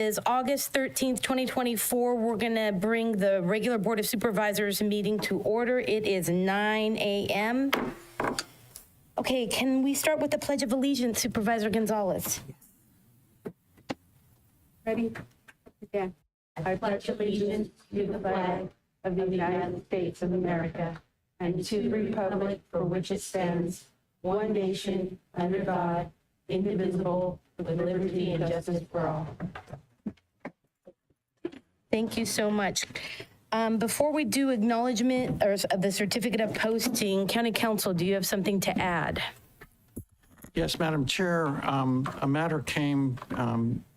is August 13th, 2024. We're going to bring the regular Board of Supervisors meeting to order. It is 9 a.m. Okay, can we start with the Pledge of Allegiance, Supervisor Gonzalez? Ready? Yeah. I pledge allegiance to the flag of the United States of America and to the republic for which it stands, one nation, under God, indivisible, with liberty and justice for all. Thank you so much. Before we do acknowledgement or the certificate of posting, County Council, do you have something to add? Yes, Madam Chair, a matter came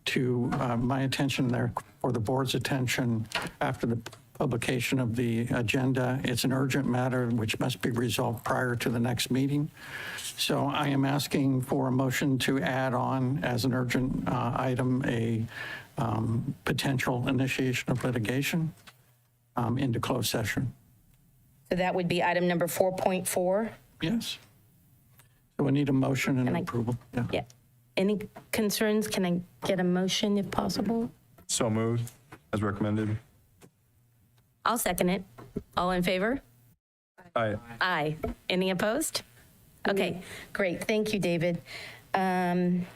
to my attention there for the board's attention after the publication of the agenda. It's an urgent matter which must be resolved prior to the next meeting. So I am asking for a motion to add on as an urgent item a potential initiation of litigation into closed session. So that would be item number 4.4. Yes. So we need a motion and approval. Yeah. Any concerns? Can I get a motion if possible? So moved, as recommended. I'll second it. All in favor? Aye. Aye. Any opposed? Okay, great. Thank you, David. Okay,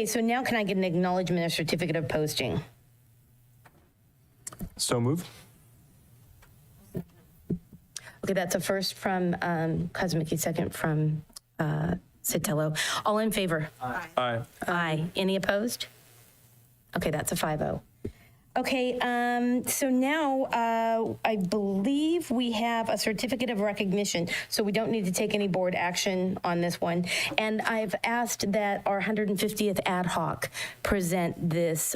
so now can I get an acknowledgement or certificate of posting? So moved. Okay, that's a first from Kosmicki, second from Sotelo. All in favor? Aye. Aye. Any opposed? Okay, that's a 5-0. Okay, so now I believe we have a certificate of recognition, so we don't need to take any board action on this one. And I've asked that our 150th ad hoc present this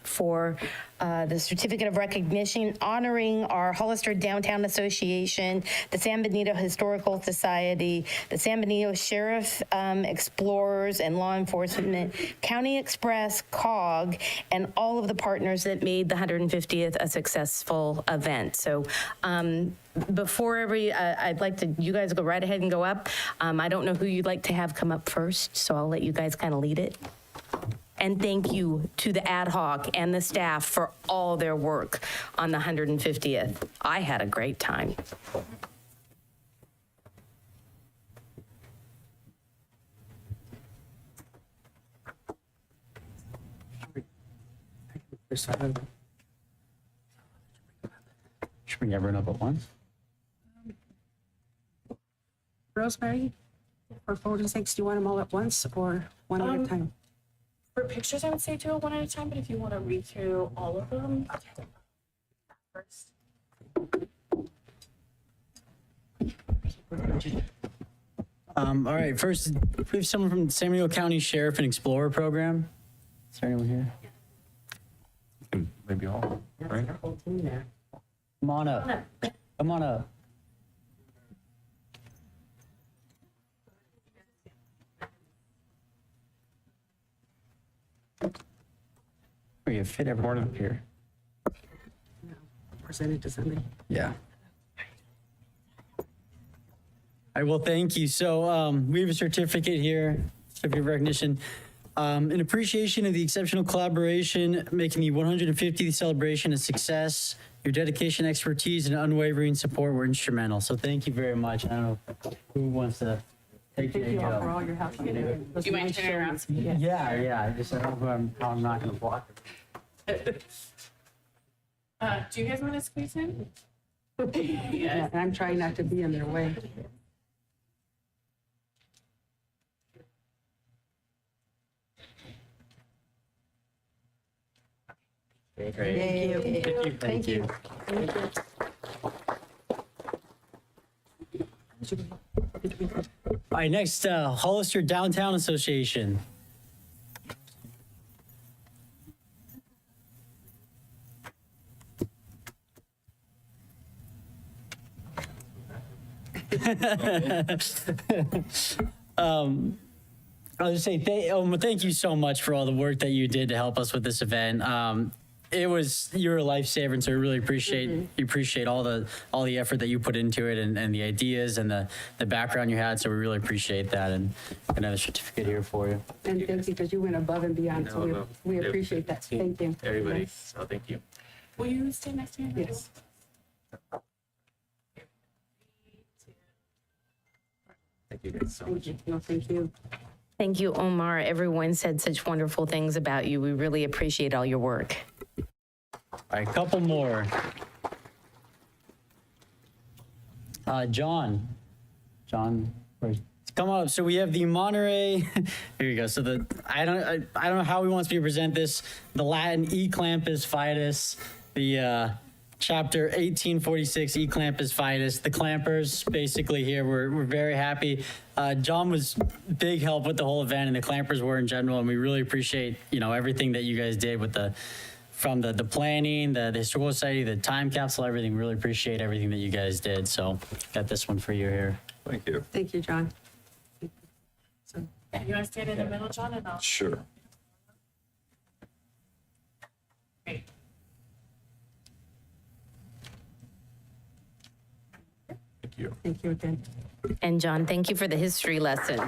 for the certificate of recognition honoring our Hollister Downtown Association, the San Benito Historical Society, the San Benito Sheriff Explorers and Law Enforcement, County Express, COG, and all of the partners that made the 150th a successful event. So before I'd like to, you guys go right ahead and go up. I don't know who you'd like to have come up first, so I'll let you guys kind of lead it. And thank you to the ad hoc and the staff for all their work on the 150th. I had a great time. Should bring everyone up at once? Rosemary, for 46, do you want them all at once or one at a time? For pictures, I would say do it one at a time, but if you want to read through all of them, first. All right, first, we have someone from San Benito County Sheriff and Explorer Program. Is there anyone here? Maybe all, right? Come on up. Come on up. Where you fit everyone up here. Presented to somebody. Yeah. All right, well, thank you. So we have a certificate here, certificate of recognition. In appreciation of the exceptional collaboration, making the 150th celebration a success, your dedication, expertise, and unwavering support were instrumental. So thank you very much. I don't know who wants to take Thank it. you all for all your help. You mind turning around? Yeah. I just don't know who how I'm not going to block it. Do you guys want to squeeze in? Yeah, and I'm trying not to be in their way. Great. Thank you. All right, next, Hollister Downtown Association. I'll just say thank you so much for all the work that you did to help us with this event. you're a lifesaver, and so we really appreciate all the effort that you put into it and the ideas and the background you had. So we really appreciate that, and another certificate here for you. And thank you, because you went above and beyond, so we appreciate that. Thank you. Everybody, so thank you. Will you stay next to me? Yes. Thank you guys so much. Thank you. No, thank you. Thank you, Omar. Everyone said such wonderful things about you. We really appreciate all your work. All right, a couple more. John, come up. So we have the Monterey. Here you go. So I don't know how we want to present this. The Latin E clampus fidus, the chapter 1846 E clampus fidus. The clampers basically here. We're very happy. John was big help with the whole event, and the clampers were in general, and we really appreciate everything that you guys did with from the planning, the Historical Society, the time capsule, everything. Really appreciate everything that you guys did. So got this one for you here. Thank you. Thank you, John. So, You want to stand in the middle, John, and I'll. Sure. Great. Thank you. thank you again. And John, thank you for the history lesson.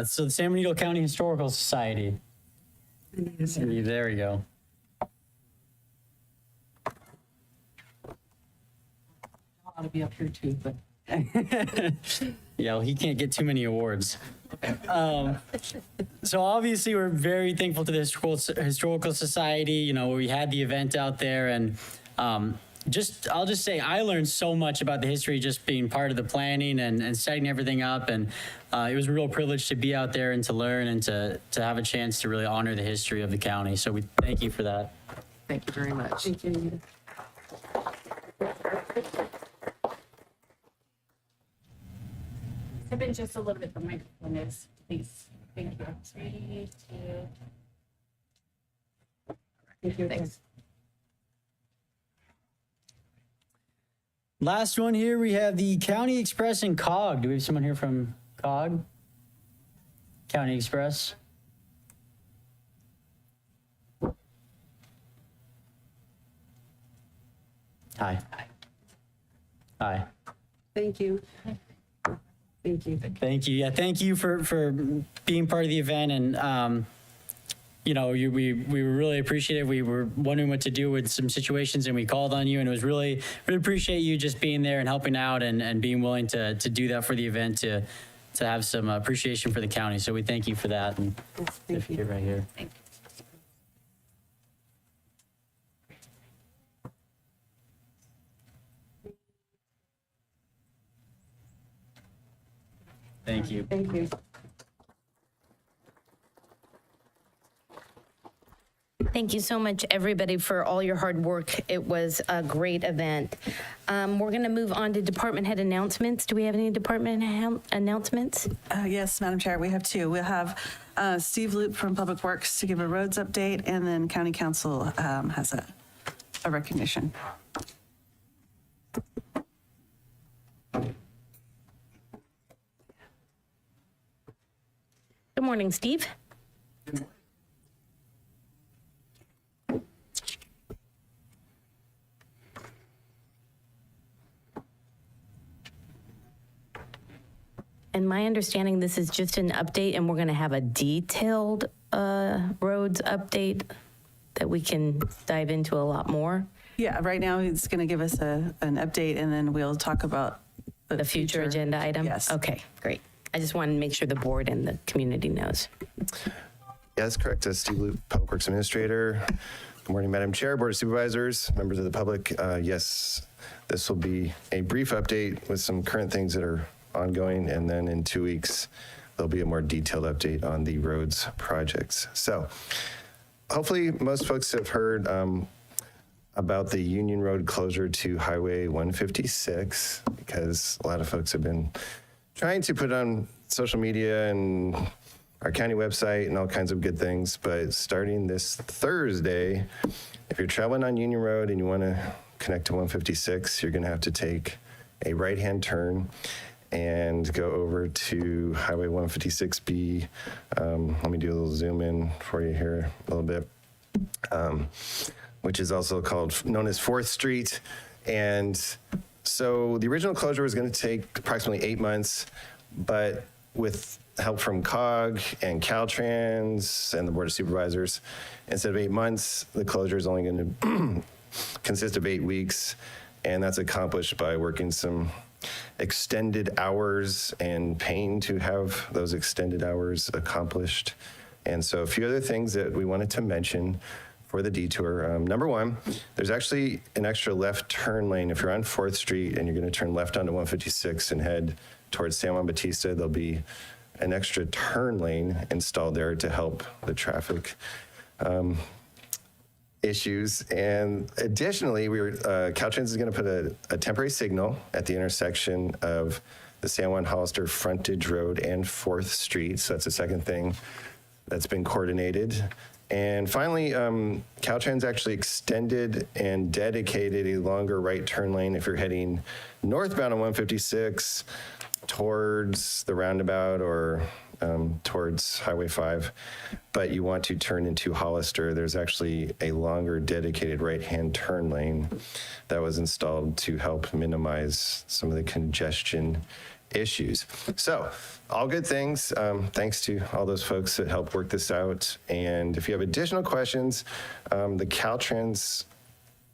So the San Benito County Historical Society. There we go. Ought to be up here too, but. Yeah, well, he can't get too many awards. So obviously, we're very thankful to the Historical Society. We had the event out there, and I'll just say I learned so much about the history just being part of the planning and setting everything up, and it was a real privilege to be out there and to learn and to have a chance to really honor the history of the county. So we thank you for that. Thank you very much. Thank you. Step in just a little bit. The microphone is, please. Thank you. 3, 2. Thank you. Thanks. Last one here, we have the County Express and COG. Do we have someone here from COG? County Express? Hi. Hi. Thank you. Thank you. Thank you. Yeah, thank you for being part of the event, and we were really appreciative. We were wondering what to do with some situations, and we called on you, and it was really appreciate you just being there and helping out and being willing to do that for the event to have some appreciation for the county. So we thank you for that. And Thank you. you're right here. Thank you. Thank you. Thank you so much, everybody, for all your hard work. It was a great event. We're going to move on to department head announcements. Do we have any department announcements? Yes, Madam Chair, we have two. We'll have Steve Loop from Public Works to give a roads update, and then County Council has a recognition. Good morning, Steve. And my understanding, this is just an update, and we're going to have a detailed roads update that we can dive into a lot more. Yeah, right now it's going to give us an update, and then we'll talk about The future agenda item? Yes. Okay, great. I just wanted to make sure the board and the community knows. Yeah, that's correct. Steve Loop, Public Works Administrator. Good morning, Madam Chair, Board of Supervisors, members of the public. Yes, this will be a brief update with some current things that are ongoing, and then in 2 weeks, there'll be a more detailed update on the roads projects. So hopefully most folks have heard about the Union Road closure to Highway 156, because a lot of folks have been trying to put on social media and our county website and all kinds of good things. But starting this Thursday, if you're traveling on Union Road and you want to connect to 156, you're going to have to take a right-hand turn. and go over to Highway 156B. Let me do a little zoom in for you here a little bit, which is also known as 4th Street. And so the original closure was going to take approximately 8 months, but with help from COG and Caltrans and the Board of Supervisors, instead of 8 months, the closure is only going to consist of 8 weeks. And that's accomplished by working some extended hours and paying to have those extended hours accomplished. And so a few other things that we wanted to mention for the detour. Number one, there's actually an extra left turn lane. If you're on 4th Street and you're going to turn left onto 156 and head towards San Juan Bautista, there'll be an extra turn lane installed there to help the traffic issues. And additionally, Caltrans is going to put a temporary signal at the intersection of the San Juan Hollister frontage road and 4th Street. So that's the second thing that's been coordinated. And finally, Caltrans actually extended and dedicated a longer right turn lane if you're heading northbound on 156 towards the roundabout or towards Highway 5, but you want to turn into Hollister. There's actually a longer dedicated right-hand turn lane that was installed to help minimize some of the congestion issues. So all good things. Thanks to all those folks that helped work this out. And if you have additional questions, the Caltrans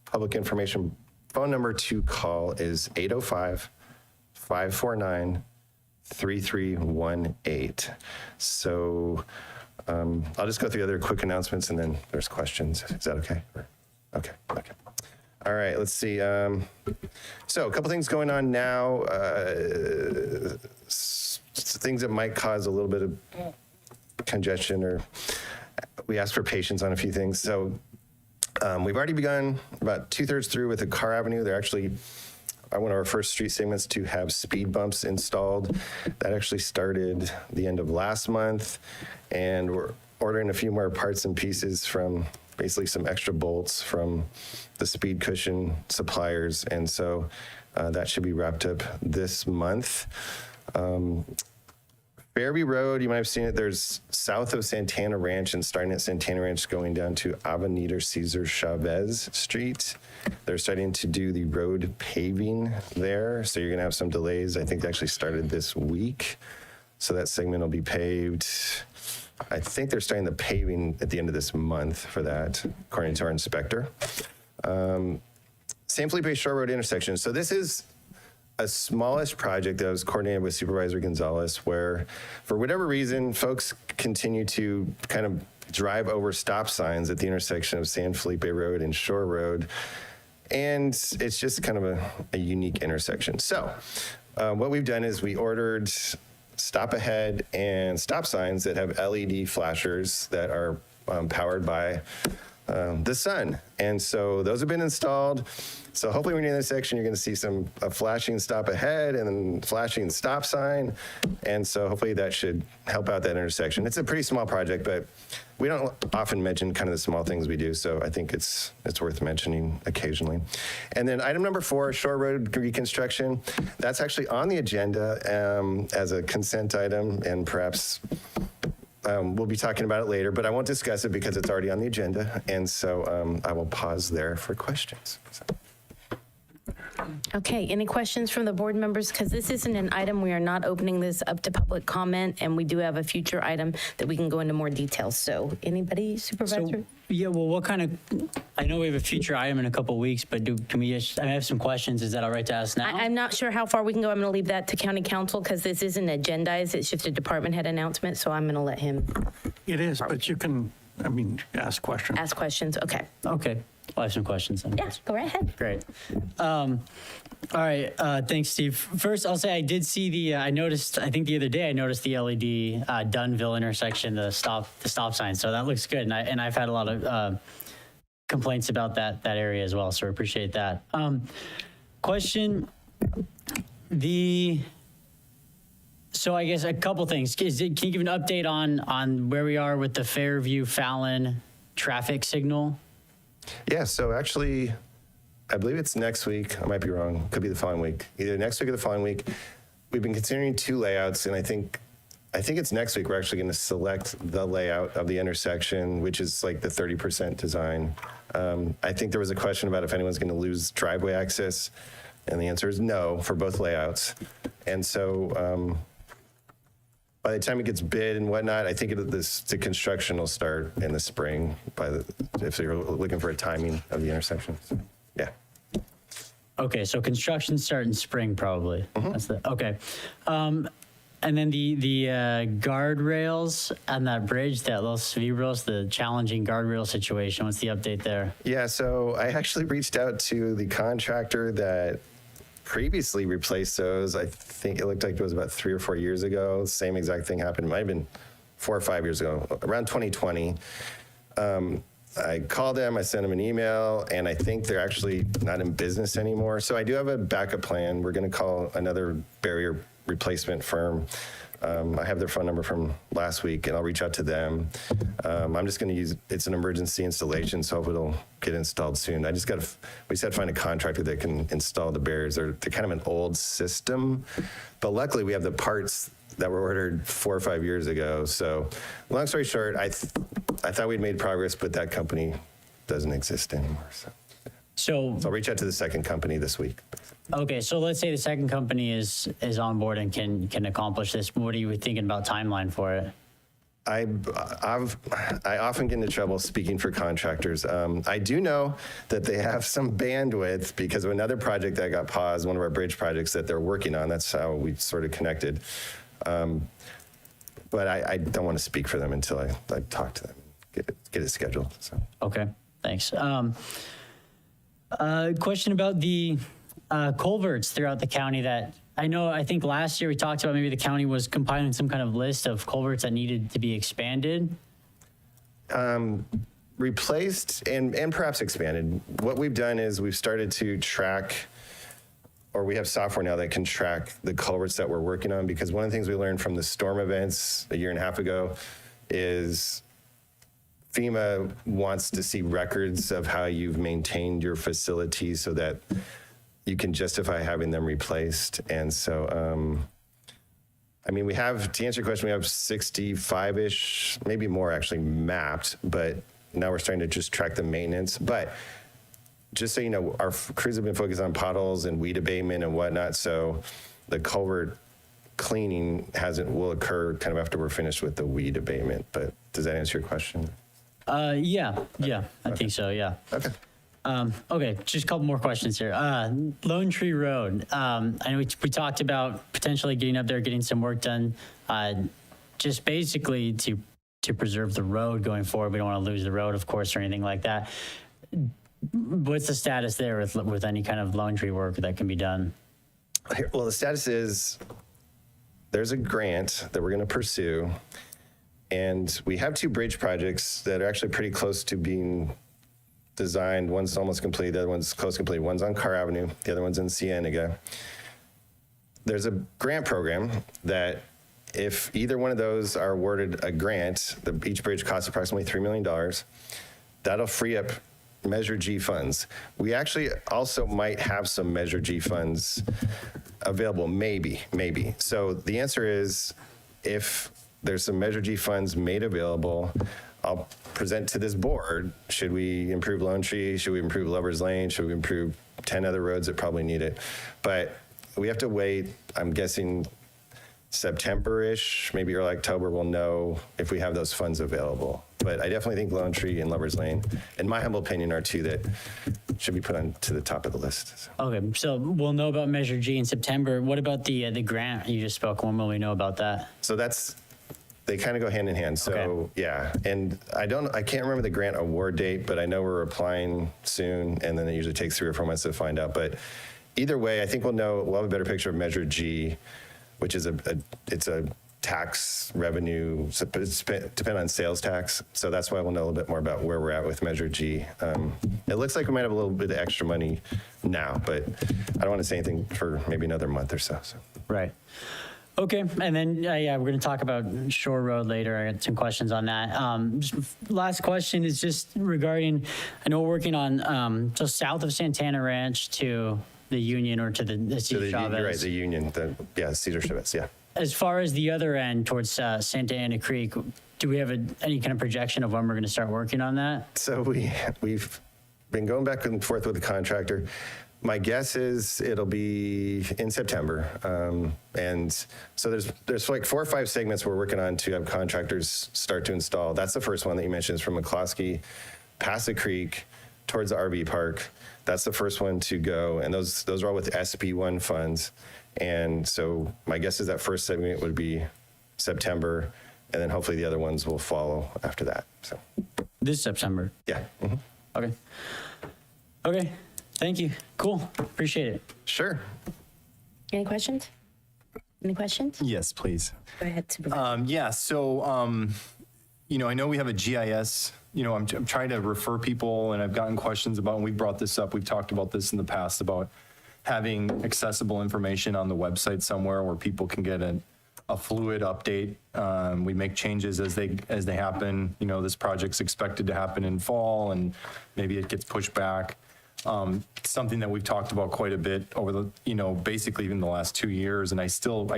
public information phone number to call is 805-549-3318. So I'll just go through the other quick announcements and then there's questions. Is that okay? Okay. All right, let's see. So a couple things going on now. Things that might cause a little bit of congestion, or we ask for patience on a few things. So we've already begun about 2/3 through with the Carr Avenue. They're actually one of our first street segments to have speed bumps installed. That actually started the end of last month, and we're ordering a few more parts and pieces from basically some extra bolts from the speed cushion suppliers. And so that should be wrapped up this month. Fairview Road, you might have seen it. There's south of Santana Ranch and starting at Santana Ranch going down to Avenida Cesar Chavez Street. They're starting to do the road paving there. So you're going to have some delays. I think they actually started this week. So that segment will be paved. I think they're starting the paving at the end of this month for that, according to our inspector. San Felipe Shore Road intersection. So this is a smallish project that was coordinated with Supervisor Gonzalez, where for whatever reason, folks continue to kind of drive over stop signs at the intersection of San Felipe Road and Shore Road. And it's just kind of a unique intersection. So what we've done is we ordered stop ahead and stop signs that have LED flashers that are powered by the sun. And so those have been installed. So hopefully when you're in this section, you're going to see a flashing stop ahead and then flashing stop sign. And so hopefully that should help out that intersection. It's a pretty small project, but we don't often mention kind of the small things we do. So I think it's worth mentioning occasionally. And then item number 4, Shore Road reconstruction. That's actually on the agenda as a consent item, and perhaps we'll be talking about it later, but I won't discuss it because it's already on the agenda. And so I will pause there for questions. Okay, any questions from the board members? Because this isn't an item, we are not opening this up to public comment, and we do have a future item that we can go into more details. So anybody, Supervisor? So, yeah, well, what kind of, I know we have a future item in a couple of weeks, but can we just, I have some questions. Is that all right to ask now? I'm not sure how far we can go. I'm going to leave that to county council because this isn't agendized. It's just a department head announcement. So I'm going to let him It is, but you can, ask questions. ask questions. Okay. Okay, I'll have some questions then. Yeah, go right ahead. Great. All right. Thanks, Steve. First, I'll say I did see I noticed, I think the other day I noticed the LED Dunville intersection, the stop sign. So that looks good. And I've had a lot of complaints about that area as well. So I appreciate that. Question, so I guess a couple things. Can you give an update on where we are with the Fairview Fallon traffic signal? Yeah, so actually, I believe it's next week. I might be wrong. Could be the following week. Either next week or the following week. we've been considering 2 layouts, and I think it's next week we're actually going to select the layout of the intersection, which is like the 30% design. I think there was a question about if anyone's going to lose driveway access, and the answer is no for both layouts. And so by the time it gets bid and whatnot, I think the construction will start in the spring if you're looking for a timing of the intersection. So, yeah. Okay, so construction start in spring probably. That's okay. And then the guardrails on that bridge, that Los Vibros, the challenging guardrail situation, what's the update there? Yeah, so I actually reached out to the contractor that previously replaced those. I think it looked like it was about 3 or 4 years ago. Same exact thing happened. It might have been 4 or 5 years ago, around 2020. I called them, I sent them an email, and I think they're actually not in business anymore. So I do have a backup plan. We're going to call another barrier replacement firm. I have their phone number from last week, and I'll reach out to them. I'm just going to it's an emergency installation, so hopefully it'll get installed soon. We just got to find a contractor that can install the barriers. They're kind of an old system, but luckily we have the parts that were ordered 4 or 5 years ago. So long story short, I thought we'd made progress, but that company doesn't exist anymore. So I'll reach out to the second company this week. Okay, so let's say the second company is on board and can accomplish this. What are you thinking about timeline for it? I often get into trouble speaking for contractors. I do know that they have some bandwidth because of another project that got paused, one of our bridge projects that they're working on. That's how we sort of connected. But I don't want to speak for them until I talk to them, get it scheduled. So. Okay, thanks. Question about the culverts throughout the county that I think last year we talked about maybe the county was compiling some kind of list of culverts that needed to be expanded. Replaced and perhaps expanded. What we've done is we've started to track, or we have software now that can track the culverts that we're working on, because one of the things we learned from the storm events a year and a half ago is FEMA wants to see records of how you've maintained your facilities so that you can justify having them replaced. And so, we have, to answer your question, we have 65-ish, maybe more actually mapped, but now we're starting to just track the maintenance. But just so you know, our crews have been focused on potholes and weed abatement and whatnot. So the culvert cleaning will occur kind of after we're finished with the weed abatement. But does that answer your question? Yeah, I think so, yeah. Okay. Okay, just a couple more questions here. Lone Tree Road. I know we talked about potentially getting up there, getting some work done, just basically to preserve the road going forward. We don't want to lose the road, of course, or anything like that. What's the status there with any kind of Lone Tree work that can be done? Well, the status is there's a grant that we're going to pursue, and we have 2 bridge projects that are actually pretty close to being designed. One's almost complete, the other one's close to complete. One's on Carr Avenue, the other one's in Cienega. There's a grant program that if either one of those are awarded a grant, each bridge costs approximately $3 million. That'll free up Measure G funds. We actually also might have some Measure G funds available, maybe. So the answer is, if there's some Measure G funds made available, I'll present to this board. Should we improve Lone Tree? Should we improve Lover's Lane? Should we improve 10 other roads that probably need it? But we have to wait. I'm guessing September-ish, maybe early October, we'll know if we have those funds available. But I definitely think Lone Tree and Lover's Lane, in my humble opinion, are 2 that should be put on to the top of the list. So. Okay, so we'll know about Measure G in September. What about the grant you just spoke? When will we know about that? So they kind of go hand in hand. So okay. Yeah, and I can't remember the grant award date, but I know we're applying soon, and then it usually takes 3 or 4 months to find out. But either way, I think we'll have a better picture of Measure G, which is it's a tax revenue, depend on sales tax. So that's why we'll know a little bit more about where we're at with Measure G. It looks like we might have a little bit of extra money now, but I don't want to say anything for maybe another month or so. Right. Okay, and then we're going to talk about Shore Road later. I got some questions on that. Just last question is just regarding, I know we're working on just south of Santana Ranch to the Union or to the So City you're right, Chavez. the Union, Cedar Chavez, yeah. As far as the other end towards Santa Ana Creek, do we have any kind of projection of when we're going to start working on that? So we've been going back and forth with the contractor. My guess is it'll be in September. And so there's like 4 or 5 segments we're working on to have contractors start to install. That's the first one that you mentioned is from McCloskey, past the creek, towards the RV park. That's the first one to go. And those are all with SB1 funds. And so my guess is that first segment would be September, and then hopefully the other ones will follow after that. So, This September. yeah. Mhm. Okay. Okay. Thank you. Cool. Appreciate it. Sure. Any questions? Any questions? Yes, please. Go ahead, Supervisor. Yeah, so, I know we have a GIS, I'm trying to refer people, and I've gotten questions about, and we've brought this up, we've talked about this in the past, about having accessible information on the website somewhere where people can get a fluid update. We make changes as they happen. This project's expected to happen in fall, and maybe it gets pushed back. Something that we've talked about quite a bit over the, basically even the last 2 years. And I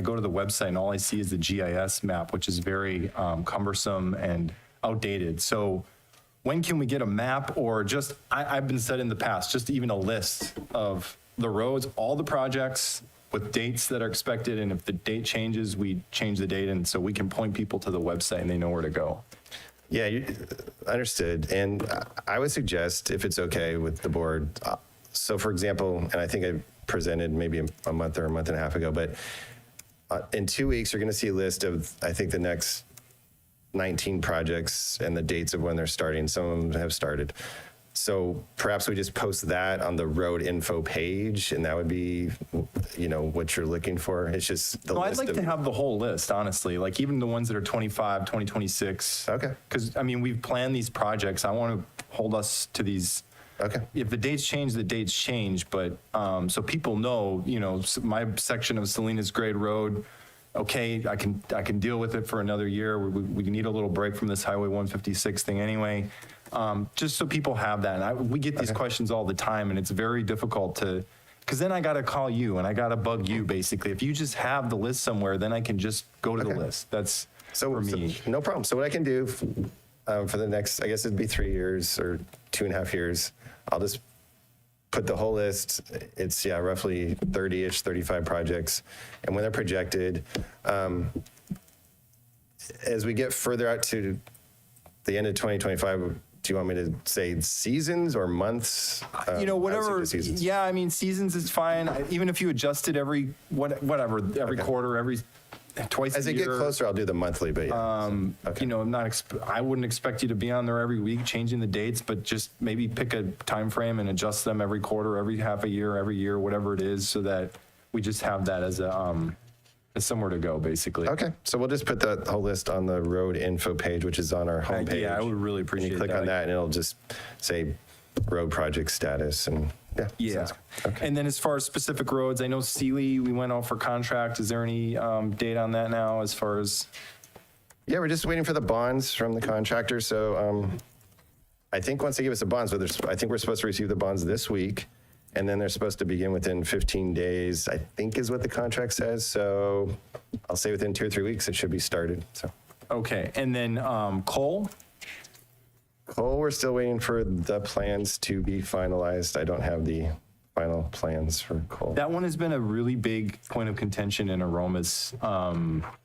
go to the website and all I see is the GIS map, which is very cumbersome and outdated. So when can we get a map, or just, I've been said in the past, just even a list of the roads, all the projects with dates that are expected. And if the date changes, we change the date. And so we can point people to the website and they know where to go. Yeah, understood. And I would suggest, if it's okay with the board, so for example, and I think I presented maybe a month or a month and a half ago, but in 2 weeks, you're going to see a list of, I think, the next 19 projects and the dates of when they're starting. Some of them have started. So perhaps we just post that on the road info page, and that would be, what you're looking for. It's just the No, list I'd like to have the whole list, honestly, like even the ones that are 25, 2026. Okay. Because, we've planned these projects. I want to hold us to these. Okay. If the dates change, the dates change. But so people know, my section of Salinas Grade Road, okay, I can deal with it for another year. We need a little break from this Highway 156 thing anyway. Just so people have that. And we get these questions all the time, and it's very difficult because then I got to call you and I got to bug you, basically. If you just have the list somewhere, then I can just go to the list. That's for me. No problem. So what I can do for the next, I guess it'd be 3 years or 2.5 years, I'll just put the whole list. It's roughly 30-ish, 35 projects. And when they're projected, as we get further out to the end of 2025, do you want me to say seasons or months? I would say Whatever. just seasons. Yeah, seasons is fine. Even if you adjust it every quarter, twice As a they year. get closer, I'll do the monthly, but yeah. Okay. I wouldn't expect you to be on there every week changing the dates, but just maybe pick a time frame and adjust them every quarter, every half a year, every year, whatever it is, so that we just have that as somewhere to go, basically. Okay, so we'll just put the whole list on the road info page, which is on our homepage. Yeah, I would really And appreciate you click that. on that, and it'll just say road project status, and Yeah. sounds good. Okay. And then as far as specific roads, I know Sealy, we went out for contract. Is there any date on that now as far as? Yeah, we're just waiting for the bonds from the contractor. So I think once they give us the bonds, I think we're supposed to receive the bonds this week, and then they're supposed to begin within 15 days, I think is what the contract says. So I'll say within 2 or 3 weeks, it should be started. So Okay. And then Cole? Cole, we're still waiting for the plans to be finalized. I don't have the final plans for Cole. That one has been a really big point of contention in Aromas.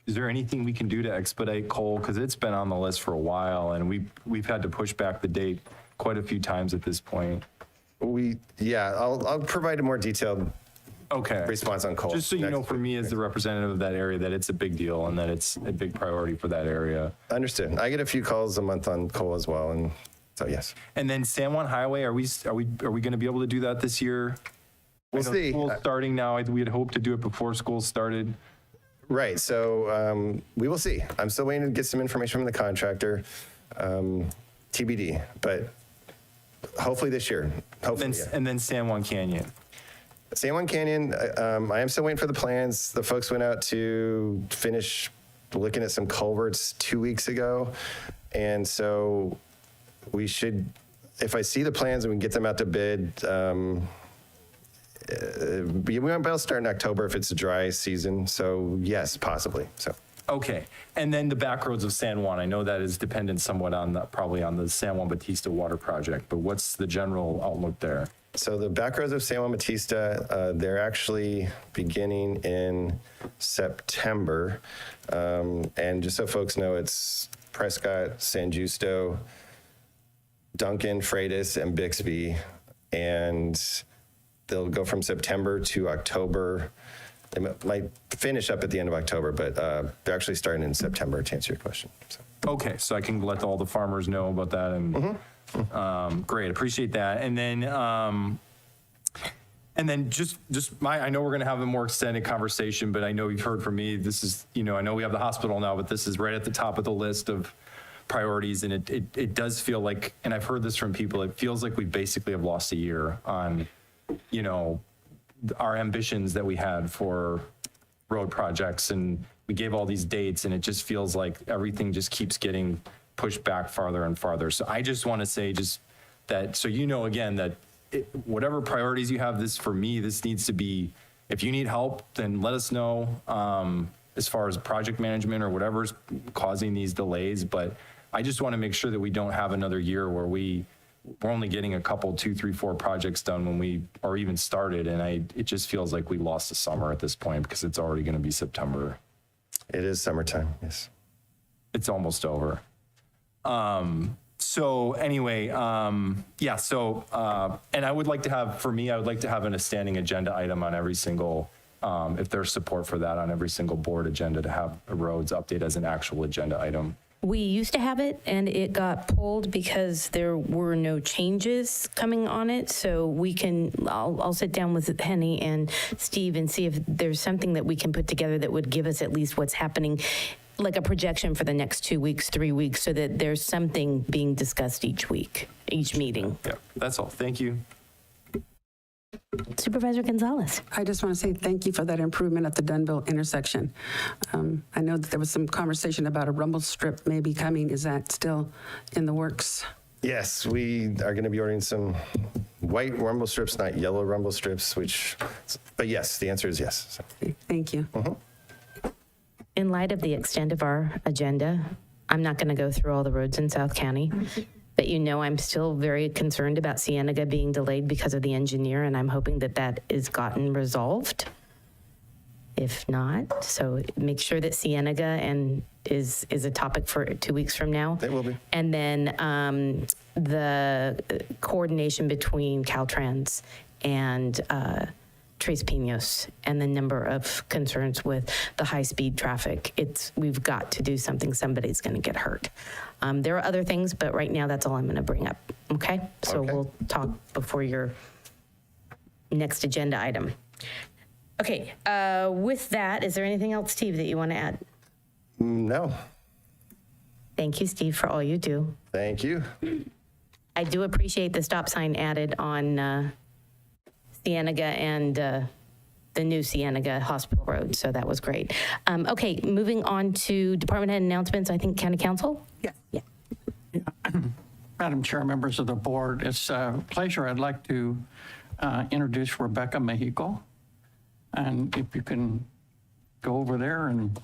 Is there anything we can do to expedite Cole? Because it's been on the list for a while, and we've had to push back the date quite a few times at this point. I'll provide a more detailed Okay. response on Cole. Just so you next know, for week. me as the representative of that area, that it's a big deal and that it's a big priority for that area. Understood. I get a few calls a month on Cole as well, and so yes. And then San Juan Highway, are we going to be able to do that this year? We'll I know see. School's starting now. We had hoped to do it before school started. Right. So we will see. I'm still waiting to get some information from the contractor, TBD, but hopefully this year. Hopefully. Yeah. And then San Juan Canyon. San Juan Canyon, I am still waiting for the plans. The folks went out to finish looking at some culverts 2 weeks ago. And so we should, if I see the plans and we can get them out to bid, we might be able to start in October if it's a dry season. So yes, possibly. So. Okay, and then the back roads of San Juan, I know that is dependent somewhat on probably on the San Juan Bautista water project, but what's the general outlook there? So the back roads of San Juan Bautista, they're actually beginning in September. And just so folks know, it's Prescott, San Justo, Duncan, Freitas, and Bixby. And they'll go from September to October. They might finish up at the end of October, but they're actually starting in September, to answer your question. So. Okay, so I can let all the farmers know about that, and great, appreciate that. And then just I know we're going to have a more extended conversation, but I know you've heard from me. This is, I know we have the hospital now, but this is right at the top of the list of priorities, and it does feel like, and I've heard this from people, it feels like we basically have lost a year on, our ambitions that we had for road projects, and we gave all these dates, and it just feels like everything just keeps getting pushed back farther and farther. So I just want to say just that, so again, that whatever priorities you have, this for me, this needs to be, if you need help, then let us know as far as project management or whatever's causing these delays. But I just want to make sure that we don't have another year where we're only getting a couple, 2, 3, 4 projects done when we are even started. And it just feels like we lost the summer at this point because it's already going to be September. It is summertime, yes. It's almost over. So anyway, yeah, so, and I would like to have, for me, I would like to have a standing agenda item on every single, if there's support for that, on every single board agenda to have a roads update as an actual agenda item. We used to have it, and it got pulled because there were no changes coming on it. So we can, I'll sit down with Henny and Steve and see if there's something that we can put together that would give us at least what's happening, like a projection for the next 2 weeks, 3 weeks, so that there's something being discussed each week, each meeting. Yeah, that's all. Thank you. Supervisor Gonzalez. I just want to say thank you for that improvement at the Dunville intersection. I know that there was some conversation about a rumble strip maybe coming. Is that still in the works? Yes, we are going to be ordering some white rumble strips, not yellow rumble strips, but yes, the answer is yes. So. Thank you. In light of the extent of our agenda, I'm not going to go through all the roads in South County, but I'm still very concerned about Cienega being delayed because of the engineer, and I'm hoping that that is gotten resolved. If not, so make sure that Cienega is a topic for 2 weeks from now. It will be. And then the coordination between Caltrans and Tres Pinos and the number of concerns with the high-speed traffic. We've got to do something. Somebody's going to get hurt. There are other things, but right now that's all I'm going to bring up. Okay? So Okay. we'll talk before your next agenda item. Okay. With that, is there anything else, Steve, that you want to add? No, Thank you, Steve, for all you do. thank you. I do appreciate the stop sign added on Cienega and the new Cienega Hospital Road, so that was great. Okay, moving on to department head announcements, I think County Council? Yeah. Madam Chair, members of the board, it's a pleasure. I'd like to introduce Rebecca Mexico. And if you can go over there and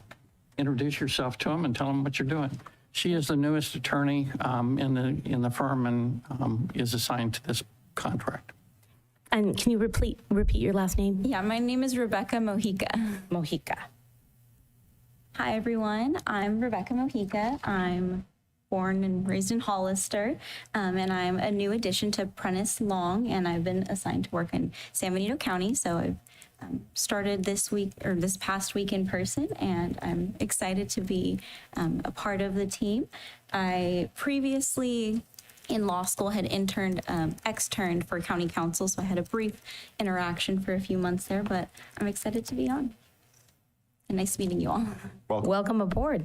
introduce yourself to them and tell them what you're doing. She is the newest attorney in the firm and is assigned to this contract. And can you repeat your last name? Yeah, my name is Rebecca Mojica. Mojica. Hi, everyone. I'm Rebecca Mojica. I'm born and raised in Hollister, and I'm a new addition to Prentice Long, and I've been assigned to work in San Benito County. So I've started this past week in person, and I'm excited to be a part of the team. I previously in law school had externed for county council, so I had a brief interaction for a few months there, but I'm excited to be on. And nice meeting you all. Welcome aboard.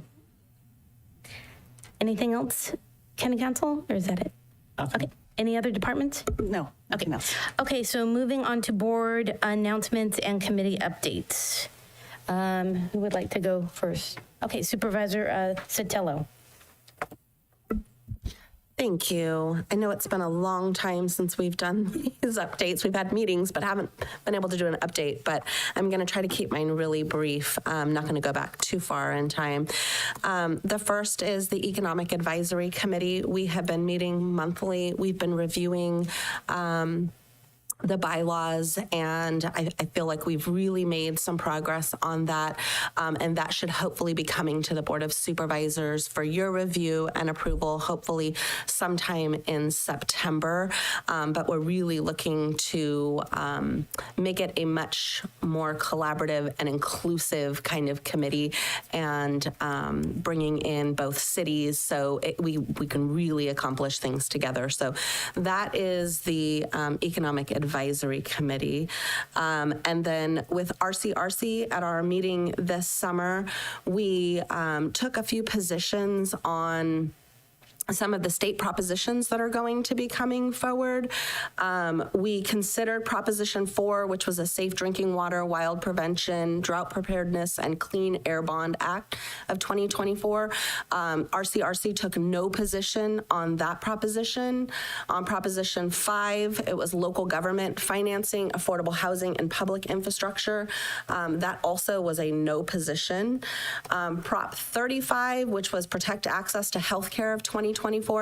Anything else, County Council, or is that it? Nothing. Okay. Any other departments? No, nothing else. Okay, so moving on to board announcements and committee updates. Who would like to go first? Okay, Supervisor Sotelo. Thank you. I know it's been a long time since we've done these updates. We've had meetings, but haven't been able to do an update. But I'm going to try to keep mine really brief. I'm not going to go back too far in time. The first is the Economic Advisory Committee. We have been meeting monthly. We've been reviewing the bylaws, and I feel like we've really made some progress on that, and that should hopefully be coming to the Board of Supervisors for your review and approval, hopefully sometime in September. But we're really looking to make it a much more collaborative and inclusive kind of committee, and bringing in both cities so we can really accomplish things together. So that is the Economic Advisory Committee. And then with RCRC at our meeting this summer, we took a few positions on some of the state propositions that are going to be coming forward. We considered Proposition 4, which was a Safe Drinking Water, Wild Prevention, Drought Preparedness, and Clean Air Bond Act of 2024. RCRC took no position on that proposition. On Proposition 5, it was local government financing, affordable housing, and public infrastructure. That also was a no position. Prop 35, which was Protect Access to Healthcare of 2024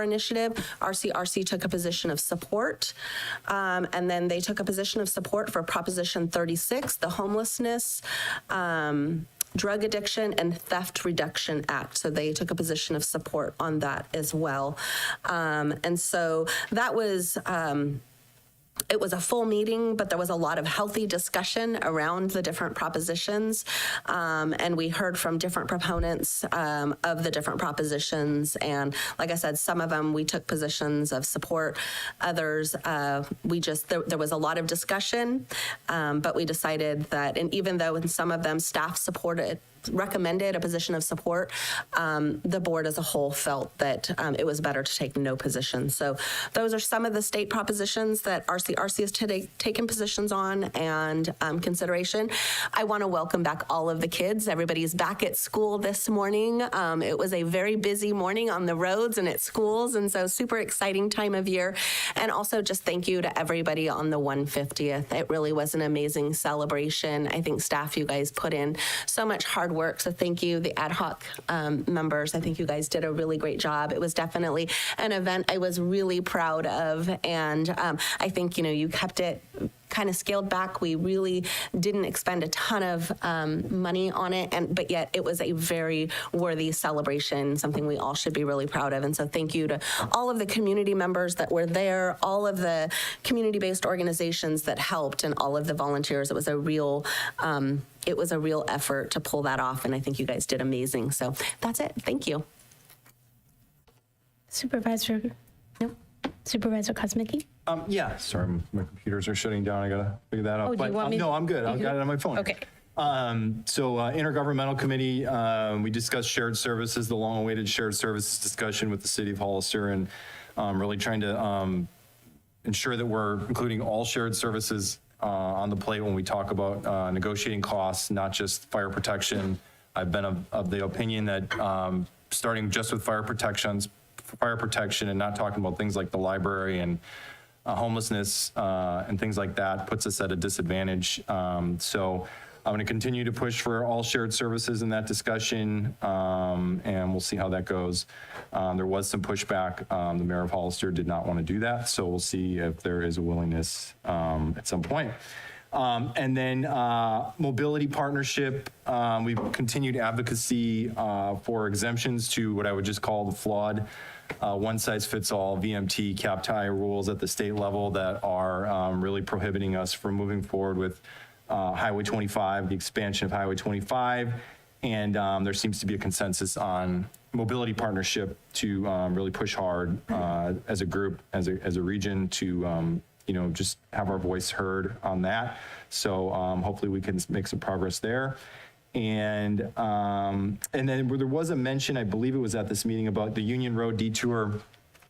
initiative, RCRC took a position of support. And then they took a position of support for Proposition 36, the Homelessness, Drug Addiction, and Theft Reduction Act. So they took a position of support on that as well. And so that was... it was a full meeting, but there was a lot of healthy discussion around the different propositions. And we heard from different proponents of the different propositions. And like I said, some of them we took positions of support. Others, there was a lot of discussion, but we decided that, and even though in some of them staff recommended a position of support, the board as a whole felt that it was better to take no position. So those are some of the state propositions that RCRC has taken positions on and consideration. I want to welcome back all of the kids. Everybody's back at school this morning. It was a very busy morning on the roads and at schools, and so super exciting time of year. And also just thank you to everybody on the 150th. It really was an amazing celebration. I think staff, you guys put in so much hard work. So thank you, the ad hoc members. I think you guys did a really great job. It was definitely an event I was really proud of. And I think, you kept it kind of scaled back. We really didn't expend a ton of money on it, but yet it was a very worthy celebration, something we all should be really proud of. And so thank you to all of the community members that were there, all of the community-based organizations that helped, and all of the volunteers. It was a real effort to pull that off, and I think you guys did amazing. So that's it. Thank you. Supervisor Kosmicki? Yeah, sorry, my computers are shutting down. I gotta figure that out. Oh, do you want me? No, I'm good. I've got it on my phone. Okay. So intergovernmental committee, we discussed shared services, the long-awaited shared services discussion with the city of Hollister, and really trying to ensure that we're including all shared services on the plate when we talk about negotiating costs, not just fire protection. I've been of the opinion that starting just with fire protection and not talking about things like the library and homelessness and things like that puts us at a disadvantage. So I'm going to continue to push for all shared services in that discussion, and we'll see how that goes. There was some pushback. The mayor of Hollister did not want to do that, so we'll see if there is a willingness at some point. And then mobility partnership, we've continued advocacy for exemptions to what I would just call the flawed one-size-fits-all VMT cap tie rules at the state level that are really prohibiting us from moving forward with Highway 25, the expansion of Highway 25. And there seems to be a consensus on mobility partnership to really push hard as a group, as a region to just have our voice heard on that. So hopefully we can make some progress there. And then there was a mention, I believe it was at this meeting, about the Union Road detour.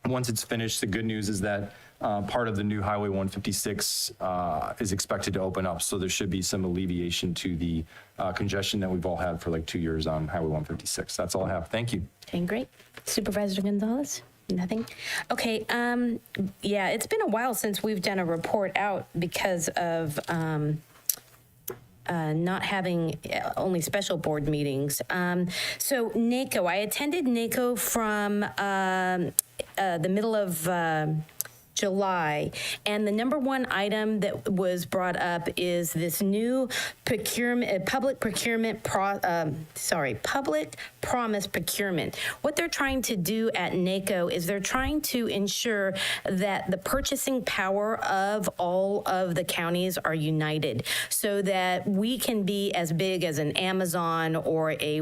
Once it's finished, the good news is that part of the new Highway 156 is expected to open up. So there should be some alleviation to the congestion that we've all had for like 2 years on Highway 156. That's all I have. Thank you. Okay, great. Supervisor Gonzalez? Nothing? Okay, yeah, it's been a while since we've done a report out because of not having only special board meetings. So NACO, I attended NACO from the middle of July, and the number one item that was brought up is this new public promise procurement. What they're trying to do at NACO is they're trying to ensure that the purchasing power of all of the counties are united, so that we can be as big as an Amazon or a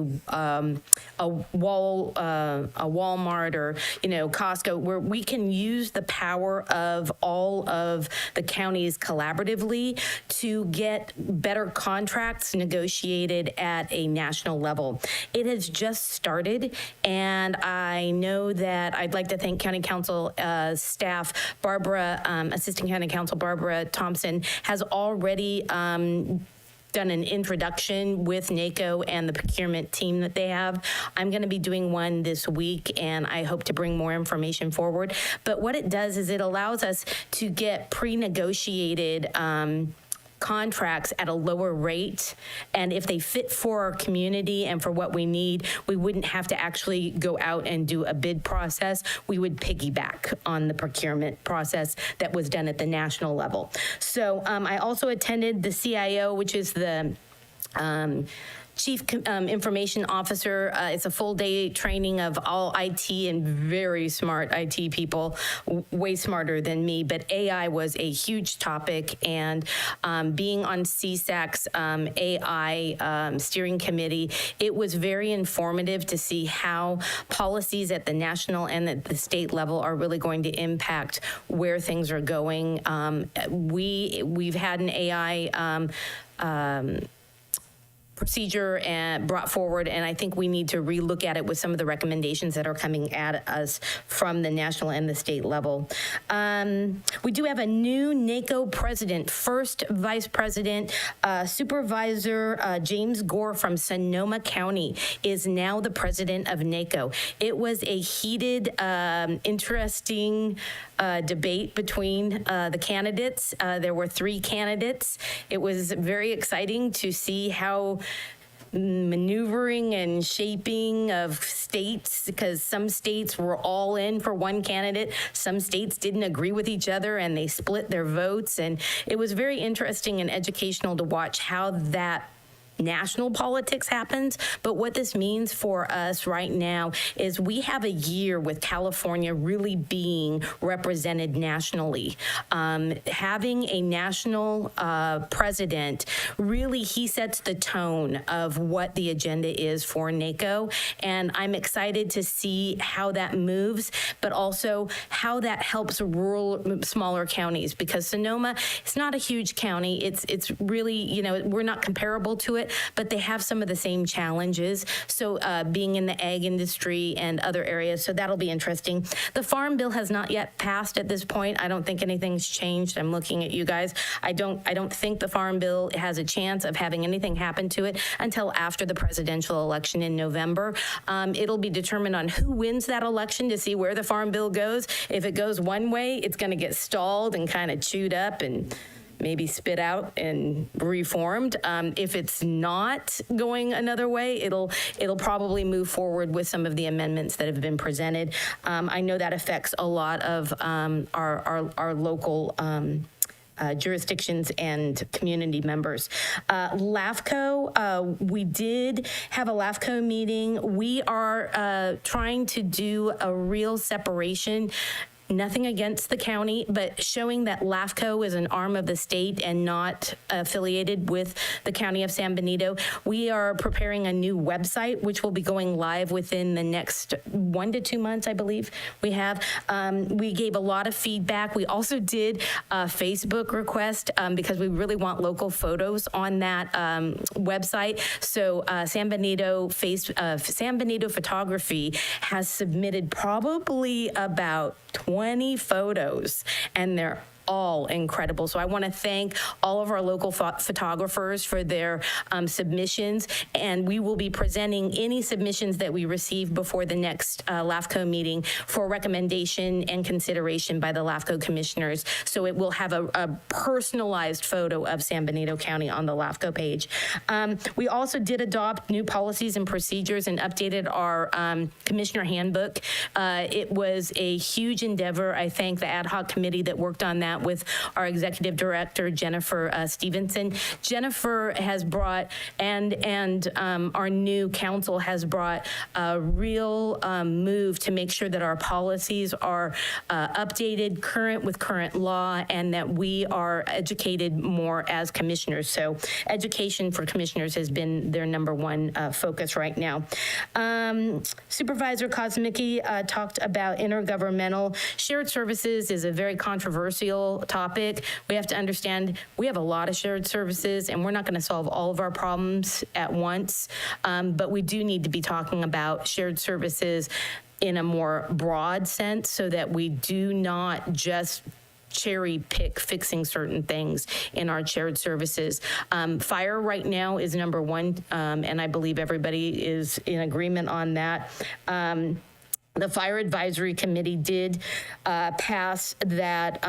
Walmart or Costco, where we can use the power of all of the counties collaboratively to get better contracts negotiated at a national level. It has just started, and I know that I'd like to thank County Council staff. Assistant County Council Barbara Thompson has already done an introduction with NACO and the procurement team that they have. I'm going to be doing one this week, and I hope to bring more information forward. But what it does is it allows us to get pre-negotiated contracts at a lower rate, and if they fit for our community and for what we need, we wouldn't have to actually go out and do a bid process. We would piggyback on the procurement process that was done at the national level. So I also attended the CIO, which is the Chief Information Officer. It's a full day training of all IT and very smart IT people, way smarter than me, but AI was a huge topic, and being on CSAC's AI steering committee, it was very informative to see how policies at the national and at the state level are really going to impact where things are going. We've had an AI procedure and brought forward, and I think we need to relook at it with some of the recommendations that are coming at us from the national and the state level. We do have a new NACO president, first vice president, Supervisor James Gore from Sonoma County is now the president of NACO. It was a heated, interesting debate between the candidates. There were 3 candidates. It was very exciting to see how maneuvering and shaping of states, because some states were all in for one candidate, some states didn't agree with each other and they split their votes, and it was very interesting and educational to watch how that national politics happens. But what this means for us right now is we have a year with California really being represented nationally. Having a national president, really, he sets the tone of what the agenda is for NACO, and I'm excited to see how that moves, but also how that helps rural, smaller counties, because Sonoma, it's not a huge county. It's really, we're not comparable to it, but they have some of the same challenges. So being in the ag industry and other areas, so that'll be interesting. The Farm Bill has not yet passed at this point. I don't think anything's changed. I'm looking at you guys. I don't think the Farm Bill has a chance of having anything happen to it until after the presidential election in November. It'll be determined on who wins that election to see where the Farm Bill goes. If it goes one way, it's going to get stalled and kind of chewed up and maybe spit out and reformed. If it's not going another way, it'll probably move forward with some of the amendments that have been presented. I know that affects a lot of our local jurisdictions and community members. LAFCO, we did have a LAFCO meeting. We are trying to do a real separation. Nothing against the county, but showing that LAFCO is an arm of the state and not affiliated with the county of San Benito. We are preparing a new website, which will be going live within the next 1 to 2 months, I believe we have. We gave a lot of feedback. We also did a Facebook request because we really want local photos on that website. So San Benito Photography has submitted probably about 20 photos, and they're all incredible. So I want to thank all of our local photographers for their submissions, and we will be presenting any submissions that we receive before the next LAFCO meeting for recommendation and consideration by the LAFCO commissioners. So it will have a personalized photo of San Benito County on the LAFCO page. We also did adopt new policies and procedures and updated our commissioner handbook. It was a huge endeavor. I thank the ad hoc committee that worked on that with our executive director, Jennifer Stevenson. Jennifer has brought, and our new council has brought a real move to make sure that our policies are updated, current with current law, and that we are educated more as commissioners. So education for commissioners has been their number one focus right now. Supervisor Kosmicki talked about intergovernmental. Shared services is a very controversial topic. We have to understand we have a lot of shared services, and we're not going to solve all of our problems at once, but we do need to be talking about shared services in a more broad sense so that we do not just cherry pick fixing certain things in our shared services. Fire right now is number one, and I believe everybody is in agreement on that. The Fire Advisory Committee did pass that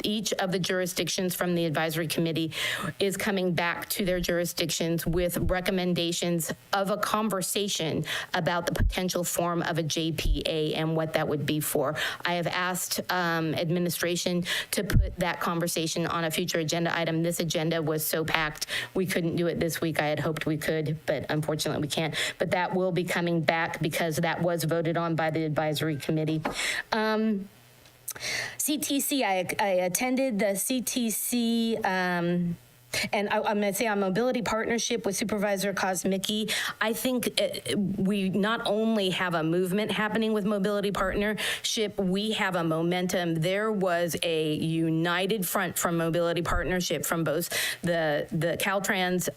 each of the jurisdictions from the Advisory Committee is coming back to their jurisdictions with recommendations of a conversation about the potential form of a JPA and what that would be for. I have asked administration to put that conversation on a future agenda item. This agenda was so packed, we couldn't do it this week. I had hoped we could, but unfortunately we can't. But that will be coming back because that was voted on by the advisory committee. CTC, I attended the CTC, and I'm going to say our mobility partnership with Supervisor Kosmicki. I think we not only have a movement happening with mobility partnership, we have a momentum. There was a united front from mobility partnership from both the Caltrans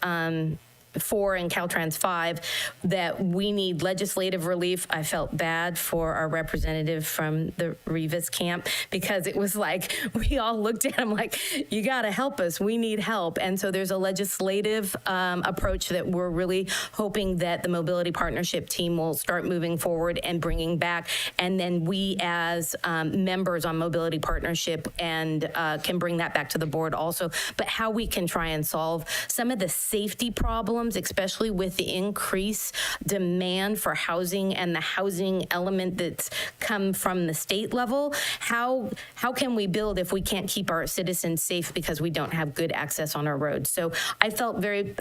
4 and Caltrans 5 that we need legislative relief. I felt bad for our representative from the Rivas camp because it was like, we all looked at him like, you got to help us. We need help. And so there's a legislative approach that we're really hoping that the mobility partnership team will start moving forward and bringing back. And then we as members on mobility partnership and can bring that back to the board also. But how we can try and solve some of the safety problems, especially with the increased demand for housing and the housing element that's come from the state level. How can we build if we can't keep our citizens safe because we don't have good access on our roads? So I felt very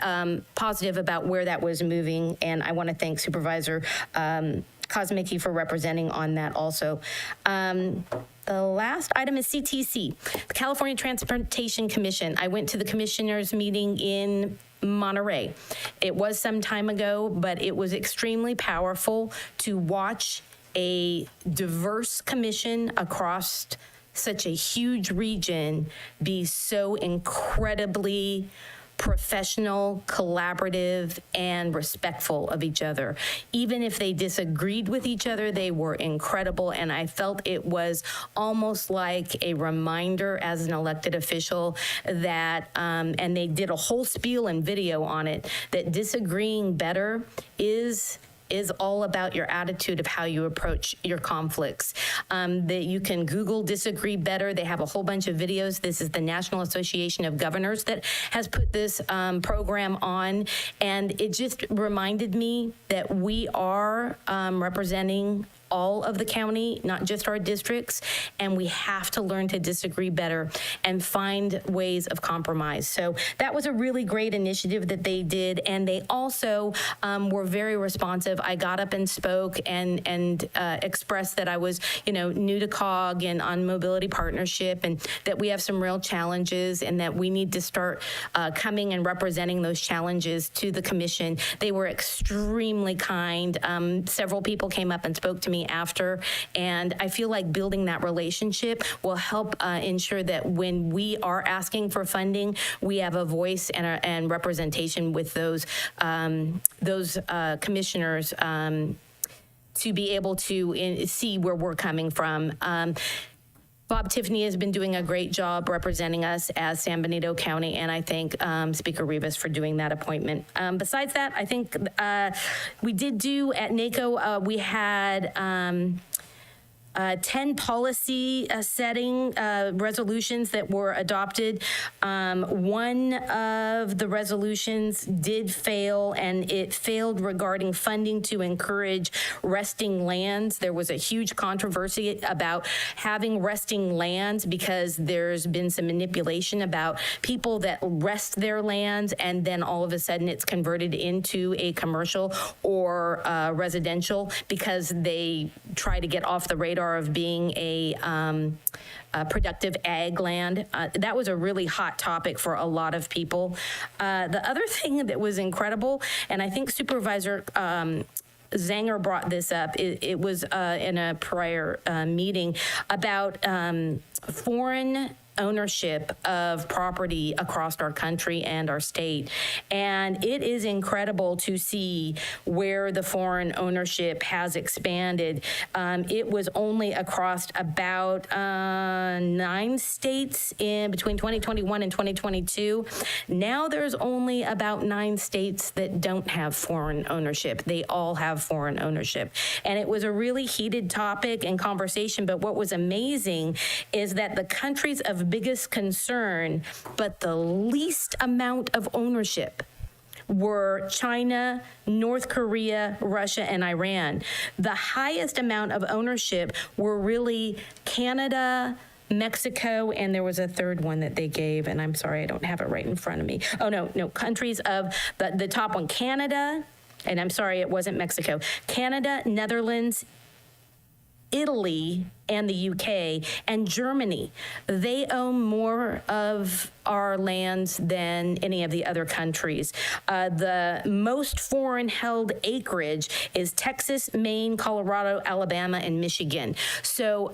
positive about where that was moving, and I want to thank Supervisor Kosmicki for representing on that also. The last item is CTC, the California Transportation Commission. I went to the commissioners meeting in Monterey. It was some time ago, but it was extremely powerful to watch a diverse commission across such a huge region be so incredibly professional, collaborative, and respectful of each other. Even if they disagreed with each other, they were incredible, and I felt it was almost like a reminder as an elected official that, and they did a whole spiel and video on it, that disagreeing better is all about your attitude of how you approach your conflicts. That you can Google Disagree Better. They have a whole bunch of videos. This is the National Association of Governors that has put this program on. And it just reminded me that we are representing all of the county, not just our districts, and we have to learn to disagree better and find ways of compromise. So that was a really great initiative that they did, and they also were very responsive. I got up and spoke and expressed that I was, new to COG and on mobility partnership, and that we have some real challenges and that we need to start coming and representing those challenges to the commission. They were extremely kind. Several people came up and spoke to me after, and I feel like building that relationship will help ensure that when we are asking for funding, we have a voice and representation with those commissioners to be able to see where we're coming from. Bob Tiffany has been doing a great job representing us as San Benito County, and I thank Speaker Rivas for doing that appointment. Besides that, I think we did do at NACO, we had 10 policy setting resolutions that were adopted. One of the resolutions did fail, and it failed regarding funding to encourage resting lands. There was a huge controversy about having resting lands because there's been some manipulation about people that rest their lands and then all of a sudden it's converted into a commercial or residential because they try to get off the radar of being a productive ag land. That was a really hot topic for a lot of people. The other thing that was incredible, and I think Supervisor Zanger brought this up, it was in a prior meeting about foreign ownership of property across our country and our state. And it is incredible to see where the foreign ownership has expanded. It was only across about 9 states in between 2021 and 2022. Now there's only about 9 states that don't have foreign ownership. They all have foreign ownership. And it was a really heated topic and conversation, but what was amazing is that the countries of biggest concern, but the least amount of ownership were China, North Korea, Russia, and Iran. The highest amount of ownership were really Canada, Mexico, and there was a third one that they gave, and I'm sorry, I don't have it right in front of me. Oh, no, countries of the top one, Canada, and I'm sorry, it wasn't Mexico. Canada, Netherlands, Italy, and the UK, and Germany. They own more of our lands than any of the other countries. The most foreign held acreage is Texas, Maine, Colorado, Alabama, and Michigan. So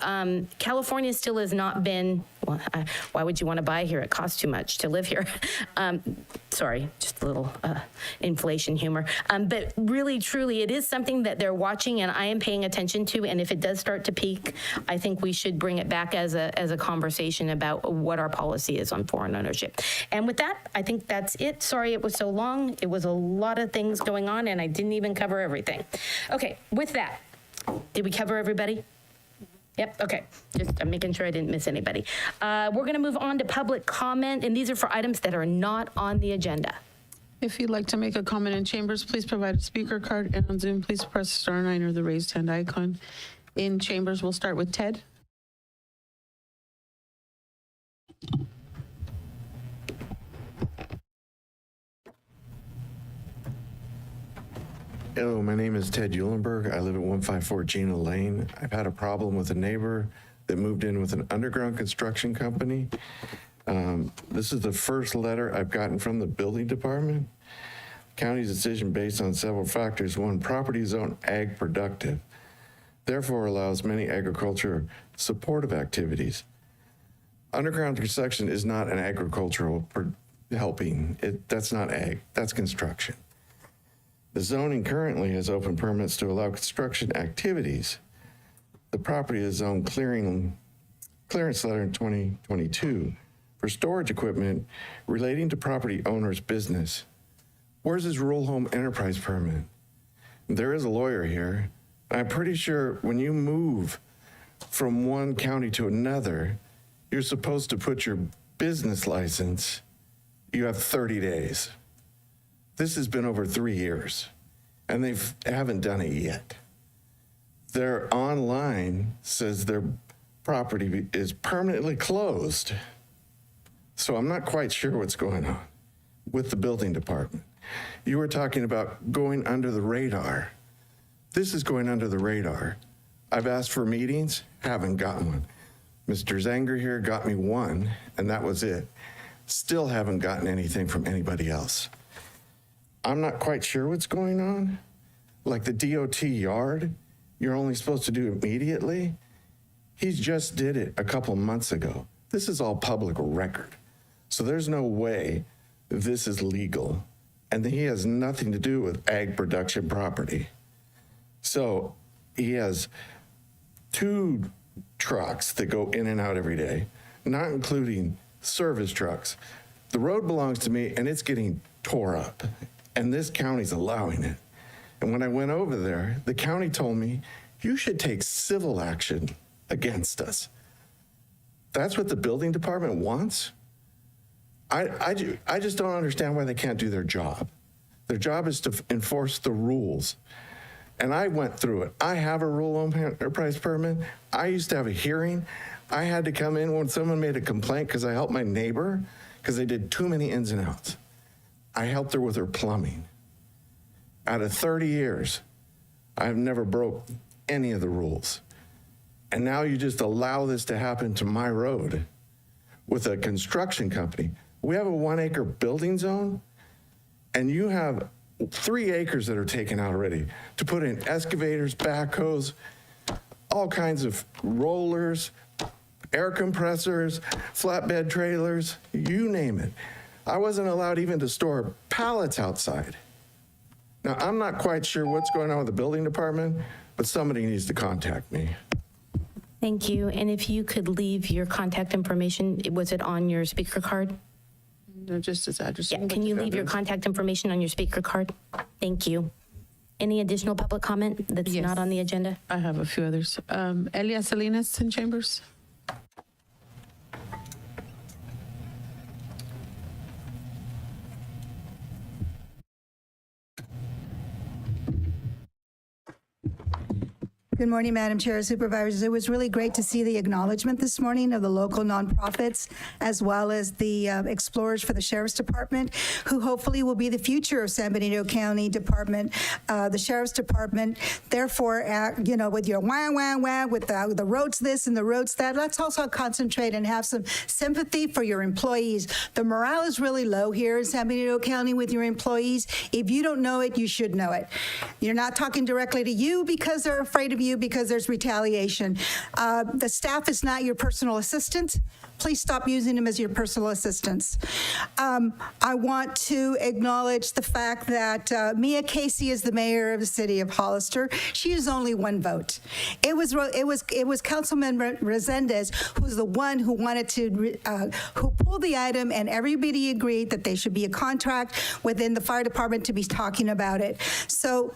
California still has not been, well, why would you want to buy here? It costs too much to live here. Sorry, just a little inflation humor. But really, truly, it is something that they're watching and I am paying attention to. And if it does start to peak, I think we should bring it back as a conversation about what our policy is on foreign ownership. And with that, I think that's it. Sorry it was so long. It was a lot of things going on and I didn't even cover everything. Okay, with that, did we cover everybody? Yep, okay. Just I'm making sure I didn't miss anybody. We're going to move on to public comment, and these are for items that are not on the agenda. If you'd like to make a comment in chambers, please provide a speaker card, and on Zoom, please press *9 or the raised hand icon. In chambers, we'll start with Ted. Hello, my name is Ted Eulenberg. I live at 154 Gina Lane. I've had a problem with a neighbor that moved in with an underground construction company. This is the first letter I've gotten from the building department. County's decision based on several factors. One, property zone ag productive, therefore allows many agriculture supportive activities. Underground construction is not an agricultural helping. That's not ag, that's construction. The zoning currently has open permits to allow construction activities. The property is zoned clearance letter in 2022 for storage equipment relating to property owner's business. Where's his rural home enterprise permit? There is a lawyer here. I'm pretty sure when you move from one county to another, you're supposed to put your business license, you have 30 days. This has been over 3 years, and they haven't done it yet. Their online says their property is permanently closed. So I'm not quite sure what's going on with the building department. You were talking about going under the radar. This is going under the radar. I've asked for meetings, haven't gotten one. Mr. Zanger here got me one, and that was it. Still haven't gotten anything from anybody else. I'm not quite sure what's going on. Like the DOT yard, you're only supposed to do immediately. He just did it a couple months ago. This is all public record. So there's no way this is legal. And he has nothing to do with ag production property. So he has 2 trucks that go in and out every day, not including service trucks. The road belongs to me and it's getting tore up, and this county's allowing it. And when I went over there, the county told me, you should take civil action against us. That's what the building department wants? I just don't understand why they can't do their job. Their job is to enforce the rules. And I went through it. I have a rural enterprise permit. I used to have a hearing. I had to come in when someone made a complaint because I helped my neighbor because they did too many ins and outs. I helped her with her plumbing. Out of 30 years, I've never broke any of the rules. And now you just allow this to happen to my road with a construction company. We have a 1 acre building zone, and you have 3 acres that are taken out already to put in excavators, backhoes, all kinds of rollers, air compressors, flatbed trailers, you name it. I wasn't allowed even to store pallets outside. Now, I'm not quite sure what's going on with the building department, but somebody needs to contact me. Thank you. And if you could leave your contact information, was it on your speaker card? No, just his address. Yeah, can you leave your contact information on your speaker card? Thank you. Any additional public comment that's Yes. not on the agenda? I have a few others. Elia Salinas in Chambers. Good morning, Madam Chair, Supervisors. It was really great to see the acknowledgement this morning of the local nonprofits, as well as the explorers for the Sheriff's Department, who hopefully will be the future of San Benito County Department, the Sheriff's Department. Therefore, with your wah, with the roads this and the roads that, let's also concentrate and have some sympathy for your employees. The morale is really low here in San Benito County with your employees. If you don't know it, you should know it. You're not talking directly to you because they're afraid of you, because there's retaliation. The staff is not your personal assistant. Please stop using them as your personal assistants. I want to acknowledge the fact that Mia Casey is the mayor of the city of Hollister. She is only one vote. It was Councilman Resendez who's the one who wanted to who pulled the item, and everybody agreed that there should be a contract within the fire department to be talking about it. So.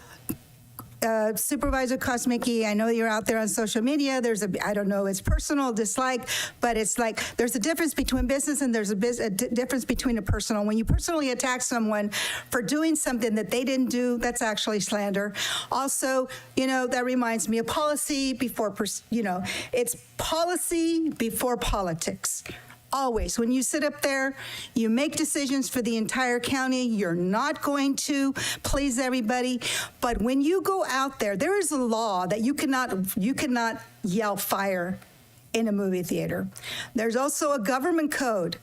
Supervisor Kosmicki, I know you're out there on social media. I don't know, it's personal dislike, but it's like there's a difference between business and there's a difference between a personal. When you personally attack someone for doing something that they didn't do, that's actually slander. Also, that reminds me of policy before, it's policy before politics. Always, when you sit up there, you make decisions for the entire county. You're not going to please everybody. But when you go out there, there is a law that you cannot yell fire in a movie theater. There's also a government code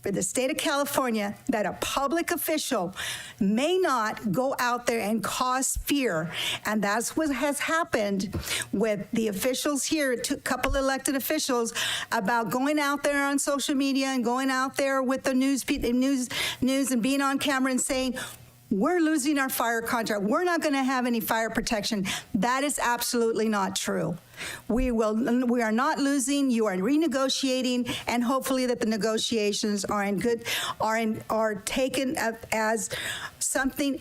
for the state of California that a public official may not go out there and cause fear. And that's what has happened with the officials here, a couple elected officials, about going out there on social media and going out there with the news and being on camera and saying, we're losing our fire contract. We're not going to have any fire protection. That is absolutely not true. We are not losing. You are renegotiating, and hopefully that the negotiations are taken as something.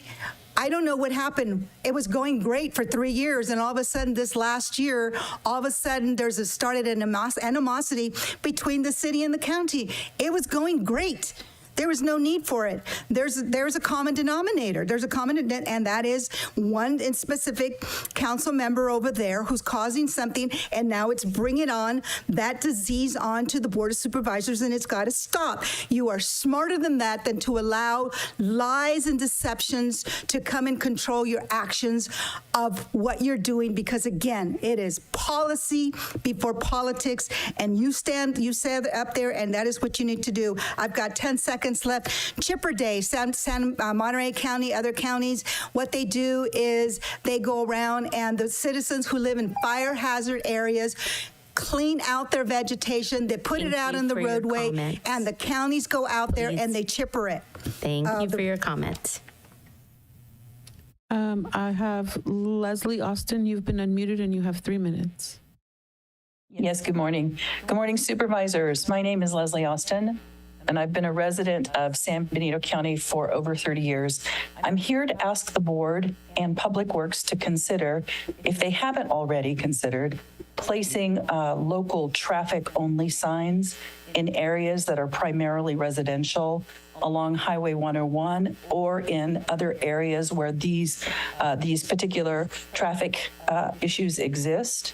I don't know what happened. It was going great for 3 years, and all of a sudden this last year, started an animosity between the city and the county. It was going great. There was no need for it. There's a common denominator. And that is one in specific council member over there who's causing something, and now it's bringing on that disease onto the Board of Supervisors, and it's got to stop. You are smarter than that, than to allow lies and deceptions to come and control your actions of what you're doing, because again, it is policy before politics, and you stand up there, and that is what you need to do. I've got 10 seconds left. Chipper Day, Monterey County, other counties, what they do is they go around, and the citizens who live in fire hazard areas clean out their vegetation. They put it out in the roadway, and the counties go out there and they chipper it. Thank you for your comments. I have Leslie Austin. You've been unmuted and you have 3 minutes. Yes, good morning. Good morning, supervisors. My name is Leslie Austin, and I've been a resident of San Benito County for over 30 years. I'm here to ask the board and Public Works to consider, if they haven't already considered, placing local traffic-only signs in areas that are primarily residential along Highway 101 or in other areas where these particular traffic issues exist.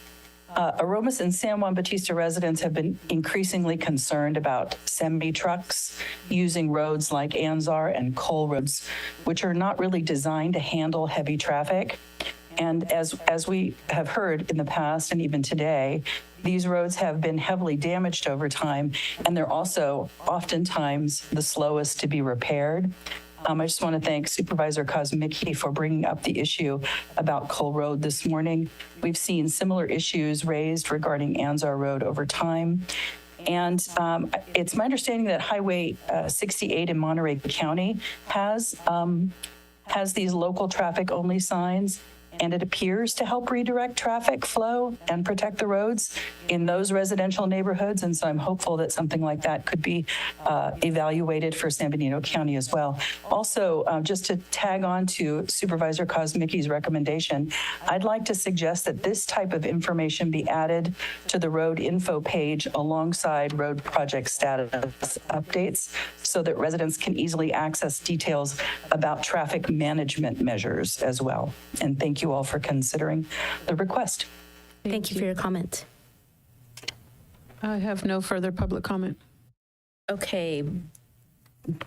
Aromas and San Juan Bautista residents have been increasingly concerned about semi-trucks using roads like Anzar and Cole roads, which are not really designed to handle heavy traffic. And as we have heard in the past and even today, these roads have been heavily damaged over time, and they're also oftentimes the slowest to be repaired. I just want to thank Supervisor Kosmicki for bringing up the issue about Cole Road this morning. We've seen similar issues raised regarding Anzar Road over time. And it's my understanding that Highway 68 in Monterey County has these local traffic-only signs, and it appears to help redirect traffic flow and protect the roads in those residential neighborhoods. And so I'm hopeful that something like that could be evaluated for San Benito County as well. Also, just to tag on to Supervisor Kosmicki's recommendation, I'd like to suggest that this type of information be added to the road info page alongside road project status updates so that residents can easily access details about traffic management measures as well. And thank you all for considering the request. Thank you for your comment. I have no further public comment. Okay,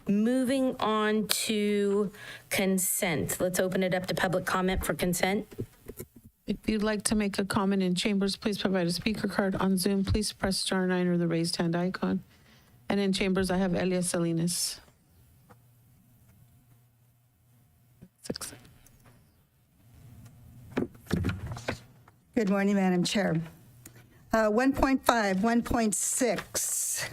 moving on to consent. Let's open it up to public comment for consent. If you'd like to make a comment in chambers, please provide a speaker card. On Zoom, please press *9 or the raised hand icon. And in chambers, I have Elia Salinas. Good morning, Madam Chair. 1.5, 1.6,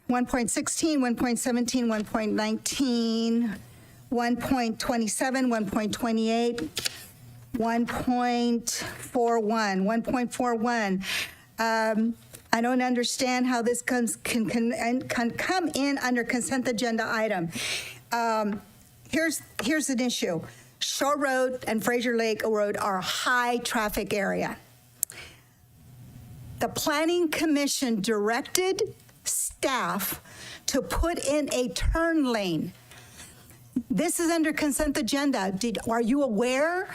1.16, 1.17, 1.19, 1.27, 1.28, 1.41. I don't understand how this can come in under consent agenda item. Here's an issue. Shore Road and Fraser Lake Road are a high traffic area. The Planning Commission directed staff to put in a turn lane. This is under consent agenda. Are you aware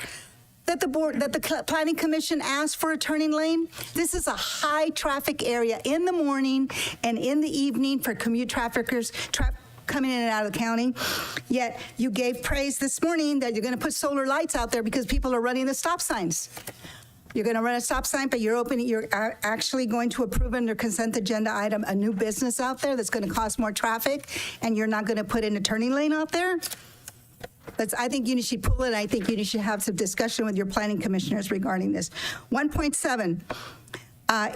that the Planning Commission asked for a turning lane? This is a high traffic area in the morning and in the evening for commute traffickers coming in and out of the county. Yet you gave praise this morning that you're going to put solar lights out there because people are running the stop signs. You're going to run a stop sign, but you're actually going to approve under consent agenda item a new business out there that's going to cause more traffic, and you're not going to put in a turning lane out there? I think you should pull it. I think you should have some discussion with your planning commissioners regarding this. 1.7,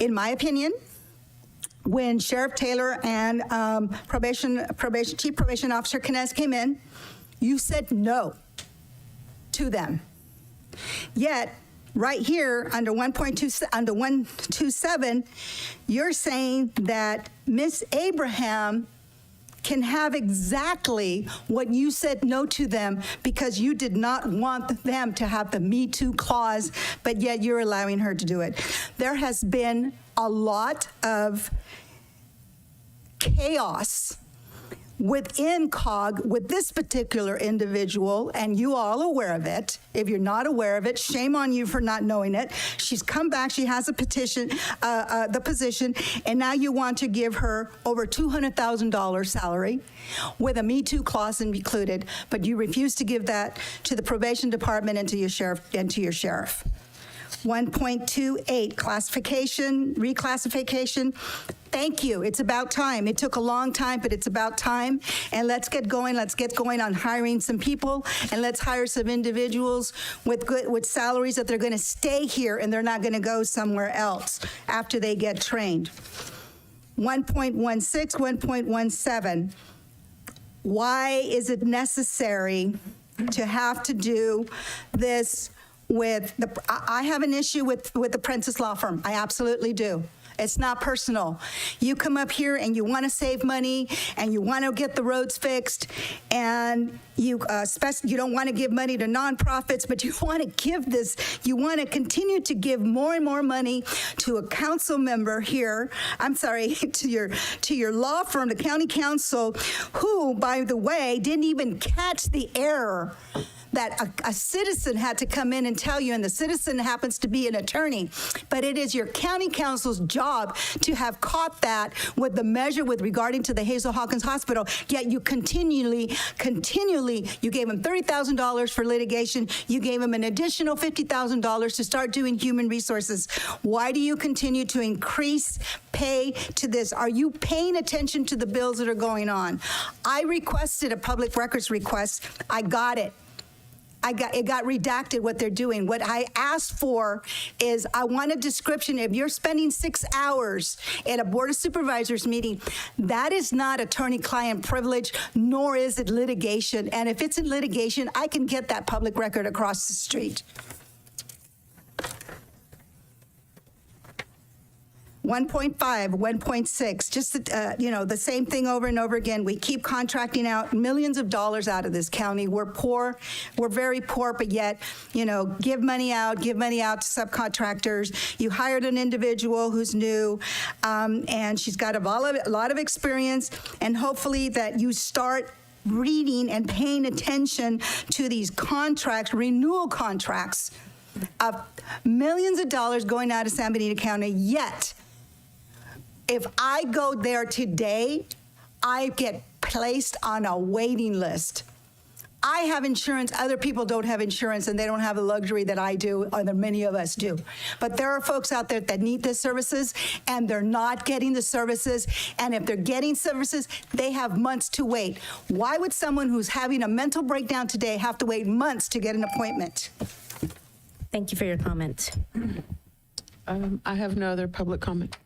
in my opinion, when Sheriff Taylor and Chief Probation Officer Kness came in, you said no to them. Yet, right here under 127, you're saying that Ms. Abraham can have exactly what you said no to them because you did not want them to have the Me Too clause, but yet you're allowing her to do it. There has been a lot of chaos within COG with this particular individual, and you all aware of it. If you're not aware of it, shame on you for not knowing it. She's come back, she has a petition, the position, and now you want to give her over $200,000 salary with a Me Too clause included, but you refuse to give that to the probation department and to your sheriff. 1.28, reclassification. Thank you. It's about time. It took a long time, but it's about time. And let's get going. Let's get going on hiring some people, and let's hire some individuals with salaries that they're going to stay here and they're not going to go somewhere else after they get trained. 1.16, 1.17. Why is it necessary to have to do this with I have an issue with the Prentice Law Firm. I absolutely do. It's not personal. You come up here and you want to save money and you want to get the roads fixed, and you don't want to give money to nonprofits, but you want to give this. You want to continue to give more and more money to a council member here. I'm sorry, to your law firm, the county council, who, by the way, didn't even catch the error that a citizen had to come in and tell you, and the citizen happens to be an attorney. But it is your county council's job to have caught that with the measure with regarding to the Hazel Hawkins Hospital, yet you continually, you gave him $30,000 for litigation, you gave him an additional $50,000 to start doing human resources. Why do you continue to increase pay to this? Are you paying attention to the bills that are going on? I requested a public records request. I got it. It got redacted what they're doing. What I asked for is I want a description. If you're spending 6 hours at a Board of Supervisors meeting, that is not attorney-client privilege, nor is it litigation. And if it's in litigation, I can get that public record across the street. 1.5, 1.6, just the same thing over and over again. We keep contracting out millions of dollars out of this county. We're poor. We're very poor, but yet, give money out to subcontractors. You hired an individual who's new, and she's got a lot of experience, and hopefully that you start reading and paying attention to these contracts, renewal contracts of millions of dollars going out of San Benito County, yet if I go there today, I get placed on a waiting list. I have insurance. Other people don't have insurance, and they don't have the luxury that I do, or that many of us do. But there are folks out there that need the services, and they're not getting the services. And if they're getting services, they have months to wait. Why would someone who's having a mental breakdown today have to wait months to get an appointment? Thank you for your comments. I have no other public comment.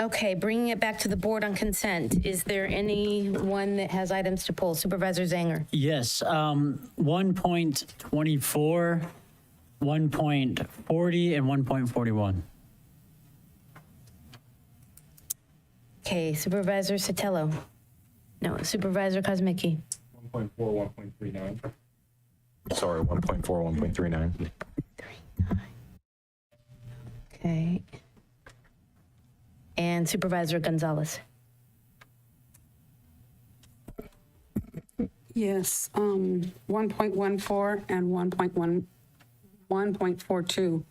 Okay, bringing it back to the board on consent. Is there anyone that has items to pull? Supervisor Zanger. Yes, 1.24, 1.40, and 1.41. Okay, Supervisor Sotelo. No, Supervisor Kosmicki. 1.4, 1.39. Sorry, 1.4, 1.39. Okay. And Supervisor Gonzalez. Yes, 1.14 and 1.42.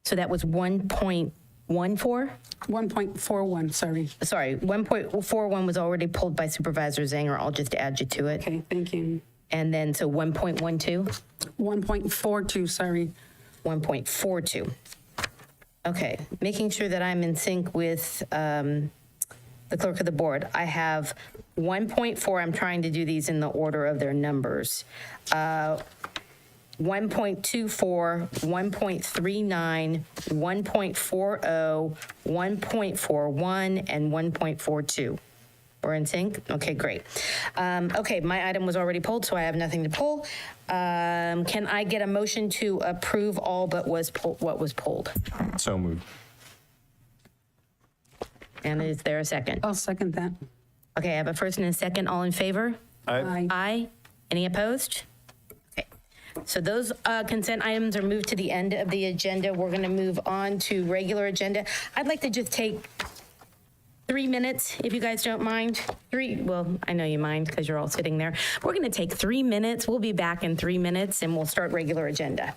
So that was 1.14? 1.41, sorry. Sorry, 1.41 was already pulled by Supervisor Zanger. I'll just add you to it. Okay, thank you. And then, so 1.12? 1.42, sorry. 1.42. Okay, making sure that I'm in sync with the clerk of the board. I have 1.4, I'm trying to do these in the order of their numbers. 1.24, 1.39, 1.40, 1.41, and 1.42. We're in sync? Okay, great. Okay, my item was already pulled, so I have nothing to pull. Can I get a motion to approve all but what was pulled? So moved. And is there a second? I'll second that. Okay, I have a first and a second. All in favor? Aye. Aye. Any opposed? Okay. So those consent items are moved to the end of the agenda. We're going to move on to regular agenda. I'd like to just take 3 minutes, if you guys don't mind. Well, I know you mind because you're all sitting there. We're going to take 3 minutes. We'll be back in 3 minutes, and we'll start regular agenda.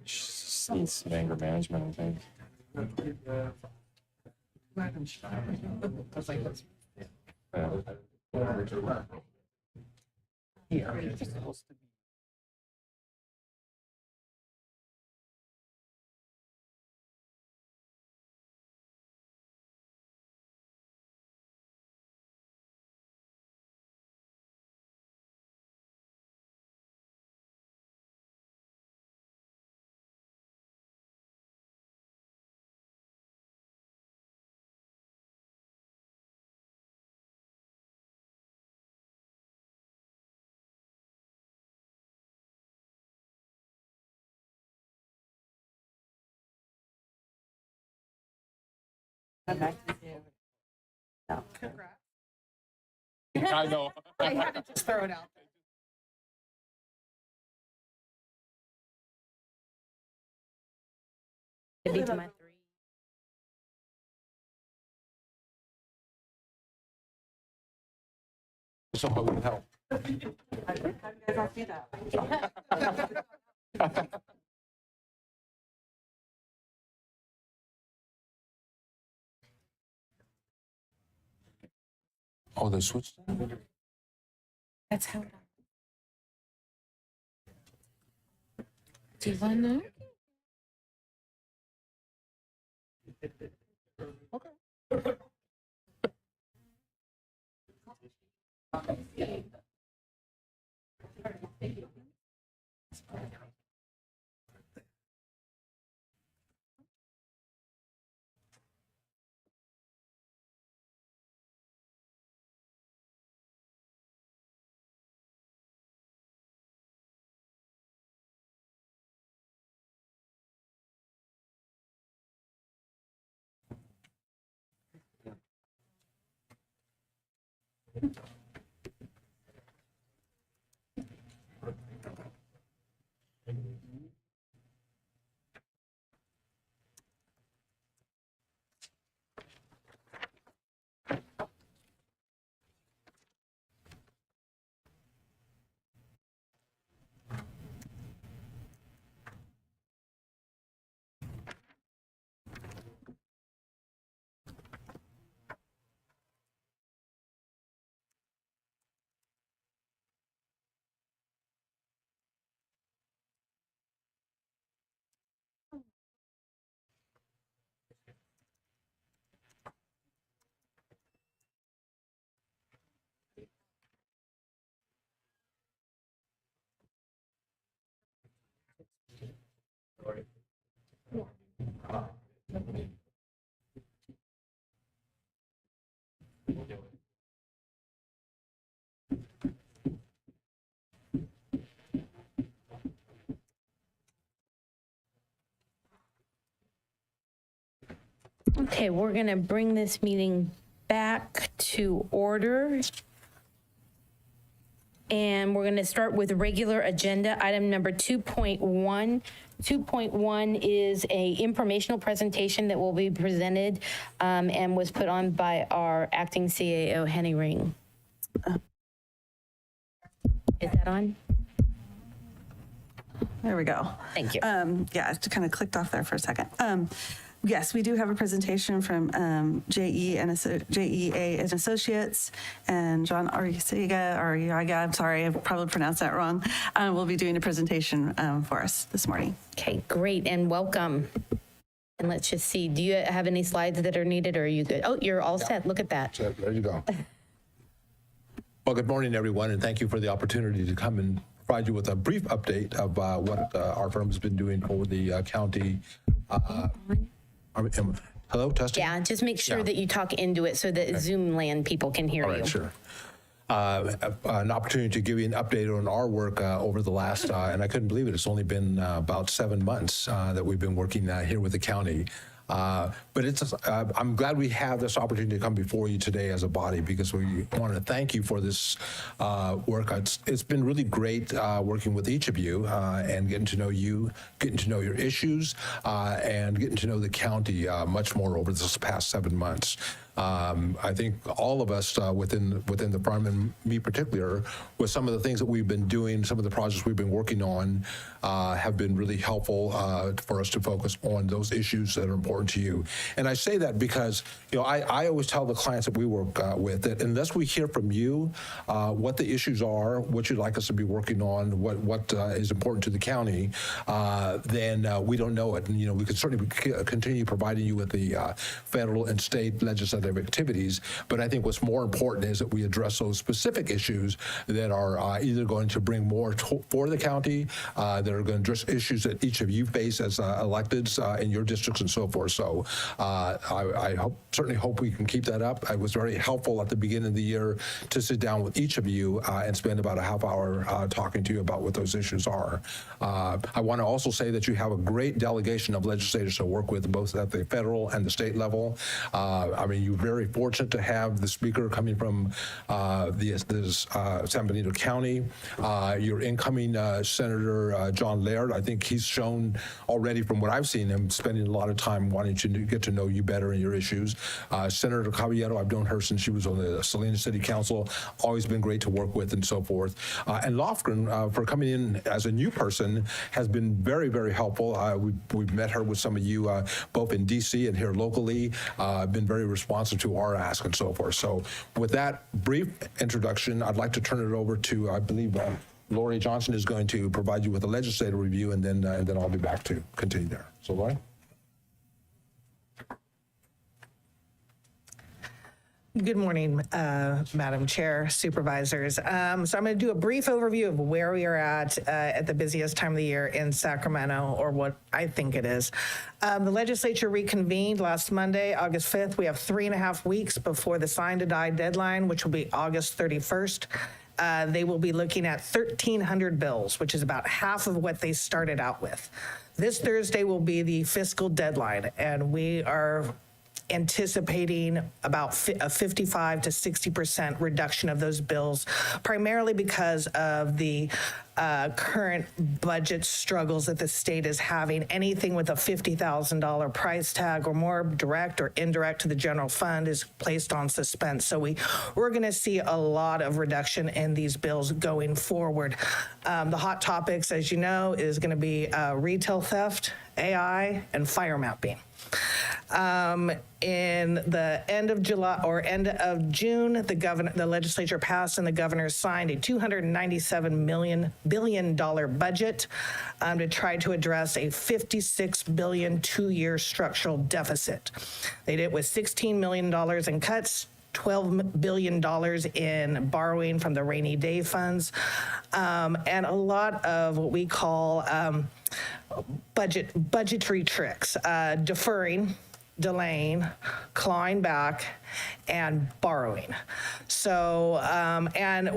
Just needs some anger management, I think. I know. I had to just throw it out. It'd be to my 3. So I would help. Oh, they switched? That's how. Do you want to know? Okay, we're going to bring this meeting back to order. And we're going to start with regular agenda, item number 2.1. 2.1 is a informational presentation that will be presented and was put on by our acting CAO, Henny Ring. Is that on? There we go. Thank you. Yeah, it kind of clicked off there for a second. Yes, we do have a presentation from JEA and Associates, and John Arriaga, I'm sorry, I probably pronounced that wrong, will be doing a presentation for us this morning. Okay, great, and welcome. And let's just see, do you have any slides that are needed, or are you good? Oh, you're all set. Look at that. There you go. Well, good morning, everyone, and thank you for the opportunity to come and provide you with a brief update of what our firm has been doing for the county. Hello, testing? Yeah, just make sure that you talk into it so that Zoom land people can hear All you. right, sure. An opportunity to give you an update on our work over the last, and I couldn't believe it, it's only been about 7 months that we've been working here with the county. But I'm glad we have this opportunity to come before you today as a body, because we want to thank you for this work. It's been really great working with each of you and getting to know you, getting to know your issues, and getting to know the county much more over this past 7 months. I think all of us within the department, me particular, with some of the things that we've been doing, some of the projects we've been working on, have been really helpful for us to focus on those issues that are important to you. And I say that because, I always tell the clients that we work with that unless we hear from you what the issues are, what you'd like us to be working on, what is important to the county, then we don't know it. And, we can certainly continue providing you with the federal and state legislative activities, but I think what's more important is that we address those specific issues that are either going to bring more for the county, that are going to address issues that each of you face as electeds in your districts and so forth. So I certainly hope we can keep that up. It was very helpful at the beginning of the year to sit down with each of you and spend about a half hour talking to you about what those issues are. I want to also say that you have a great delegation of legislators to work with, both at the federal and the state level. You're very fortunate to have the speaker coming from San Benito County. Your incoming Senator John Laird, I think he's shown already from what I've seen him spending a lot of time wanting to get to know you better and your issues. Senator Caballero, I've known her since she was on the Salinas City Council, always been great to work with and so forth. And Lofgren, for coming in as a new person, has been very, very helpful. We've met her with some of you both in DC and here locally, been very responsive to our ask and so forth. So with that brief introduction, I'd like to turn it over to, I believe, Lori Johnson is going to provide you with a legislative review, and then I'll be back to continue there. So, Lori? Good morning, Madam Chair, Supervisors. So I'm going to do a brief overview of where we are at the busiest time of the year in Sacramento, or what I think it is. The legislature reconvened last Monday, August 5th. We have 3.5 weeks before the sign to die deadline, which will be August 31st. They will be looking at 1,300 bills, which is about half of what they started out with. This Thursday will be the fiscal deadline, and we are anticipating about a 55 to 60% reduction of those bills, primarily because of the current budget struggles that the state is having. Anything with a $50,000 price tag or more, direct or indirect to the general fund, is placed on suspense. So we're going to see a lot of reduction in these bills going forward. The hot topics, as you know, is going to be retail theft, AI, and fire mapping. In the end of July or end of June, the legislature passed and the governor signed a $297 billion budget to try to address a $56 billion two-year structural deficit. They did it with $16 million in cuts, $12 billion in borrowing from the rainy day funds, and a lot of what we call budgetary tricks, deferring, delaying, clawing back, and borrowing. So, and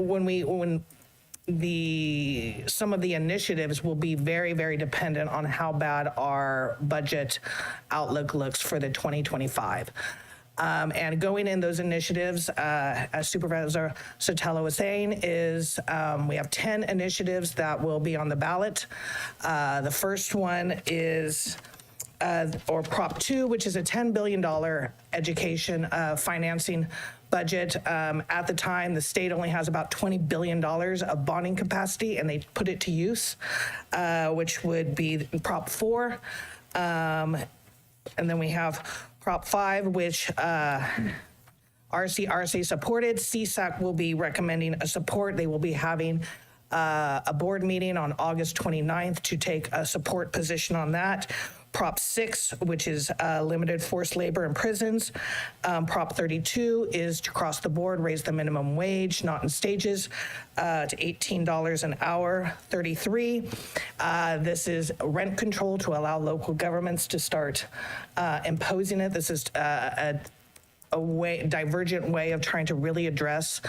some of the initiatives will be very, very dependent on how bad our budget outlook looks for the 2025. And going in those initiatives, as Supervisor Sotelo was saying, is we have 10 initiatives that will be on the ballot. The first one is or Prop 2, which is a $10 billion education financing budget. At the time, the state only has about $20 billion of bonding capacity, and they put it to use, which would be Prop 4. And then we have Prop 5, which RCRC supported. CSAC will be recommending a support. They will be having a board meeting on August 29th to take a support position on that. Prop 6, which is limited forced labor in prisons. Prop 32 is to cross the board, raise the minimum wage, not in stages, to $18 an hour. 33, this is rent control to allow local governments to start imposing it. This is a divergent way of trying to really address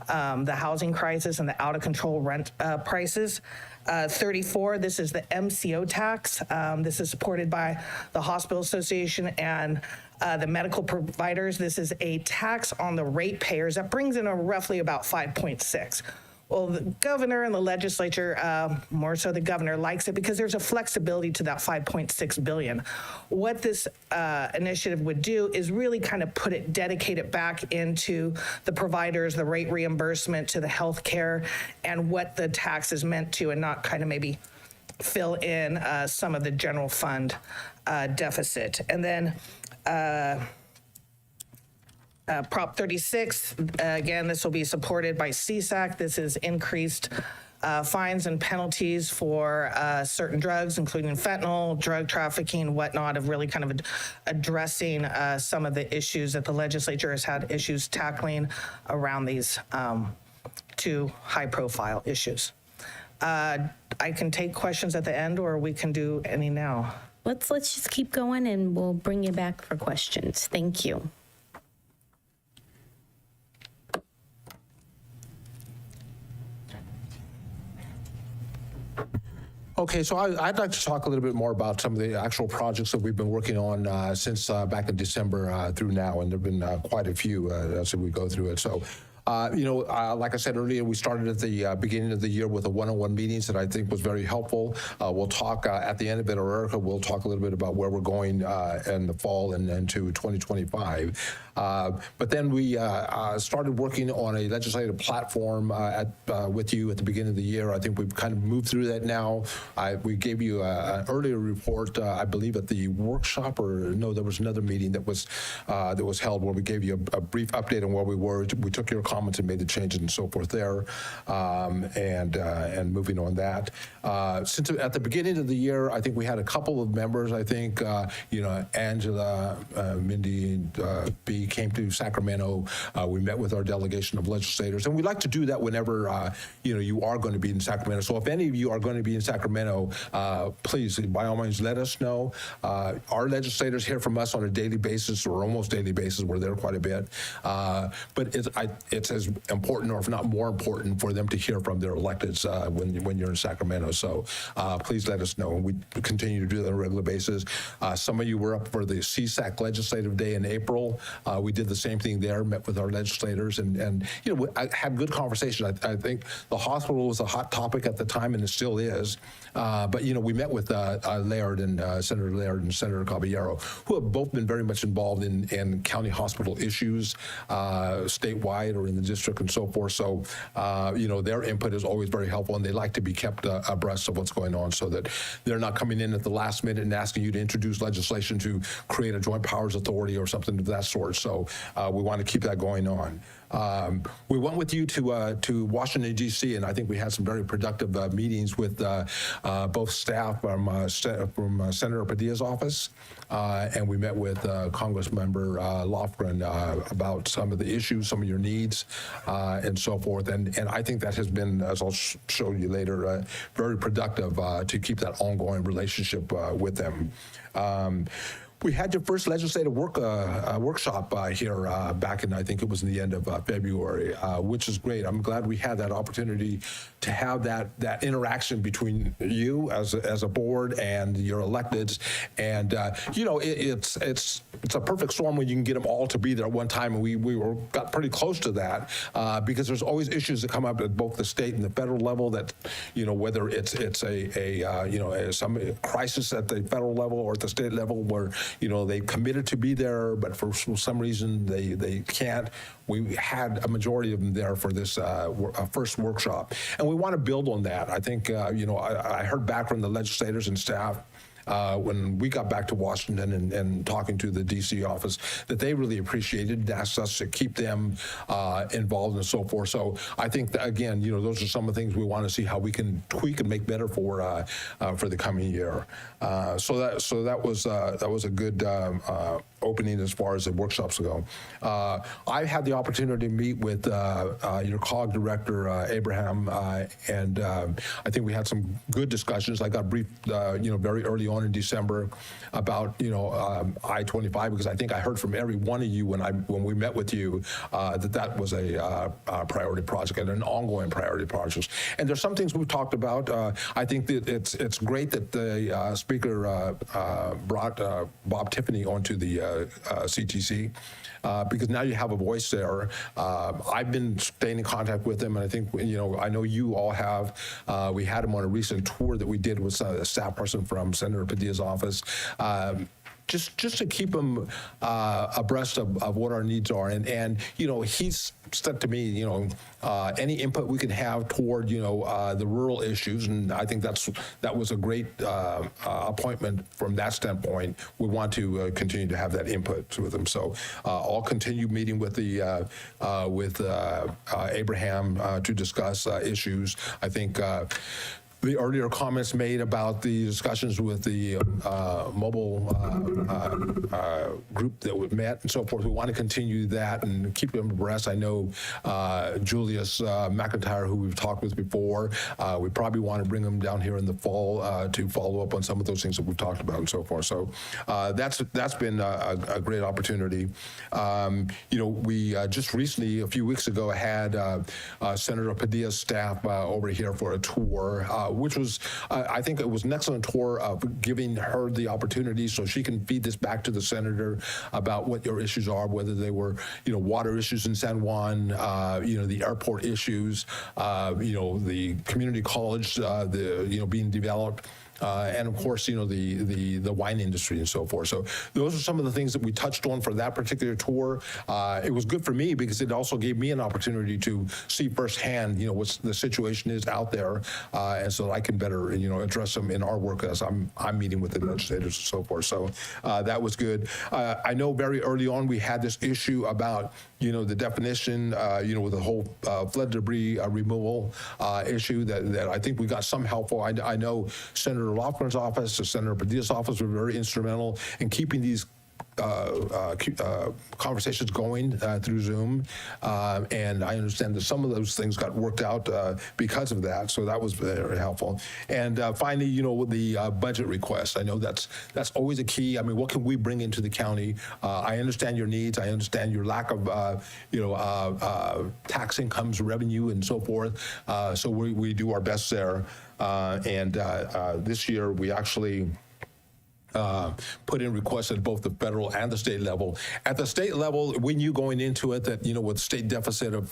the housing crisis and the out of control rent prices. 34, this is the MCO tax. This is supported by the Hospital Association and the medical providers. This is a tax on the ratepayers that brings in roughly about 5.6. Well, the governor and the legislature, more so the governor, likes it because there's a flexibility to that $5.6 billion. What this initiative would do is really kind of dedicate it back into the providers, the rate reimbursement to the healthcare, and what the tax is meant to, and not kind of maybe fill in some of the general fund deficit. And then Prop 36, again, this will be supported by CSAC. This is increased fines and penalties for certain drugs, including fentanyl, drug trafficking, whatnot, of really kind of addressing some of the issues that the legislature has had issues tackling around these two high-profile issues. I can take questions at the end, or we can do any now. Let's just keep going, and we'll bring you back for questions. Thank you. Okay, so I'd like to talk a little bit more about some of the actual projects that we've been working on since back in December through now, and there have been quite a few as we go through it. So, like I said earlier, we started at the beginning of the year with a one-on-one meetings that I think was very helpful. We'll talk at the end of it, or Erica will talk a little bit about where we're going in the fall and into 2025. But then we started working on a legislative platform with you at the beginning of the year. I think we've kind of moved through that now. We gave you an earlier report, I believe, at the workshop, or no, there was another meeting that was held where we gave you a brief update on where we were. We took your comments and made the changes and so forth there, and moving on that. Since at the beginning of the year, I think we had a couple of members. I think Angela, Mindy, and B came to Sacramento. We met with our delegation of legislators, and we like to do that whenever you are going to be in Sacramento. So if any of you are going to be in Sacramento, please, by all means, let us know. Our legislators hear from us on a daily basis, or almost daily basis. We're there quite a bit, but it's as important, or if not more important, for them to hear from their electeds when you're in Sacramento. So please let us know, and we continue to do that on a regular basis. Some of you were up for the CSAC Legislative Day in April. We did the same thing there, met with our legislators, and I had good conversation. I think the hospital was a hot topic at the time, and it still is. But we met with Laird and Senator Laird and Senator Caballero, who have both been very much involved in county hospital issues, statewide or in the district and so forth. So, their input is always very helpful, and they like to be kept abreast of what's going on, so that they're not coming in at the last minute and asking you to introduce legislation to create a joint powers authority or something of that sort. So we want to keep that going on. We went with you to Washington, D.C., and I think we had some very productive meetings with both staff from Senator Padilla's office, and we met with Congressmember Lofgren about some of the issues, some of your needs, and so forth. And I think that has been, as I'll show you later, very productive to keep that ongoing relationship with them. We had your first legislative workshop here back in, I think it was in the end of February, which is great. I'm glad we had that opportunity to have that interaction between you as a board and your electeds. And it's a perfect storm when you can get them all to be there at one time. And we got pretty close to that because there's always issues that come up at both the state and the federal level that whether it's some crisis at the federal level or at the state level where they committed to be there, but for some reason they can't. We had a majority of them there for this first workshop, and we want to build on that. I think I heard back from the legislators and staff when we got back to Washington and talking to the D.C. office, that they really appreciated and asked us to keep them involved and so forth. So I think that, again, those are some of the things we want to see how we can tweak and make better for the coming year. So that was a good opening as far as the workshops go. I had the opportunity to meet with your COG director, Abraham, and I think we had some good discussions. I got briefed, very early on in December about, I-25, because I think I heard from every one of you when we met with you that was a priority project and an ongoing priority project. And there's some things we've talked about. I think that it's great that the speaker brought Bob Tiffany onto the CTC. Because now you have a voice there. I've been staying in contact with them, and I think, I know you all have. We had them on a recent tour that we did with a staff person from Senator Padilla's office. Just to keep them abreast of what our needs are. And he's said to me, any input we can have toward, the rural issues. And I think that was a great appointment from that standpoint. We want to continue to have that input with them. So I'll continue meeting with Abraham to discuss issues. I think the earlier comments made about the discussions with the mobile group that we met and so forth, we want to continue that and keep them abreast. I know Julius McIntyre, who we've talked with before, we probably want to bring him down here in the fall to follow up on some of those things that we've talked about and so forth. So that's been a great opportunity. We just recently, a few weeks ago, had Senator Padilla's staff over here for a tour, which was, I think it was an excellent tour of giving her the opportunity so she can feed this back to the senator about what your issues are, whether they were, water issues in San Juan, the airport issues, the community college, being developed. And of course, the wine industry and so forth. So those are some of the things that we touched on for that particular tour. It was good for me because it also gave me an opportunity to see firsthand, what the situation is out there, and so that I can better, address them in our work as I'm meeting with the legislators and so forth. So that was good. I know very early on we had this issue about, the definition, with the whole flood debris removal issue that I think we got some help for. I know Senator Lofgren's office, Senator Padilla's office were very instrumental in keeping these conversations going through Zoom, and I understand that some of those things got worked out because of that, so that was very helpful. And finally, with the budget request, I know that's always a key. I mean, what can we bring into the county? I understand your needs. I understand your lack of, tax incomes, revenue, and so forth. So we do our best there. And this year, we actually put in requests at both the federal and the state level. At the state level, we knew going into it that, with state deficit of,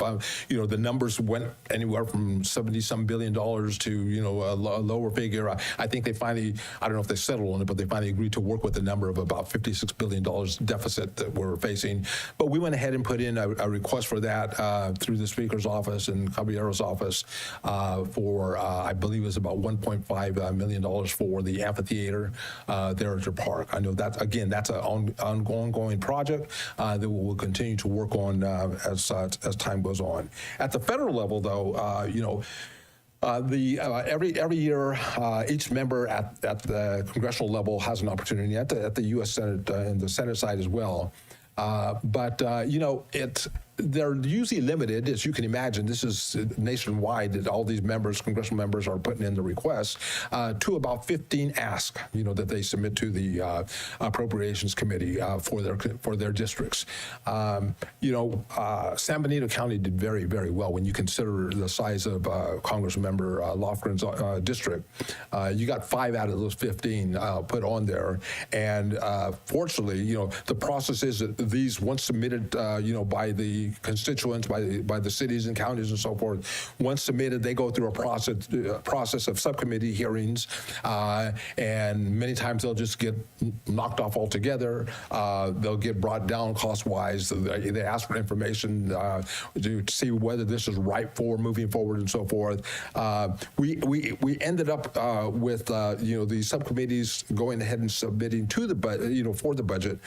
the numbers went anywhere from $70-some billion to, a lower figure. I think they finally, I don't know if they settled on it, but they finally agreed to work with a number of about $56 billion deficit that we're facing. But we went ahead and put in a request for that through the Speaker's office and Caballero's office for, I believe it was about $1.5 million for the amphitheater there at your park. I know that, again, that's an ongoing project that we'll continue to work on as time goes on. At the federal level, though, every year, each member at the congressional level has an opportunity at the U.S. Senate and the Senate side as well. But they're usually limited, as you can imagine. This is nationwide that all these members, congressional members, are putting in the requests to about 15 asks, that they submit to the Appropriations Committee for their districts. San Benito County did very, very well when you consider the size of Congressmember Lofgren's district. You got 5 out of those 15 put on there, and fortunately, the process is that these, once submitted, by the constituents, by the cities and counties and so forth, once submitted, they go through a process of subcommittee hearings, and many times they'll just get knocked off altogether. They'll get brought down cost-wise. They ask for information to see whether this is right for moving forward and so forth. We ended up with the subcommittees going ahead and submitting to the budget, for the budget,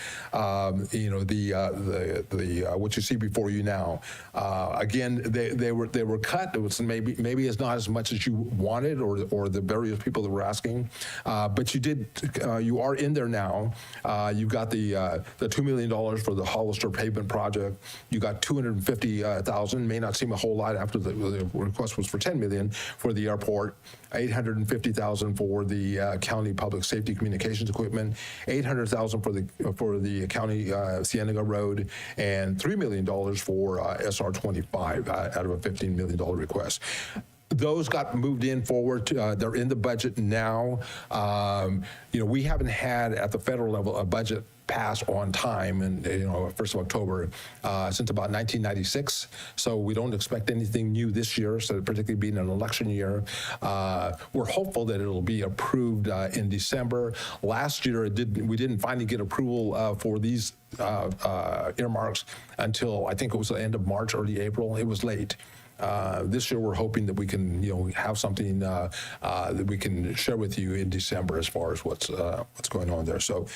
what you see before you now. Again, they were cut. It was maybe it's not as much as you wanted, or the various people that were asking, but you are in there now. You've got the $2 million for the Hollister pavement project. You got $250,000. May not seem a whole lot after the request was for $10 million for the airport. $850,000 for the county public safety communications equipment, $800,000 for the county Cienega Road, and $3 million for SR 25 out of a $15 million request. those got moved in forward. They're in the budget now. We haven't had at the federal level a budget pass on time, and 1st of October since about 1996. So we don't expect anything new this year. So particularly being an election year, we're hopeful that it'll be approved in December. Last year, we didn't finally get approval for these earmarks until I think it was the end of March, early April. It was late. This year, we're hoping that we can, have something that we can share with you in December as far as what's going on there. So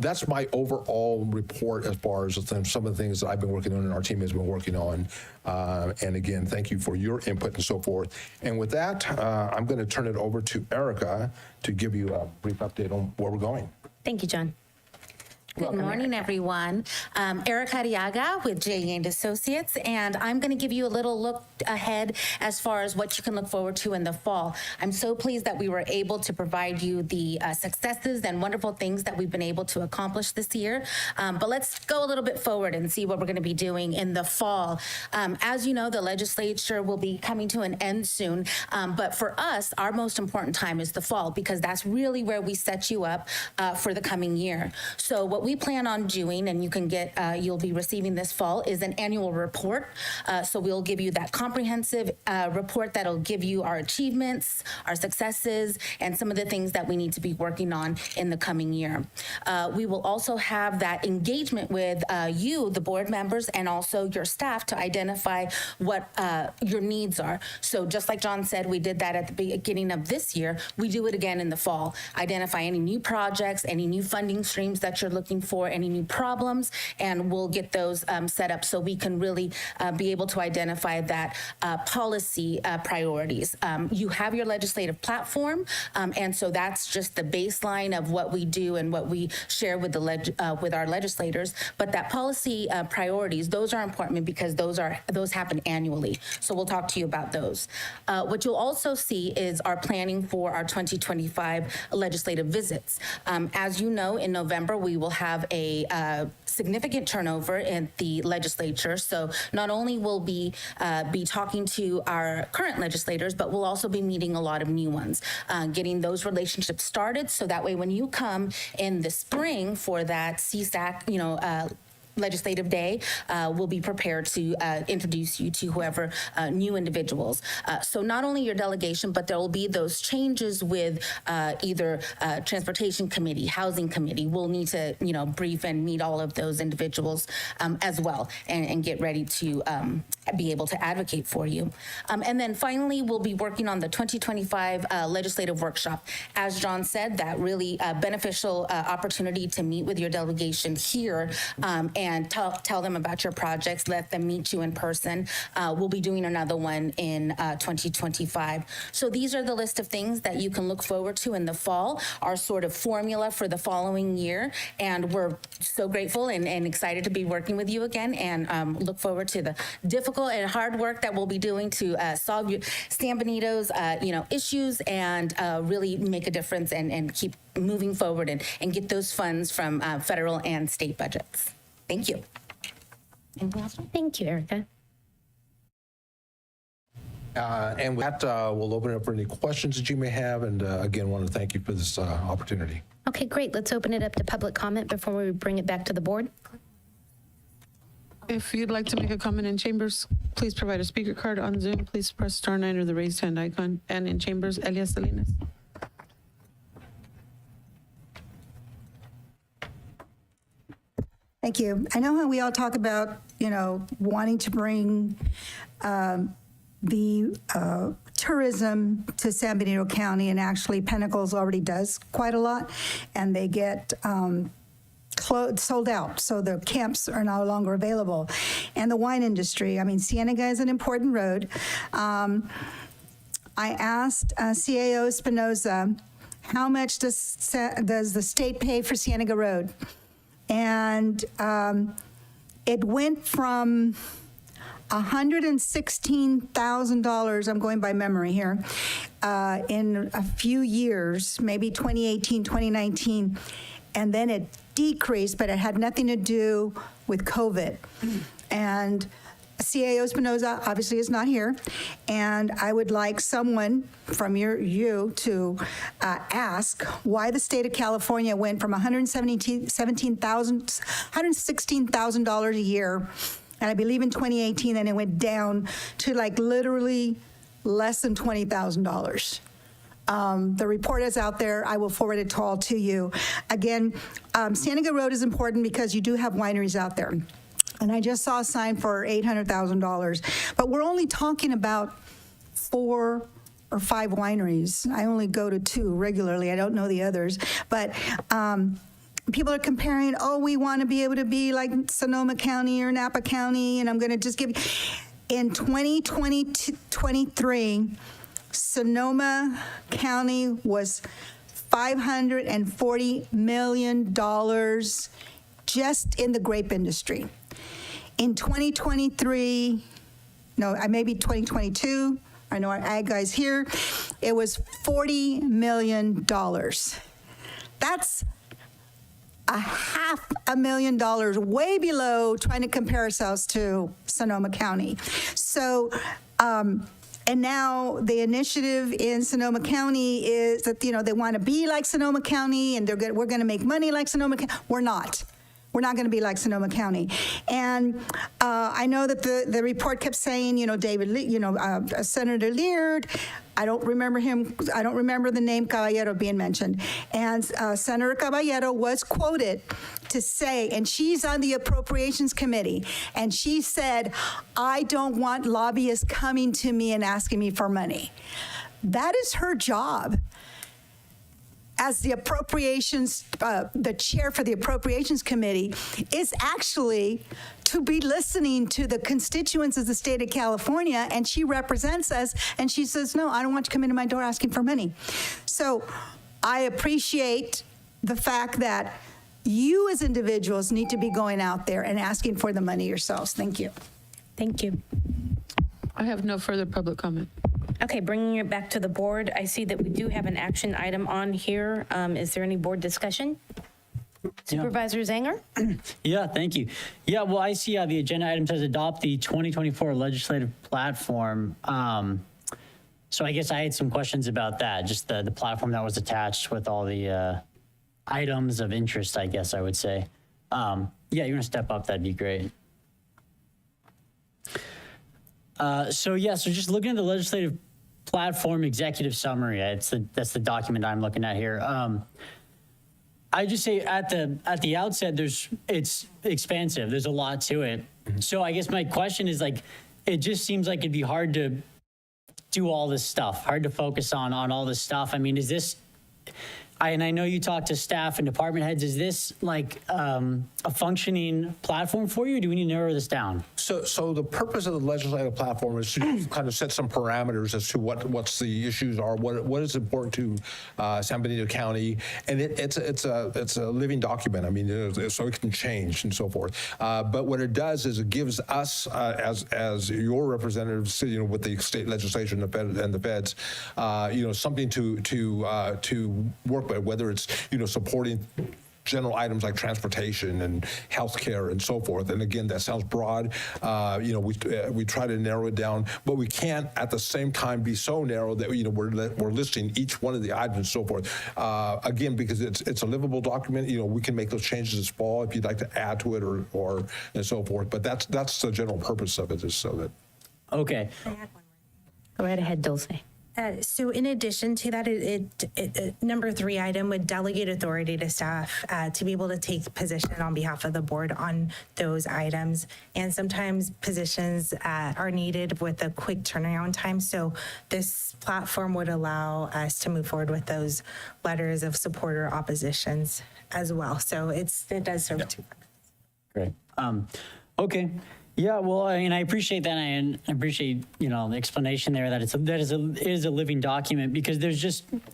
that's my overall report as far as some of the things that I've been working on and our team has been working on. And again, thank you for your input and so forth. And with that, I'm going to turn it over to Erica to give you a brief update on where we're going. Thank you, John. Good morning, everyone. Erica Arriaga with J.E. & Associates, and I'm going to give you a little look ahead as far as what you can look forward to in the fall. I'm so pleased that we were able to provide you the successes and wonderful things that we've been able to accomplish this year. But let's go a little bit forward and see what we're going to be doing in the fall. As you know, the legislature will be coming to an end soon. But for us, our most important time is the fall, because that's really where we set you up for the coming year. So what we plan on doing, and you can get, you'll be receiving this fall, is an annual report. So we'll give you that comprehensive report that'll give you our achievements, our successes, and some of the things that we need to be working on in the coming year. We will also have that engagement with you, the board members, and also your staff to identify what your needs are. So just like John said, we did that at the beginning of this year. We do it again in the fall. Identify any new projects, any new funding streams that you're looking for, any new problems, and we'll get those set up so we can really be able to identify that policy priorities. You have your legislative platform, and so that's just the baseline of what we do and what we share with with our legislators. But that policy priorities, those are important because those happen annually. So we'll talk to you about those. What you'll also see is our planning for our 2025 legislative visits. As you know, in November, we will have a significant turnover in the legislature. So not only will we be talking to our current legislators, but we'll also be meeting a lot of new ones, getting those relationships started. So that way, when you come in the spring for that CSAC, legislative day, we'll be prepared to introduce you to whoever new individuals. So not only your delegation, but there will be those changes with either transportation committee, housing committee. We'll need to, brief and meet all of those individuals as well, and get ready to be able to advocate for you. And then finally, we'll be working on the 2025 legislative workshop. As John said, that really beneficial opportunity to meet with your delegation here and tell them about your projects, let them meet you in person. We'll be doing another one in 2025. So these are the list of things that you can look forward to in the fall, our sort of formula for the following year. And we're so grateful and excited to be working with you again, and look forward to the difficult and hard work that we'll be doing to solve San Benito's issues and really make a difference and keep moving forward and get those funds from federal and state budgets. Thank you. Anything else? Thank you, Erica. And with that, we'll open it up for any questions that you may have. And again, want to thank you for this opportunity. Okay, great. Let's open it up to public comment before we bring it back to the board. If you'd like to make a comment in chambers, please provide a speaker card. On Zoom, please press *9 or the raised hand icon. And in chambers, Elia Salinas. Thank you. I know how we all talk about, wanting to bring the tourism to San Benito County, and actually Pinnacles already does quite a lot, and they get sold out, so the camps are no longer available. And the wine industry, Cienega is an important road. I asked CAO Espinoza, how much does the state pay for Cienega Road? And it went from $116,000, I'm going by memory here, in a few years, maybe 2018, 2019, and then it decreased, but it had nothing to do with COVID. And CAO Espinoza obviously is not here, and I would like someone from you to ask why the state of California went from $116,000 a year, and I believe in 2018, then it went down to like literally less than $20,000. The report is out there. I will forward it all to you. Again, Cienega Road is important because you do have wineries out there. And I just saw a sign for $800,000. But we're only talking about 4 or 5 wineries. I only go to 2 regularly. I don't know the others. But people are comparing, oh, we want to be able to be like Sonoma County or Napa County. And I'm going to just give you, in 2023, Sonoma County was $540 million just in the grape industry. In 2023, no, maybe 2022, I know our ag guys here, it was $40 million. That's $500,000, way below trying to compare ourselves to Sonoma County. So, and now the initiative in Sonoma County is that, they want to be like Sonoma County and we're going to make money like Sonoma County. We're not. We're not going to be like Sonoma County. And I know that the report kept saying, David, Senator Leard, I don't remember him. I don't remember the name Caballero being mentioned. And Senator Caballero was quoted to say, and she's on the Appropriations Committee, and she said, I don't want lobbyists coming to me and asking me for money. That is her job. As the appropriations, the chair for the Appropriations Committee is actually to be listening to the constituents of the state of California, and she represents us, and she says, no, I don't want you to come into my door asking for money. So I appreciate the fact that you as individuals need to be going out there and asking for the money yourselves. Thank you. Thank you. I have no further public comment. Okay, bringing it back to the board, I see that we do have an action item on here. Is there any board discussion? Supervisor Zanger? Yeah, thank you. Yeah, well, I see the agenda item says adopt the 2024 legislative platform. So I guess I had some questions about that, just the platform that was attached with all the items of interest, I guess I would say. Yeah, you want to step up, that'd be great. So just looking at the legislative platform executive summary, that's the document I'm looking at here. I just say at the outset, it's expansive. There's a lot to it. So I guess my question is it just seems like it'd be hard to do all this stuff, hard to focus on all this stuff. I mean, is this? And I know you talk to staff and department heads. Is this a functioning platform for you? Or do we need to narrow this down? So the purpose of the legislative platform is to kind of set some parameters as to what's the issues are, what is important to San Benito County, and it's a living document. I mean, so it can change and so forth. But what it does is it gives us as your representatives, with the state legislation and the feds, something to work with, whether it's supporting general items like transportation and healthcare and so forth. And again, that sounds broad. We try to narrow it down, but we can't at the same time be so narrow that we're listing each one of the items and so forth. Again, because it's a livable document. We can make those changes this fall if you'd like to add to it or and so forth. But that's the general purpose of it, is so that. Okay. Go right ahead, Dulce. So in addition to that, it number 3 item would delegate authority to staff to be able to take position on behalf of the board on those items. And sometimes positions are needed with a quick turnaround time. So this platform would allow us to move forward with those letters of support or oppositions as well. So it does serve two purposes. Great. Okay. Yeah, well, I mean, I appreciate that, and I appreciate the explanation there that it is a living document, because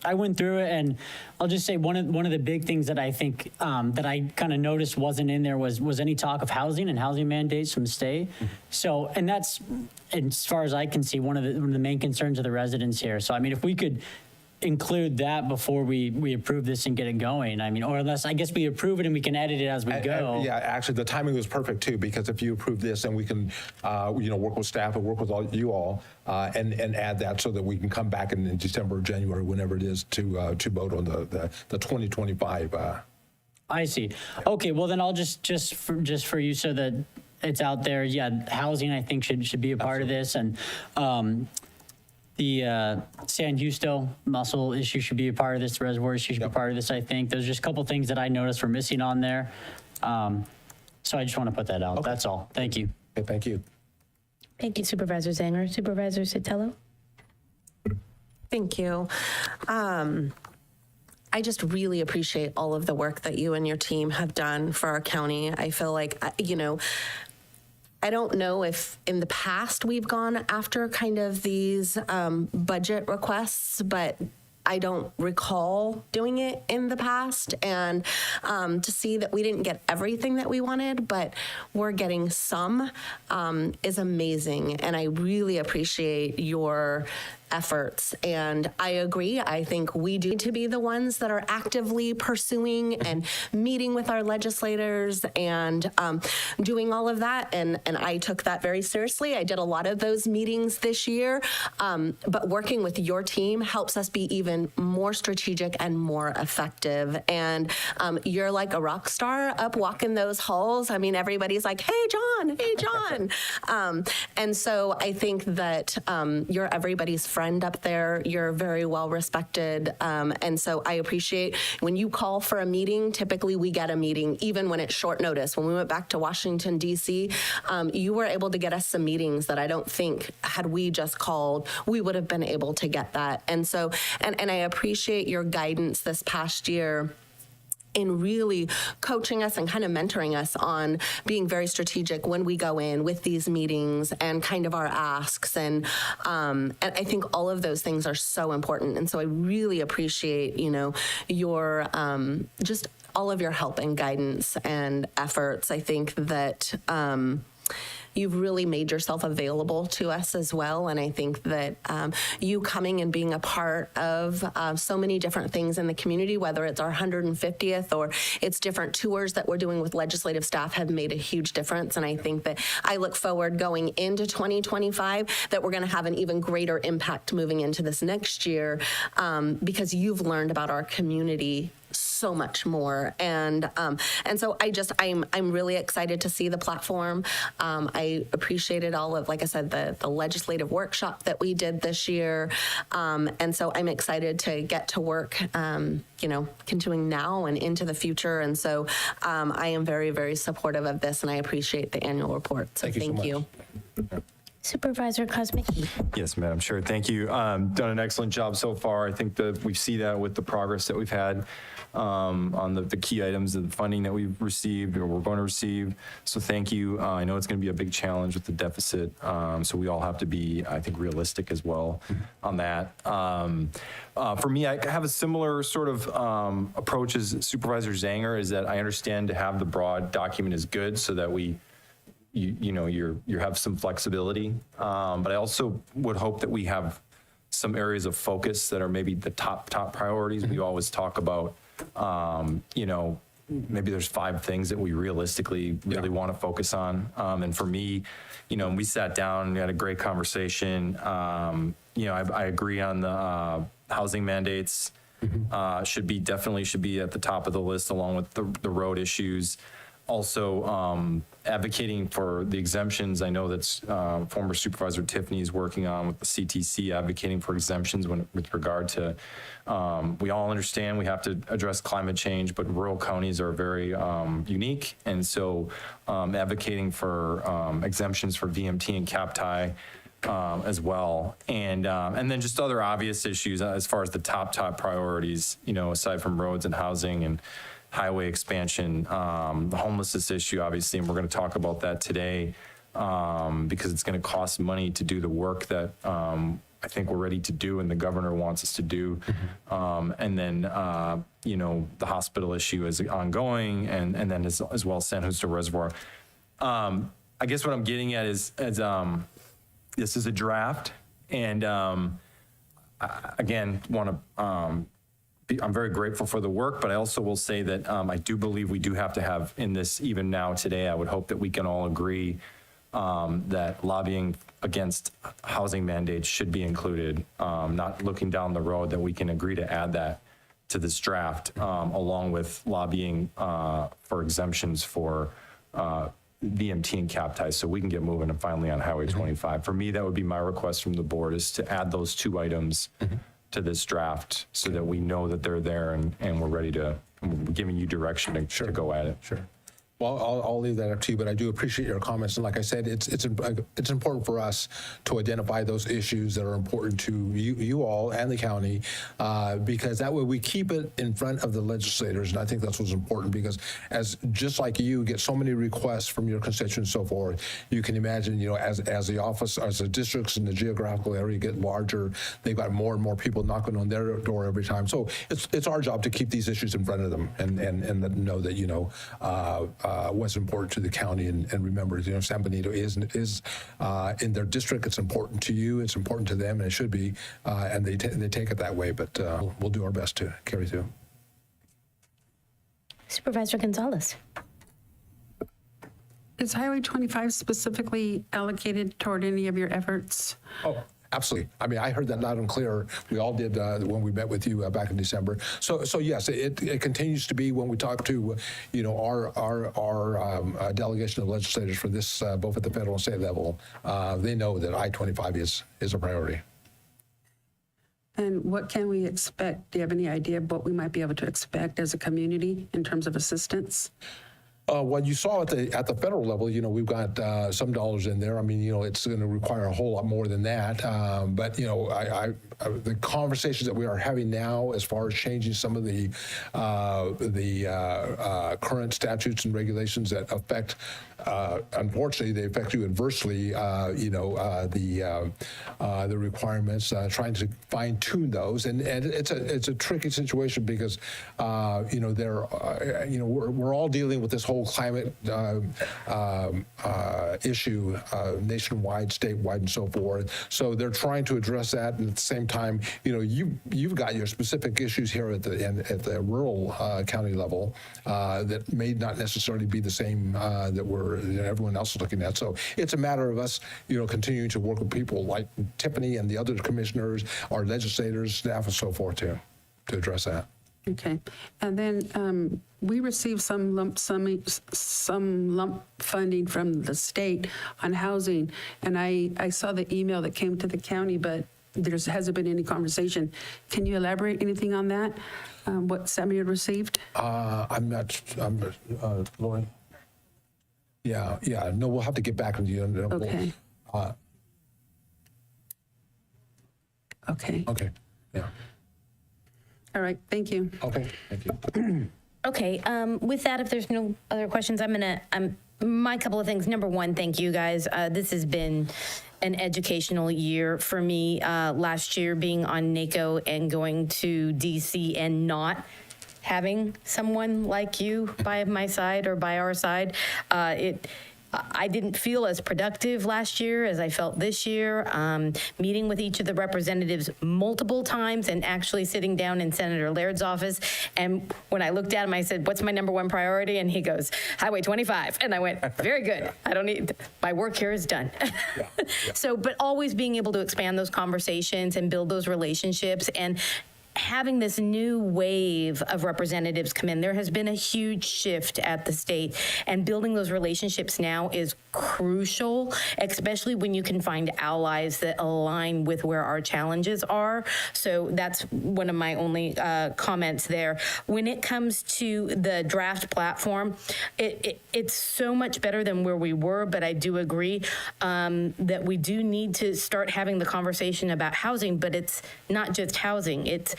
I went through it, and I'll just say one of the big things that I think that I kind of noticed wasn't in there was any talk of housing and housing mandates from the state. So, and that's, as far as I can see, one of the main concerns of the residents here. So, I mean, if we could include that before we approve this and get it going. I mean, or unless, I guess we approve it and we can edit it as we go. Yeah, actually, the timing was perfect too, because if you approve this, then we can, work with staff and work with you all, and add that so that we can come back in December or January, whenever it is, to vote on the 2025. I see. Okay, well then I'll just for you so that it's out there. Yeah, housing I think should be a part of this, and the San Justo mussel issue should be a part of this. The reservoir issue should be part of this. I think there's just a couple things that I noticed were missing on there, so I just want to put that out. Okay. That's all. Thank you. Okay, thank you. Thank you, Supervisor Zanger. Supervisor Sotelo? Thank you. I just really appreciate all of the work that you and your team have done for our county. I feel like, I don't know if in the past we've gone after kind of these budget requests, but I don't recall doing it in the past. And to see that we didn't get everything that we wanted, but we're getting some is amazing. And I really appreciate your efforts. And I agree. I think we do need to be the ones that are actively pursuing and meeting with our legislators and doing all of that. And I took that very seriously. I did a lot of those meetings this year, but working with your team helps us be even more strategic and more effective. And you're like a rock star up walking those halls. I mean, everybody's like, hey, John, hey, John. And so I think that you're everybody's friend up there. You're very well respected. And so I appreciate when you call for a meeting, typically we get a meeting, even when it's short notice. When we went back to Washington, D.C., you were able to get us some meetings that I don't think had we just called, we would have been able to get that. And so, and I appreciate your guidance this past year in really coaching us and kind of mentoring us on being very strategic when we go in with these meetings and kind of our asks. And I think all of those things are so important. And so I really appreciate, your just all of your help and guidance and efforts. I think that you've really made yourself available to us as well. And I think that you coming and being a part of so many different things in the community, whether it's our 150th or it's different tours that we're doing with legislative staff, have made a huge difference. And I think that I look forward going into 2025 that we're going to have an even greater impact moving into this next year because you've learned about our community so much more. And so I'm really excited to see the platform. I appreciated all of, like I said, the legislative workshop that we did this year. And so I'm excited to get to work, continuing now and into the future. And so I am very, very supportive of this, and I appreciate the annual report. So thank you. Supervisor Kosmicki. Yes, Madam Chair. Thank you. Done an excellent job so far. I think that we see that with the progress that we've had on the key items of the funding that we've received or we're going to receive. So thank you. I know it's going to be a big challenge with the deficit. So we all have to be, I think, realistic as well on that. For me, I have a similar sort of approach as Supervisor Zanger, is that I understand to have the broad document is good so that you have some flexibility, but I also would hope that we have some areas of focus that are maybe the top priorities. We always talk about, maybe there's 5 things that we realistically really want to focus on. And for me, we sat down, we had a great conversation. I agree on the housing mandates. Should be at the top of the list along with the road issues. Also, advocating for the exemptions. I know that's former Supervisor Tiffany is working on with the CTC, advocating for exemptions with regard to, we all understand we have to address climate change, but rural counties are very unique. And so advocating for exemptions for VMT and CAPTI as well. And then just other obvious issues as far as the top priorities, aside from roads and housing and highway expansion, the homelessness issue, obviously, and we're going to talk about that today because it's going to cost money to do the work that I think we're ready to do and the governor wants us to do. And then, the hospital issue is ongoing and then as well San Justo Reservoir. I guess what I'm getting at is this is a draft, and again, want to, I'm very grateful for the work, but I also will say that I do believe we do have to have in this, even now today, I would hope that we can all agree that lobbying against housing mandates should be included, not looking down the road, that we can agree to add that to this draft, along with lobbying for exemptions for VMT and cap ties, so we can get moving and finally on Highway 25. For me, that would be my request from the board, is to add those two items to this draft so that we know that they're there and we're ready to, we're giving you direction to go at it. Sure. Well, I'll leave that up to you, but I do appreciate your comments. And like I said, it's important for us to identify those issues that are important to you all and the county, because that way we keep it in front of the legislators. And I think that's what's important, because just like you get so many requests from your constituents and so forth, you can imagine, as the office, as the districts in the geographical area get larger, they've got more and more people knocking on their door every time. So it's our job to keep these issues in front of them and let them know that, what's important to the county, and remember, San Benito is in their district. It's important to you. It's important to them, and it should be. And they take it that way. But we'll do our best to carry through. Supervisor Gonzalez. Is Highway 25 specifically allocated toward any of your efforts? Oh, absolutely. I mean, I heard that loud and clear. We all did when we met with you back in December. So yes, it continues to be when we talk to, our delegation of legislators for this, both at the federal and state level. They know that I-25 is a priority. And what can we expect? Do you have any idea of what we might be able to expect as a community in terms of assistance? What you saw at the federal level, we've got some dollars in there. I mean, it's going to require a whole lot more than that. But the conversations that we are having now, as far as changing some of the current statutes and regulations that affect, unfortunately, they affect you adversely. The requirements, trying to fine tune those, and it's a tricky situation because we're all dealing with this whole climate issue, nationwide, statewide, and so forth. So they're trying to address that, and at the same time, you've got your specific issues here at the rural county level that may not necessarily be the same that everyone else is looking at. So it's a matter of us, continuing to work with people like Tiffany and the other commissioners, our legislators, staff, and so forth to address that. Okay, and then we received some lump funding from the state on housing, and I saw the email that came to the county, but there hasn't been any conversation. Can you elaborate anything on that? What Samuel received? I'm Lauren. Yeah. No, we'll have to get back with you. Okay. Okay. Yeah. All right. Thank you. Okay. Thank you. Okay, with that, if there's no other questions, my couple of things. Number one, thank you guys. This has been an educational year for me. Last year being on NACO and going to DC and not having someone like you by my side or by our side, I didn't feel as productive last year as I felt this year. Meeting with each of the representatives multiple times and actually sitting down in Senator Laird's office. And when I looked at him, I said, what's my number one priority? And he goes, Highway 25. And I went, very good. I don't need, my work here is done. Yeah. So, but always being able to expand those conversations and build those relationships, and having this new wave of representatives come in. There has been a huge shift at the state, and building those relationships now is crucial, especially when you can find allies that align with where our challenges are. So that's one of my only comments there. When it comes to the draft platform, it's so much better than where we were, but I do agree that we do need to start having the conversation about housing, but it's not just housing. It's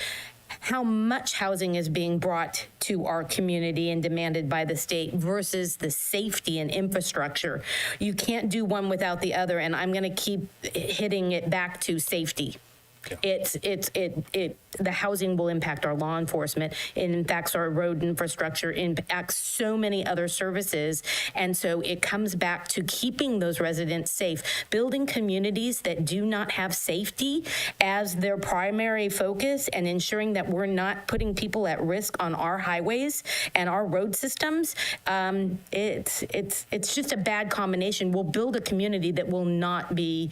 how much housing is being brought to our community and demanded by the state versus the safety and infrastructure. You can't do one without the other, and I'm going to keep hitting it back to safety. The housing will impact our law enforcement, it impacts our road infrastructure, impacts so many other services. And so it comes back to keeping those residents safe, building communities that do not have safety as their primary focus, and ensuring that we're not putting people at risk on our highways and our road systems. It's just a bad combination. We'll build a community that will not be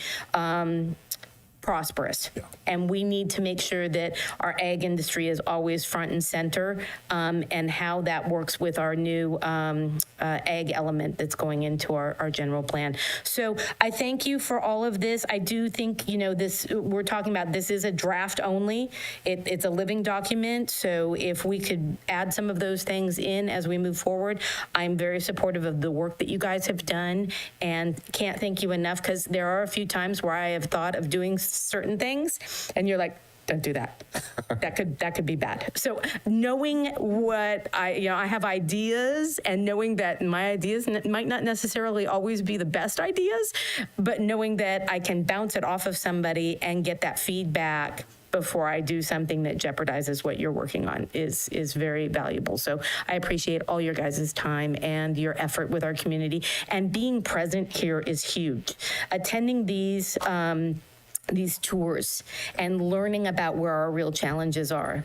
prosperous. And we need to make sure that our ag industry is always front and center, and how that works with our new ag element that's going into our general plan. So I thank you for all of this. I do think, this, we're talking about, this is a draft only. It's a living document. So if we could add some of those things in as we move forward, I'm very supportive of the work that you guys have done, and can't thank you enough, because there are a few times where I have thought of doing certain things and you're like, don't do that. That could be bad. So knowing what I have ideas, and knowing that my ideas might not necessarily always be the best ideas, but knowing that I can bounce it off of somebody and get that feedback before I do something that jeopardizes what you're working on is very valuable. So I appreciate all your guys' time and your effort with our community, and being present here is huge. Attending these tours and learning about where our real challenges are.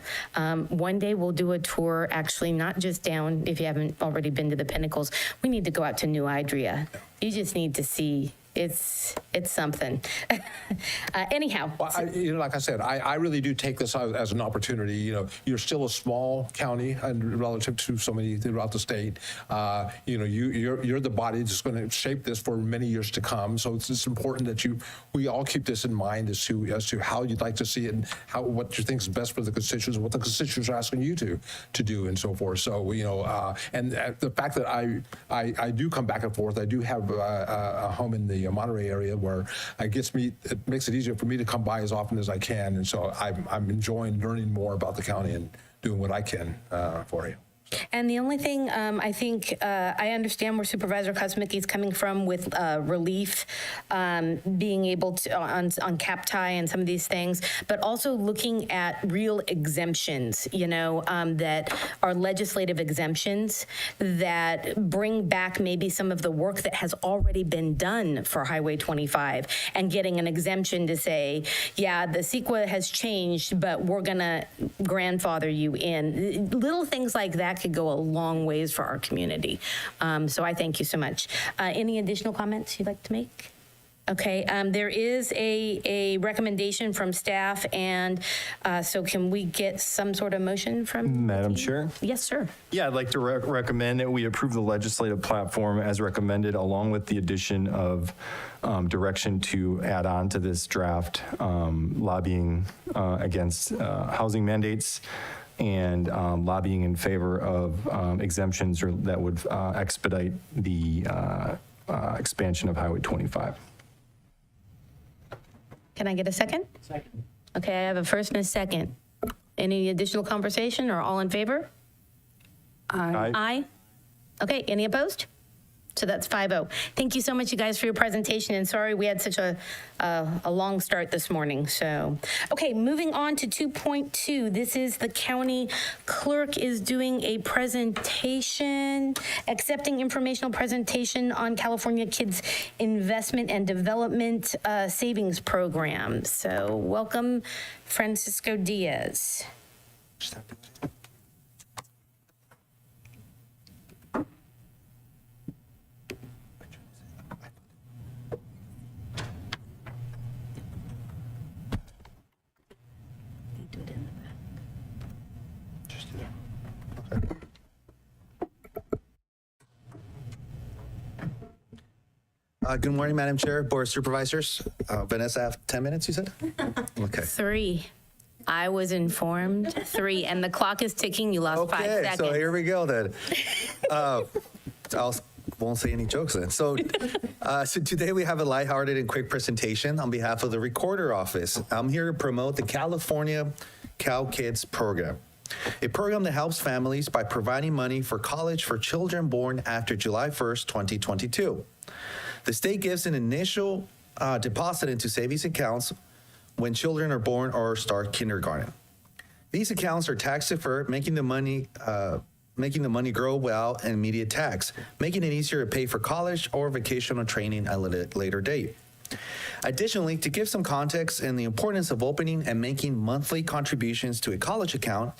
One day we'll do a tour, actually, not just down, if you haven't already been to the Pinnacles, we need to go out to New Idria. You just need to see. It's something. Anyhow. Well, like I said, I really do take this as an opportunity. You're still a small county relative to so many throughout the state. You're the body that's going to shape this for many years to come. So it's important that we all keep this in mind as to how you'd like to see it, and what you think is best for the constituents, what the constituents are asking you to do, and so forth. So and the fact that I do come back and forth, I do have a home in the Monterey area, where it makes it easier for me to come by as often as I can, and so I'm enjoying learning more about the county and doing what I can for you. And the only thing, I think, I understand where Supervisor Kosmicki is coming from with relief, being able to, on cap tie and some of these things, but also looking at real exemptions, that are legislative exemptions that bring back maybe some of the work that has already been done for Highway 25, and getting an exemption to say, yeah, the CEQA has changed, but we're going to grandfather you in. Little things like that could go a long ways for our community. So I thank you so much. Any additional comments you'd like to make? Okay, there is a recommendation from staff, and so can we get some sort of motion from Madam Chair? Yes, sir. Yeah, I'd like to recommend that we approve the legislative platform as recommended, along with the addition of direction to add on to this draft lobbying against housing mandates, and lobbying in favor of exemptions that would expedite the expansion of Highway 25. Can I get a second? Second. Okay, I have a first and a second. Any additional conversation, or all in favor? Aye. Aye. Okay, any opposed? So that's 5-0. Thank you so much, you guys, for your presentation, and sorry we had such a long start this morning. So, okay, moving on to 2.2. This is the county clerk is doing a presentation, accepting informational presentation on California Kids Investment and Development Savings Program. So welcome, Francisco Diaz. Good morning, Madam Chair, Board of Supervisors. Vanessa, I have 10 minutes, you said? Okay. 3. I was informed 3, and the clock is ticking. You lost 5 seconds. Okay, so here we go then. I won't say any jokes then. So today we have a lighthearted and quick presentation on behalf of the Recorder Office. I'm here to promote the California Cal Kids program, a program that helps families by providing money for college for children born after July 1st, 2022. The state gives an initial deposit into savings accounts when children are born or start kindergarten. These accounts are tax deferred, making the money grow without an immediate tax, making it easier to pay for college or vocational training at a later date. Additionally, to give some context and the importance of opening and making monthly contributions to a college account,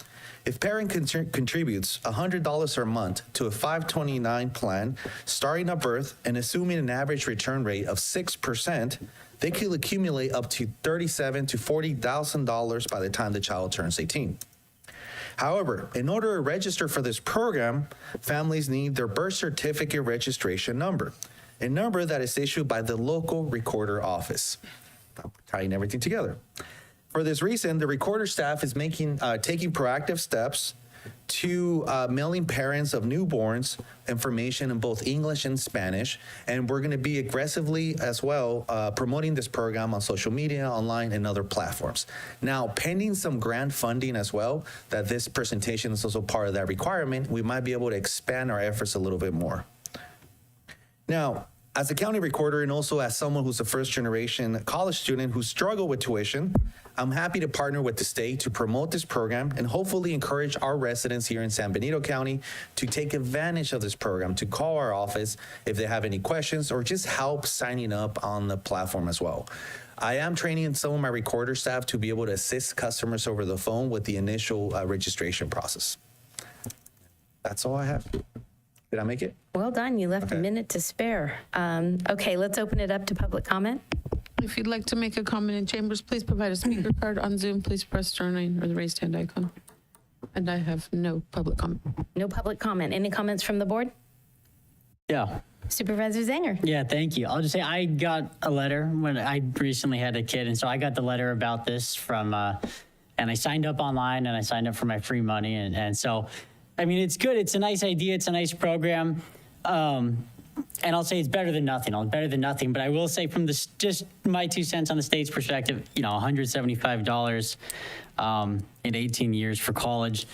if parent contributes $100 a month to a 529 plan starting at birth and assuming an average return rate of 6%, they could accumulate up to $37,000 to $40,000 by the time the child turns 18. However, in order to register for this program, families need their birth certificate registration number, a number that is issued by the local recorder office. I'm tying everything together. For this reason, the recorder staff is taking proactive steps to mailing parents of newborns information in both English and Spanish, and we're going to be aggressively as well promoting this program on social media, online, and other platforms. Now, pending some grant funding as well, that this presentation is also part of that requirement, we might be able to expand our efforts a little bit more. Now, as a county recorder and also as someone who's a first-generation college student who struggled with tuition, I'm happy to partner with the state to promote this program and hopefully encourage our residents here in San Benito County to take advantage of this program, to call our office if they have any questions or just help signing up on the platform as well. I am training some of my recorder staff to be able to assist customers over the phone with the initial registration process. That's all I have. Did I make it? Well done. You left a minute to spare. Okay, let's open it up to public comment. If you'd like to make a comment in chambers, please provide a speaker card. On Zoom, please press star 9 or the raised hand icon. And I have no public comment. No public comment. Any comments from the board? Yeah. Supervisor Zanger. Yeah, thank you. I'll just say I got a letter when I recently had a kid, and so I got the letter about this from, and I signed up online and I signed up for my free money, and so, I mean, it's good. It's a nice idea. It's a nice program. And I'll say it's better than nothing. Better than nothing. But I will say from this, just my 2 cents on the state's perspective, you know, $175 in 18 years for college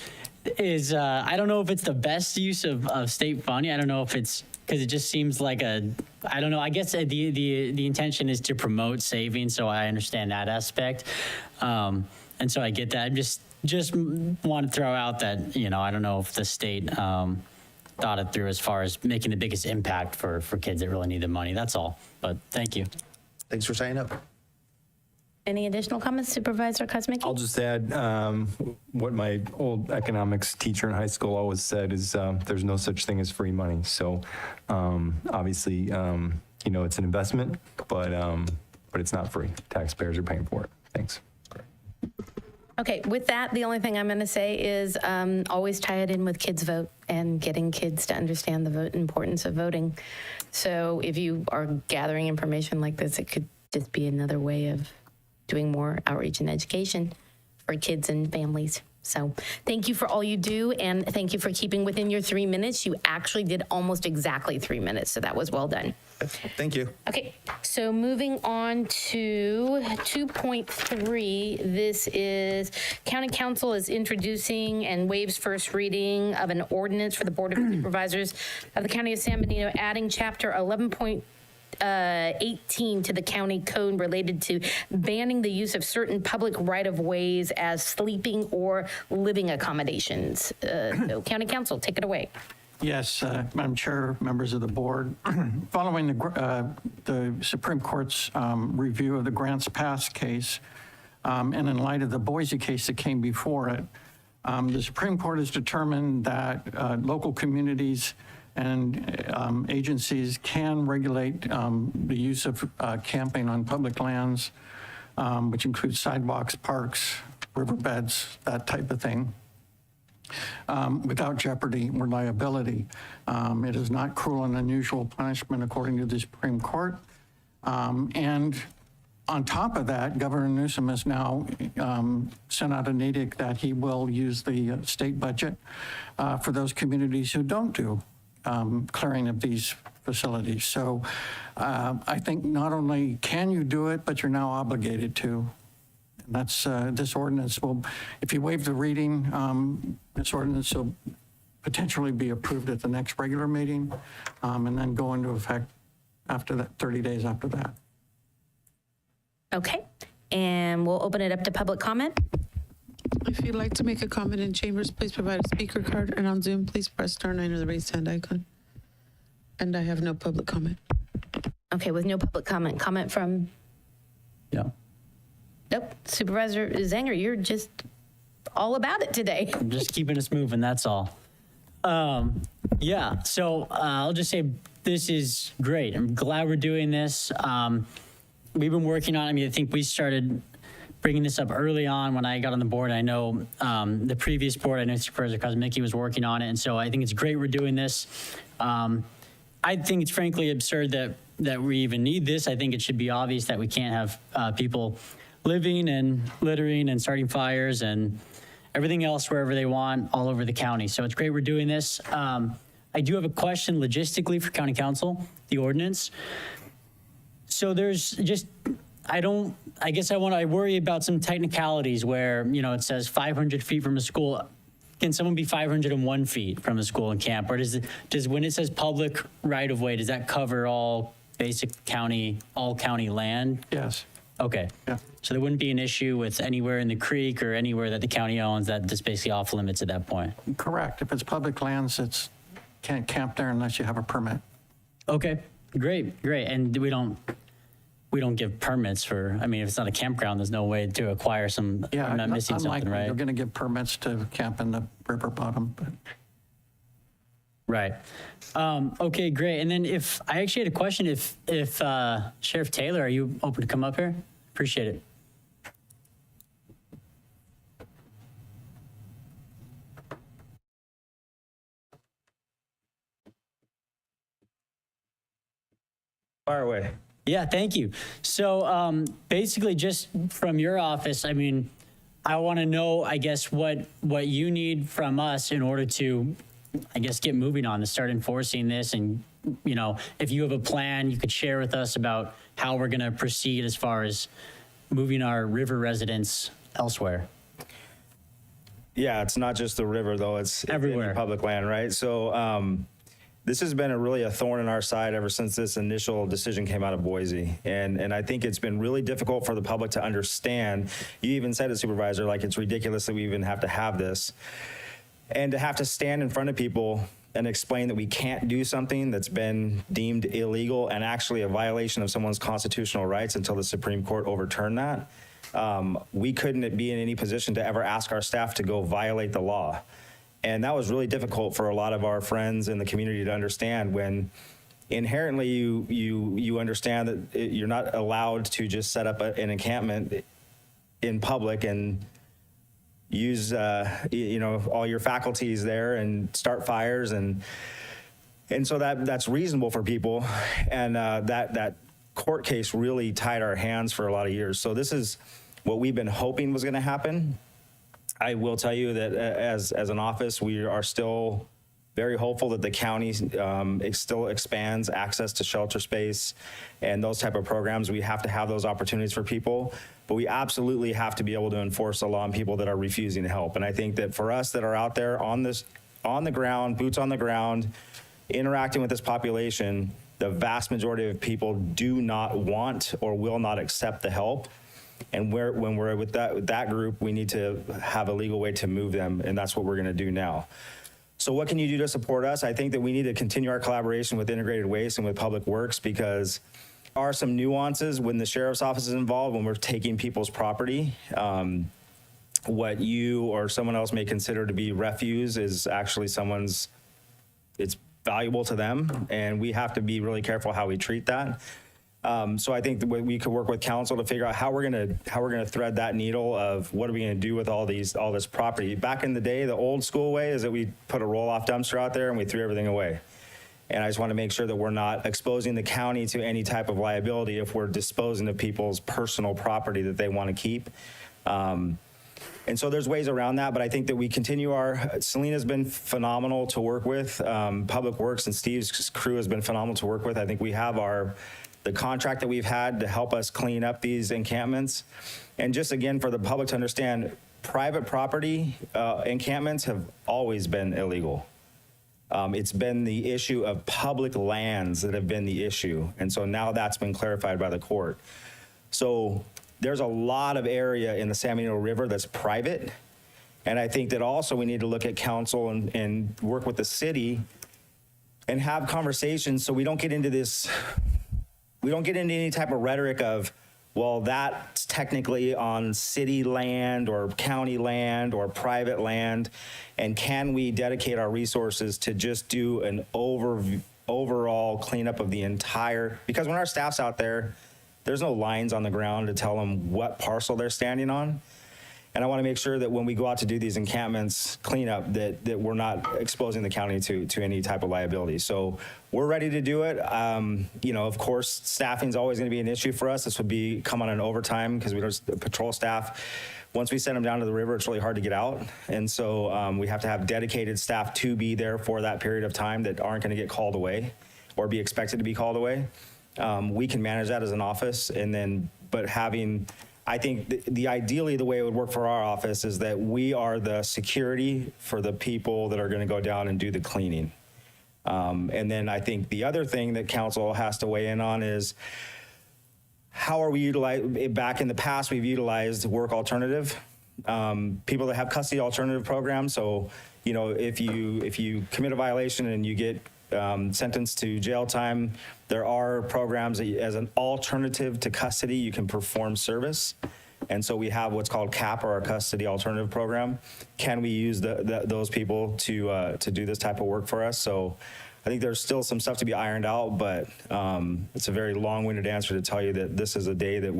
is, I don't know if it's the best use of state funding. I don't know if it's, because it just seems like I don't know. I guess the intention is to promote saving. So I understand that aspect. And so I get that. I just want to throw out that, you know, I don't know if the state, thought it through as far as making the biggest impact for kids that really need the money. That's all. But thank you. Thanks for signing up. Any additional comments, Supervisor Kosmicki? I'll just add what my old economics teacher in high school always said is there's no such thing as free money. So obviously, you know, it's an investment, but it's not free. Taxpayers are paying for it. Thanks. Okay, with that, the only thing I'm going to say is always tie it in with kids vote and getting kids to understand the importance of voting. So if you are gathering information like this, it could just be another way of doing more outreach and education for kids and families. So thank you for all you do, and thank you for keeping within your 3 minutes. You actually did almost exactly 3 minutes, so that was well done. Thank you. Okay, so moving on to 2.3, this is County Council is introducing and waives first reading of an ordinance for the Board of Supervisors of the County of San Benito, adding Chapter 11.18 to the county code related to banning the use of certain public right-of-ways as sleeping or living accommodations. So County Council, take it away. Yes, Madam Chair, members of the board. Following the Supreme Court's review of the Grants Pass case, and in light of the Boise case that came before it, the Supreme Court has determined that local communities and agencies can regulate the use of camping on public lands, which includes sidewalks, parks, riverbeds, that type of thing. Without jeopardy or liability. It is not cruel and unusual punishment according to the Supreme Court. And on top of that, Governor Newsom has now sent out an edict that he will use the state budget for those communities who don't do clearing of these facilities. So I think not only can you do it, but you're now obligated to. That's this ordinance will, if you waive the reading, this ordinance will potentially be approved at the next regular meeting and then go into effect after that, 30 days after that. Okay. And we'll open it up to public comment. If you'd like to make a comment in chambers, please provide a speaker card, and on Zoom, please press star 9 or the raised hand icon. And I have no public comment. Okay, with no public comment from? Yeah. Nope. Supervisor Zanger, you're just all about it today. I'm just keeping us moving, that's all. Yeah, so I'll just say this is great. I'm glad we're doing this. We've been working on, I think we started bringing this up early on when I got on the board. I know the previous board, I know Supervisor Kosmicki was working on it, and so I think it's great we're doing this. I think it's frankly absurd that we even need this. I think it should be obvious that we can't have people living and littering and starting fires and everything else wherever they want all over the county. So it's great we're doing this. I do have a question logistically for County Council, the ordinance. So there's just, I worry about some technicalities where, it says 500 feet from a school. Can someone be 501 feet from a school and camp? Or does when it says public right of way, does that cover all basic all county land? Yes. Okay. Yeah. So there wouldn't be an issue with anywhere in the creek or anywhere that the county owns that just basically off limits at that point? Correct. If it's public lands, can't camp there unless you have a permit. Okay, great. And we don't give permits for, if it's not a campground, there's no way to acquire some, I'm not missing something, right? You're going to give permits to camp in the river bottom, but. Right. Okay, great. And then I actually had a question, if Sheriff Taylor, are you open to come up here? Appreciate it. Fire away. Yeah, thank you. So basically just from your office, I want to know, what you need from us in order to, get moving on to start enforcing this. And, if you have a plan, you could share with us about how we're going to proceed as far as moving our river residents elsewhere. Yeah, it's not just the river, though. It's everywhere. Any public land, right? So this has been really a thorn in our side ever since this initial decision came out of Boise. And I think it's been really difficult for the public to understand. You even said it, Supervisor, like it's ridiculous that we even have to have this. And to have to stand in front of people and explain that we can't do something that's been deemed illegal and actually a violation of someone's constitutional rights until the Supreme Court overturned that. We couldn't be in any position to ever ask our staff to go violate the law. And that was really difficult for a lot of our friends in the community to understand when inherently you understand that you're not allowed to just set up an encampment in public and use all your faculties there and start fires and so that's reasonable for people, and that court case really tied our hands for a lot of years. So this is what we've been hoping was going to happen. I will tell you that as an office, we are still very hopeful that the county still expands access to shelter space and those type of programs. We have to have those opportunities for people, but we absolutely have to be able to enforce the law on people that are refusing to help. And I think that for us that are out there on the ground, boots on the ground, interacting with this population, the vast majority of people do not want or will not accept the help. And when we're with that group, we need to have a legal way to move them, and that's what we're going to do now. So what can you do to support us? I think that we need to continue our collaboration with Integrated Waste and with Public Works, because there are some nuances when the sheriff's office is involved, when we're taking people's property. What you or someone else may consider to be refuse is actually it's valuable to them, and we have to be really careful how we treat that. So I think that we could work with council to figure out how we're gonna thread that needle of what are we gonna do with all this property. Back in the day, the old school way is that we put a roll-off dumpster out there and we threw everything away. And I just want to make sure that we're not exposing the county to any type of liability if we're disposing of people's personal property that they want to keep. And so there's ways around that, but I think that we continue Selena's been phenomenal to work with. Public Works and Steve's crew has been phenomenal to work with. I think we have the contract that we've had to help us clean up these encampments. And just again, for the public to understand, private property encampments have always been illegal. It's been the issue of public lands that have been the issue. And so now that's been clarified by the court. So there's a lot of area in the San Benito River that's private. And I think that also we need to look at council and work with the city and have conversations so we don't get into any type of rhetoric of, well, that's technically on city land or county land or private land. And can we dedicate our resources to just do an overall cleanup of the entire, because when our staff's out there, there's no lines on the ground to tell them what parcel they're standing on. And I want to make sure that when we go out to do these encampments cleanup, that we're not exposing the county to any type of liability. So we're ready to do it. You know, of course, staffing is always going to be an issue for us. This would come on an overtime because we don't patrol staff. Once we send them down to the river, it's really hard to get out. And so we have to have dedicated staff to be there for that period of time that aren't going to get called away or be expected to be called away. We can manage that as an office, and then, but having, I think ideally the way it would work for our office is that we are the security for the people that are going to go down and do the cleaning. And then I think the other thing that council has to weigh in on is how are we utilizing, back in the past, we've utilized work alternative, people that have custody alternative programs. So, you know, if you commit a violation and you get sentenced to jail time, there are programs that as an alternative to custody, you can perform service. And so we have what's called CAP, or our custody alternative program. Can we use those people to do this type of work for us? So I think there's still some stuff to be ironed out, but it's a very long-winded answer to tell you that this is a day that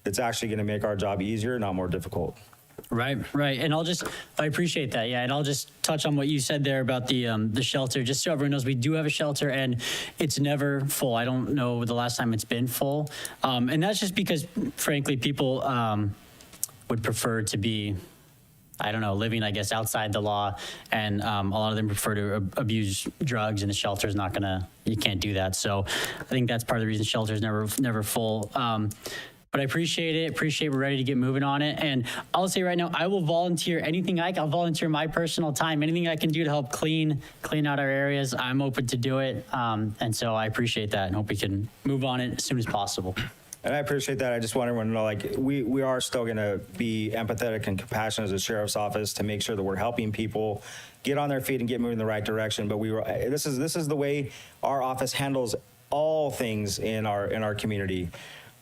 it's actually going to make our job easier, not more difficult. Right. And I appreciate that. Yeah. And I'll just touch on what you said there about the shelter. Just so everyone knows, we do have a shelter and it's never full. I don't know the last time it's been full. And that's just because, frankly, people would prefer to be, I don't know, living, I guess, outside the law. And a lot of them prefer to abuse drugs, and the shelter is not you can't do that. So I think that's part of the reason shelter is never full. But I appreciate it. We're ready to get moving on it. And I'll say right now, I will volunteer anything I'll volunteer my personal time, anything I can do to help clean out our areas. I'm open to do it. And so I appreciate that and hope we can move on it as soon as possible. And I appreciate that. I just want everyone to know, like, we are still going to be empathetic and compassionate as a sheriff's office to make sure that we're helping people get on their feet and get moving in the right direction. But this is the way our office handles all things in our community.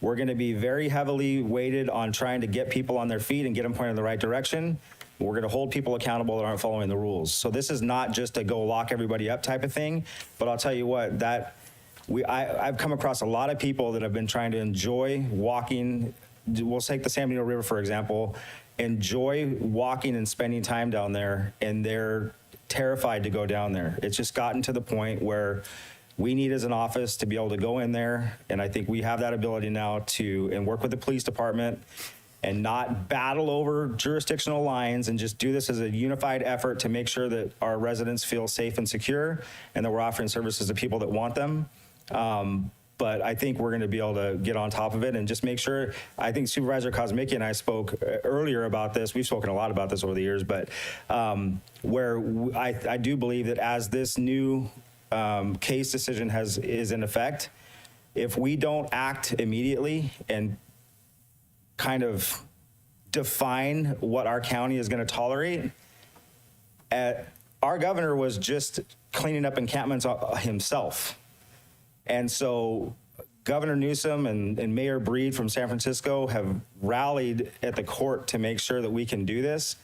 We're going to be very heavily weighted on trying to get people on their feet and get them pointed in the right direction. We're going to hold people accountable that aren't following the rules. So this is not just a go lock everybody up type of thing. But I'll tell you what, I've come across a lot of people that have been trying to enjoy walking. We'll take the San Benito River, for example, enjoy walking and spending time down there, and they're terrified to go down there. It's just gotten to the point where we need as an office to be able to go in there, and I think we have that ability now and work with the police department and not battle over jurisdictional lines, and just do this as a unified effort to make sure that our residents feel safe and secure and that we're offering services to people that want them. But I think we're going to be able to get on top of it and just make sure. I think Supervisor Kosmicki and I spoke earlier about this. We've spoken a lot about this over the years, but where I do believe that as this new case decision is in effect, if we don't act immediately and kind of define what our county is going to tolerate, our governor was just cleaning up encampments himself. And so Governor Newsom and Mayor Breed from San Francisco have rallied at the court to make sure that we can do this.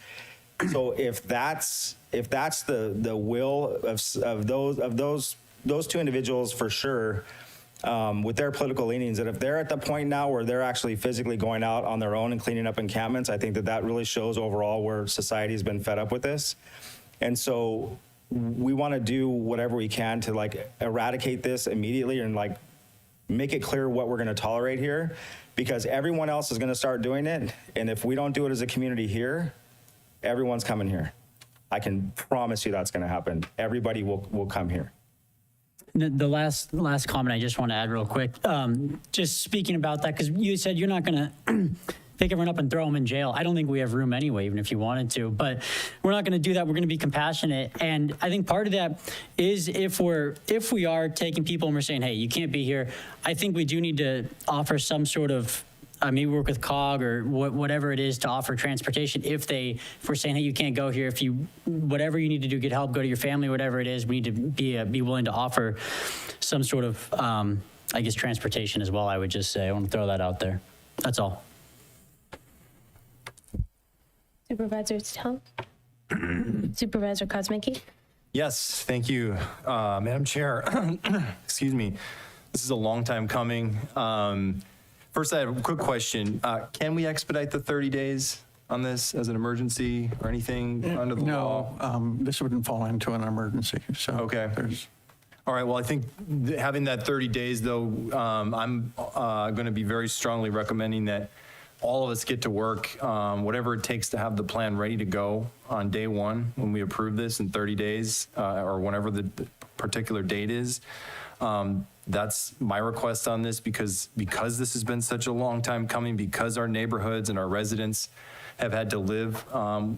So if that's the will of those two individuals, for sure, with their political leanings, that if they're at the point now where they're actually physically going out on their own and cleaning up encampments, I think that really shows overall where society has been fed up with this. And so we want to do whatever we can to like eradicate this immediately and like make it clear what we're going to tolerate here, because everyone else is going to start doing it. And if we don't do it as a community here, everyone's coming here. I can promise you that's going to happen. Everybody will come here. The last comment I just want to add real quick, just speaking about that, because you said you're not going to pick everyone up and throw them in jail. I don't think we have room anyway, even if you wanted to, but we're not going to do that. We're going to be compassionate. And I think part of that is if we are taking people and we're saying, hey, you can't be here, I think we do need to offer some sort of maybe work with COG or whatever it is to offer transportation. If we're saying, hey, you can't go here, whatever you need to do, get help, go to your family, whatever it is, we need to be willing to offer some sort of, I guess, transportation as well, I would just say. I want to throw that out there. That's all. Supervisor Stone? Supervisor Kozminski? Yes, thank you, Madam Chair. Excuse me. This is a long time coming. First, I have a quick question. Can we expedite the 30 days on this as an emergency or anything under the law? No, this wouldn't fall into an emergency. So Okay. All right. Well, I think having that 30 days, though, I'm going to be very strongly recommending that all of us get to work, whatever it takes to have the plan ready to go on day one when we approve this in 30 days or whenever the particular date is. That's my request on this because this has been such a long time coming, because our neighborhoods and our residents have had to live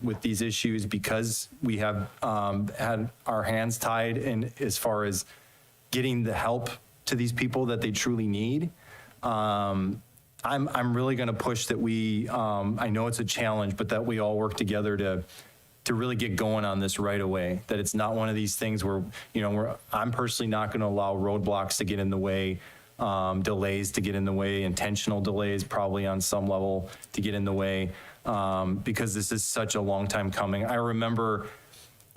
with these issues, because we have had our hands tied in as far as getting the help to these people that they truly need. I'm really going to push that we, I know it's a challenge, but that we all work together to really get going on this right away. That it's not one of these things where, I'm personally not going to allow roadblocks to get in the way, delays to get in the way, intentional delays probably on some level to get in the way, because this is such a long time coming. I remember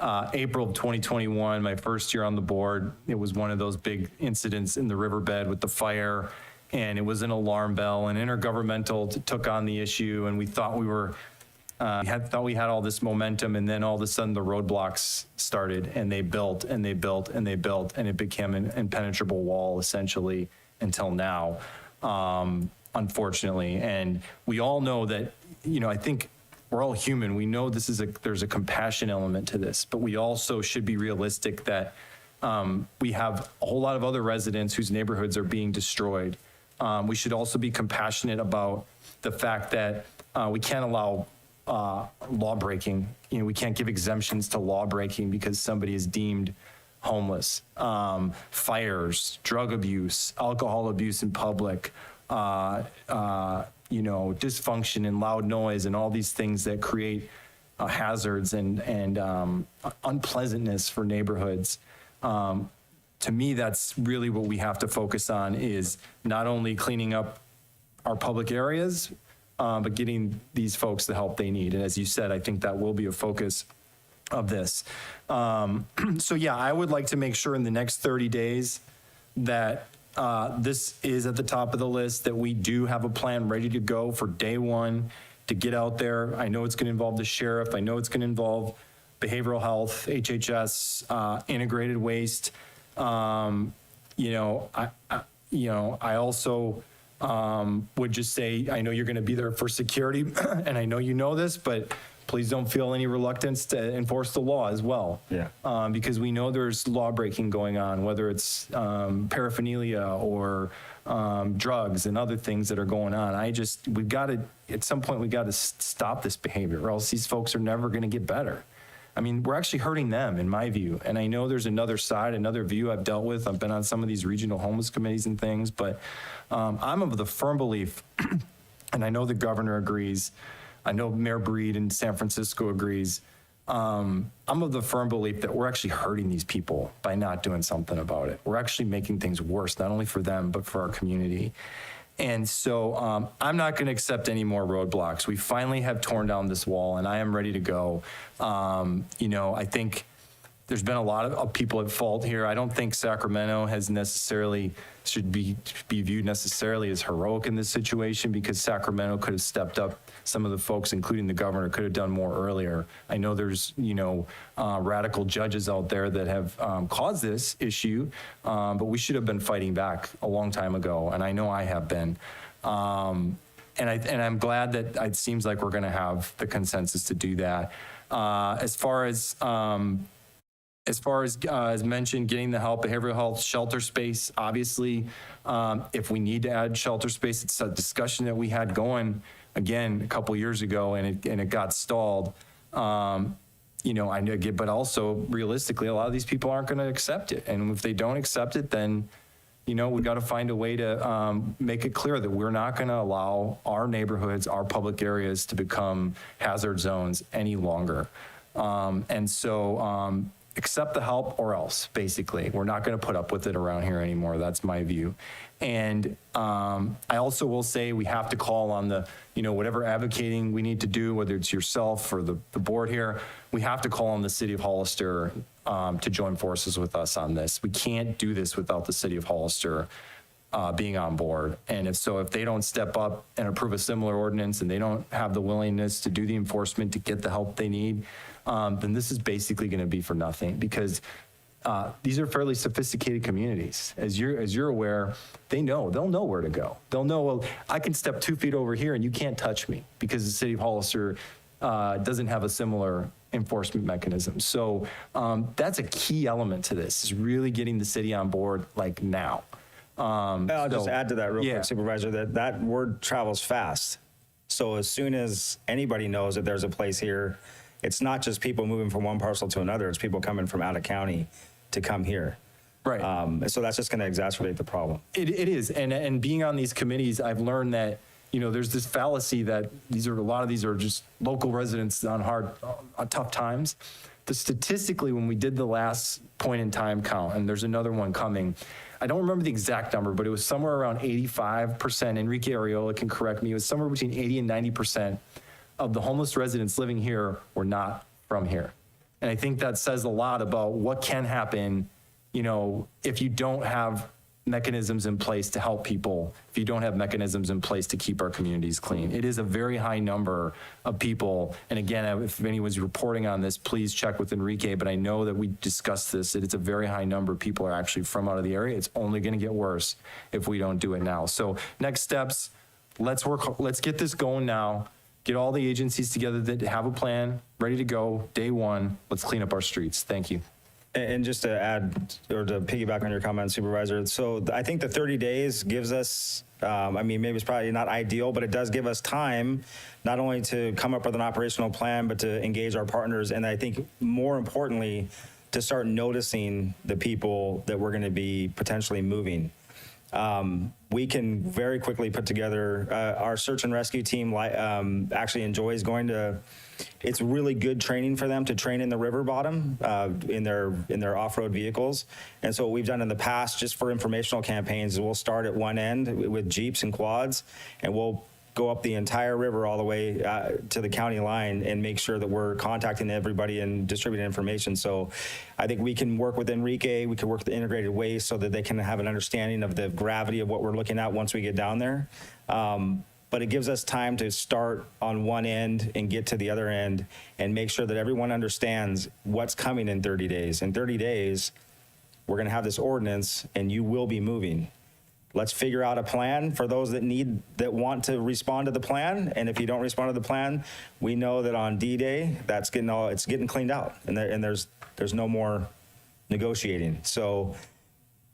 April of 2021, my first year on the board, it was one of those big incidents in the riverbed with the fire, and it was an alarm bell, and intergovernmental took on the issue, and we thought we were, thought we had all this momentum, and then all of a sudden the roadblocks started, and they built and they built and they built, and it became an impenetrable wall essentially until now, unfortunately. And we all know that, I think we're all human. We know there's a compassion element to this, but we also should be realistic that we have a whole lot of other residents whose neighborhoods are being destroyed. We should also be compassionate about the fact that we can't allow law breaking. We can't give exemptions to law breaking because somebody is deemed homeless. Fires, drug abuse, alcohol abuse in public, dysfunction and loud noise and all these things that create hazards and unpleasantness for neighborhoods. To me, that's really what we have to focus on, is not only cleaning up our public areas, but getting these folks the help they need. And as you said, I think that will be a focus of this. So yeah, I would like to make sure in the next 30 days that this is at the top of the list, that we do have a plan ready to go for day one to get out there. I know it's going to involve the sheriff. I know it's going to involve behavioral health, HHS, integrated waste. I also would just say, I know you're going to be there for security, and I know you know this, but please don't feel any reluctance to enforce the law as well. Yeah. Because we know there's law breaking going on, whether it's paraphernalia or drugs and other things that are going on. We've got to, at some point, we've got to stop this behavior, or else these folks are never going to get better. I mean, we're actually hurting them, in my view. And I know there's another side, another view I've dealt with. I've been on some of these regional homeless committees and things, but I'm of the firm belief, and I know the governor agrees, I know Mayor Breed in San Francisco agrees, I'm of the firm belief that we're actually hurting these people by not doing something about it. We're actually making things worse, not only for them, but for our community. And so I'm not going to accept any more roadblocks. We finally have torn down this wall, and I am ready to go. I think there's been a lot of people at fault here. I don't think Sacramento should be viewed necessarily as heroic in this situation, because Sacramento could have stepped up. Some of the folks, including the governor, could have done more earlier. I know there's, radical judges out there that have caused this issue, but we should have been fighting back a long time ago, and I know I have been. And I'm glad that it seems like we're going to have the consensus to do that. As far as mentioned, getting the help, behavioral health, shelter space, obviously, if we need to add shelter space, it's a discussion that we had going, again, a couple years ago, and it got stalled. I get, but also realistically, a lot of these people aren't going to accept it. And if they don't accept it, then, You know, we got to find a way to make it clear that we're not going to allow our neighborhoods, our public areas to become hazard zones any longer. And so accept the help or else, basically. We're not going to put up with it around here anymore. That's my view. And I also will say we have to call on the, you know, whatever advocating we need to do, whether it's yourself or the board here, we have to call on the city of Hollister to join forces with us on this. We can't do this without the city of Hollister being on board. And if they don't step up and approve a similar ordinance and they don't have the willingness to do the enforcement to get the help they need, then this is basically going to be for nothing, because these are fairly sophisticated communities. As you're aware, they'll know where to go. They'll know, well, I can step 2 feet over here and you can't touch me because the city of Hollister doesn't have a similar enforcement mechanism. So that's a key element to this, is really getting the city on board like now. I'll just add to that real yeah. quick, Supervisor, that word travels fast. So as soon as anybody knows that there's a place here, it's not just people moving from one parcel to another, it's people coming from out of county to come here. Right. So that's just going to exacerbate the problem. It is. And being on these committees, I've learned that, you know, there's this fallacy that a lot of these are just local residents on tough times. Statistically, when we did the last point in time count, and there's another one coming, I don't remember the exact number, but it was somewhere around 85%. Enrique Arreola can correct me. It was somewhere between 80 and 90% of the homeless residents living here were not from here. And I think that says a lot about what can happen, you know, if you don't have mechanisms in place to help people, if you don't have mechanisms in place to keep our communities clean. It is a very high number of people. And again, if anyone's reporting on this, please check with Enrique, but I know that we discussed this. It's a very high number of people are actually from out of the area. It's only going to get worse if we don't do it now. So next steps, let's get this going now. Get all the agencies together that have a plan, ready to go, day one. Let's clean up our streets. Thank you. And just to add, or to piggyback on your comment, Supervisor, so I think the 30 days gives us, I mean, maybe it's probably not ideal, but it does give us time not only to come up with an operational plan, but to engage our partners. And I think more importantly, to start noticing the people that we're going to be potentially moving. We can very quickly put together, our search and rescue team actually enjoys going to, it's really good training for them to train in the river bottom in their off-road vehicles. And so what we've done in the past, just for informational campaigns, is we'll start at one end with Jeeps and quads, and we'll go up the entire river all the way to the county line and make sure that we're contacting everybody and distributing information. So I think we can work with Enrique, we can work with the integrated waste so that they can have an understanding of the gravity of what we're looking at once we get down there. But it gives us time to start on one end and get to the other end and make sure that everyone understands what's coming in 30 days. In 30 days, we're going to have this ordinance and you will be moving. Let's figure out a plan for those that want to respond to the plan. And if you don't respond to the plan, we know that on D-Day, it's getting cleaned out, and there's no more negotiating. So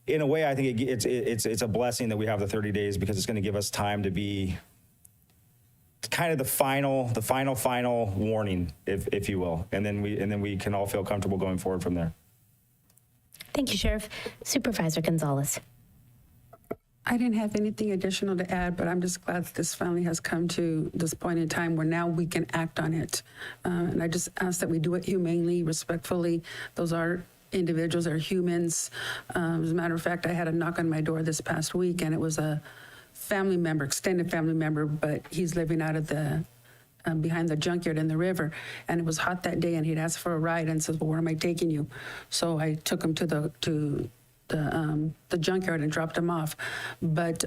in a way, I think it's a blessing that we have the 30 days, because it's going to give us time to be kind of the final warning, if you will, and then we can all feel comfortable going forward from there. Thank you, Sheriff. Supervisor Gonzalez. I didn't have anything additional to add, but I'm just glad that this finally has come to this point in time where now we can act on it. And I just ask that we do it humanely, respectfully. Those are individuals, they're humans. As a matter of fact, I had a knock on my door this past week, and it was a family member, extended family member, but he's living out of the behind the junkyard in the river, and it was hot that day, and he'd asked for a ride and says, well, where am I taking you? So I took him to the junkyard and dropped him off. But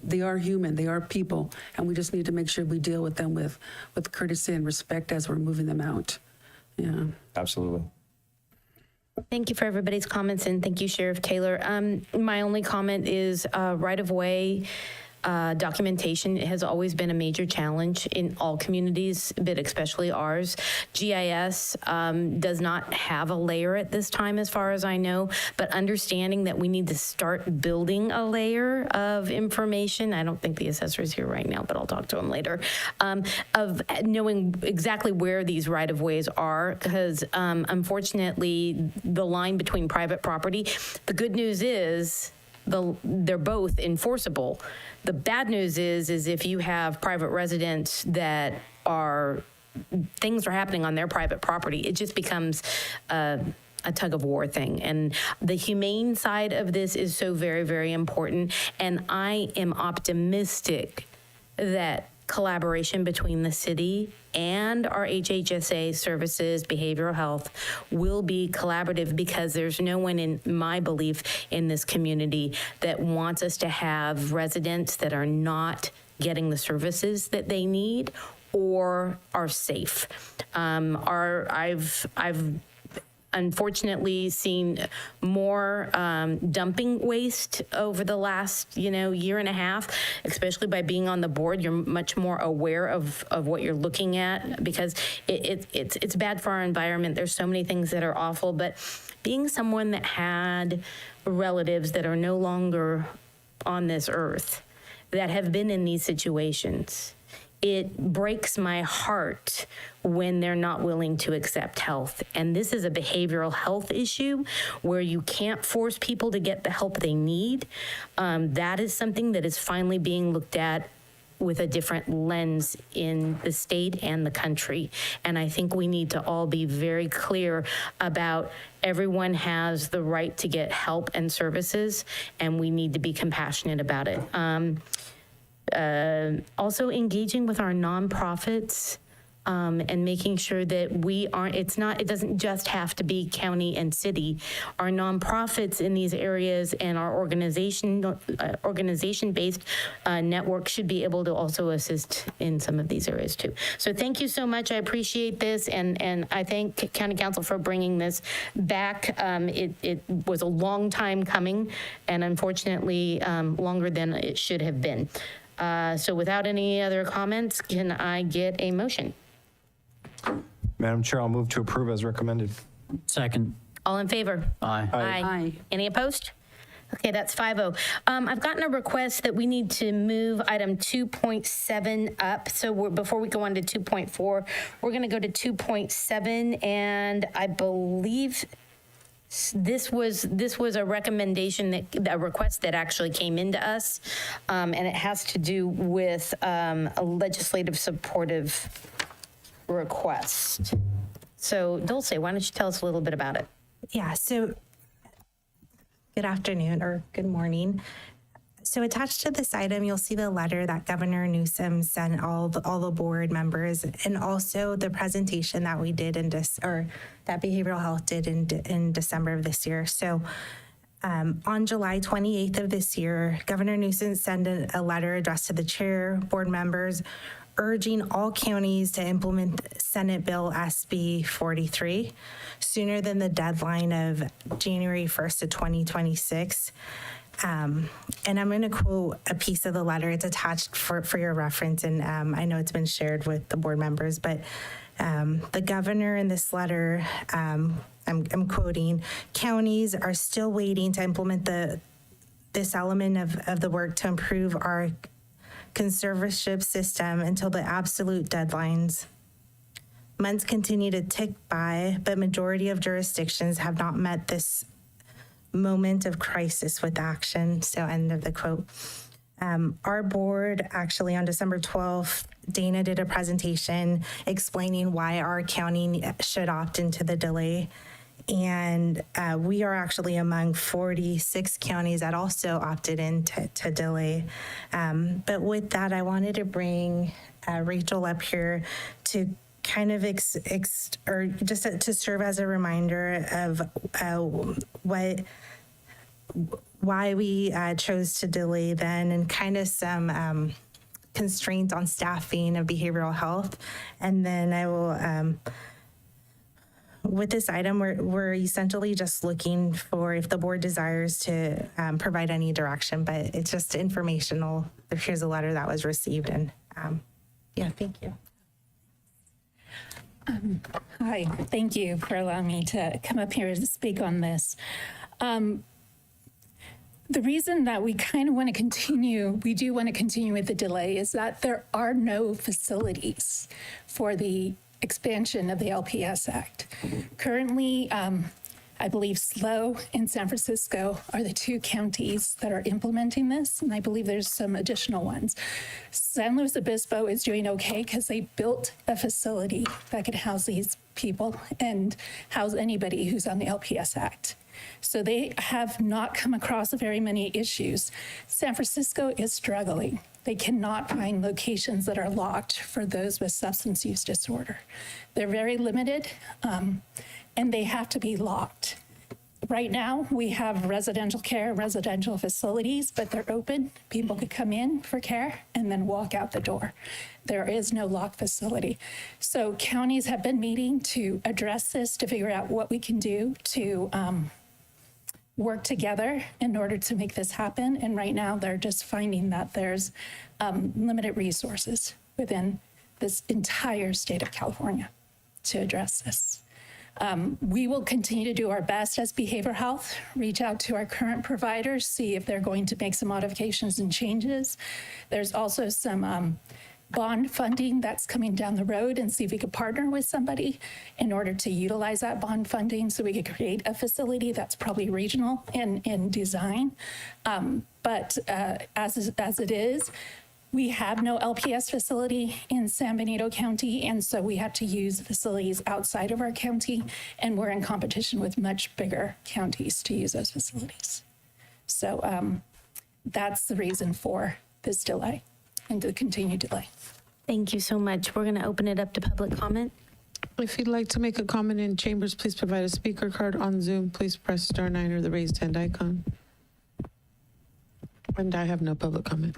they are human, they are people, and we just need to make sure we deal with them with courtesy and respect as we're moving them out. Yeah. Absolutely. Thank you for everybody's comments, and thank you, Sheriff Taylor. My only comment is right-of-way documentation has always been a major challenge in all communities, but especially ours. GIS does not have a layer at this time, as far as I know, but understanding that we need to start building a layer of information. I don't think the assessor is here right now, but I'll talk to him later, of knowing exactly where these right-of-ways are, because unfortunately, the line between private property, the good news is they're both enforceable. The bad news is if you have private residents that things are happening on their private property, it just becomes a tug of war thing. And the humane side of this is so very, very important. And I am optimistic that collaboration between the city and our HHSA services, behavioral health, will be collaborative, because there's no one, in my belief, in this community that wants us to have residents that are not getting the services that they need or are safe. I've unfortunately seen more dumping waste over the last year and a half, especially by being on the board. You're much more aware of what you're looking at, because it's bad for our environment. There's so many things that are awful, but being someone that had relatives that are no longer on this earth that have been in these situations, it breaks my heart when they're not willing to accept health. And this is a behavioral health issue where you can't force people to get the help they need. That is something that is finally being looked at with a different lens in the state and the country. And I think we need to all be very clear about everyone has the right to get help and services, and we need to be compassionate about it. Also engaging with our nonprofits and making sure that it doesn't just have to be county and city. Our nonprofits in these areas and our organization-based network should be able to also assist in some of these areas too. So thank you so much. I appreciate this, and I thank County Council for bringing this back. It was a long time coming, and unfortunately longer than it should have been. So without any other comments, can I get a motion? Madam Chair, I'll move to approve as recommended. Second. All in favor? Aye. Aye. Any opposed? Okay, that's 5-0. I've gotten a request that we need to move item 2.7 up. So before we go on to 2.4, we're going to go to 2.7, and I believe this was a recommendation, a request that actually came into us, and it has to do with a legislative supportive request. So Dulce, why don't you tell us a little bit about it? Yeah, so good afternoon or good morning. So attached to this item, you'll see the letter that Governor Newsom sent all the board members, and also the presentation that we did that Behavioral Health did in December of this year. So on July 28th of this year, Governor Newsom sent a letter addressed to the chair, board members, urging all counties to implement Senate Bill SB 43 sooner than the deadline of January 1st of 2026. And I'm going to quote a piece of the letter. It's attached for your reference, and I know it's been shared with the board members, but the governor in this letter, I'm quoting, counties are still waiting to implement this element of the work to improve our conservatorship system until the absolute deadlines. Months continue to tick by, but majority of jurisdictions have not met this moment of crisis with action. So end of the quote. Our board actually on December 12th, Dana did a presentation explaining why our county should opt into the delay. And we are actually among 46 counties that also opted in to delay. But with that, I wanted to bring Rachel up here to kind of or just to serve as a reminder of why we chose to delay then, and kind of some constraints on staffing of behavioral health. And then I will, with this item, we're essentially just looking for if the board desires to provide any direction, but it's just informational. Here's a letter that was received, and yeah, thank you. Hi, thank you for allowing me to come up here to speak on this. The reason that we kind of want to continue, we do want to continue with the delay, is that there are no facilities for the expansion of the LPS Act. Currently, I believe SLO and San Francisco are the two counties that are implementing this, and I believe there's some additional ones. San Luis Obispo is doing okay because they built a facility that could house these people and house anybody who's on the LPS Act. So they have not come across very many issues. San Francisco is struggling. They cannot find locations that are locked for those with substance use disorder. They're very limited, and they have to be locked. Right now, we have residential care, residential facilities, but they're open. People could come in for care and then walk out the door. There is no locked facility. So counties have been meeting to address this, to figure out what we can do to work together in order to make this happen. And right now, they're just finding that there's limited resources within this entire state of California to address this. We will continue to do our best as behavioral health, reach out to our current providers, see if they're going to make some modifications and changes. There's also some bond funding that's coming down the road, and see if we could partner with somebody in order to utilize that bond funding so we could create a facility that's probably regional in design. But as it is, we have no LPS facility in San Benito County, and so we have to use facilities outside of our county, and we're in competition with much bigger counties to use those facilities. So that's the reason for this delay and the continued delay. Thank you so much. We're going to open it up to public comment. If you'd like to make a comment in chambers, please provide a speaker card. On Zoom, please press *9 or the raised hand icon. And I have no public comment.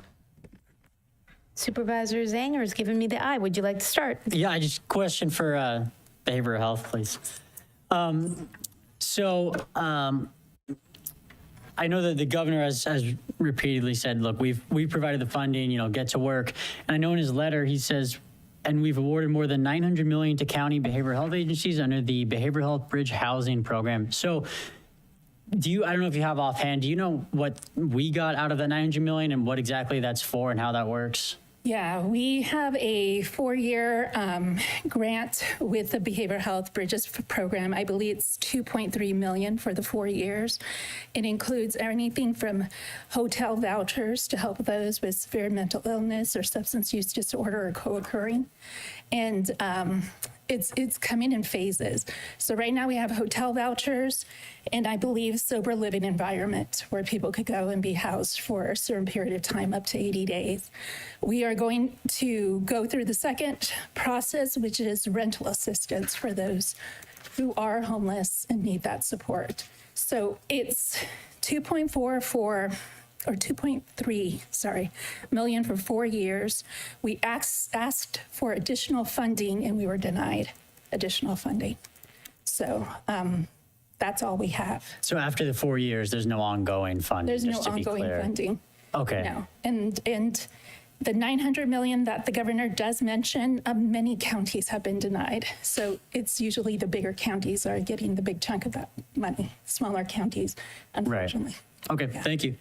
Supervisor Zanger is giving me the eye. Would you like to start? Yeah, I just question for behavioral health, please. I know that the governor has repeatedly said, look, we've provided the funding, get to work. And I know in his letter, he says, and we've awarded more than $900 million to county behavioral health agencies under the Behavioral Health Bridge Housing Program. So I don't know if you have offhand, do you know what we got out of that $900 million and what exactly that's for and how that works? Yeah, we have a 4-year grant with the Behavioral Health Bridges program. I believe it's $2.3 million for the 4 years. It includes anything from hotel vouchers to help those with severe mental illness or substance use disorder or co-occurring. And it's coming in phases. So right now we have hotel vouchers and I believe sober living environment where people could go and be housed for a certain period of time, up to 80 days. We are going to go through the second process, which is rental assistance for those who are homeless and need that support. So it's 2.3 million for 4 years. We asked for additional funding and we were denied additional funding. So that's all we have. So after the 4 years, there's no ongoing funding? There's no just to be ongoing clear. funding. Okay. No. And the $900 million that the governor does mention, many counties have been denied. So it's usually the bigger counties are getting the big chunk of that money. Smaller counties, unfortunately. Right. Okay, thank you.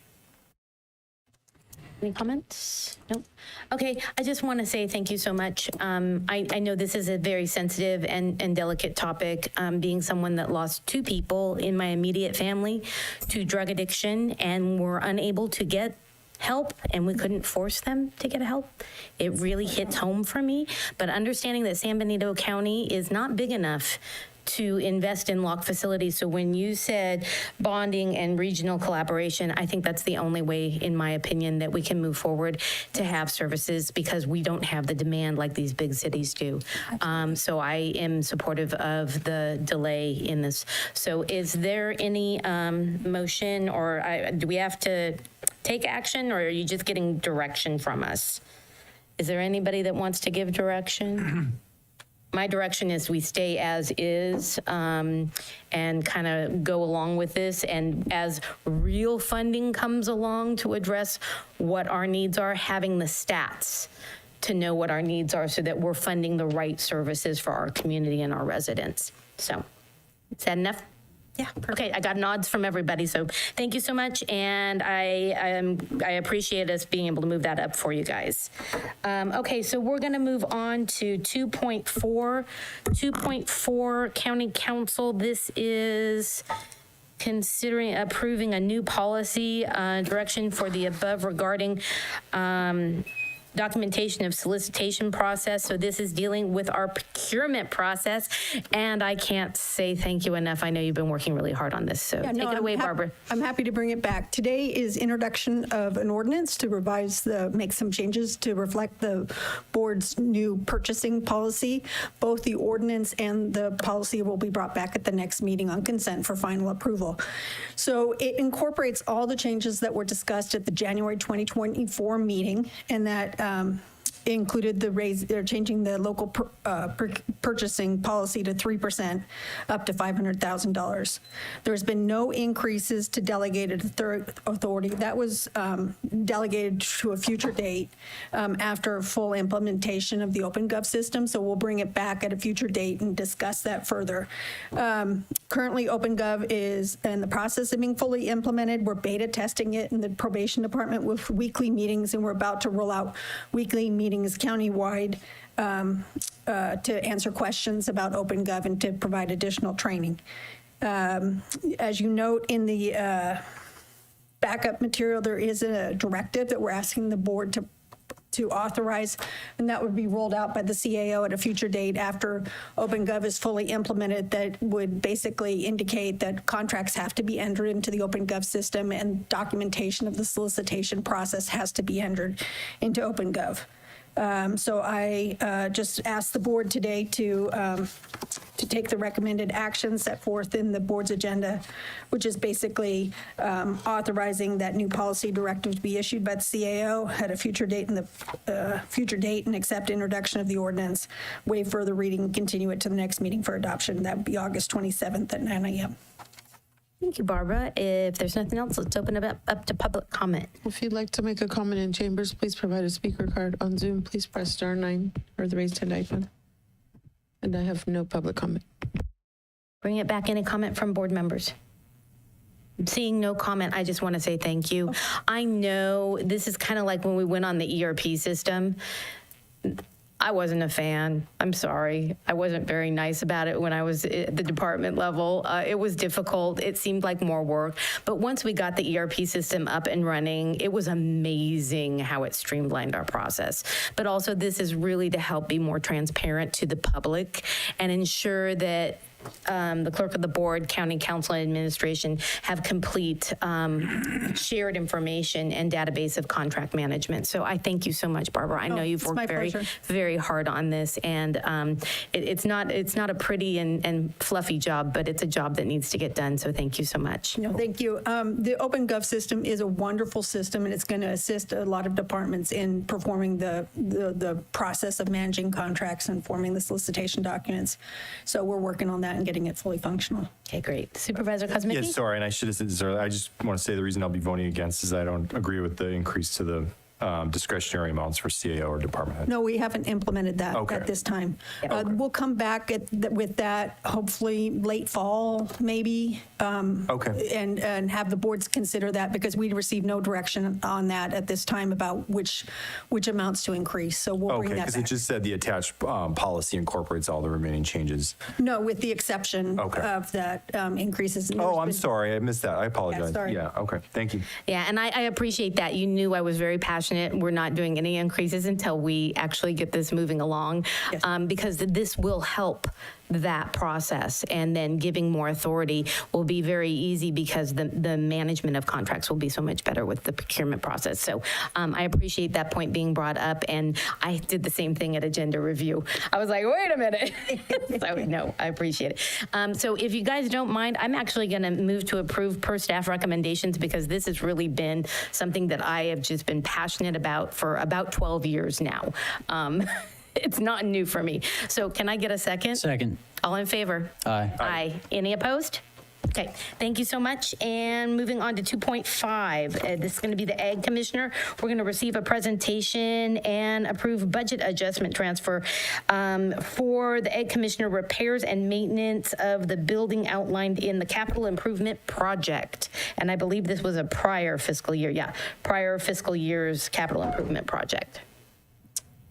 Any comments? Nope. Okay, I just want to say thank you so much. I know this is a very sensitive and delicate topic, being someone that lost 2 people in my immediate family to drug addiction and were unable to get help, and we couldn't force them to get help. It really hits home for me, but understanding that San Benito County is not big enough to invest in locked facilities. So when you said bonding and regional collaboration, I think that's the only way, in my opinion, that we can move forward to have services, because we don't have the demand like these big cities do. So I am supportive of the delay in this. So is there any motion, or do we have to take action, or are you just getting direction from us? Is there anybody that wants to give direction? My direction is we stay as is and kind of go along with this. And as real funding comes along to address what our needs are, having the stats to know what our needs are so that we're funding the right services for our community and our residents. So, is that enough? Yeah. Okay, I got nods from everybody, so thank you so much, and I appreciate us being able to move that up for you guys. Okay, so we're going to move on to 2.4. 2.4 County Council. This is considering approving a new policy direction for the above regarding documentation of solicitation process. So this is dealing with our procurement process, and I can't say thank you enough. I know you've been working really hard on this, so take it away, Barbara. I'm happy to bring it back. Today is introduction of an ordinance to make some changes to reflect the board's new purchasing policy. Both the ordinance and the policy will be brought back at the next meeting on consent for final approval. So it incorporates all the changes that were discussed at the January 2024 meeting, and that included they're changing the local purchasing policy to 3% up to $500,000. There's been no increases to delegated authority. That was delegated to a future date after full implementation of the OpenGov system. So we'll bring it back at a future date and discuss that further. Currently, OpenGov is in the process of being fully implemented. We're beta testing it in the probation department with weekly meetings, and we're about to roll out weekly meetings countywide to answer questions about OpenGov and to provide additional training. As you note in the backup material, there is a directive that we're asking the board to authorize, and that would be rolled out by the CAO at a future date after OpenGov is fully implemented. That would basically indicate that contracts have to be entered into the OpenGov system, and documentation of the solicitation process has to be entered into OpenGov. So I just asked the board today to take the recommended actions set forth in the board's agenda, which is basically authorizing that new policy directive to be issued by the CAO at a future date and accept introduction of the ordinance, waive further reading, and continue it to the next meeting for adoption. That would be August 27th at 9 a.m. Thank you, Barbara. If there's nothing else, let's open it up to public comment. If you'd like to make a comment in chambers, please provide a speaker card. On Zoom, please press *9 or the raised hand icon. And I have no public comment. Bring it back. Any comment from board members? Seeing no comment, I just want to say thank you. I know this is kind of like when we went on the ERP system. I wasn't a fan. I'm sorry. I wasn't very nice about it when I was at the department level. It was difficult. It seemed like more work. But once we got the ERP system up and running, it was amazing how it streamlined our process. But also, this is really to help be more transparent to the public and ensure that the clerk of the board, county council, and administration have complete shared information and database of contract management. So I thank you so much, Barbara. I know you've worked very hard on this, and it's not a pretty and fluffy job, but it's a job that needs to get done. So thank you so much. No, thank you. The OpenGov system is a wonderful system, and it's going to assist a lot of departments in performing the process of managing contracts and forming the solicitation documents. So we're working on that and getting it fully functional. Okay, great. Supervisor Kosmicki? Yeah, sorry, and I should have said this earlier. I just want to say the reason I'll be voting against is I don't agree with the increase to the discretionary amounts for CAO or department head. No, we haven't implemented that at this time. We'll come back with that hopefully late fall, maybe. And have the boards consider that, because we received no direction on that at this time about which amounts to increase. So we'll bring that back. Because it just said the attached policy incorporates all the remaining changes. No, with the exception of that increases. Oh, I'm sorry. I missed that. I apologize. sorry. Yeah, okay. Thank you. Yeah, and I appreciate that. You knew I was very passionate. We're not doing any increases until we actually get this moving along, because this will help that process, and then giving more authority will be very easy because the management of contracts will be so much better with the procurement process. So I appreciate that point being brought up, and I did the same thing at agenda review. I was like, wait a minute. So no, I appreciate it. So if you guys don't mind, I'm actually going to move to approve per staff recommendations, because this has really been something that I have just been passionate about for about 12 years now. It's not new for me. So can I get a second? Second. All in favor? Aye. Aye. Any opposed? Okay, thank you so much. And moving on to 2.5, this is going to be the Ag Commissioner. We're going to receive a presentation and approve budget adjustment transfer for the Ag Commissioner repairs and maintenance of the building outlined in the capital improvement project. And I believe this was a prior fiscal year, prior fiscal year's capital improvement project.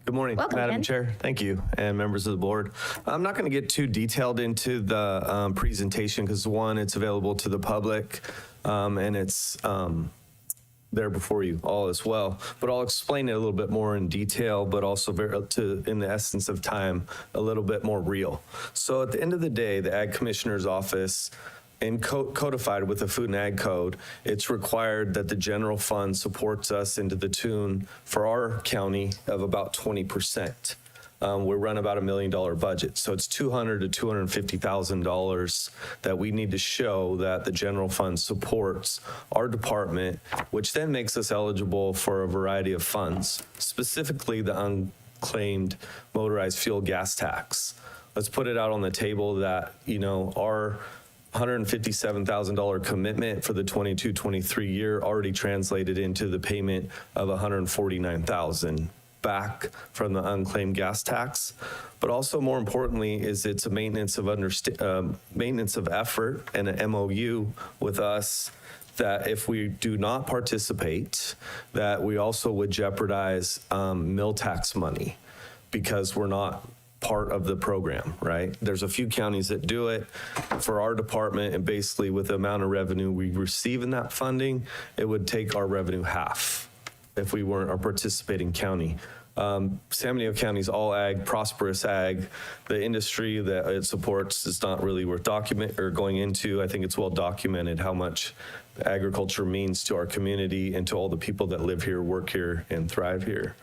Good morning, Welcome, Madam Ken. Chair. Thank you, and members of the board. I'm not going to get too detailed into the presentation because, one, it's available to the public, and it's there before you all as well. But I'll explain it a little bit more in detail, but also in the essence of time, a little bit more real. So at the end of the day, the Ag Commissioner's Office, and codified with the Food and Ag Code, it's required that the general fund supports us into the tune for our county of about 20%. We run about $1 million budget, so it's $200,000 to $250,000 that we need to show that the general fund supports our department, which then makes us eligible for a variety of funds, specifically the unclaimed motorized fuel gas tax. Let's put it out on the table that, our $157,000 commitment for the 22-23 year already translated into the payment of $149,000 back from the unclaimed gas tax. But also more importantly is it's a maintenance of effort and an MOU with us that if we do not participate, that we also would jeopardize mill tax money because we're not part of the program, right? There's a few counties that do it for our department, and basically with the amount of revenue we receive in that funding, it would take our revenue half if we weren't a participating county. San Benito County's all ag, prosperous ag. The industry that it supports is not really worth going into. I think it's well documented how much agriculture means to our community and to all the people that live here, work here, and thrive here.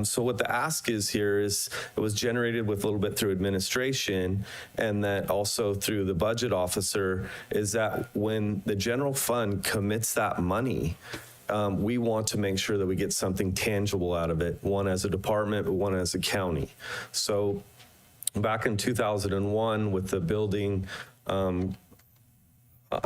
So what the ask is here is it was generated with a little bit through administration and that also through the budget officer is that when the general fund commits that money, we want to make sure that we get something tangible out of it, one as a department, but one as a county. So back in 2001 with the building,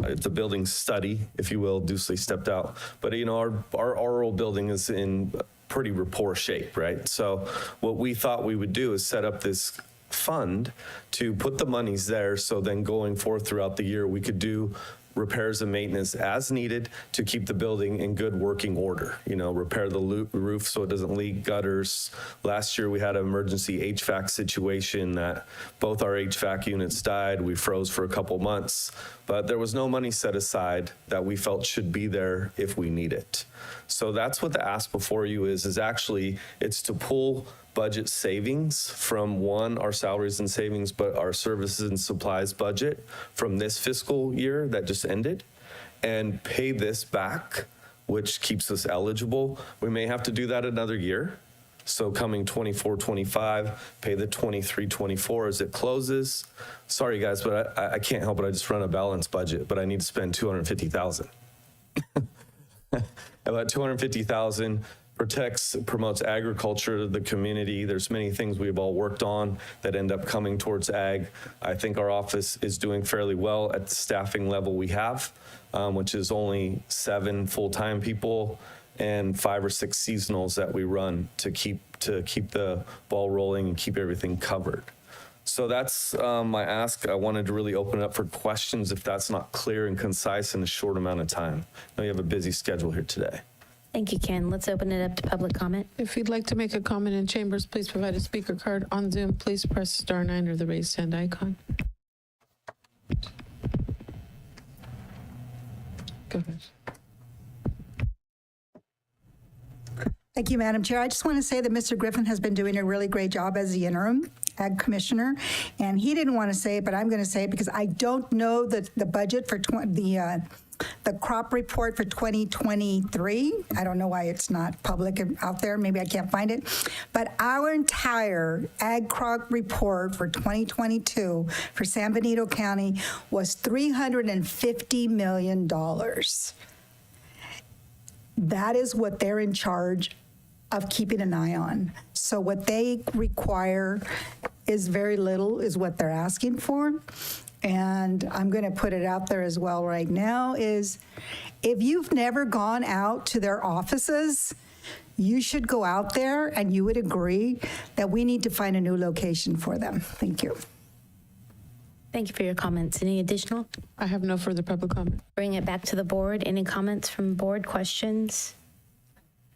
it's a building study, if you will, Deucely stepped out. But, our old building is in pretty poor shape, right? So what we thought we would do is set up this fund to put the monies there so then going forth throughout the year, we could do repairs and maintenance as needed to keep the building in good working order. Repair the roof so it doesn't leak, gutters. Last year we had an emergency HVAC situation that both our HVAC units died. We froze for a couple months, but there was no money set aside that we felt should be there if we need it. So that's what the ask before you is actually it's to pull budget savings from our salaries and savings, but our services and supplies budget from this fiscal year that just ended and pay this back, which keeps us eligible. We may have to do that another year. So coming 24-25, pay the 23-24 as it closes. Sorry guys, but I can't help it. I just run a balanced budget, but I need to spend $250,000. About $250,000 promotes agriculture to the community. There's many things we've all worked on that end up coming towards ag. I think our office is doing fairly well at the staffing level we have, which is only 7 full-time people and 5 or 6 seasonals that we run to keep the ball rolling and keep everything covered. So that's my ask. I wanted to really open it up for questions if that's not clear and concise in a short amount of time. I know you have a busy schedule here today. Thank you, Ken. Let's open it up to public comment. If you'd like to make a comment in chambers, please provide a speaker card. On Zoom, please press *9 or the raised hand icon. Go ahead. Thank you, Madam Chair. I just want to say that Mr. Griffin has been doing a really great job as the interim Ag Commissioner, and he didn't want to say it, but I'm going to say it because I don't know the budget for the crop report for 2023. I don't know why it's not public and out there. Maybe I can't find it. But our entire ag crop report for 2022 for San Benito County was $350 million. That is what they're in charge of keeping an eye on. So what they require is very little, is what they're asking for. and I'm going to put it out there as well right now, is if you've never gone out to their offices, you should go out there, and you would agree that we need to find a new location for them. Thank you. Thank you for your comments. Any additional? I have no further public comment. Bring it back to the board. Any comments from board, questions?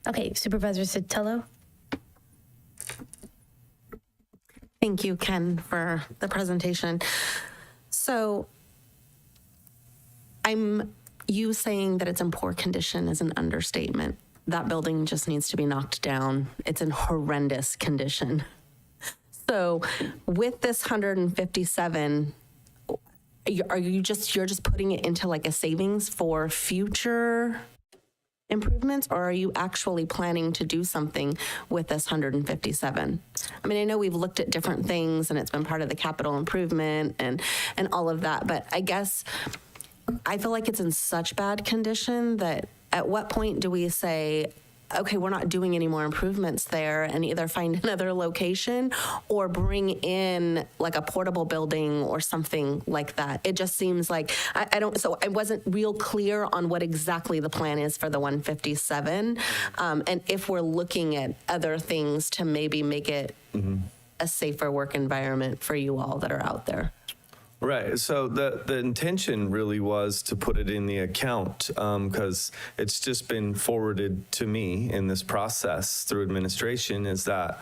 Okay, Supervisor Sotelo? Thank you, Ken, for the presentation. So you saying that it's in poor condition is an understatement. That building just needs to be knocked down. It's in horrendous condition. So with this 157, you're just putting it into like a savings for future improvements, or are you actually planning to do something with this 157? I mean, I know we've looked at different things and it's been part of the capital improvement and all of that, but I guess I feel like it's in such bad condition that at what point do we say, okay, we're not doing any more improvements there, and either find another location or bring in like a portable building or something like that? It just seems like so I wasn't real clear on what exactly the plan is for the 157. And if we're looking at other things to maybe make it a safer work environment for you all that are out there. Right. So the intention really was to put it in the account because it's just been forwarded to me in this process through administration, is that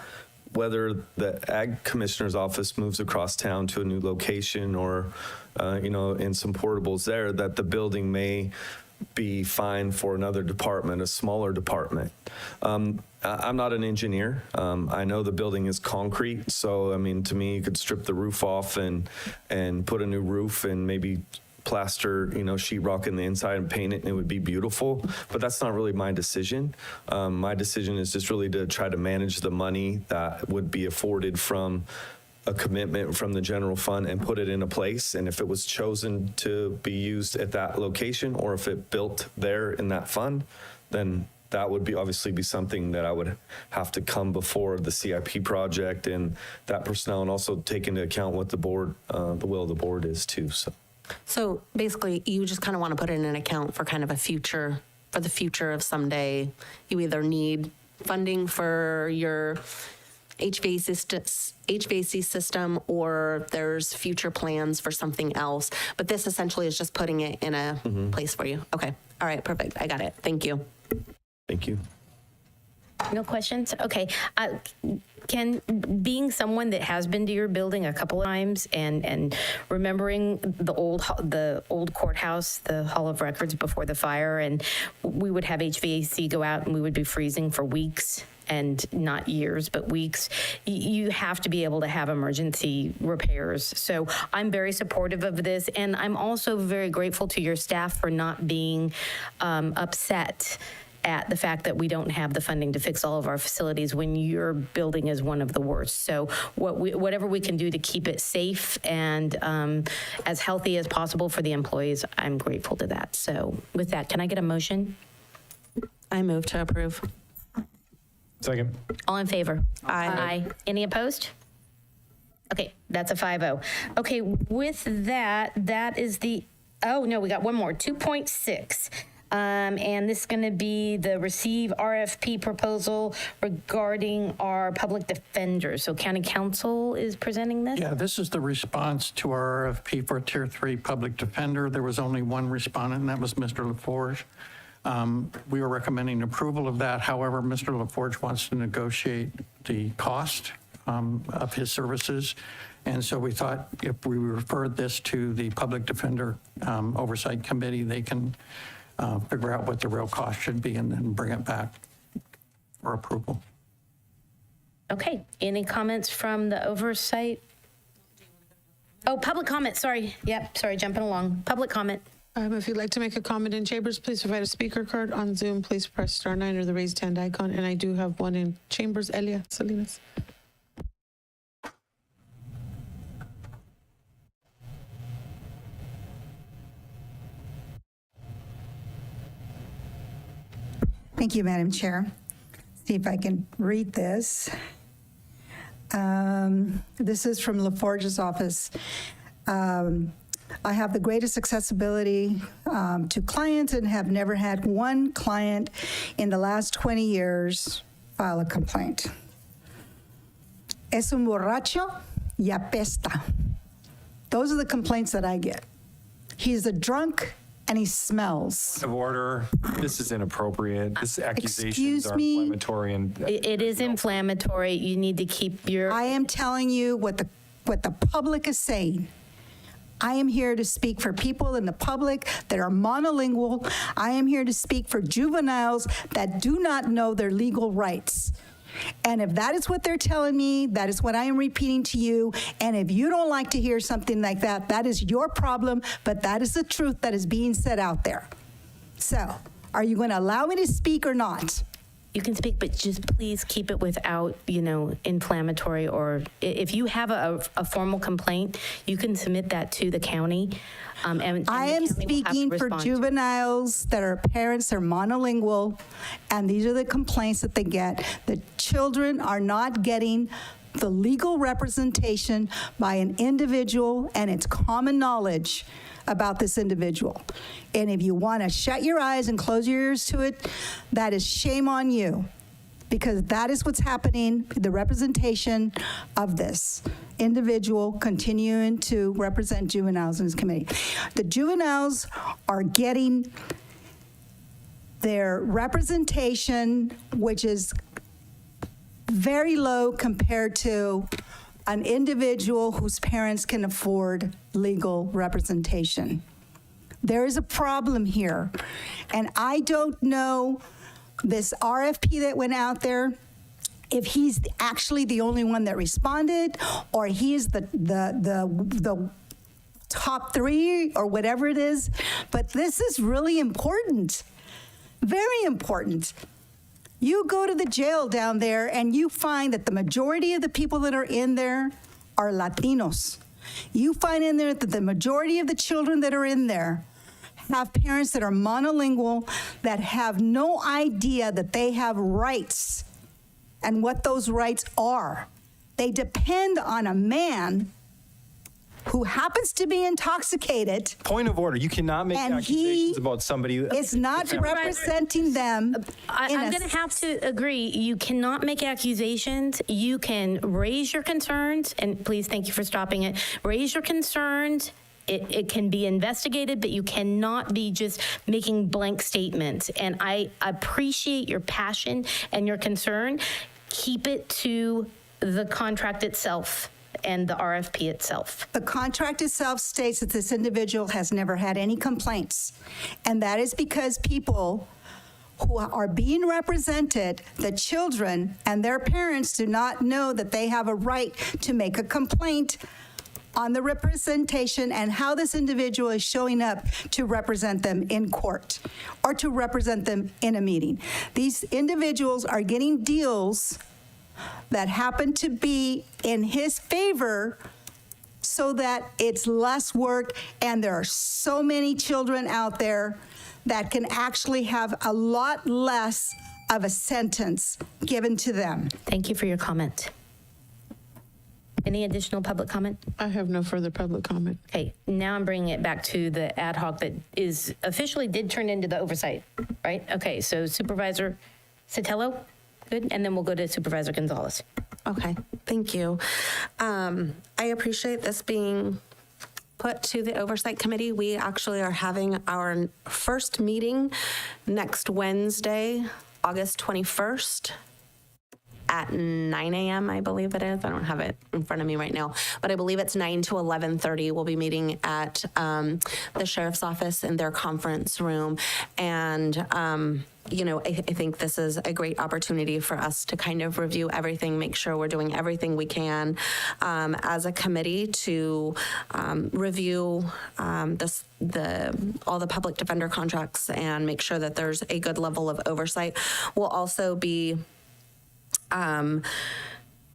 whether the Ag Commissioner's office moves across town to a new location or, in some portables there, that the building may be fine for another department, a smaller department. I'm not an engineer. I know the building is concrete, so I mean, to me, you could strip the roof off and put a new roof and maybe plaster, sheetrock in the inside and paint it, and it would be beautiful. But that's not really my decision. My decision is just really to try to manage the money that would be afforded from a commitment from the general fund and put it in a place. And if it was chosen to be used at that location, or if it built there in that fund, then that would be obviously be something that I would have to come before the CIP project and that personnel, and also take into account what the board, the will of the board is too. So basically, you just kind of want to put it in an account for kind of for the future of someday. You either need funding for your HVAC system, or there's future plans for something else. But this essentially is just putting it in a place for you. Okay. All right. Perfect. I got it. Thank you. Thank you. No questions? Okay. Ken, being someone that has been to your building a couple of times and remembering the old courthouse, the Hall of Records before the fire, and we would have HVAC go out and we would be freezing for weeks, and not years, but weeks. You have to be able to have emergency repairs. So I'm very supportive of this, and I'm also very grateful to your staff for not being upset at the fact that we don't have the funding to fix all of our facilities when your building is one of the worst. So whatever we can do to keep it safe and as healthy as possible for the employees, I'm grateful to that. So with that, can I get a motion? I move to approve. Second. All in favor? Aye. Aye. Any opposed? Okay, that's a 5-0. Okay, with that is the, oh no, we got one more, 2.6. And this is going to be the receive RFP proposal regarding our public defenders. So County Council is presenting this? Yeah, this is the response to our RFP for a Tier 3 public defender. There was only one respondent, and that was Mr. LaForge. We are recommending approval of that. However, Mr. LaForge wants to negotiate the cost of his services. And so we thought if we referred this to the Public Defender Oversight Committee, they can figure out what the real cost should be and then bring it back for approval. Okay, any comments from the oversight? Oh, public comment, sorry. Yep, sorry, jumping along. Public comment. If you'd like to make a comment in chambers, please provide a speaker card. On Zoom, please press *9 or the raised hand icon. And I do have one in chambers. Elia Salinas. Thank you, Madam Chair. See if I can read this. This is from LaForge's office. I have the greatest accessibility to clients and have never had one client in the last 20 years file a complaint. Es un borracho y apesta. Those are the complaints that I get. He's a drunk and he smells. Of order, this is inappropriate. This accusations Excuse are me? inflammatory and. It is inflammatory. You need to keep your. I am telling you what the public is saying. I am here to speak for people in the public that are monolingual. I am here to speak for juveniles that do not know their legal rights. And if that is what they're telling me, that is what I am repeating to you. And if you don't like to hear something like that, that is your problem, but that is the truth that is being said out there. So, are you going to allow me to speak or not? You can speak, but just please keep it without, inflammatory, or if you have a formal complaint, you can submit that to the county. And I am speaking for juveniles that are parents are monolingual, and these are the complaints that they get. The children are not getting the legal representation by an individual, and it's common knowledge about this individual. And if you want to shut your eyes and close your ears to it, that is shame on you, because that is what's happening, the representation of this individual continuing to represent juveniles in this committee. The juveniles are getting their representation, which is very low compared to an individual whose parents can afford legal representation. There is a problem here, and I don't know this RFP that went out there, if he's actually the only one that responded, or he is the top three, or whatever it is. But this is really important, very important. You go to the jail down there and you find that the majority of the people that are in there are Latinos. You find in there that the majority of the children that are in there have parents that are monolingual, that have no idea that they have rights and what those rights are. They depend on a man who happens to be intoxicated. Point of order, you cannot make And accusations about somebody. It's not representing them. I'm going to have to agree. You cannot make accusations. You can raise your concerns, and please, thank you for stopping it. Raise your concerns. It can be investigated, but you cannot be just making blank statements. And I appreciate your passion and your concern. Keep it to the contract itself and the RFP itself. The contract itself states that this individual has never had any complaints. And that is because people who are being represented, the children and their parents, do not know that they have a right to make a complaint on the representation and how this individual is showing up to represent them in court or to represent them in a meeting. These individuals are getting deals that happen to be in his favor so that it's less work, and there are so many children out there that can actually have a lot less of a sentence given to them. Thank you for your comment. Any additional public comment? I have no further public comment. Okay, now I'm bringing it back to the ad hoc that is officially did turn into the oversight, right? Okay, so Supervisor Sotelo, good, and then we'll go to Supervisor Gonzalez. Okay, thank you. I appreciate this being put to the Oversight Committee. We actually are having our first meeting next Wednesday, August 21st. At 9 a.m., I believe it is. I don't have it in front of me right now, but I believe it's 9 to 11:30. We'll be meeting at the sheriff's office in their conference room. And, I think this is a great opportunity for us to kind of review everything, make sure we're doing everything we can as a committee to review all the public defender contracts and make sure that there's a good level of oversight. We'll also be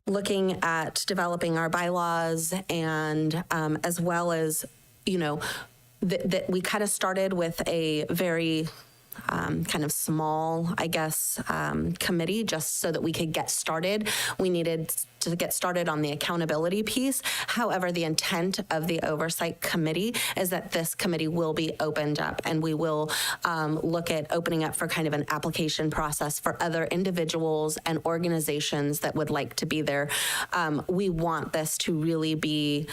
looking at developing our bylaws, and as well as, that we kind of started with a very kind of small, I guess, committee just so that we could get started. We needed to get started on the accountability piece. However, the intent of the oversight committee is that this committee will be opened up, and we will look at opening up for kind of an application process for other individuals and organizations that would like to be there. We want this to really be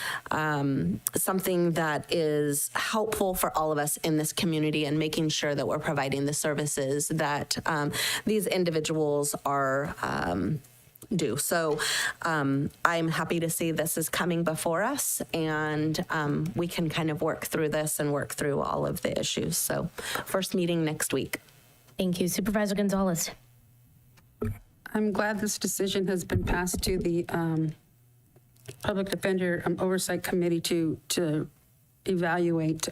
something that is helpful for all of us in this community and making sure that we're providing the services that these individuals are do. So I'm happy to see this is coming before us, and we can kind of work through this and work through all of the issues. So first meeting next week. Thank you. Supervisor Gonzalez. I'm glad this decision has been passed to the Public Defender Oversight Committee to evaluate.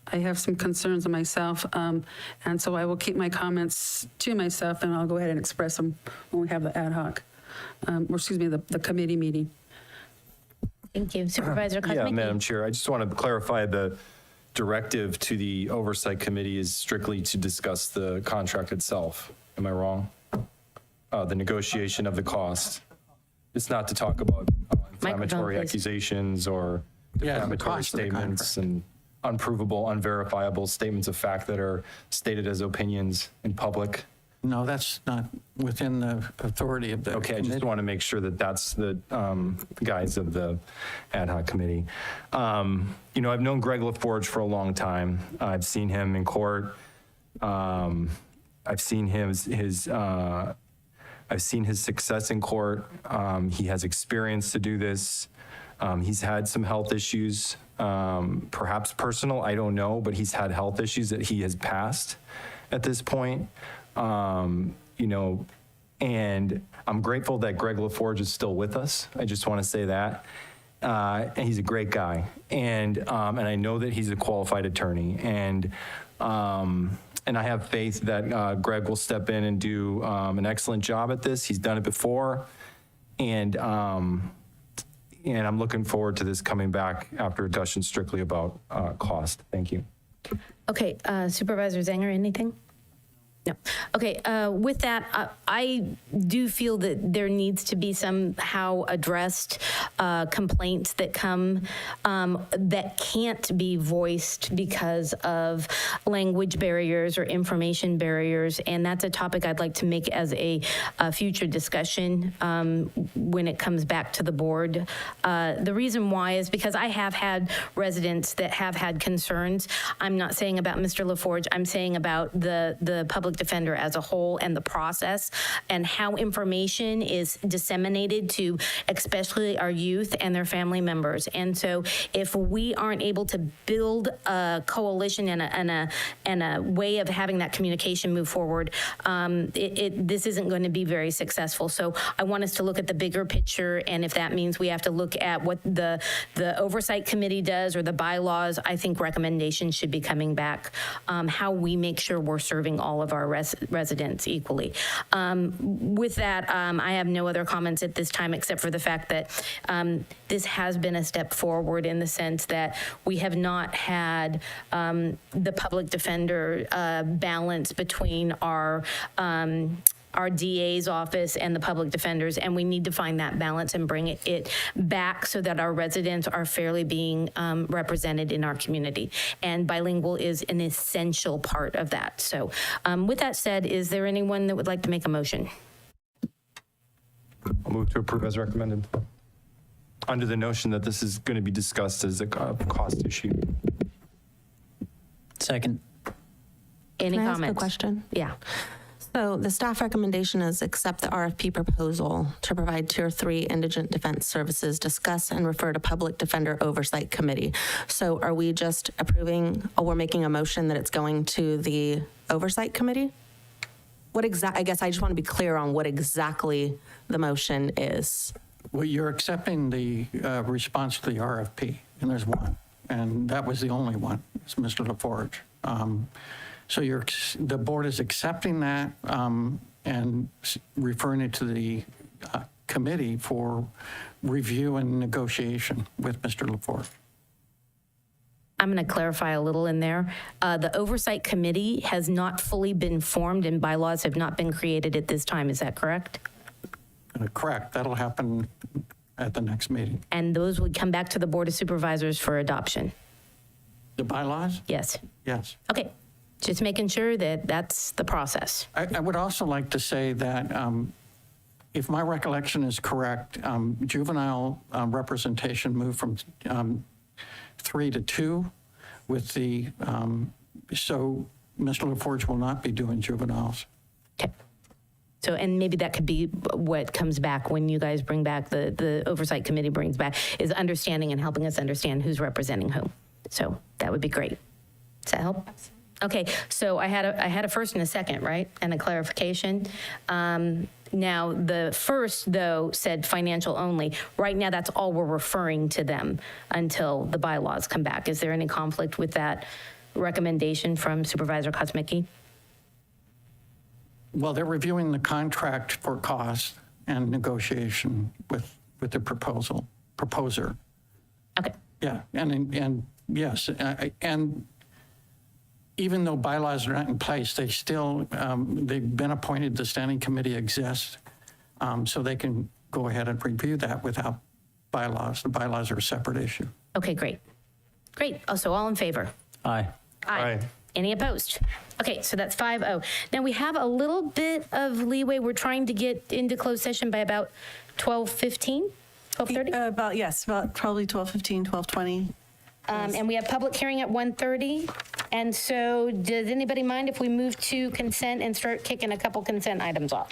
I have some concerns myself, and so I will keep my comments to myself, and I'll go ahead and express them when we have the ad hoc, the committee meeting. Thank you. Supervisor Kosmicki. Yeah, Madam Chair, I just want to clarify the directive to the Oversight Committee is strictly to discuss the contract itself. Am I wrong? The negotiation of the cost. It's not to talk about inflammatory accusations or defamatory statements and unprovable, unverifiable statements of fact that are stated as opinions in public. No, that's not within the authority of the Okay, I committee. just want to make sure that that's the guys of the ad hoc committee. I've known Greg LaForge for a long time. I've seen him in court. I've seen I've seen his success in court. He has experience to do this. He's had some health issues, perhaps personal, I don't know, but he's had health issues that he has passed at this point. And I'm grateful that Greg LaForge is still with us. I just want to say that. And he's a great guy. And I know that he's a qualified attorney. And I have faith that Greg will step in and do an excellent job at this. He's done it before. And I'm looking forward to this coming back after a discussion strictly about cost. Thank you. Okay, Supervisor Zanger, anything? No. Okay, with that, I do feel that there needs to be somehow addressed complaints that come that can't be voiced because of language barriers or information barriers, and that's a topic I'd like to make as a future discussion when it comes back to the board. The reason why is because I have had residents that have had concerns. I'm not saying about Mr. LaForge, I'm saying about the public defender as a whole and the process and how information is disseminated to especially our youth and their family members. And so if we aren't able to build a coalition and a way of having that communication move forward, this isn't going to be very successful. So I want us to look at the bigger picture, and if that means we have to look at what the oversight committee does or the bylaws, I think recommendations should be coming back, how we make sure we're serving all of our residents equally. With that, I have no other comments at this time except for the fact that this has been a step forward in the sense that we have not had the public defender balance between our DA's office and the public defenders, and we need to find that balance and bring it back so that our residents are fairly being represented in our community. And bilingual is an essential part of that. So with that said, is there anyone that would like to make a motion? I'll move to approve as recommended, under the notion that this is going to be discussed as a cost issue. Second. Any Can I comments? ask a question? Yeah. So the staff recommendation is accept the RFP proposal to provide Tier 3 indigent defense services, discuss and refer to Public Defender Oversight Committee. So are we just approving, or we're making a motion that it's going to the Oversight Committee? I guess I just want to be clear on what exactly the motion is. Well, you're accepting the response to the RFP, and there's one, and that was the only one. It's Mr. LaForge. So the board is accepting that and referring it to the committee for review and negotiation with Mr. LaForge. I'm going to clarify a little in there. The Oversight Committee has not fully been formed and bylaws have not been created at this time. Is that correct? Correct. That'll happen at the next meeting. And those would come back to the Board of Supervisors for adoption? The bylaws? Yes. Yes. Okay. Just making sure that that's the process. I would also like to say that if my recollection is correct, juvenile representation moved from 3 to 2 with the, so Mr. LaForge will not be doing juveniles. Okay. So, and maybe that could be what comes back when you guys bring back, the Oversight Committee brings back, is understanding and helping us understand who's representing whom. So that would be great. Does that help? Okay, so I had a first and a second, right? And a clarification. Now, the first, though, said financial only. Right now, that's all we're referring to them until the bylaws come back. Is there any conflict with that recommendation from Supervisor Kosmicki? Well, they're reviewing the contract for cost and negotiation with the proposer. Okay. Yeah, and yes, and even though bylaws are not in place, they still, they've been appointed, the standing committee exists, so they can go ahead and review that without bylaws. The bylaws are a separate issue. Okay, great. Great. Oh, so all in favor? Aye. Aye. Any opposed? Okay, so that's 5-0. Now, we have a little bit of leeway. We're trying to get into closed session by about 12:15, 12:30? Yes, about probably 12:15, 12:20. And we have public hearing at 1:30. And so does anybody mind if we move to consent and start kicking a couple consent items off?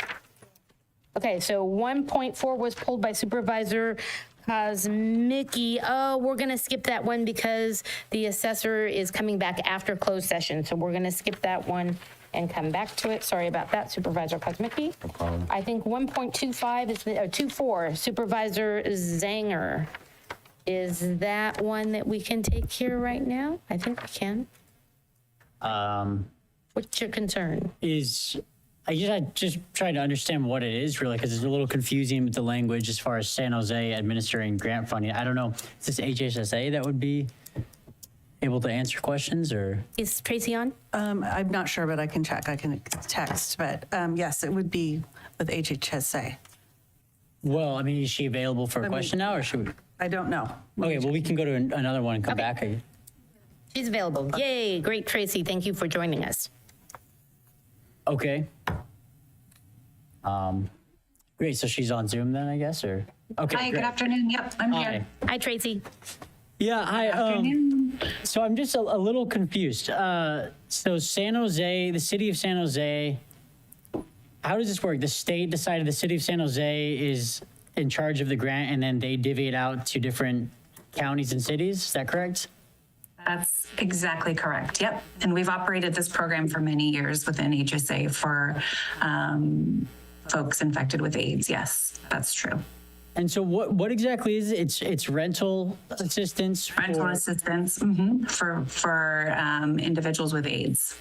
Okay, so 1.4 was pulled by Supervisor Kosmicki. Oh, we're going to skip that one because the assessor is coming back after closed session. So we're going to skip that one and come back to it. Sorry about that, Supervisor Kosmicki. No problem. I think 1.25 is, 2.4, Supervisor Zanger. Is that one that we can take here right now? I think we can. What's your concern? I just trying to understand what it is really, because it's a little confusing with the language as far as San Jose administering grant funding. I don't know, is this HSSA that would be able to answer questions, or? Is Tracy on? I'm not sure, but I can check. I can text, but yes, it would be with HHSA. Well, I mean, is she available for a question now, or should we? I don't know. Okay, well, we can go to another one and come back. She's available. Yay, great, Tracy. Thank you for joining us. Okay. Great, so she's on Zoom then, I guess, or? Okay. Hi, great. good afternoon. Yep, I'm Hi. here. Hi, Tracy. Yeah, hi. So I'm just a little confused. So San Jose, the city of San Jose, how does this work? The state decided the city of San Jose is in charge of the grant, and then they divvy it out to different counties and cities. Is that correct? That's exactly correct. Yep. And we've operated this program for many years within HSA for folks infected with AIDS. Yes, that's true. And so what exactly is it? It's rental assistance? Rental assistance for individuals with AIDS.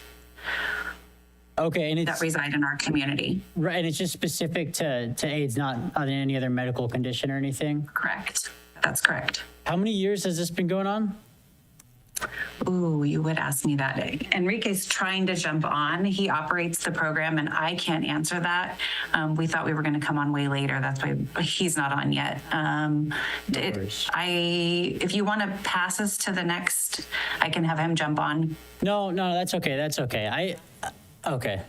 Okay, and it's that reside in our community. Right, and it's just specific to AIDS, not on any other medical condition or anything? Correct. That's correct. How many years has this been going on? Ooh, you would ask me that. Enrique's trying to jump on. He operates the program, and I can't answer that. We thought we were going to come on way later. That's why he's not on yet. If you want to pass us to the next, I can have him jump on. No, that's okay. That's okay. Okay.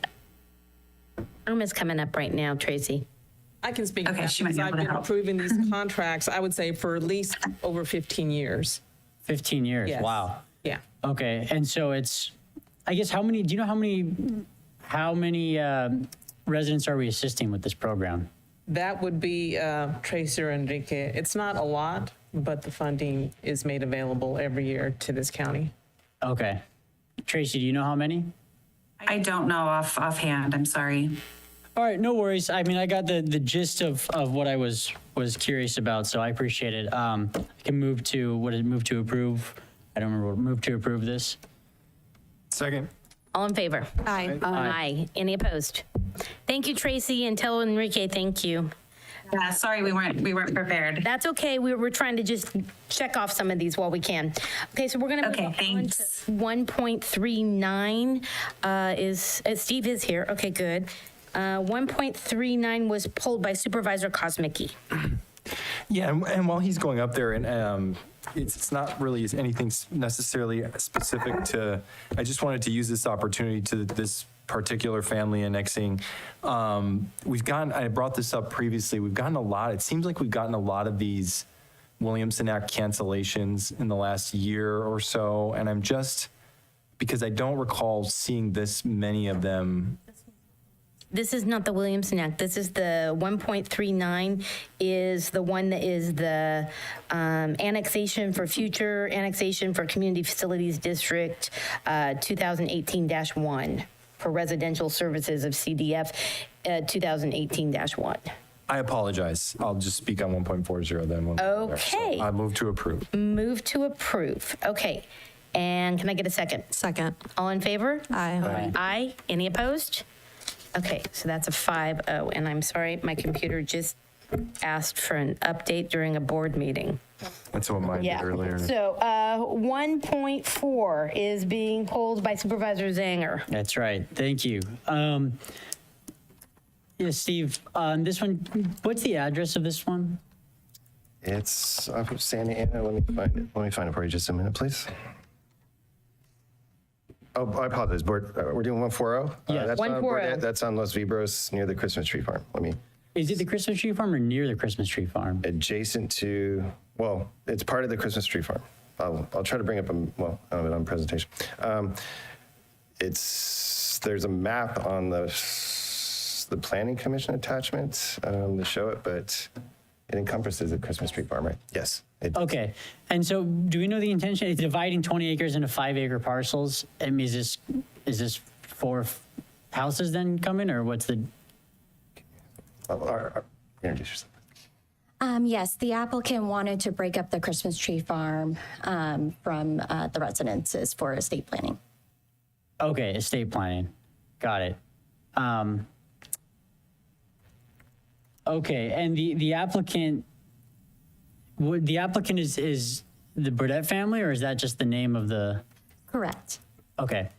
Irma's coming up right now, Tracy. I can speak. Okay, she might because be I've able to been help. approving these contracts, I would say, for at least over 15 years. 15 years. Yes. Wow. Yeah. Okay, and so it's, I guess, do you know how many residents are we assisting with this program? That would be Tracy or Enrique. It's not a lot, but the funding is made available every year to this county. Okay. Tracy, do you know how many? I don't know offhand. I'm sorry. All right, no worries. I mean, I got the gist of what I was curious about, so I appreciate it. I can move to, move to approve? I don't remember, move to approve this? Second. All in favor? Aye. Aye. Any opposed? Thank you, Tracy, and tell Enrique thank you. Yeah, sorry, we weren't prepared. That's okay. We're trying to just check off some of these while we can. Okay, so we're going to move on to 1.39 Steve is here. Okay, good. 1.39 was pulled by Supervisor Kosmicki. Yeah, and while he's going up there, and it's not really anything necessarily specific to, I just wanted to use this opportunity to this particular family annexing. I brought this up previously, it seems like we've gotten a lot of these Williamson Act cancellations in the last year or so, and I'm just, because I don't recall seeing this many of them. This is not the Williamson Act. This is the 1.39 is the one that is the annexation for future annexation for Community Facilities District 2018-1 for residential services of CDF 2018-1. I apologize. I'll just speak on 1.40 then. Okay. I move to approve. Move to approve. Okay. And can I get a second? Second. All in favor? Aye. Aye. Aye. Any opposed? Okay, so that's a 5-0. And I'm sorry, my computer just asked for an update during a board meeting. That's what mine did earlier. So 1.4 is being pulled by Supervisor Zanger. That's right. Thank you. Yeah, Steve, this one, what's the address of this one? It's off of Santa Ana. Let me find it for you just a minute, please. Oh, I apologize, board. We're doing 140? Yeah. That's 140. That's on Los Vibros near the Christmas tree farm. Is it the Christmas tree farm or near the Christmas tree farm? Adjacent to, well, it's part of the Christmas tree farm. I'll try to bring up on presentation. There's a map on the Planning Commission attachment to show it, but it encompasses the Christmas tree farm, right? Yes. Okay. And so do we know the intention? It's dividing 20 acres into 5-acre parcels. I mean, is this 4 houses then coming, or what's the? Introduce yourself. Yes, the applicant wanted to break up the Christmas tree farm from the residences for estate planning. Okay, estate planning. Got it. Okay, and the applicant, is the Burdett family, or is that just the name of the? Correct. Okay.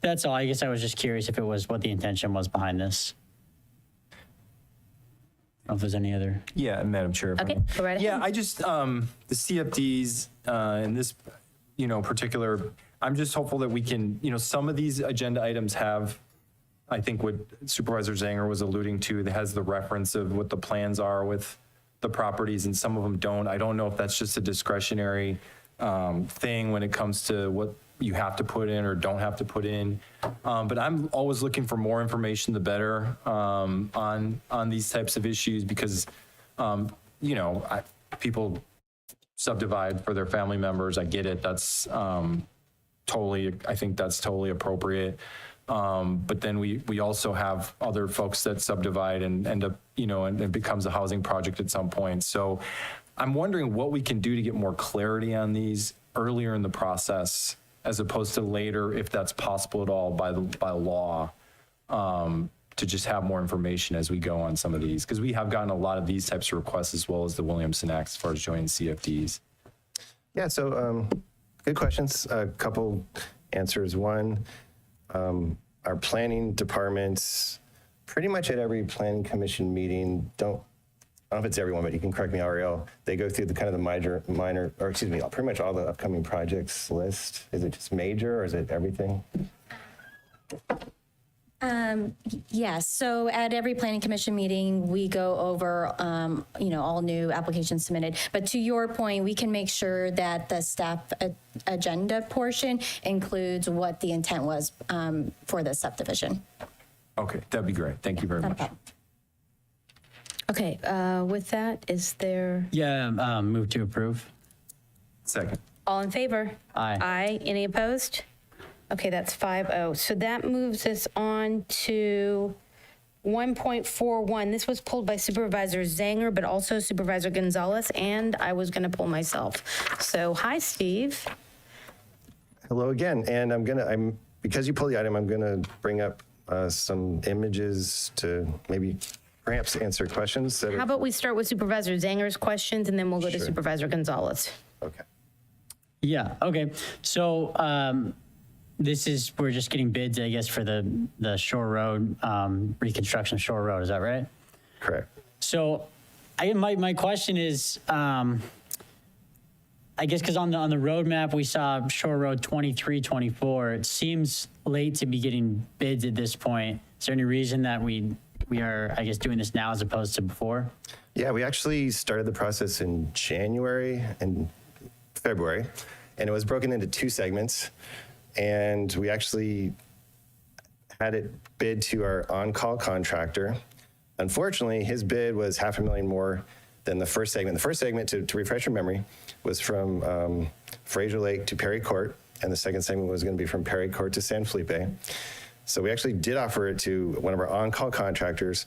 That's all. I guess I was just curious if it was what the intention was behind this. I don't know if there's any other. Yeah, Madam Chair. Okay, go right ahead. Yeah, I just, the CFDs in this, particular, I'm just hopeful that we can, some of these agenda items have, I think what Supervisor Zanger was alluding to, that has the reference of what the plans are with the properties, and some of them don't. I don't know if that's just a discretionary thing when it comes to what you have to put in or don't have to put in. But I'm always looking for more information, the better, on these types of issues, because, people subdivide for their family members. I get it. That's I think that's totally appropriate. But then we also have other folks that subdivide and end up, and it becomes a housing project at some point. So I'm wondering what we can do to get more clarity on these earlier in the process, as opposed to later, if that's possible at all by law, to just have more information as we go on some of these. Because we have gotten a lot of these types of requests, as well as the Williamson Act, as far as joining CFDs. Yeah, so good questions. A couple answers. One, our planning departments, pretty much at every planning commission meeting, I don't know if it's everyone, but you can correct me, Ariel, they go through the kind of the minor, or excuse me, pretty much all the upcoming projects list. Is it just major, or is it everything? Yes, so at every planning commission meeting, we go over, all new applications submitted. But to your point, we can make sure that the staff agenda portion includes what the intent was for the subdivision. Okay, that'd be great. Thank you very much. Okay, with that, is there? Yeah, move to approve. Second. All in favor? Aye. Aye. Any opposed? Okay, that's 5-0. So that moves us on to 1.41. This was pulled by Supervisor Zanger, but also Supervisor Gonzalez, and I was going to pull myself. So, hi, Steve. Hello again, and because you pulled the item, I'm gonna bring up some images to maybe perhaps answer questions. How about we start with Supervisor Zanger's questions, and then we'll go to Sure. Supervisor Gonzalez. Okay. Yeah, okay. So we're just getting bids, I guess, for the Shore Road, reconstruction of Shore Road, is that right? Correct. So my question is, I guess because on the roadmap, we saw Shore Road 23, 24. It seems late to be getting bids at this point. Is there any reason that we are, I guess, doing this now as opposed to before? Yeah, we actually started the process in January and February, and it was broken into 2 segments. And we actually had it bid to our on-call contractor. Unfortunately, his bid was $500,000 more than the first segment. The first segment, to refresh your memory, was from Fraser Lake to Perry Court, and the second segment was going to be from Perry Court to San Felipe. So we actually did offer it to one of our on-call contractors.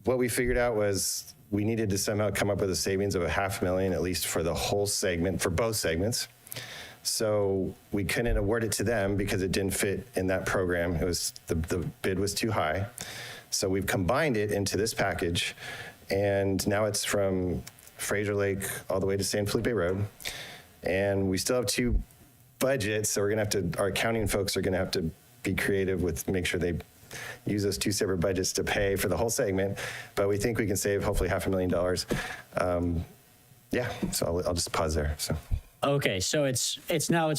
What we figured out was we needed to somehow come up with a savings of $500,000 at least for the whole segment, for both segments. So we couldn't award it to them because it didn't fit in that program. It was the bid was too high. So we've combined it into this package, and now it's from Fraser Lake all the way to San Felipe Road. And we still have 2 budgets, so we're gonna have to, our accounting folks are gonna have to be creative with, make sure they use those 2 separate budgets to pay for the whole segment. But we think we can save hopefully $500,000. Yeah, so I'll just pause there. So. Okay, so it's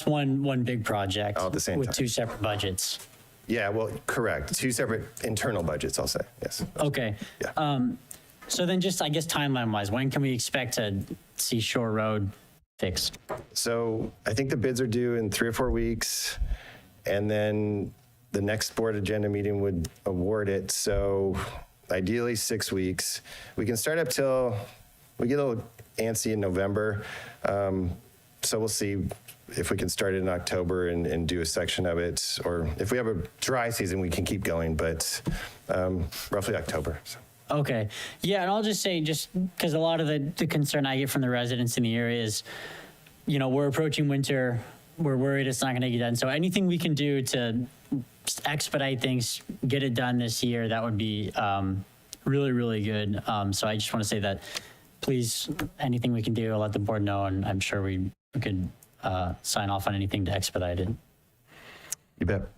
one big project All at the same with time. 2 separate budgets. Yeah, well, correct. 2 separate internal budgets, I'll say, yes. Okay. Yeah. So then just, I guess, timeline-wise, when can we expect to see Shore Road fixed? So I think the bids are due in 3 or 4 weeks, and then the next board agenda meeting would award it. So ideally 6 weeks. We can start up till, we get a little antsy in November. So we'll see if we can start it in October and do a section of it, or if we have a dry season, we can keep going, but roughly October. So. Okay. Yeah, and I'll just say, just because a lot of the concern I get from the residents in the area is, we're approaching winter, we're worried it's not going to get done. So anything we can do to expedite things, get it done this year, that would be really, really good. So I just want to say that, please, anything we can do, I'll let the board know, and I'm sure we could sign off on anything to expedite it. You bet.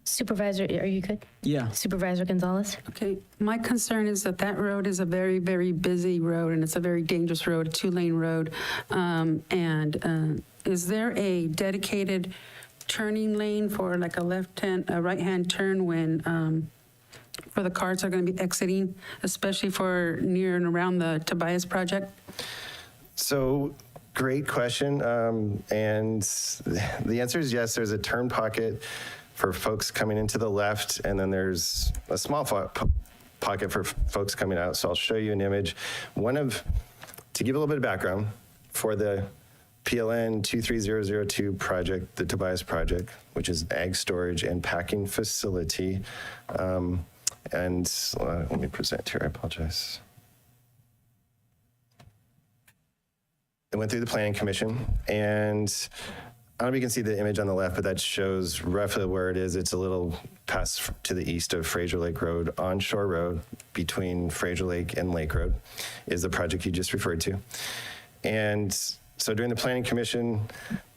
Supervisor, are you good? Yeah. Supervisor Gonzalez? Okay, my concern is that road is a very, very busy road, and it's a very dangerous road, a 2-lane road. Is there a dedicated turning lane for like a right-hand turn when, for the cars that are going to be exiting, especially for near and around the Tobias project? So great question. And the answer is yes, there's a turn pocket for folks coming into the left, and then there's a small pocket for folks coming out. So I'll show you an image. To give a little bit of background, for the PLN 23002 project, the Tobias project, which is ag storage and packing facility. Let me present here, I apologize. It went through the Planning Commission, and I don't know if you can see the image on the left, but that shows roughly where it is. It's a little past to the east of Fraser Lake Road, on Shore Road, between Fraser Lake and Lake Road, is the project you just referred to. And so during the Planning Commission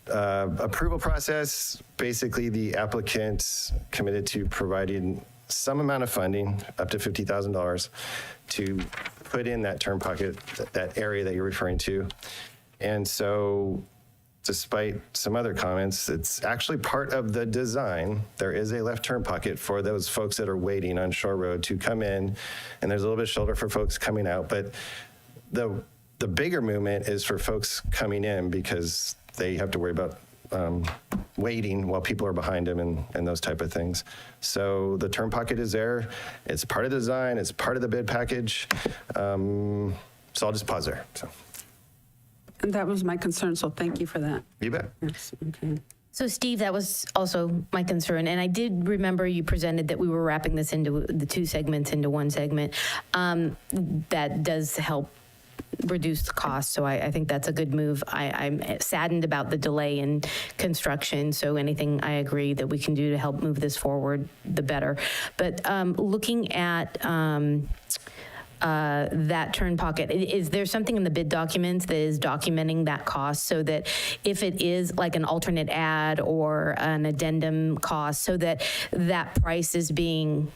approval process, basically the applicant committed to providing some amount of funding, up to $50,000, to put in that turn pocket, that area that you're referring to. And so, despite some other comments, it's actually part of the design. There is a left turn pocket for those folks that are waiting on Shore Road to come in, and there's a little bit of shoulder for folks coming out. But the bigger movement is for folks coming in, because they have to worry about waiting while people are behind them and those type of things. So the turn pocket is there. It's part of the design. It's part of the bid package. So I'll just pause there. So. And that was my concern, so thank you for that. You bet. Yes, okay. So Steve, that was also my concern, and I did remember you presented that we were wrapping this into the 2 segments into 1 segment. That does help reduce the cost. So I think that's a good move. I'm saddened about the delay in construction. So anything I agree that we can do to help move this forward, the better. But looking at that turn pocket, is there something in the bid documents that is documenting that cost so that if it is like an alternate ad or an addendum cost, so that that price is being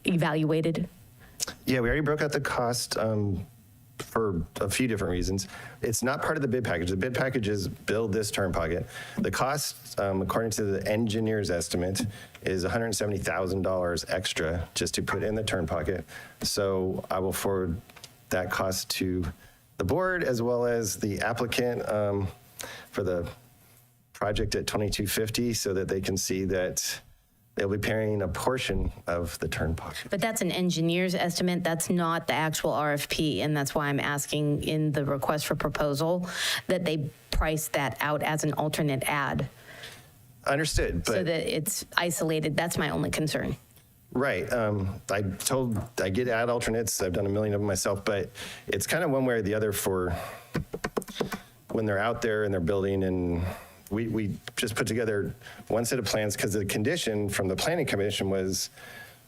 evaluated? Yeah, we already broke out the cost for a few different reasons. It's not part of the bid package. The bid package is build this turn pocket. The cost, according to the engineer's estimate, is $170,000 extra just to put in the turn pocket. So I will forward that cost to the board as well as the applicant for the project at 2250 so that they can see that they'll be paying a portion of the turn pocket. But that's an engineer's estimate. That's not the actual RFP. And that's why I'm asking in the request for proposal that they price that out as an alternate ad Understood, but so that it's isolated. That's my only concern. right. I get ad alternates. I've done a million of them myself, but it's kind of one way or the other for when they're out there and they're building, and we just put together one set of plans because the condition from the planning commission was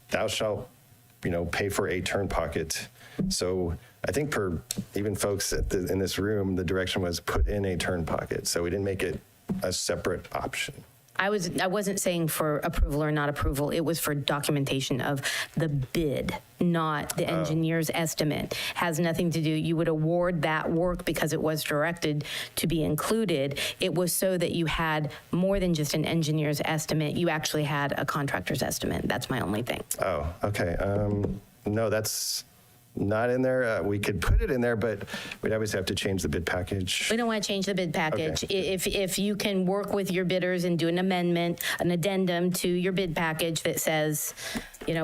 thou shalt, pay for a turn pocket. So I think per even folks in this room, the direction was put in a turn pocket. So we didn't make it a separate option. I wasn't saying for approval or not approval. It was for documentation of the bid, not the engineer's estimate. Has nothing to do, you would award that work because it was directed to be included. It was so that you had more than just an engineer's estimate. You actually had a contractor's estimate. That's my only thing. Oh, okay. No, that's not in there. We could put it in there, but we'd obviously have to change the bid package. We don't want to change the bid package. Okay. If you can work with your bidders and do an amendment, an addendum to your bid package that says,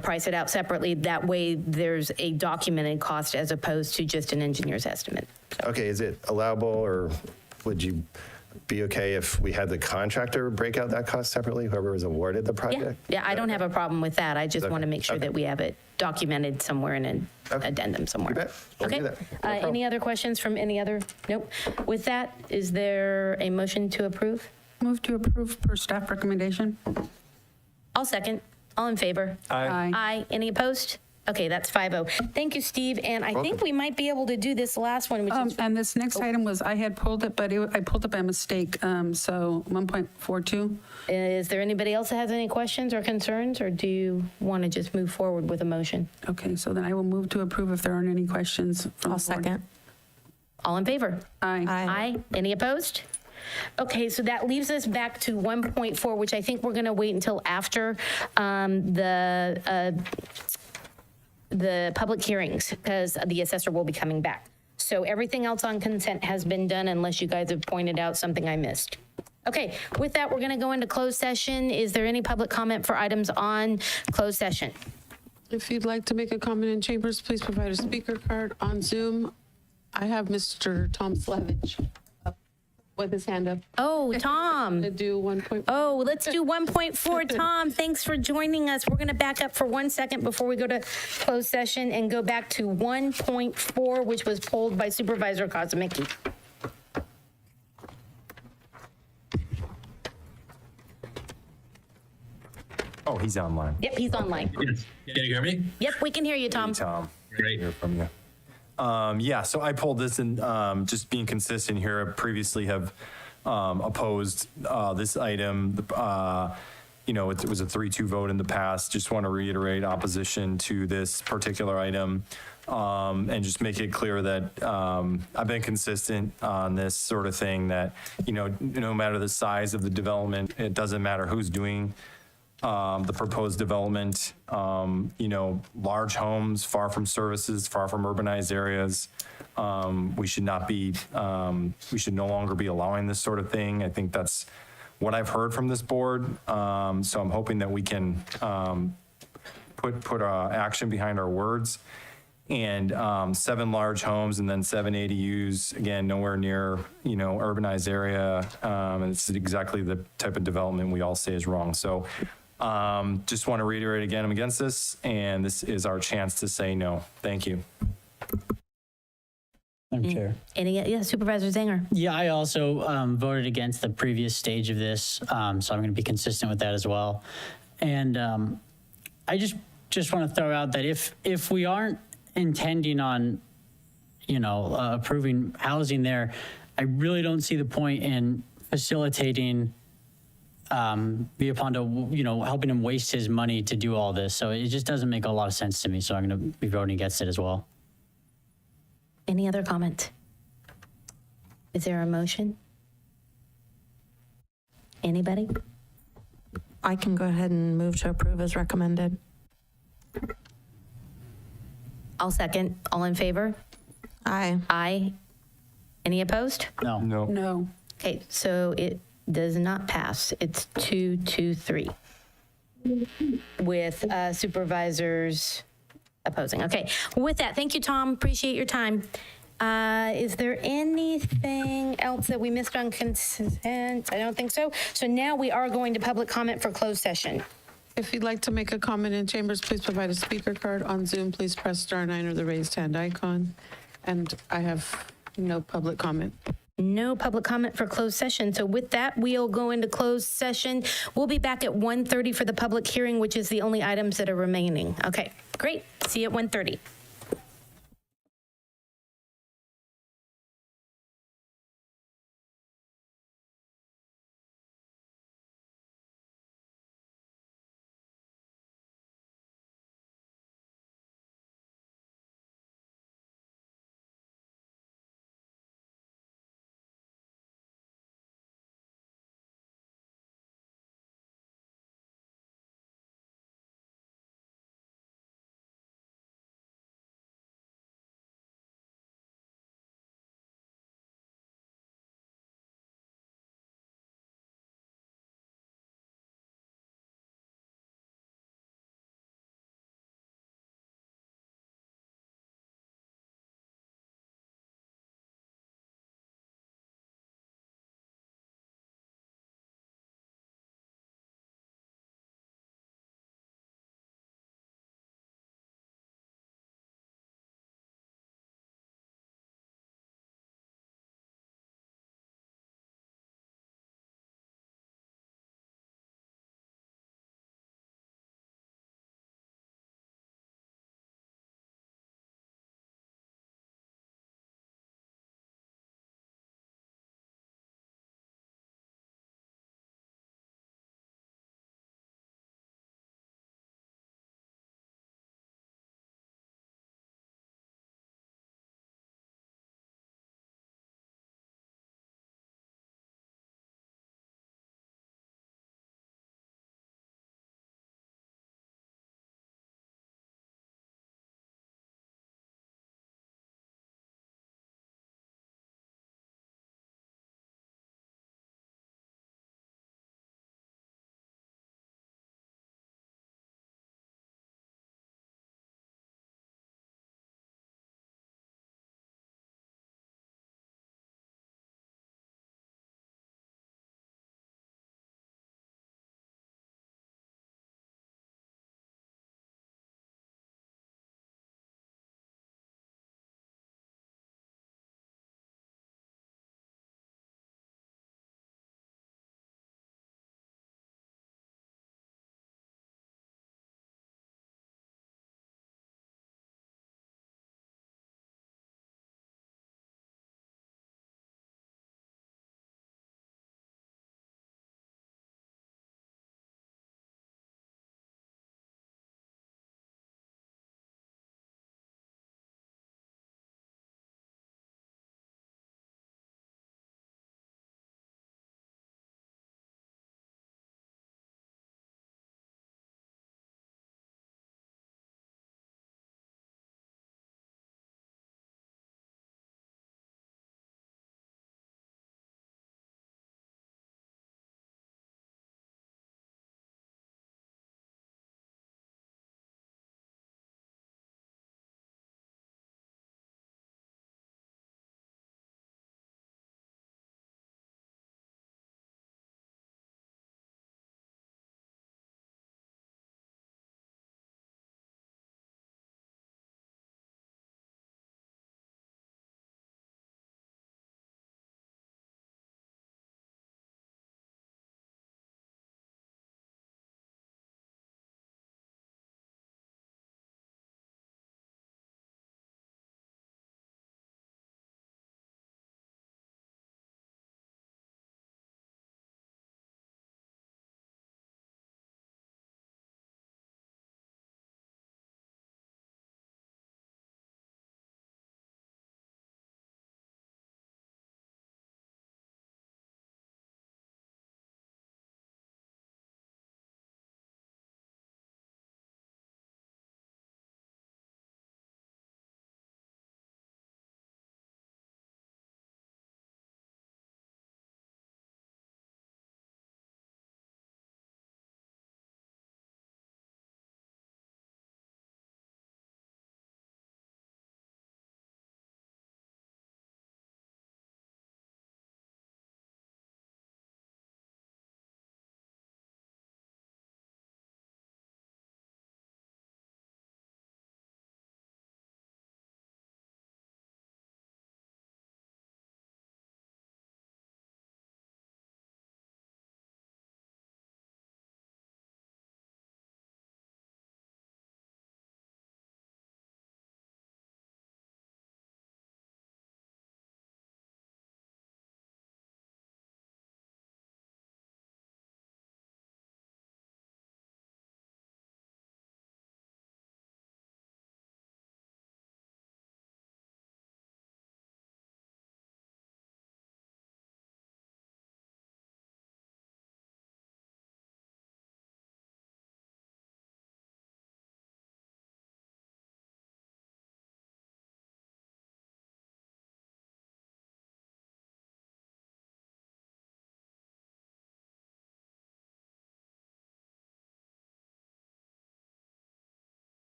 price it out separately, that way there's a documented cost as opposed to just an engineer's estimate. Okay, is it allowable, or would you be okay if we had the contractor break out that cost separately, whoever was awarded the project? Yeah, I don't have a problem with that. I just want to make sure that we have it documented somewhere in an addendum somewhere. You bet. We'll Okay. do that. No problem. Any other questions from any other? Nope. With that, is there a motion to approve? Move to approve per staff recommendation. I'll second. All in favor? Aye. Aye. Any opposed? Okay, that's 5-0. Thank you, Steve. And I think we might be able to do this last one, which is And this next item was, I had pulled it, but I pulled it by mistake. So 1.42. Is there anybody else that has any questions or concerns, or do you want to just move forward with a motion? Okay, so then I will move to approve if there aren't any questions. I'll second. All in favor? Aye. Aye. Any opposed? Okay, so that leaves us back to 1.4, which I think we're going to wait until after the public hearings, because the assessor will be coming back. So everything else on consent has been done unless you guys have pointed out something I missed. Okay, with that, we're going to go into closed session. Is there any public comment for items on closed session? If you'd like to make a comment in chambers, please provide a speaker card on Zoom. I have Mr. Tom Slavich up with his hand up. Oh, Tom. To do 1.4. Oh, let's do 1.4. Tom, thanks for joining us. We're going to back up for 1 second before we go to closed session and go back to 1.4, which was pulled by Supervisor Kozmicki. Oh, he's online. Yep, he's online. Yes. Can you hear me? Yep, we can hear you, Tom. Tom. Great. Hear from you. Yeah, so I pulled this and just being consistent here, I previously have opposed this item. It was a 3-2 vote in the past. Just want to reiterate opposition to this particular item and just make it clear that I've been consistent on this sort of thing, that, no matter the size of the development, it doesn't matter who's doing the proposed development, large homes, far from services, far from urbanized areas. We should no longer be allowing this sort of thing. I think that's what I've heard from this board. So I'm hoping that we can put action behind our words. And 7 large homes and then 7 ADUs, again, nowhere near, urbanized area. And it's exactly the type of development we all say is wrong. So just want to reiterate again, I'm against this, and this is our chance to say no. Thank you. Madam Chair. Yeah, Supervisor Zanger. Yeah, I also voted against the previous stage of this, so I'm going to be consistent with that as well. And I just want to throw out that if we aren't intending on, approving housing there, I really don't see the point in facilitating Villalpando, helping him waste his money to do all this. So it just doesn't make a lot of sense to me. So I'm going to be voting against it as well. Any other comment? Is there a motion? Anybody? I can go ahead and move to approve as recommended. I'll second. All in favor? Aye. Aye. Any opposed? No. No. Okay, so it does not pass. It's 2-3 with supervisors opposing. Okay, with that, thank you, Tom. Appreciate your time. Is there anything else that we missed on consent? I don't think so. So now we are going to public comment for closed session. If you'd like to make a comment in chambers, please provide a speaker card. On Zoom, please press *9 or the raised hand icon. And I have no public comment. No public comment for closed session. So with that, we'll go into closed session. We'll be back at 1:30 for the public hearing, which is the only items that are remaining. Okay, great. See you at 1:30.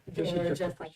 They're just like.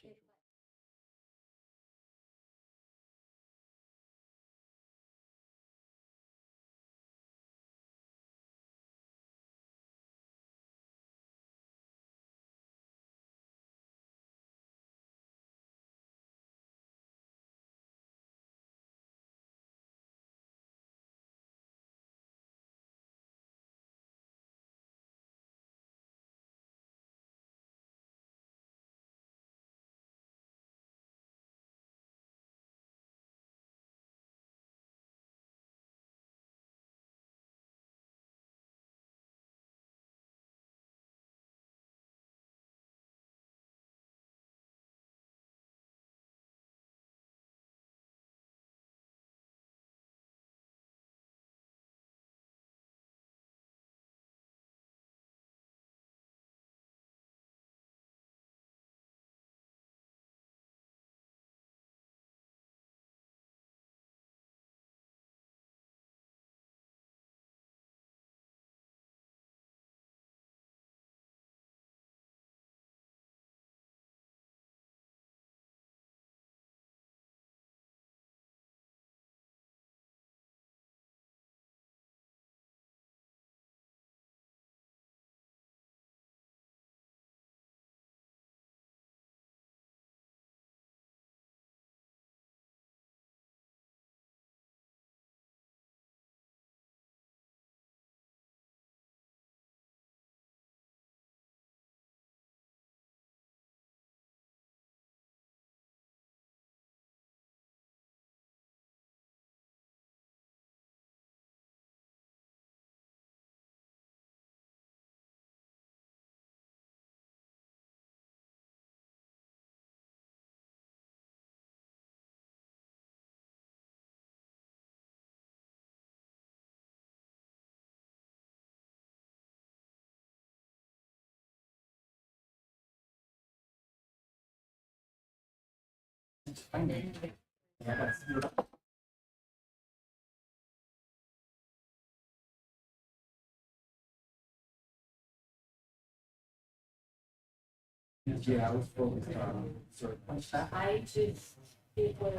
I just, it was,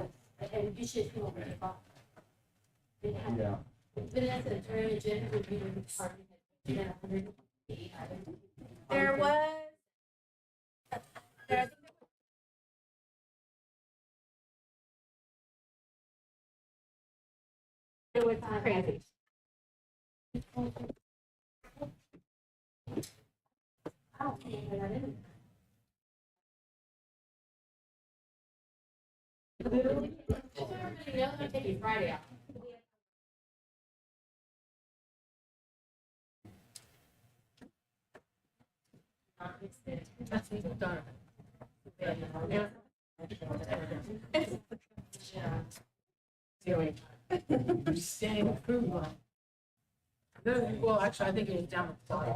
and you should come over to talk. Yeah. Vanessa, attorney agenda would be the department. There was. There, it was crazy. I don't think that is. Literally, if everybody knows, I'm taking Friday off. That's even dark. Yeah. Standing approval. Well, actually, I think it was down the side.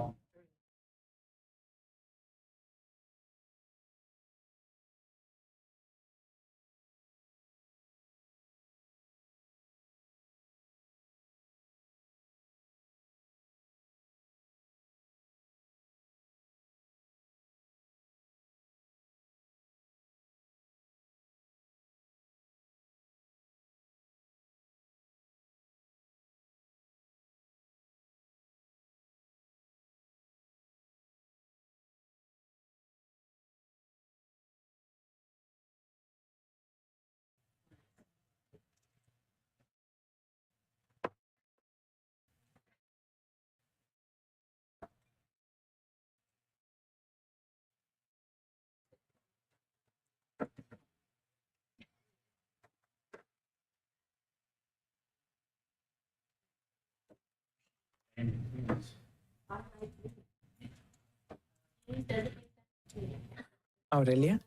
Aurelia?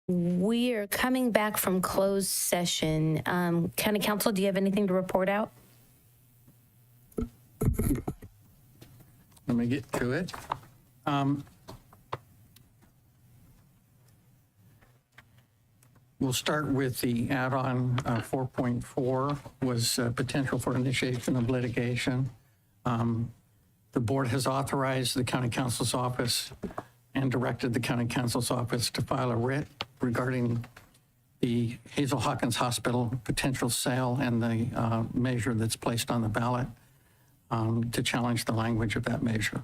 We are coming back from closed session. County Council, do you have anything to report out? Let me get to it. We'll start with the add-on 4.4 was potential for initiation of litigation. The board has authorized the county council's office and directed the county council's office to file a writ regarding the Hazel Hawkins Hospital potential sale and the measure that's placed on the ballot to challenge the language of that measure.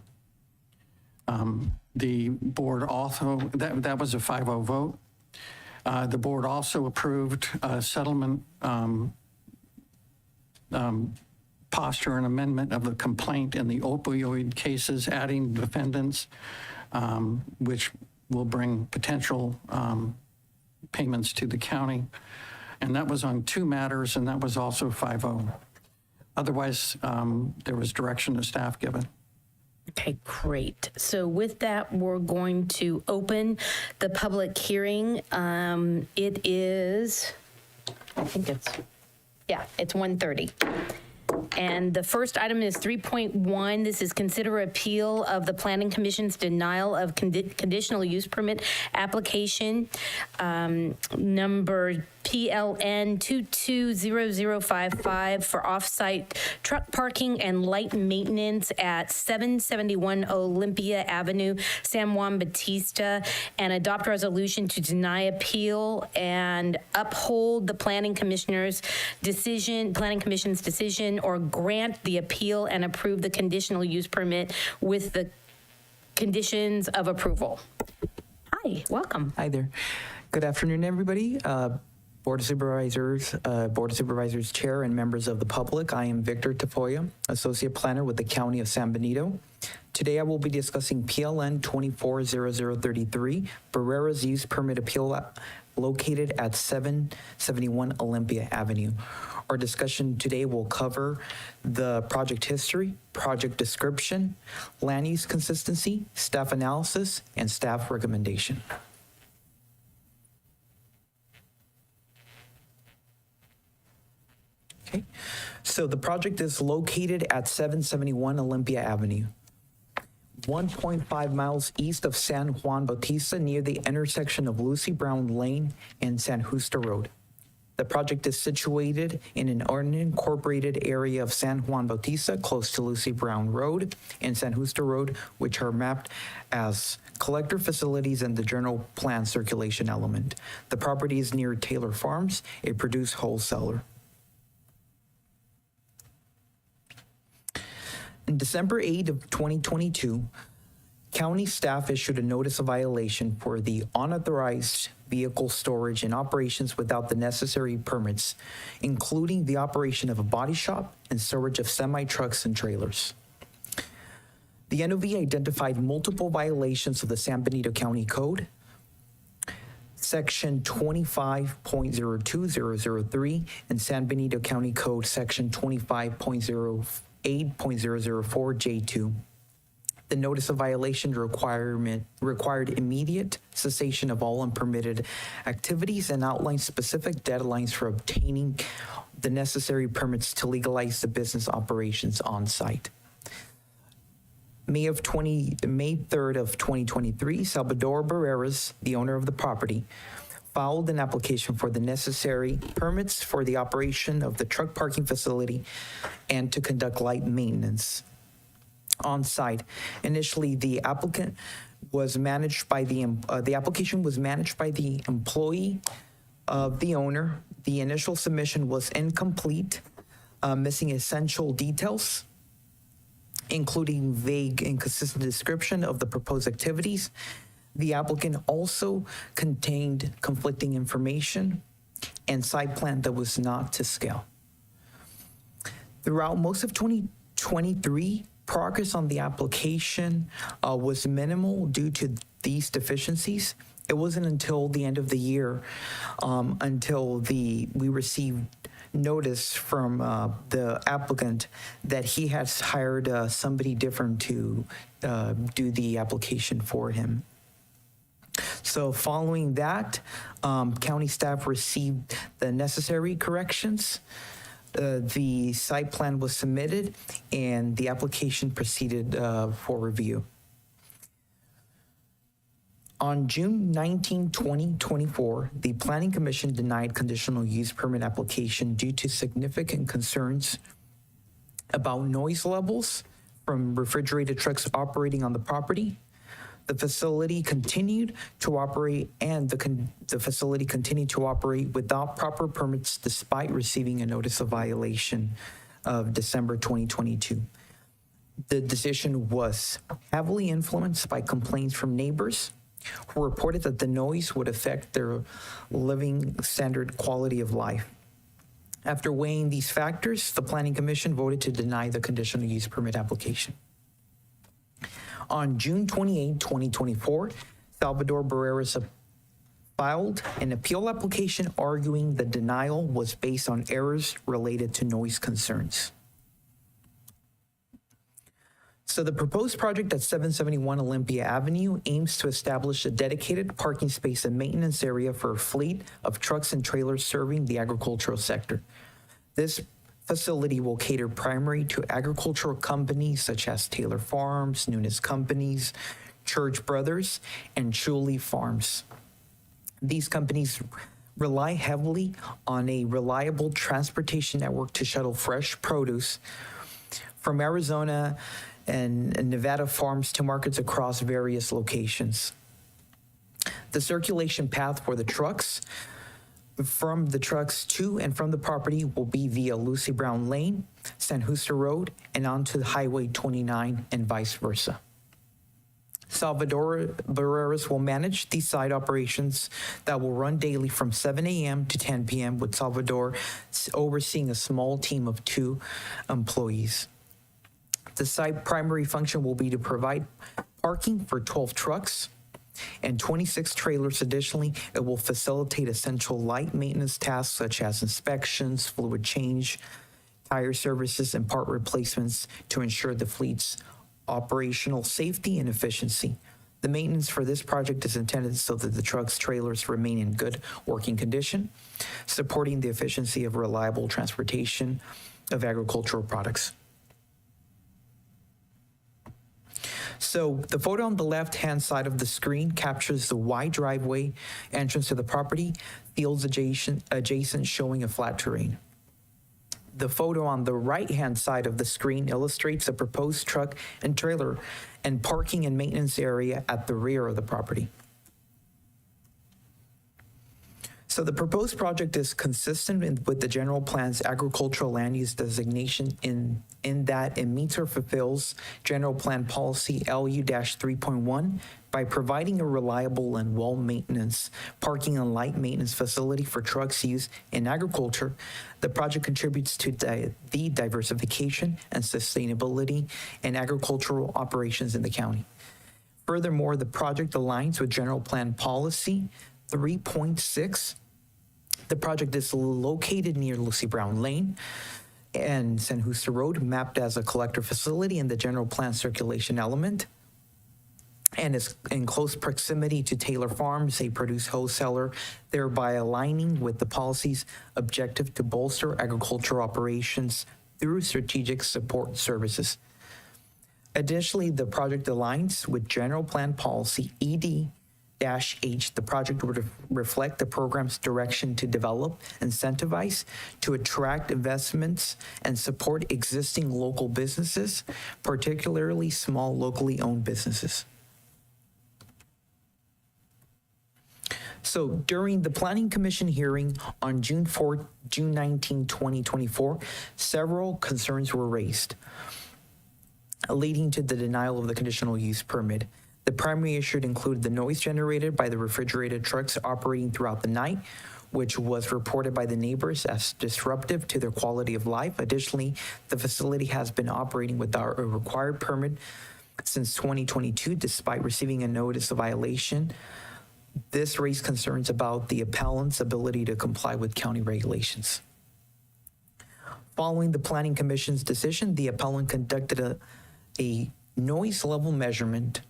The board also, that was a 5-0 vote. The board also approved a settlement posture and amendment of the complaint in the opioid cases, adding defendants, which will bring potential payments to the county. And that was on 2 matters, and that was also 5-0. Otherwise, there was direction to staff given. Okay, great. So with that, we're going to open the public hearing. It is, I think it's 1:30. And the first item is 3.1. This is consider appeal of the Planning Commission's denial of conditional use permit application, number PLN 220055 for off-site truck parking and light maintenance at 771 Olympia Avenue, San Juan Bautista, and adopt resolution to deny appeal and uphold the Planning Commission's decision, or grant the appeal and approve the conditional use permit with the conditions of approval. Hi, welcome. Hi there. Good afternoon, everybody. Board of Supervisors Chair and members of the public. I am Victor Tafoya, Associate Planner with the County of San Benito. Today I will be discussing PLN 240033, Barrera's use permit appeal located at 771 Olympia Avenue. Our discussion today will cover the project history, project description, land use consistency, staff analysis, and staff recommendation. Okay, so the project is located at 771 Olympia Avenue, 1.5 miles east of San Juan Bautista, near the intersection of Lucy Brown Lane and San Justo Road. The project is situated in an unincorporated area of San Juan Bautista, close to Lucy Brown Road and San Justo Road, which are mapped as collector facilities and the general plan circulation element. The property is near Taylor Farms, a produce wholesaler. In December 8 of 2022, county staff issued a notice of violation for the unauthorized vehicle storage and operations without the necessary permits, including the operation of a body shop and storage of semi-trucks and trailers. The NOV identified multiple violations of the San Benito County Code, Section 25.02003, and San Benito County Code, Section 25.08.004J2. The notice of violation required immediate cessation of all unpermitted activities and outlined specific deadlines for obtaining the necessary permits to legalize the business operations on site. May 3rd of 2023, Salvador Barreras, the owner of the property, filed an application for the necessary permits for the operation of the truck parking facility and to conduct light maintenance on site. Initially, the application was managed by the employee of the owner. The initial submission was incomplete, missing essential details, including vague, inconsistent description of the proposed activities. The applicant also contained conflicting information and site plan that was not to scale. Throughout most of 2023, progress on the application was minimal due to these deficiencies. It wasn't until the end of the year until we received notice from the applicant that he has hired somebody different to do the application for him. So following that, county staff received the necessary corrections. The site plan was submitted and the application proceeded for review. On June 19, 2024, the Planning Commission denied conditional use permit application due to significant concerns about noise levels from refrigerated trucks operating on the property. The facility continued to operate the facility continued to operate without proper permits despite receiving a notice of violation of December 2022. The decision was heavily influenced by complaints from neighbors who reported that the noise would affect their living standard quality of life. After weighing these factors, the Planning Commission voted to deny the conditional use permit application. On June 28, 2024, Salvador Barreras filed an appeal application arguing the denial was based on errors related to noise concerns. So the proposed project at 771 Olympia Avenue aims to establish a dedicated parking space and maintenance area for a fleet of trucks and trailers serving the agricultural sector. This facility will cater primarily to agricultural companies such as Taylor Farms, Nunes Companies, Church Brothers, and Chuli Farms. These companies rely heavily on a reliable transportation network to shuttle fresh produce from Arizona and Nevada farms to markets across various locations. The circulation path for the trucks from the trucks to and from the property will be via Lucy Brown Lane, San Justo Road, and onto Highway 29 and vice versa. Salvador Barreras will manage these site operations that will run daily from 7 a.m. to 10 p.m. with Salvador overseeing a small team of 2 employees. The site primary function will be to provide parking for 12 trucks and 26 trailers. Additionally, it will facilitate essential light maintenance tasks such as inspections, fluid change, tire services, and part replacements to ensure the fleet's operational safety and efficiency. The maintenance for this project is intended so that the trucks, trailers remain in good working condition, supporting the efficiency of reliable transportation of agricultural products. So the photo on the left-hand side of the screen captures the wide driveway entrance to the property, fields adjacent showing a flat terrain. The photo on the right-hand side of the screen illustrates a proposed truck and trailer and parking and maintenance area at the rear of the property. So the proposed project is consistent with the general plan's agricultural land use designation in that it meets or fulfills general plan policy LU-3.1 by providing a reliable and well-maintenance parking and light maintenance facility for trucks used in agriculture. The project contributes to the diversification and sustainability in agricultural operations in the county. Furthermore, the project aligns with general plan policy 3.6. The project is located near Lucy Brown Lane and San Justo Road, mapped as a collector facility in the general plan circulation element, and is in close proximity to Taylor Farms, a produce wholesaler, thereby aligning with the policy's objective to bolster agricultural operations through strategic support services. Additionally, the project aligns with general plan policy ED-H. The project would reflect the program's direction to develop, incentivize, to attract investments, and support existing local businesses, particularly small locally owned businesses. So during the Planning Commission hearing on June 19, 2024, several concerns were raised, leading to the denial of the conditional use permit. The primary issue included the noise generated by the refrigerated trucks operating throughout the night, which was reported by the neighbors as disruptive to their quality of life. Additionally, the facility has been operating without a required permit since 2022, despite receiving a notice of violation. This raised concerns about the appellant's ability to comply with county regulations. Following the Planning Commission's decision, the appellant conducted a noise level measurement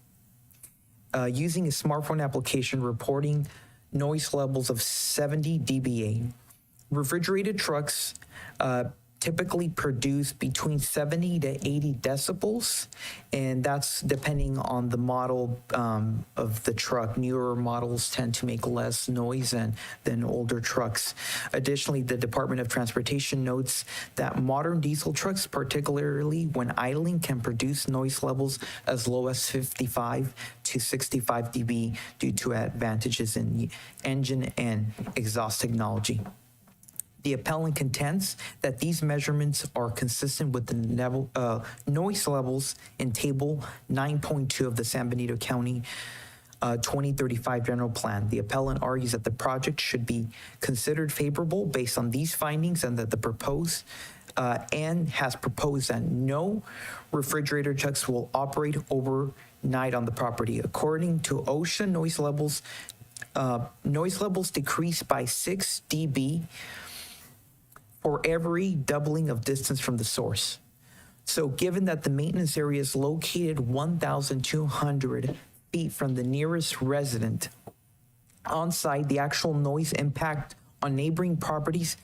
using a smartphone application reporting noise levels of 70 dBA. Refrigerated trucks typically produce between 70 to 80 decibels, and that's depending on the model of the truck. Newer models tend to make less noise than older trucks. Additionally, the Department of Transportation notes that modern diesel trucks, particularly when idling, can produce noise levels as low as 55 to 65 dB due to advantages in engine and exhaust technology. The appellant contends that these measurements are consistent with the noise levels in Table 9.2 of the San Benito County 2035 General Plan. The appellant argues that the project should be considered favorable based on these findings and that the proposed and has proposed that no refrigerator trucks will operate overnight on the property. According to OSHA, noise levels decrease by 6 dB for every doubling of distance from the source. So given that the maintenance area is located 1,200 feet from the nearest resident on site, the actual noise impact on neighboring properties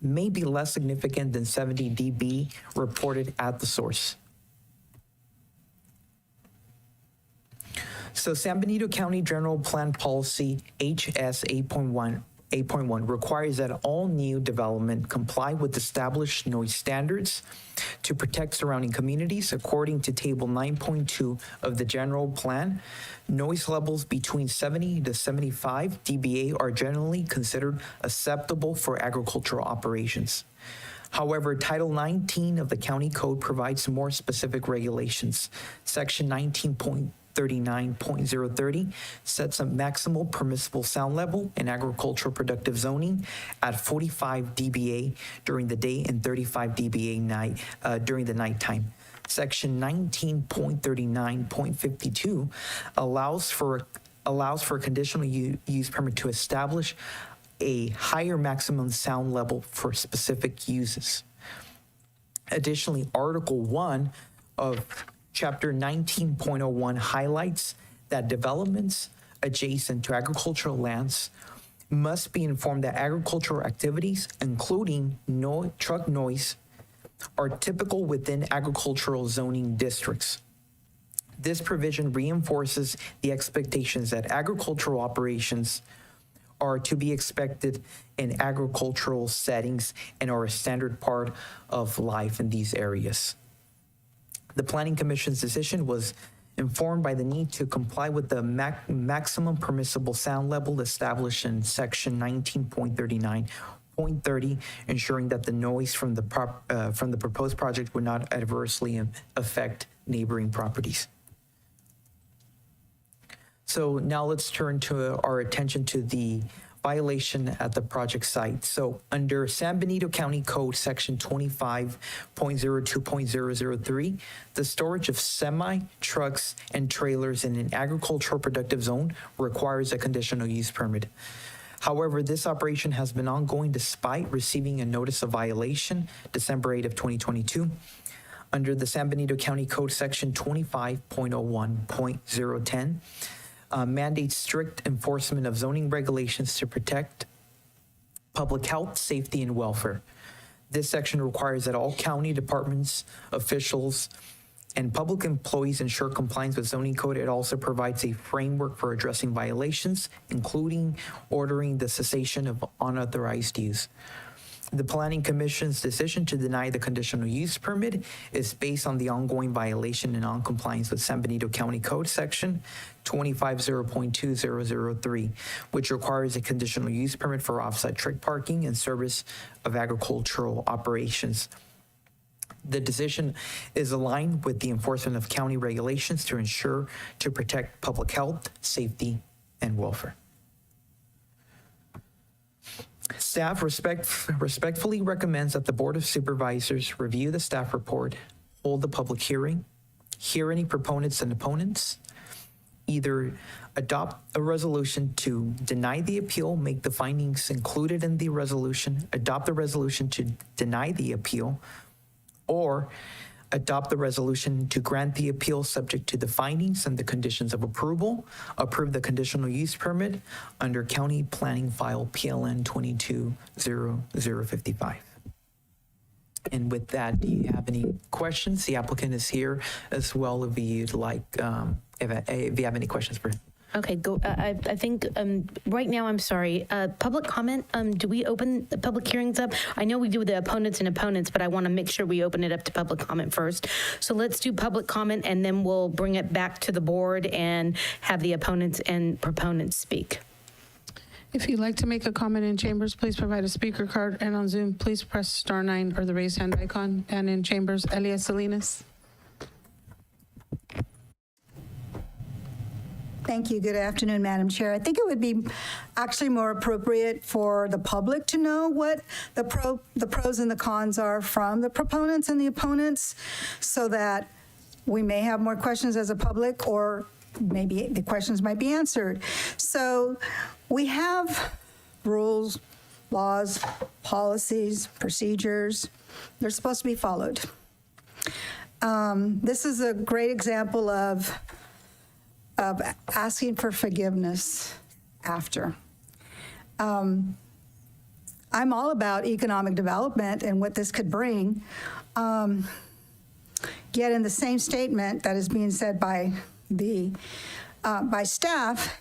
may be less significant than 70 dB reported at the source. So San Benito County General Plan Policy HS 8.1 requires that all new development comply with established noise standards to protect surrounding communities. According to Table 9.2 of the General Plan, noise levels between 70 to 75 dBA are generally considered acceptable for agricultural operations. However, Title 19 of the County Code provides more specific regulations. Section 19.39.030 sets a maximal permissible sound level in agricultural productive zoning at 45 dBA during the day and 35 dBA during the nighttime. Section 19.39.52 allows for a conditional use permit to establish a higher maximum sound level for specific uses. Additionally, Article 1 of Chapter 19.01 highlights that developments adjacent to agricultural lands must be informed that agricultural activities, including truck noise, are typical within agricultural zoning districts. This provision reinforces the expectations that agricultural operations are to be expected in agricultural settings and are a standard part of life in these areas. The Planning Commission's decision was informed by the need to comply with the maximum permissible sound level established in Section 19.39.30, ensuring that the noise from the proposed project would not adversely affect neighboring properties. So now let's turn to our attention to the violation at the project site. So under San Benito County Code Section 25.02.003, the storage of semi-trucks and trailers in an agricultural productive zone requires a conditional use permit. However, this operation has been ongoing despite receiving a notice of violation December 8 of 2022. Under the San Benito County Code Section 25.01.010, mandates strict enforcement of zoning regulations to protect public health, safety, and welfare. This section requires that all county departments, officials, and public employees ensure compliance with zoning code. It also provides a framework for addressing violations, including ordering the cessation of unauthorized use. The Planning Commission's decision to deny the conditional use permit is based on the ongoing violation and non-compliance with San Benito County Code Section 250.2003, which requires a conditional use permit for off-site truck parking and service of agricultural operations. The decision is aligned with the enforcement of county regulations to ensure to protect public health, safety, and welfare. Staff respectfully recommends that the Board of Supervisors review the staff report, hold the public hearing, hear any proponents and opponents, either adopt a resolution to deny the appeal, make the findings included in the resolution, adopt the resolution to deny the appeal, or adopt the resolution to grant the appeal subject to the findings and the conditions of approval, approve the conditional use permit under County Planning File PLN 220055. And with that, do you have any questions? The applicant is here as well if you'd like, if you have any questions for him. Okay, go. I think right now, I'm sorry. Public comment. Do we open the public hearings up? I know we do the opponents and opponents, but I want to make sure we open it up to public comment first. So let's do public comment, and then we'll bring it back to the board and have the opponents and proponents speak. If you'd like to make a comment in chambers, please provide a speaker card, and on Zoom, please press *9 or the raise hand icon. And in chambers, Elias Salinas. Thank you. Good afternoon, Madam Chair. I think it would be actually more appropriate for the public to know what the pros and the cons are from the proponents and the opponents, so that we may have more questions as a public, or maybe the questions might be answered. So we have rules, laws, policies, procedures. They're supposed to be followed. This is a great example of asking for forgiveness after. I'm all about economic development and what this could bring. Yet in the same statement that is being said by staff,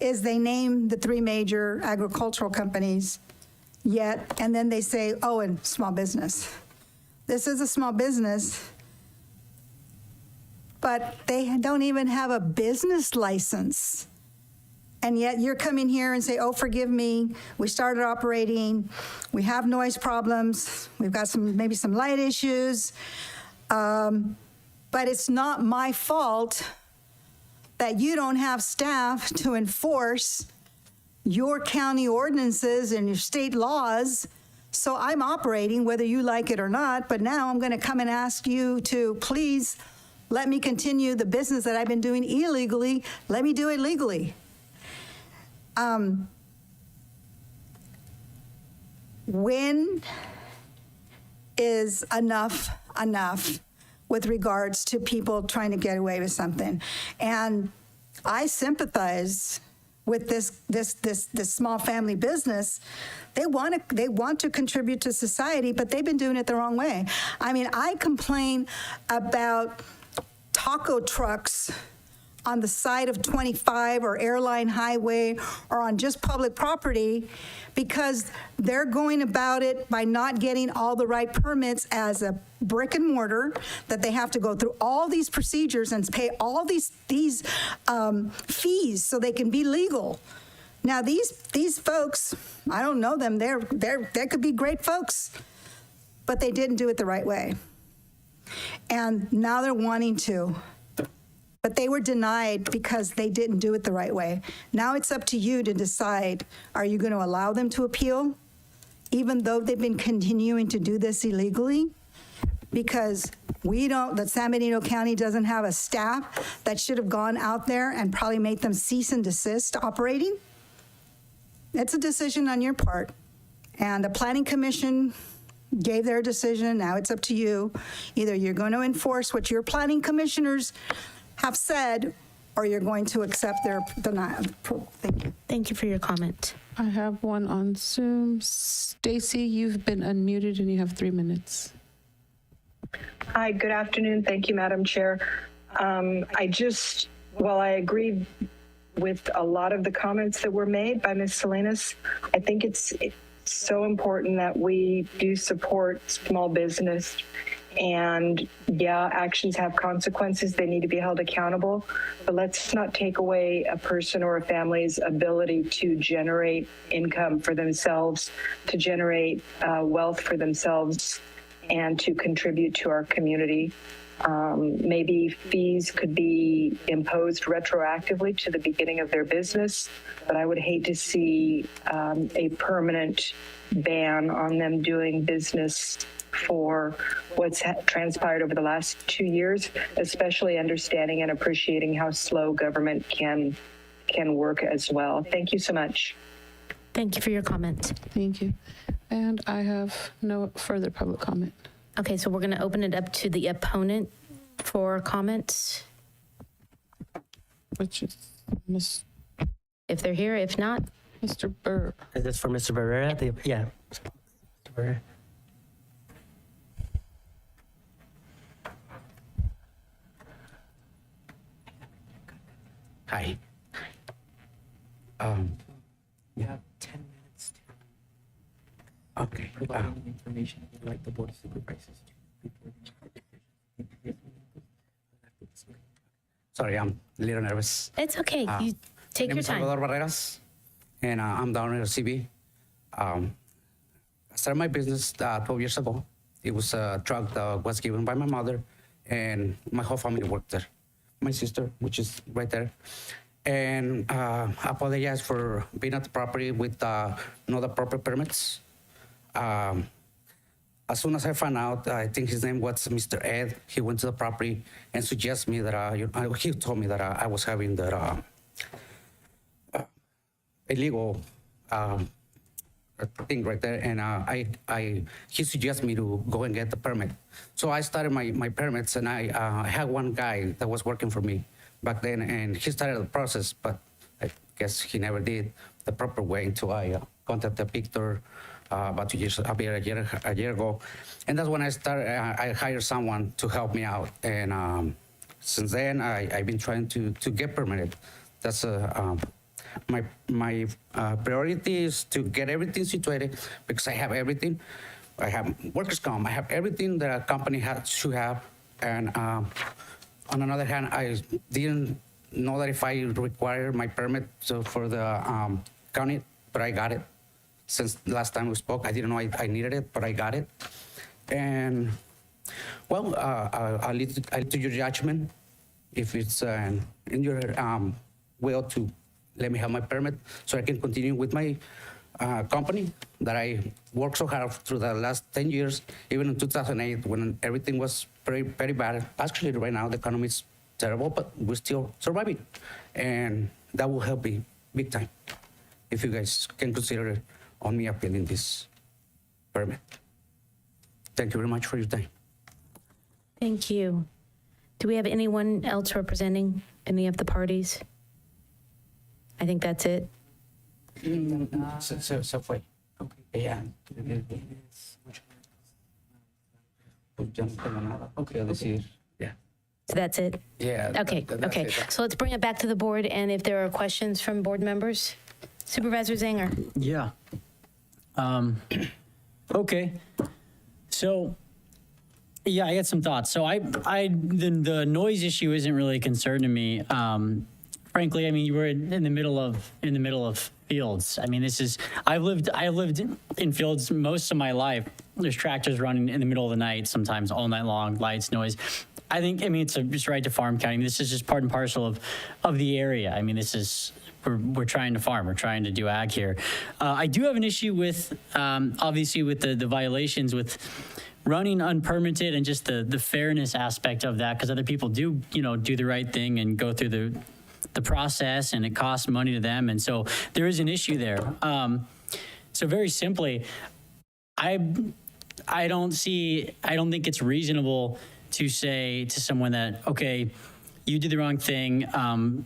is they name the 3 major agricultural companies, and then they say, oh, and small business. This is a small business, but they don't even have a business license. And yet you're coming here and say, oh, forgive me, we started operating, we have noise problems, we've got maybe some light issues, but it's not my fault that you don't have staff to enforce your county ordinances and your state laws. So I'm operating whether you like it or not, but now I'm gonna come and ask you to please let me continue the business that I've been doing illegally. Let me do it legally. When is enough with regards to people trying to get away with something? And I sympathize with this small family business. They want to contribute to society, but they've been doing it the wrong way. I mean, I complain about taco trucks on the side of 25 or Airline Highway or on just public property because they're going about it by not getting all the right permits as a brick and mortar, that they have to go through all these procedures and pay all these fees so they can be legal. Now these folks, I don't know them, they could be great folks, but they didn't do it the right way. And now they're wanting to. But they were denied because they didn't do it the right way. Now it's up to you to decide, are you going to allow them to appeal, even though they've been continuing to do this illegally? Because the San Benito County doesn't have a staff that should have gone out there and probably made them cease and desist operating. It's a decision on your part. And the Planning Commission gave their decision. Now it's up to you. Either you're going to enforce what your planning commissioners have said, or you're going to accept their denial. Thank you. Thank you for your comment. I have one on Zoom. Stacy, you've been unmuted and you have 3 minutes. Hi, good afternoon. Thank you, Madam Chair. While I agree with a lot of the comments that were made by Ms. Salinas, I think it's so important that we do support small business. And yeah, actions have consequences. They need to be held accountable. But let's not take away a person or a family's ability to generate income for themselves, to generate wealth for themselves, and to contribute to our community. Maybe fees could be imposed retroactively to the beginning of their business, but I would hate to see a permanent ban on them doing business for what's transpired over the last 2 years, especially understanding and appreciating how slow government can work as well. Thank you so much. Thank you for your comment. Thank you. And I have no further public comment. Okay, so we're going to open it up to the opponent for comments, Which is Mr. if they're here. If not, Burr. Is this for Mr. Barrera? Yeah. Mr. Barrera. Hi. You have 10 minutes to provide any information you'd like the Board of Supervisors to report. Sorry, I'm a little nervous. it's okay. You take My name your is time. Salvador Barreras, and I'm down in CB. I started my business 12 years ago. It was a truck that was given by my mother, and my whole family worked there. My sister, which is right there. And I apologize for being at the property with not the proper permits. As soon as I found out, I think his name was Mr. Ed, he went to the property and suggested me that, he told me that I was having that illegal thing right there, and he suggested me to go and get the permit. So I started my permits, and I had one guy that was working for me back then, and he started the process, but I guess he never did the proper way until I contacted Victor about 2 years, a year ago, and that's when I started. I hired someone to help me out, and since then I've been trying to get permitted. That's my priority is to get everything situated because I have everything. I have workers' comp. I have everything that a company should have. And on another hand, I didn't know that if I require my permit for the county, but I got it. Since the last time we spoke, I didn't know I needed it, but I got it. And well, I'll leave it to your judgment if it's in your will to let me have my permit so I can continue with my company that I worked so hard through the last 10 years, even in 2008 when everything was very, very bad. Actually, right now, the economy is terrible, but we're still surviving. And that will help me big time if you guys can consider it on me appealing this permit. Thank you very much for your time. Thank you. Do we have anyone else representing any of the parties? I think that's it. Se fue. Ella. Yeah. So that's it? Yeah. Okay, that's okay. it. So let's bring it back to the board, and if there are questions from board members, Supervisor Zanger. Yeah. Okay. So, yeah, I got some thoughts. So the noise issue isn't really a concern to me. Frankly, I mean, you were in the middle of fields. I mean, I've lived in fields most of my life. There's tractors running in the middle of the night, sometimes all night long, lights, noise. I mean, it's just right to farm county. This is just part and parcel of the area. I mean, we're trying to farm. We're trying to do ag here. I do have an issue with, obviously, with the violations with running unpermitted and just the fairness aspect of that, because other people do the right thing and go through the process, and it costs money to them. And so there is an issue there. So very simply, I don't think it's reasonable to say to someone that, okay, you did the wrong thing,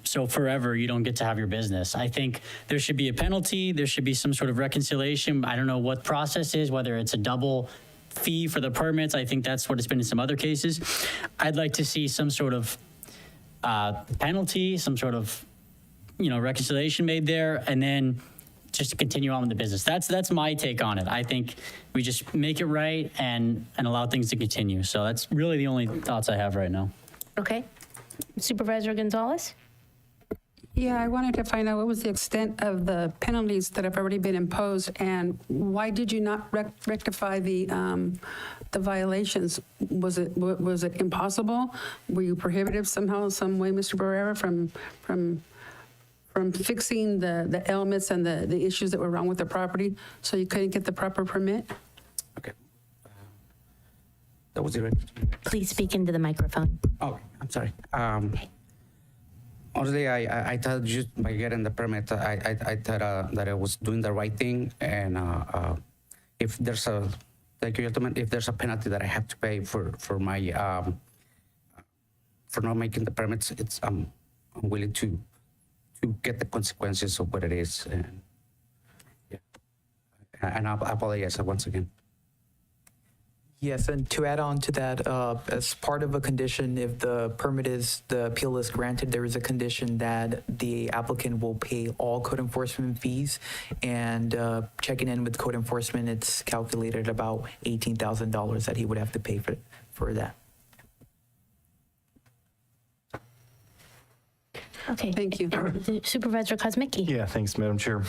so forever you don't get to have your business. I think there should be a penalty. There should be some sort of reconciliation. I don't know what process is, whether it's a double fee for the permits. I think that's what it's been in some other cases. I'd like to see some sort of penalty, some sort of reconciliation made there, and then just to continue on with the business. That's my take on it. I think we just make it right and allow things to continue. So that's really the only thoughts I have right now. Okay. Supervisor Gonzalez? Yeah, I wanted to find out what was the extent of the penalties that have already been imposed, and why did you not rectify the violations? Was it impossible? Were you prohibitive somehow, some way, Mr. Barrera, from fixing the elements and the issues that were wrong with the property, so you couldn't get the proper permit? Okay. That was it. Please speak into the microphone. Oh, I'm sorry. Honestly, I thought just by getting the permit, I thought that I was doing the right thing, and if there's Thank you, gentlemen. If there's a penalty that I have to pay for my for not making the permits, I'm willing to get the consequences of what it is. And yeah, and I apologize once again. Yes, and to add on to that, as part of a condition, if the appeal is granted, there is a condition that the applicant will pay all code enforcement fees. And checking in with code enforcement, it's calculated about $18,000 that he would have to pay for that. Okay. Thank you. Supervisor Kosmicki. Yeah, thanks, Madam Chair.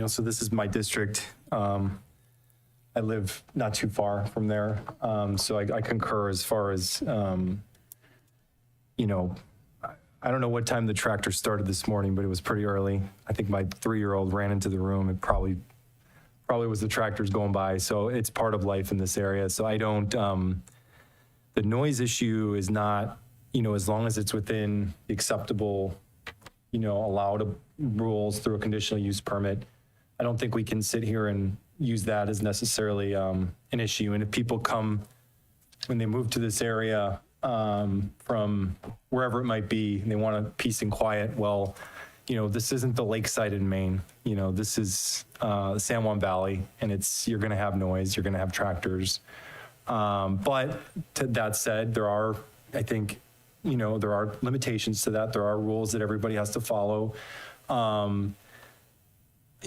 So this is my district. I live not too far from there. So I concur as far as, I don't know what time the tractor started this morning, but it was pretty early. I think my 3-year-old ran into the room. It probably was the tractors going by. So it's part of life in this area. So I don't, the noise issue is not, as long as it's within the acceptable, allowed rules through a conditional use permit, I don't think we can sit here and use that as necessarily an issue. And if people come, when they move to this area from wherever it might be, and they want a peace and quiet, well, this isn't the lakeside in Maine. This is San Juan Valley, and you're going to have noise, you're going to have tractors. But that said, there are, I think, there are limitations to that. There are rules that everybody has to follow.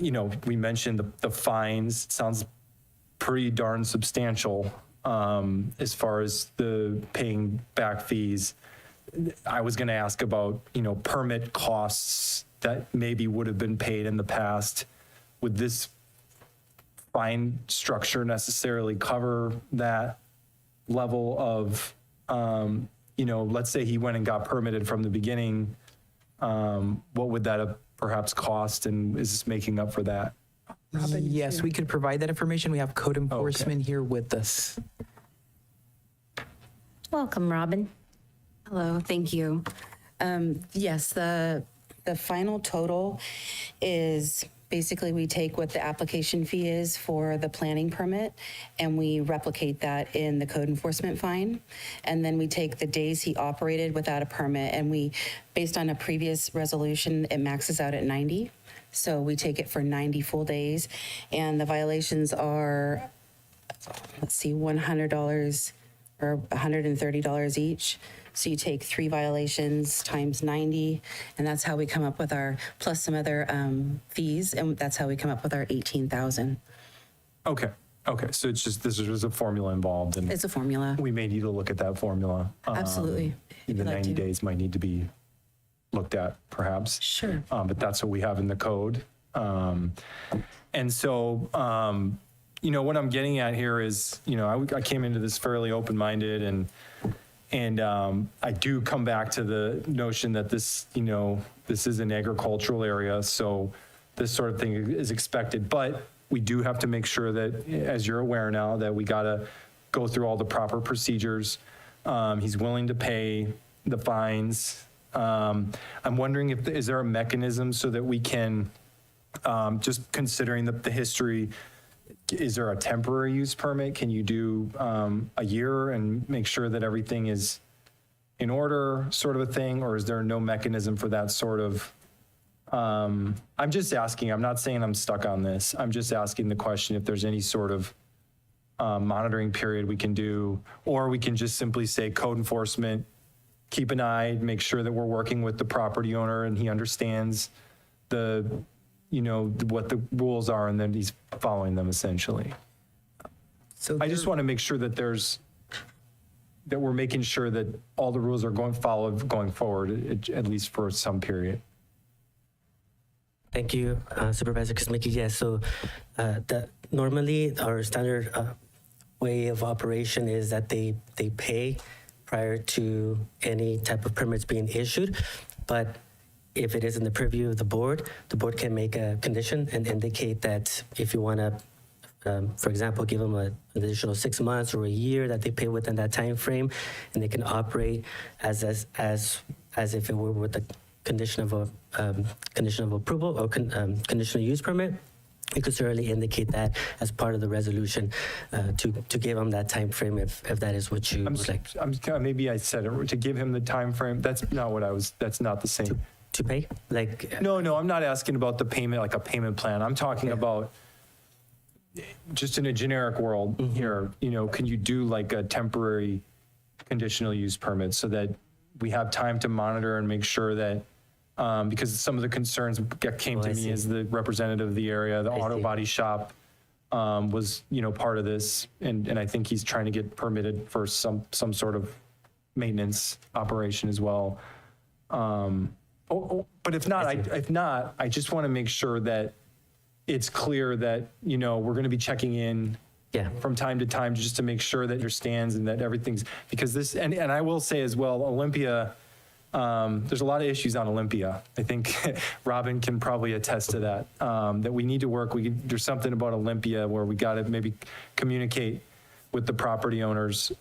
We mentioned the fines. It sounds pretty darn substantial as far as the paying back fees. I was going to ask about, permit costs that maybe would have been paid in the past. Would this fine structure necessarily cover that level of, let's say he went and got permitted from the beginning, what would that have perhaps cost, and is this making up for that? Yes, we could provide that information. We have code enforcement here with us. Welcome, Robin. Hello, thank you. Yes, the final total is basically we take what the application fee is for the planning permit and we replicate that in the code enforcement fine. And then we take the days he operated without a permit, and we, based on a previous resolution, it maxes out at 90. So we take it for 90 full days, and the violations are, let's see, $100 or $130 each. So you take 3 violations times 90, and that's how we come up with our, plus some other fees, and that's how we come up with our 18,000. Okay. So it's just, there's a formula involved, and It's a formula. we may need to look at that formula. Absolutely. If The you'd like 90 to. days might need to be looked at, perhaps. Sure. But that's what we have in the code. And so, what I'm getting at here is, I came into this fairly open-minded, and I do come back to the notion that this is an agricultural area, so this sort of thing is expected. But we do have to make sure that, as you're aware now, that we got to go through all the proper procedures. He's willing to pay the fines. I'm wondering is there a mechanism so that we can, just considering the history, is there a temporary use permit? Can you do a year and make sure that everything is in order, sort of a thing? Or is there no mechanism for that sort of, I'm just asking, I'm not saying I'm stuck on this. I'm just asking the question if there's any sort of monitoring period we can do, or we can just simply say code enforcement, keep an eye, make sure that we're working with the property owner and he understands what the rules are, and then he's following them essentially. So I just want to make sure that we're making sure that all the rules are followed going forward, at least for some period. Thank you, Supervisor Kosmicki. Yes, so normally our standard way of operation is that they pay prior to any type of permits being issued, but if it is in the purview of the board can make a condition and indicate that if you want to, for example, give them an additional 6 months or a year that they pay within that time frame, and they can operate as if it were with the condition of approval or conditional use permit. you could certainly indicate that as part of the resolution to give him that time frame if that is what you would like. Maybe I said it, to give him the time frame. That's not what I was, that's not the same. To pay? Like No, I'm not asking about the payment, like a payment plan. I'm talking about just in a generic world here, can you do like a temporary conditional use permit so that we have time to monitor and make sure that, because some of the concerns that came to me as the representative of the area, the auto body shop was, part of this. And I think he's trying to get permitted for some sort of maintenance operation as well. But if not, I just want to make sure that it's clear that, we're going to be checking in from time to time just to make sure that your stands and that everything's, because this, and I will say as well, Olympia, there's a lot of issues on Olympia. I think Robin can probably attest to that, that we need to work. There's something about Olympia where we got to maybe communicate with the property owners,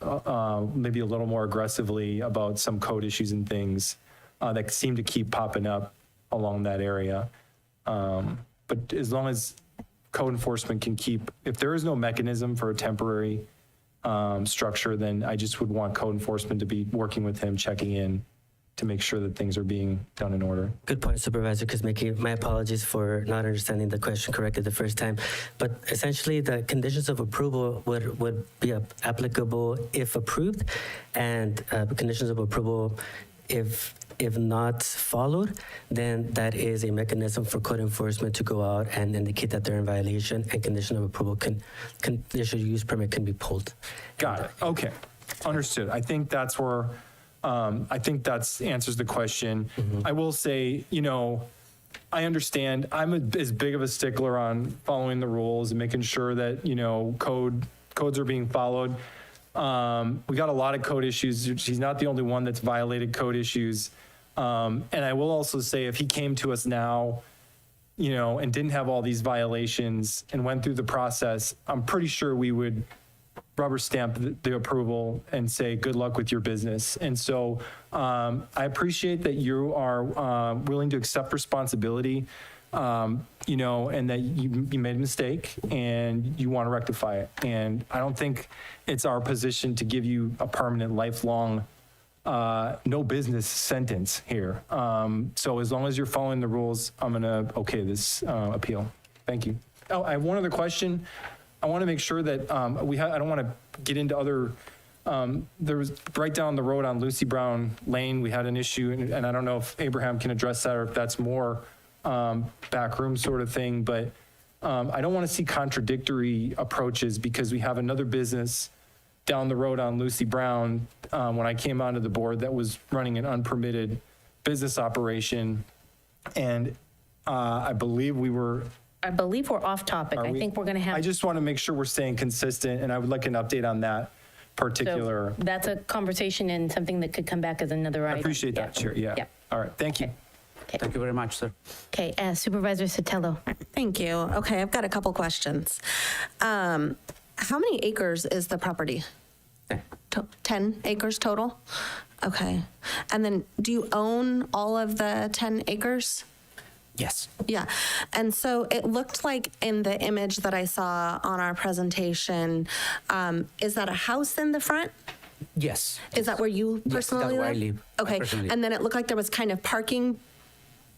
maybe a little more aggressively about some code issues and things that seem to keep popping up along that area. But as long as code enforcement can keep, if there is no mechanism for a temporary structure, then I just would want code enforcement to be working with him, checking in to make sure that things are being done in order. Good point, Supervisor Kuzmicki. My apologies for not understanding the question correctly the first time. But essentially, the conditions of approval would be applicable if approved, and the conditions of approval, if not followed, then that is a mechanism for code enforcement to go out and indicate that they're in violation, and condition of approval conditional use permit can be pulled. Got it. Okay. Understood. I think that's where, I think that's answers the question. I will say, I understand. I'm as big of a stickler on following the rules and making sure that, codes are being followed. We got a lot of code issues. She's not the only one that's violated code issues. And I will also say, if he came to us now, and didn't have all these violations and went through the process, I'm pretty sure we would rubber stamp the approval and say, good luck with your business. And so I appreciate that you are willing to accept responsibility, and that you made a mistake and you want to rectify it. And I don't think it's our position to give you a permanent, lifelong, no business sentence here. So as long as you're following the rules, I'm going to okay this appeal. Thank you. Oh, I have one other question. I want to make sure that I don't want to get into other, there was right down the road on Lucy Brown Lane, we had an issue, and I don't know if Abraham can address that or if that's more backroom sort of thing, but I don't want to see contradictory approaches because we have another business down the road on Lucy Brown when I came onto the board that was running an unpermitted business operation. And I believe we're off topic. I think we're going to have. I just want to make sure we're staying consistent, and I would like an update on that particular. So that's a conversation and something that could come back as another item. I appreciate that, Chair. Yeah. All right. Thank you. Thank you very much, sir. Okay, Supervisor Sotelo. Thank you. Okay, I've got a couple questions. How many acres is the property? 10 acres total? Okay. And then do you own all of the 10 acres? Yes. Yeah. And so it looked like in the image that I saw on our presentation, is that a house in the front? Yes. Is that where you personally that's where I live? live. Okay. Personally. And then it looked like there was kind of parking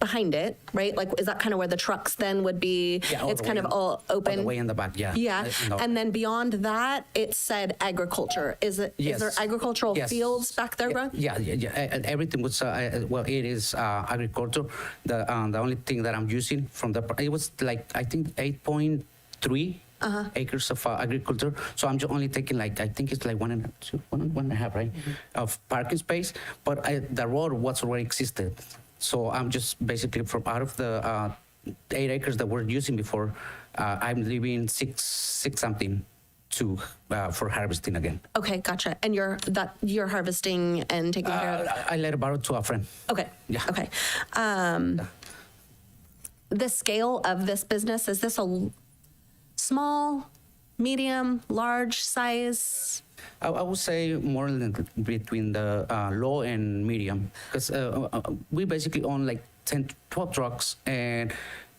behind it, right? Like, is that kind of where the trucks then would be? Yeah, it's kind of all open. All the way in the back, yeah. Yeah. No. And then beyond that, it said agriculture. Is there agricultural fields back there, Ron? Yeah. And everything was, well, it is agriculture. The only thing that I'm using from it was like, I think 8.3 acres of agriculture. So I'm just only taking like, I think it's like one and a half, right? Of parking space. But the road was already existed. So I'm just basically from out of the 8 acres that we're using before, I'm leaving six something for harvesting again. Okay, gotcha. And you're harvesting and taking care of? I let it borrow to a friend. Okay. Yeah. Okay. The scale of this business, is this a small, medium, large size? I would say more than between the low and medium, because we basically own like 10, 12 trucks, and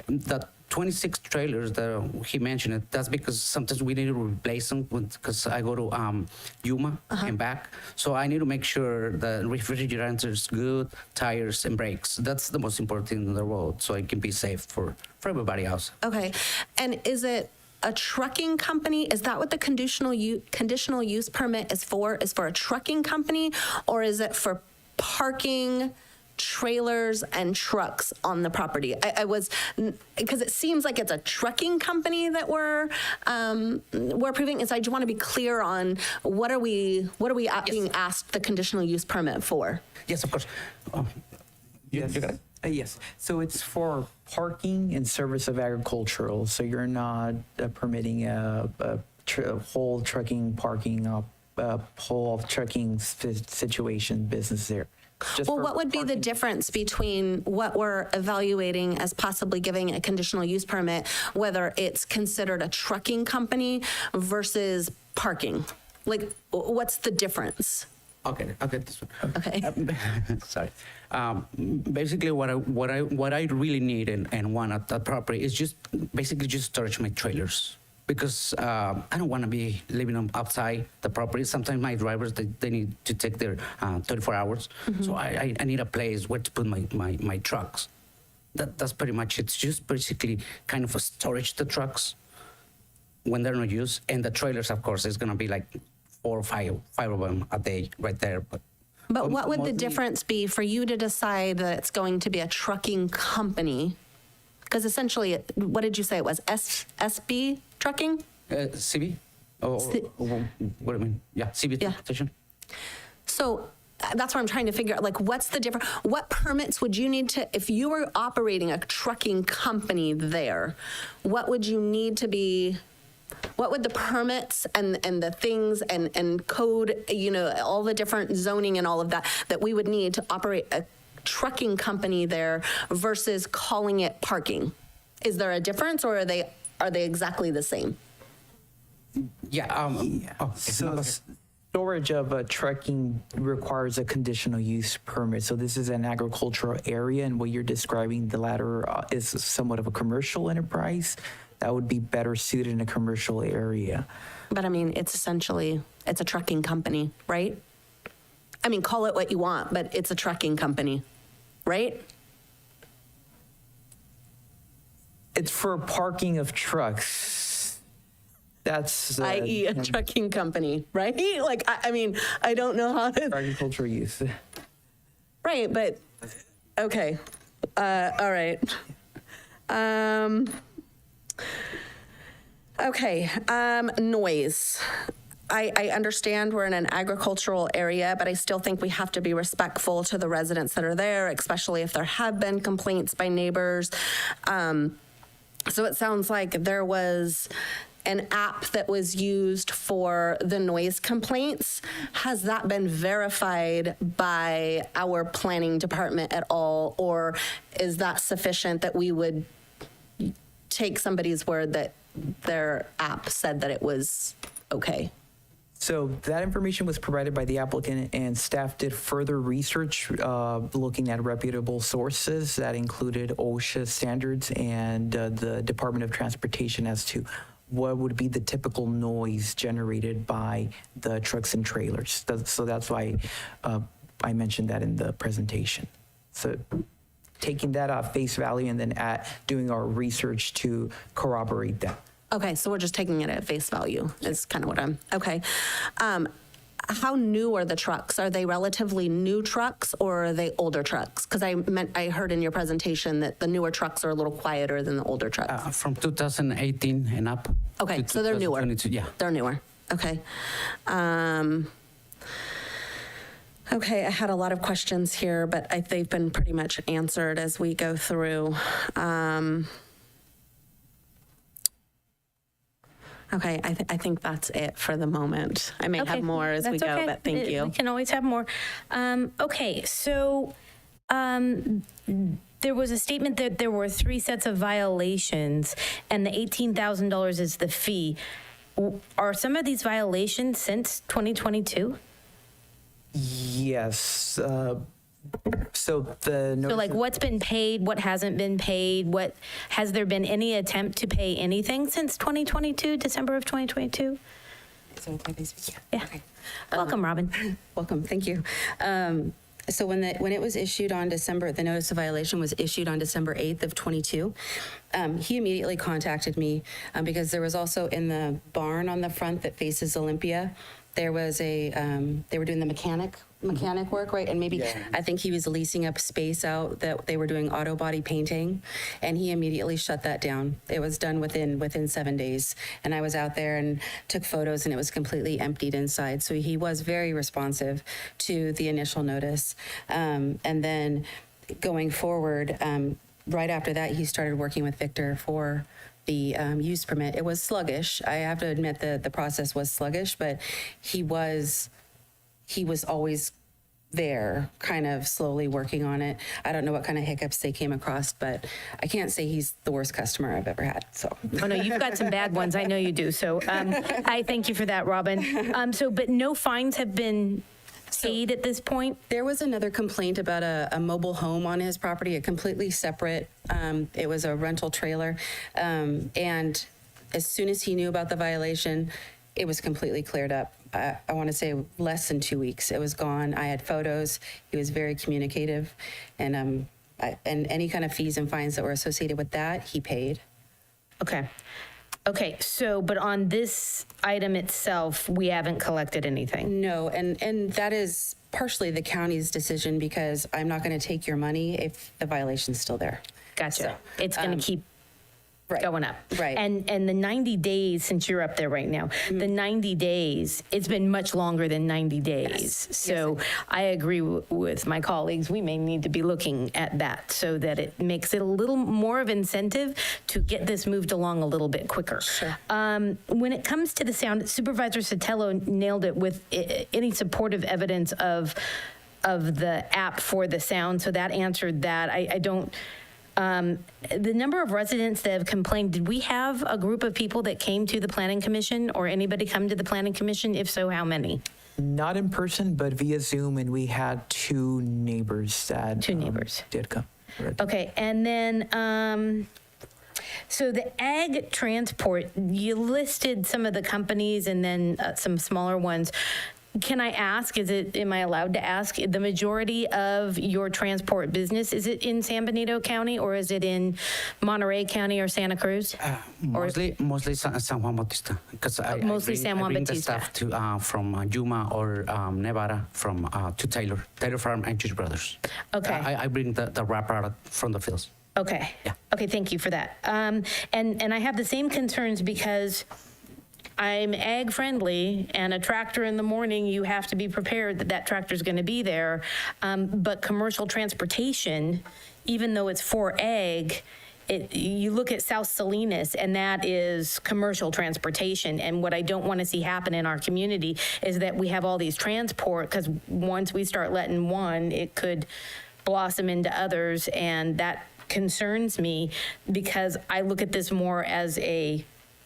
the 26 trailers that he mentioned. That's because sometimes we need to replace them because I go to Yuma and back. So I need to make sure the refrigerator is good, tires and brakes. That's the most important thing in the road, so it can be safe for everybody else. Okay. And is it a trucking company? Is that what the conditional use permit is for? Is for a trucking company, or is it for parking trailers and trucks on the property? I was, because it seems like it's a trucking company that we're approving. And so I just want to be clear on what are we being asked the conditional use permit for? Yes, of course. Yes. You got it? Yes. So it's for parking in service of agricultural. So you're not permitting a whole trucking parking, whole trucking situation business there. Well, what would be the difference between what we're evaluating as possibly giving a conditional use permit, whether it's considered a trucking company versus parking? Like, what's the difference? Okay, I'll get this one. Okay. Sorry. Basically, what I really need and want at the property is just basically just storage my trailers, because I don't want to be leaving them outside the property. Sometimes my drivers they need to take their 34 hours, so I need a place where to put my trucks. That's pretty much it. It's just basically kind of a storage the trucks when they're not used, and the trailers, of course, is gonna be like 4 or 5 of them a day right there. But what would the difference be for you to decide that it's going to be a trucking company? Because essentially, what did you say it was? SB trucking? CB? What do you mean? Yeah, CB transportation. So that's what I'm trying to figure out. Like, what's the difference? What permits would you need to, if you were operating a trucking company there, what would you need to be? What would the permits and the things and code, all the different zoning and all of that we would need to operate a trucking company there versus calling it parking? Is there a difference, or are they exactly the same? So storage of a trucking requires a conditional use permit. So this is an agricultural area, and what you're describing, the latter is somewhat of a commercial enterprise. That would be better suited in a commercial area. But I mean, it's a trucking company, right? I mean, call it what you want, but it's a trucking company, right? It's for parking of trucks. That's i.e. a trucking company, right? Like, I mean, I don't know how to. Agricultural use. Right, but okay, all right. Okay, noise. I understand we're in an agricultural area, but I still think we have to be respectful to the residents that are there, especially if there have been complaints by neighbors. So it sounds like there was an app that was used for the noise complaints. Has that been verified by our planning department at all, or is that sufficient that we would take somebody's word that their app said that it was okay? So that information was provided by the applicant, and staff did further research looking at reputable sources that included OSHA standards and the Department of Transportation as to what would be the typical noise generated by the trucks and trailers. So that's why I mentioned that in the presentation. So taking that at face value and then doing our research to corroborate that. Okay, so we're just taking it at face value is kind of what I'm, okay. How new are the trucks? Are they relatively new trucks, or are they older trucks? Because I heard in your presentation that the newer trucks are a little quieter than the older trucks. From 2018 and up. Okay, so they're newer. Yeah. They're newer, okay. Okay, I had a lot of questions here, but they've been pretty much answered as we go through. Okay, I think that's it for the moment. I may have more as we go, but thank you. We can always have more. Okay, so there was a statement that there were 3 sets of violations, and the $18,000 is the fee. Are some of these violations since 2022? Yes. So the So like what's been paid, what hasn't been paid, has there been any attempt to pay anything since 2022, December of 2022? Yeah. Welcome, Robin. Welcome, thank you. So when it was issued on the notice of violation was issued on December 8th of 22, he immediately contacted me because there was also in the barn on the front that faces Olympia, there was they were doing the mechanic work, right? And maybe, I think he was leasing up space out that they were doing auto body painting, and he immediately shut that down. It was done within 7 days. And I was out there and took photos, and it was completely emptied inside. So he was very responsive to the initial notice. And then going forward, right after that, he started working with Victor for the use permit. It was sluggish. I have to admit that the process was sluggish, but he was always there, kind of slowly working on it. I don't know what kind of hiccups they came across, but I can't say he's the worst customer I've ever had. So. Oh no, you've got some bad ones. I know you do. So I thank you for that, Robin. But no fines have been paid at this point? There was another complaint about a mobile home on his property, a completely separate, it was a rental trailer. And as soon as he knew about the violation, it was completely cleared up. I want to say less than 2 weeks. It was gone. I had photos. He was very communicative. And any kind of fees and fines that were associated with that, he paid. Okay, so, but on this item itself, we haven't collected anything? No, and that is partially the county's decision because I'm not going to take your money if the violation's still there. Gotcha. So, it's going to keep going up. Right. And the 90 days, since you're up there right now, the 90 days, it's been much longer than 90 days. Yes. So I agree with my colleagues. We may need to be looking at that so that it makes it a little more of incentive to get this moved along a little bit quicker. Sure. When it comes to the sound, Supervisor Sotelo nailed it with any supportive evidence of the app for the sound. So that answered that. I don't... the number of residents that have complained, did we have a group of people that came to the Planning Commission or anybody come to the Planning Commission? If so, how many? Not in person, but via Zoom, and we had two neighbors that did come. Okay, and then, so the ag transport, you listed some of the companies and then some smaller ones. Can I ask, am I allowed to ask, the majority of your transport business, is it in San Benito County or is it in Monterey County or Santa Cruz? Mostly San Juan Bautista. Because I bring the stuff to, from Yuma or Nevada to Taylor Farm and Juice Brothers. Okay. I bring the raw product from the fields. Okay. Yeah. Okay, thank you for that. And I have the same concerns because I'm ag friendly, and a tractor in the morning, you have to be prepared that that tractor is going to be there. But commercial transportation, even though it's for ag, you look at South Salinas, and that is commercial transportation. And what I don't want to see happen in our community is that we have all these transport, because once we start letting one, it could blossom into others, and that concerns me because I look at this more as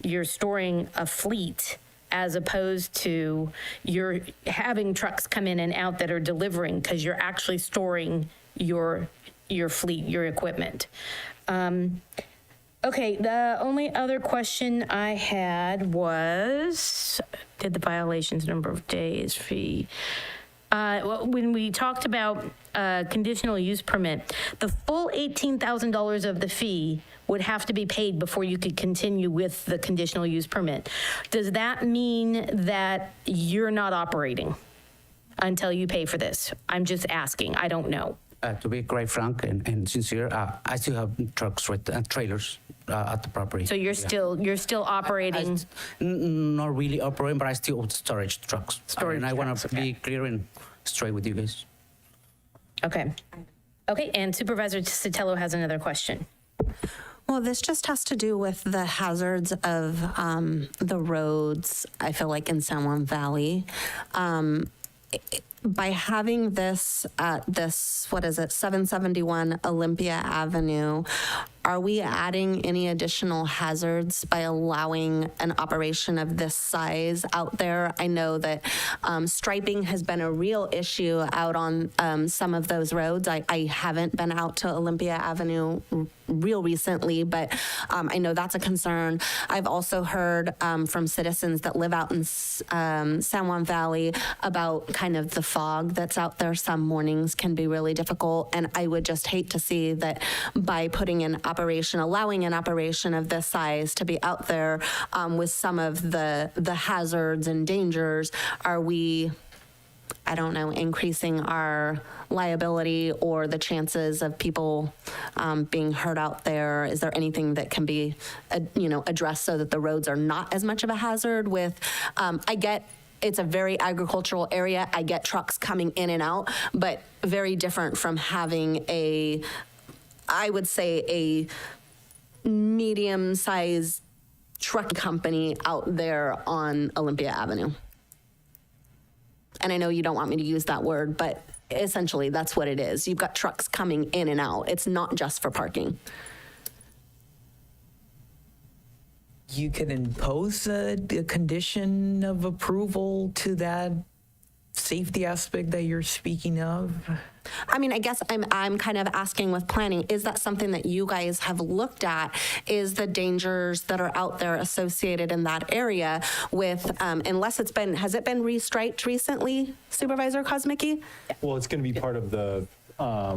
you're storing a fleet as opposed to you're having trucks come in and out that are delivering, because you're actually storing your fleet, your equipment. Okay, the only other question I had was, did the violations, number of days, fee? When we talked about conditional use permit, the full $18,000 of the fee would have to be paid before you could continue with the conditional use permit. Does that mean that you're not operating until you pay for this? I'm just asking. I don't know. To be quite frank and sincere, I still have trucks with trailers at the property. So you're still operating? Not really operating, but I still own storage trucks. And I want to be clear and straight with you guys. Okay. Okay, and Supervisor Sotelo has another question. Well, this just has to do with the hazards of the roads, I feel like, in San Juan Valley. By having this at 771 Olympia Avenue, are we adding any additional hazards by allowing an operation of this size out there? I know that striping has been a real issue out on some of those roads. I haven't been out to Olympia Avenue real recently, but I know that's a concern. I've also heard from citizens that live out in San Juan Valley about kind of the fog that's out there. Some mornings can be really difficult, and I would just hate to see that by putting an operation, allowing an operation of this size to be out there with some of the hazards and dangers, are we, I don't know, increasing our liability or the chances of people being hurt out there? Is there anything that can be, addressed so that the roads are not as much of a hazard with, I get it's a very agricultural area. I get trucks coming in and out, but very different from having I would say a medium-sized truck company out there on Olympia Avenue. And I know you don't want me to use that word, but essentially that's what it is. You've got trucks coming in and out. It's not just for parking. You could impose a condition of approval to that safety aspect that you're speaking of? I mean, I guess I'm kind of asking with planning, is that something that you guys have looked at? Is the dangers that are out there associated in that area with, unless has it been restriped recently, Supervisor Kosmicki? Well, it's going to be part of the, I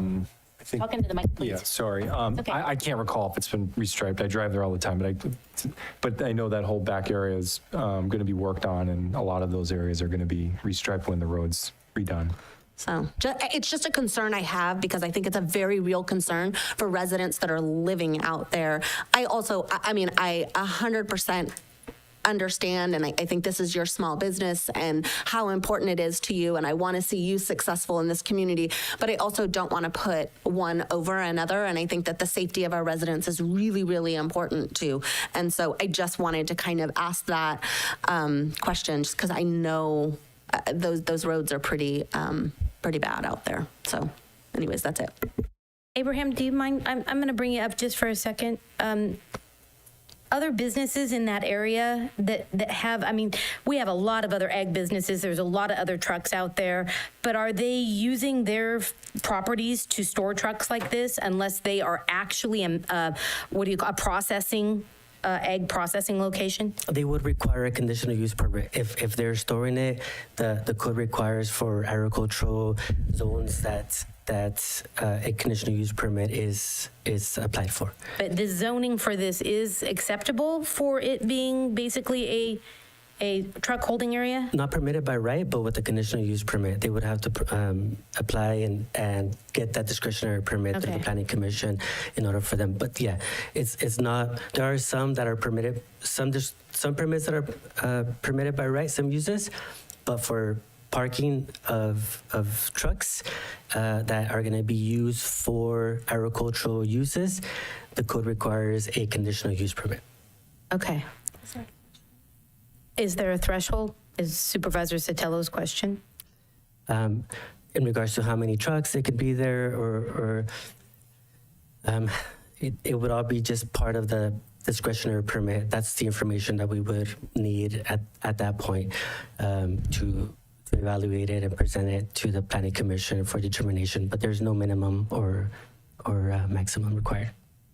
think. Talking to the mic, please. Yeah, sorry. Okay. I can't recall if it's been restriped. I drive there all the time, but I know that whole back area is going to be worked on, and a lot of those areas are going to be restriped when the road's redone. So it's just a concern I have because I think it's a very real concern for residents that are living out there. I 100% understand, and I think this is your small business and how important it is to you, and I want to see you successful in this community, but I also don't want to put one over another, and I think that the safety of our residents is really, really important too. And so I just wanted to kind of ask that question just because I know those roads are pretty bad out there. So anyways, that's it. Abraham, do you mind? I'm going to bring you up just for a second. Other businesses in that area that have, we have a lot of other ag businesses. There's a lot of other trucks out there, but are they using their properties to store trucks like this unless they are actually a processing egg processing location? They would require a conditional use permit. If they're storing it, the code requires for agricultural zones that a conditional use permit is applied for. But the zoning for this is acceptable for it being basically a truck holding area? Not permitted by right, but with a conditional use permit, they would have to apply and get that discretionary permit through the Planning Commission in order for them. But yeah, it's not. There are some that are permitted. There's some permits that are permitted by right. Some uses, but for parking of trucks that are going to be used for agricultural uses, the code requires a conditional use permit. Okay. Is there a threshold? Is Supervisor Sotelo's question? In regards to how many trucks it could be there, or it would all be just part of the discretionary permit. That's the information that we would need at that point to evaluate it and present it to the Planning Commission for determination. But there's no minimum or maximum required.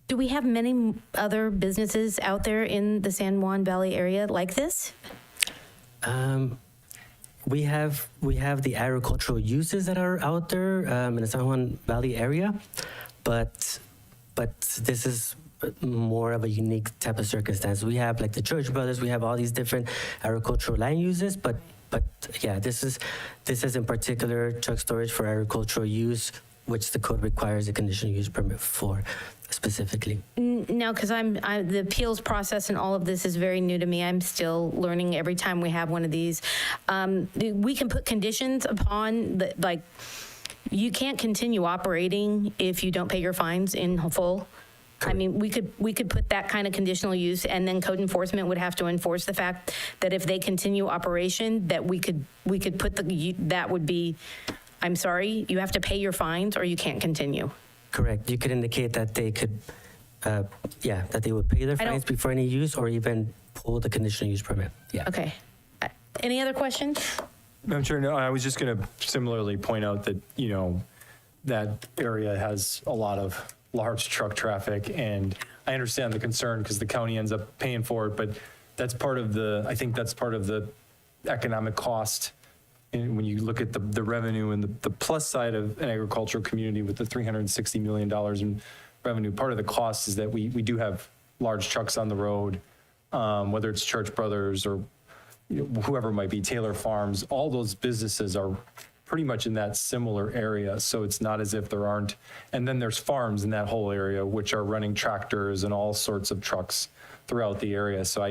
Do we have many other businesses out there in the San Juan Valley area like this? We have the agricultural uses that are out there in the San Juan Valley area, but this is more of a unique type of circumstance. We have like the Church Brothers, we have all these different agricultural land uses, but yeah, this is in particular truck storage for agricultural use, which the code requires a conditional use permit for specifically. No, because the appeals process and all of this is very new to me. I'm still learning every time we have one of these. We can put conditions upon you can't continue operating if you don't pay your fines in full. I mean, we could put that kind of conditional use, and then code enforcement would have to enforce the fact that if they continue operation, that we could put that would be, I'm sorry, you have to pay your fines or you can't continue. Correct. You could indicate that they could that they would pay their fines before any use or even pull the conditional use permit. Yeah. Okay. Any other questions? Madam Chair, no, I was just going to similarly point out that, that area has a lot of large truck traffic, and I understand the concern because the county ends up paying for it, but that's part of I think that's part of the economic cost. And when you look at the revenue and the plus side of an agricultural community with the $360 million in revenue, part of the cost is that we do have large trucks on the road, whether it's Church Brothers or whoever it might be, Taylor Farms, all those businesses are pretty much in that similar area. So it's not as if there aren't. And then there's farms in that whole area, which are running tractors and all sorts of trucks throughout the area. So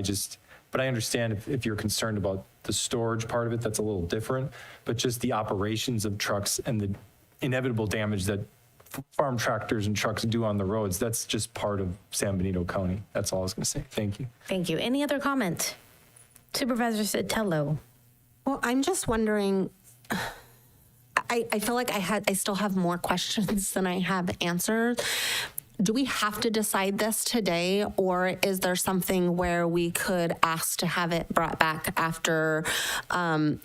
but I understand if you're concerned about the storage part of it, that's a little different, but just the operations of trucks and the inevitable damage that farm tractors and trucks do on the roads, that's just part of San Benito County. That's all I was going to say. Thank you. Thank you. Any other comment? Supervisor Sotelo. Well, I'm just wondering, I feel like I still have more questions than I have answers. Do we have to decide this today, or is there something where we could ask to have it brought back after, some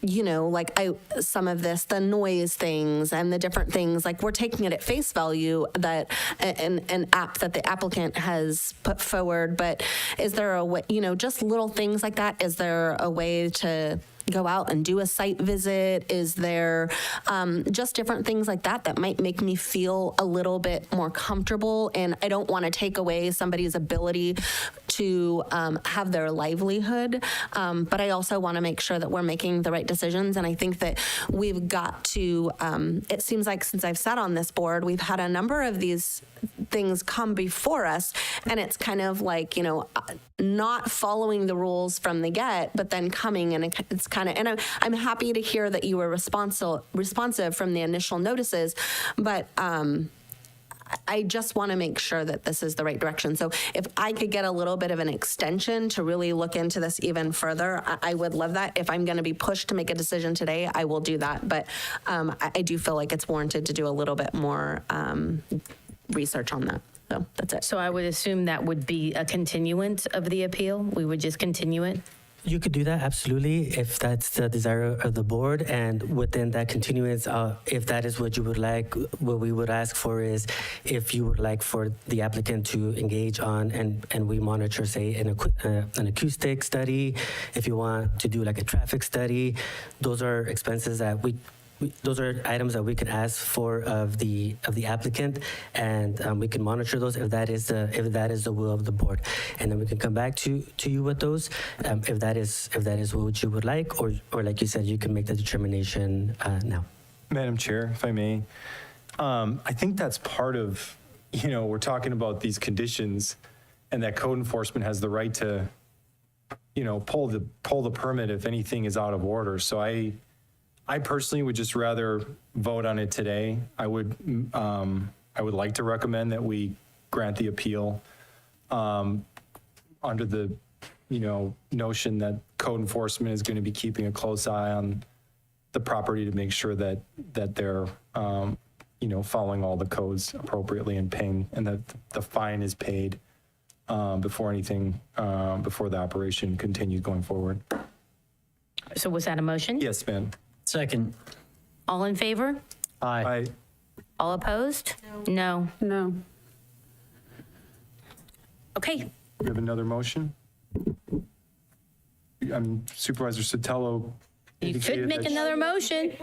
of this, the noise things and the different things, like we're taking it at face value that an app that the applicant has put forward, but is there a way, just little things like that? Is there a way to go out and do a site visit? Is there just different things like that might make me feel a little bit more comfortable? And I don't want to take away somebody's ability to have their livelihood, but I also want to make sure that we're making the right decisions. And I think that we've got to, it seems like since I've sat on this board, we've had a number of these things come before us, and it's kind of like, not following the rules from the get, but then coming, and it's kind of, and I'm happy to hear that you were responsive from the initial notices, but I just want to make sure that this is the right direction. So if I could get a little bit of an extension to really look into this even further, I would love that. If I'm going to be pushed to make a decision today, I will do that. But I do feel like it's warranted to do a little bit more research on that. So that's it. So I would assume that would be a continuance of the appeal? We would just continue it? You could do that, absolutely, if that's the desire of the board. And within that continuance, if that is what you would like, what we would ask for is if you would like for the applicant to engage on and we monitor, say, an acoustic study, if you want to do like a traffic study, those are expenses that those are items that we can ask for of the applicant, and we can monitor those if that is the will of the board, and then we can come back to you with those if that is what you would like, or like you said, you can make the determination now. Madam Chair, if I may, I think that's part of, we're talking about these conditions, and that code enforcement has the right to, pull the permit if anything is out of order. So I personally would just rather vote on it today. I would like to recommend that we grant the appeal under the, notion that code enforcement is going to be keeping a close eye on the property to make sure that they're, following all the codes appropriately and paying, and that the fine is paid before the operation continues going forward. So was that a motion? Yes, ma'am. Second. All in favor? Aye. All opposed? No. No. Okay. We have another motion. Supervisor Sotelo. You could make another motion.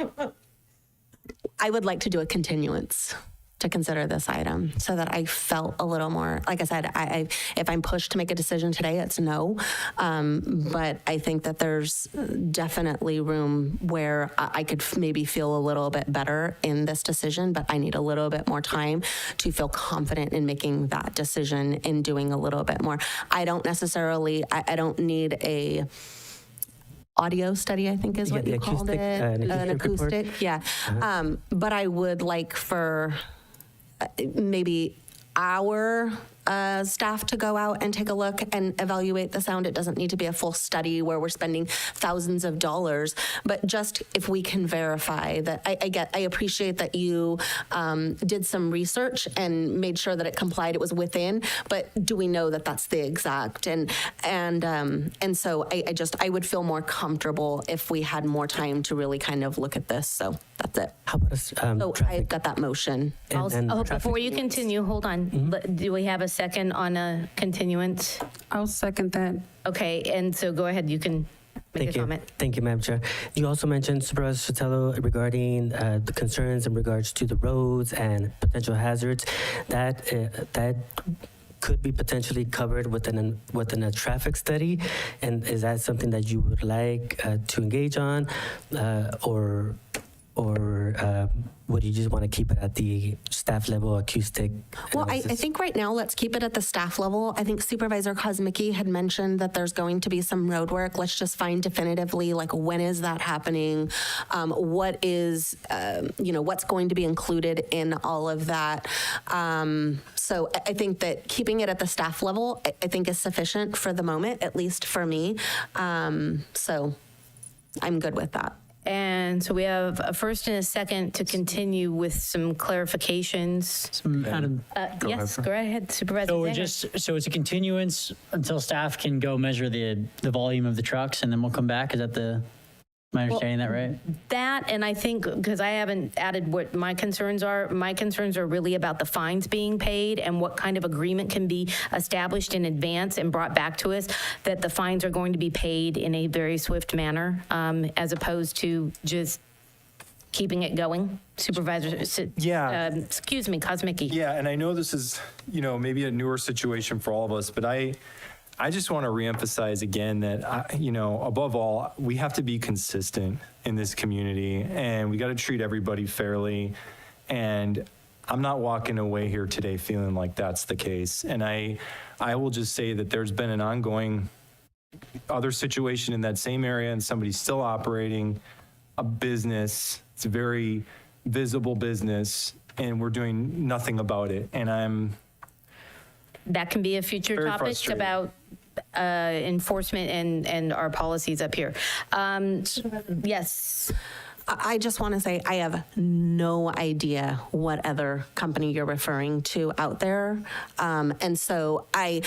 I would like to do a continuance to consider this item so that I felt a little more, like I said, if I'm pushed to make a decision today, it's no. But I think that there's definitely room where I could maybe feel a little bit better in this decision, but I need a little bit more time to feel confident in making that decision and doing a little bit more. I don't necessarily, I don't need a audio study, I think is what you called it. An acoustic, yeah. But I would like for maybe hour staff to go out and take a look and evaluate the sound. It doesn't need to be a full study where we're spending thousands of dollars, but just if we can verify that, I appreciate that you did some research and made sure that it complied, it was within, but do we know that that's the exact? And so I would feel more comfortable if we had more time to really kind of look at this. So that's it. How about us? So I've got that motion. Before you continue, hold on. Do we have a second on a continuance? I'll second that. Okay, and so go ahead, you can make a comment. Thank you, Madam Chair. You also mentioned, Supervisor Sotelo, regarding the concerns in regards to the roads and potential hazards. That could be potentially covered within a traffic study. And is that something that you would like to engage on, or would you just want to keep it at the staff level acoustic? Well, I think right now, let's keep it at the staff level. I think Supervisor Kosmicki had mentioned that there's going to be some road work. Let's just find definitively, like, when is that happening? What is, what's going to be included in all of that? So I think that keeping it at the staff level, I think is sufficient for the moment, at least for me. So I'm good with that. And so we have a first and a second to continue with some clarifications. Yes, go ahead, Supervisor So Zanger. so it's a continuance until staff can go measure the volume of the trucks, and then we'll come back. Is that my understanding that right? That, and I think, because I haven't added what my concerns are really about the fines being paid and what kind of agreement can be established in advance and brought back to us, that the fines are going to be paid in a very swift manner, as opposed to just keeping it going. Supervisor, excuse me, Kosmicki. Yeah, and I know this is, maybe a newer situation for all of us, but I just want to reemphasize again that, above all, we have to be consistent in this community, and we got to treat everybody fairly. And I'm not walking away here today feeling like that's the case. And I will just say that there's been an ongoing other situation in that same area, and somebody's still operating a business. It's a very visible business, and we're doing nothing about it. And That can be a future very topic frustrated. about enforcement and our policies up here. Yes. I just want to say I have no idea what other company you're referring to out there. And so I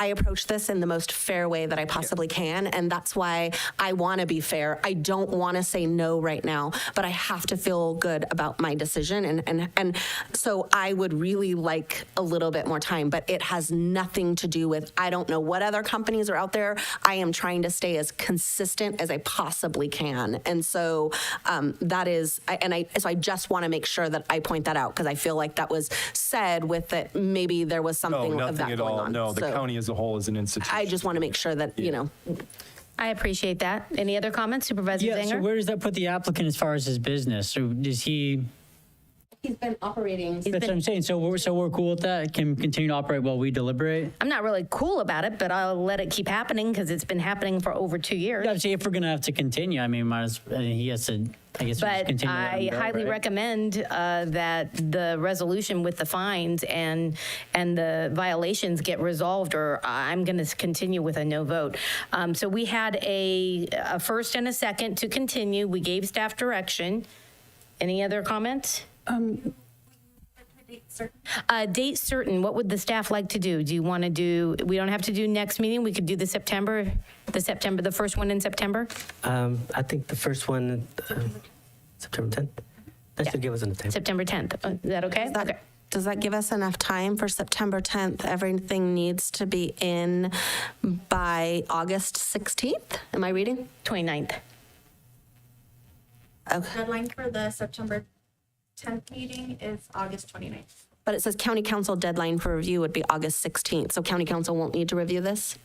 approach this in the most fair way that I possibly can. And that's why I want to be fair. I don't want to say no right now, but I have to feel good about my decision. And so I would really like a little bit more time, but it has nothing to do with, I don't know what other companies are out there. I am trying to stay as consistent as I possibly can. And so that is, so I just want to make sure that I point that out, because I feel like that was said with that maybe there was something of that nothing at going all. on. No, the So county as a whole is an institution. I just want to make sure that, I appreciate that. Any other comments, Supervisor Yeah, Zanger? so where does that put the applicant as far as his business? So does he... He's been operating. That's what I'm saying. So we're cool with that? Can continue to operate while we deliberate? I'm not really cool about it, but I'll let it keep happening because it's been happening for over 2 years. Yeah, if we're going to have to continue, he has to, I guess, just But continue. to let I him go, highly right? recommend that the resolution with the fines and the violations get resolved, or I'm going to continue with a no vote. So we had a first and a second to continue. We gave staff direction. Any other comments? Date certain. What would the staff like to do? Do you want to do, we don't have to do next meeting. We could do the first one in September? I think the first one, September 10th. That should give us enough time. September 10th. Is that okay? Okay. Does that give us enough time for September 10th? Everything needs to be in by August 16th? Am I reading? 29th. Okay. Deadline for the September 10th meeting is August 29th. But it says county council deadline for review would be August 16th. So county council won't need to review this?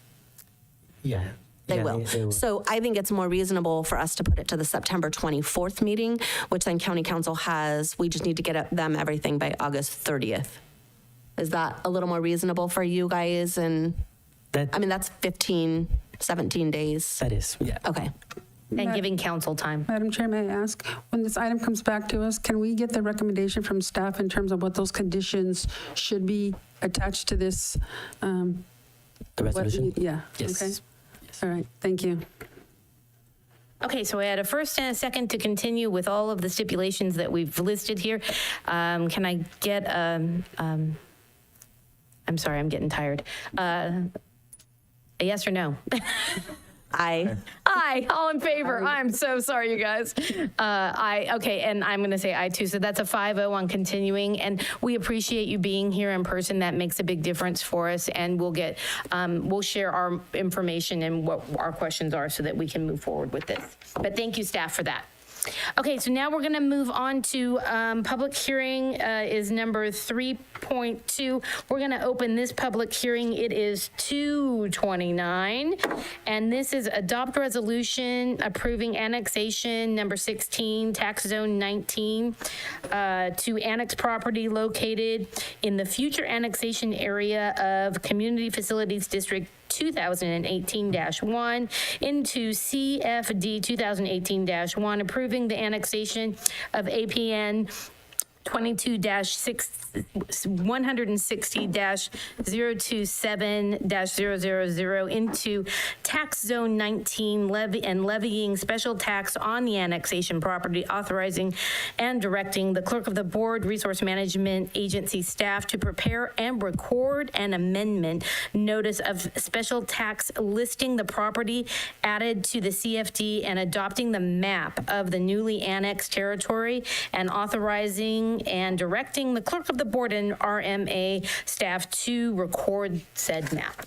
Yeah. They Yeah, will. they will. So I think it's more reasonable for us to put it to the September 24th meeting, which then county council has, we just need to get them everything by August 30th. Is that a little more reasonable for you guys? And that's 15, 17 days. That is, yeah. Okay. And giving council time. Madam Chair, may I ask, when this item comes back to us, can we get the recommendation from staff in terms of what those conditions should be attached to this? The resolution? Yeah. Yes. Okay. All right, thank you. Okay, so I had a first and a second to continue with all of the stipulations that we've listed here. Can I get, I'm sorry, I'm getting tired. A yes or no? Aye. Aye, all in favor. I'm so sorry, you guys. Aye, okay, and I'm going to say aye too. So that's a 5-0 on continuing, and we appreciate you being here in person. That makes a big difference for us, and we'll share our information and what our questions are so that we can move forward with this. But thank you, staff, for that. Okay, so now we're going to move on to public hearing is number 3.2. We're going to open this public hearing. It is 2:29, and this is adopt resolution approving annexation number 16, tax zone 19, to annex property located in the future annexation area of Community Facilities District 2018-1 into CFD 2018-1, approving the annexation of APN 22-160-027-000 into tax zone 19 levying special tax on the annexation property, authorizing and directing the clerk of the board, resource management agency staff to prepare and record an amendment notice of special tax listing the property added to the CFD and adopting the map of the newly annexed territory and authorizing and directing the clerk of the board and RMA staff to record said map.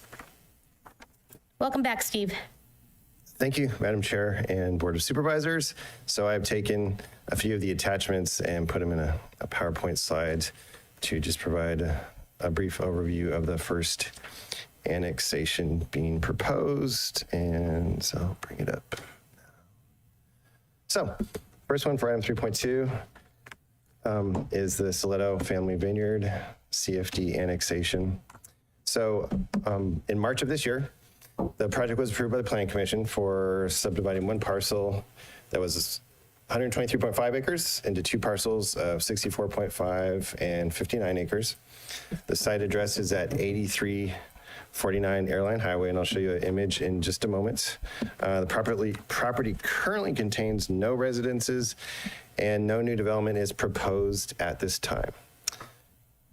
Welcome back, Steve. Thank you, Madam Chair and Board of Supervisors. So I've taken a few of the attachments and put them in a PowerPoint slide to just provide a brief overview of the first annexation being proposed. And so I'll bring it up. So first one for item 3.2. Is the Soleto Family Vineyard CFD annexation. So in March of this year, the project was approved by the Planning Commission for subdividing one parcel that was 123.5 acres into two parcels of 64.5 and 59 acres. The site address is at 8349 Airline Highway, and I'll show you an image in just a moment. The property currently contains no residences and no new development is proposed at this time.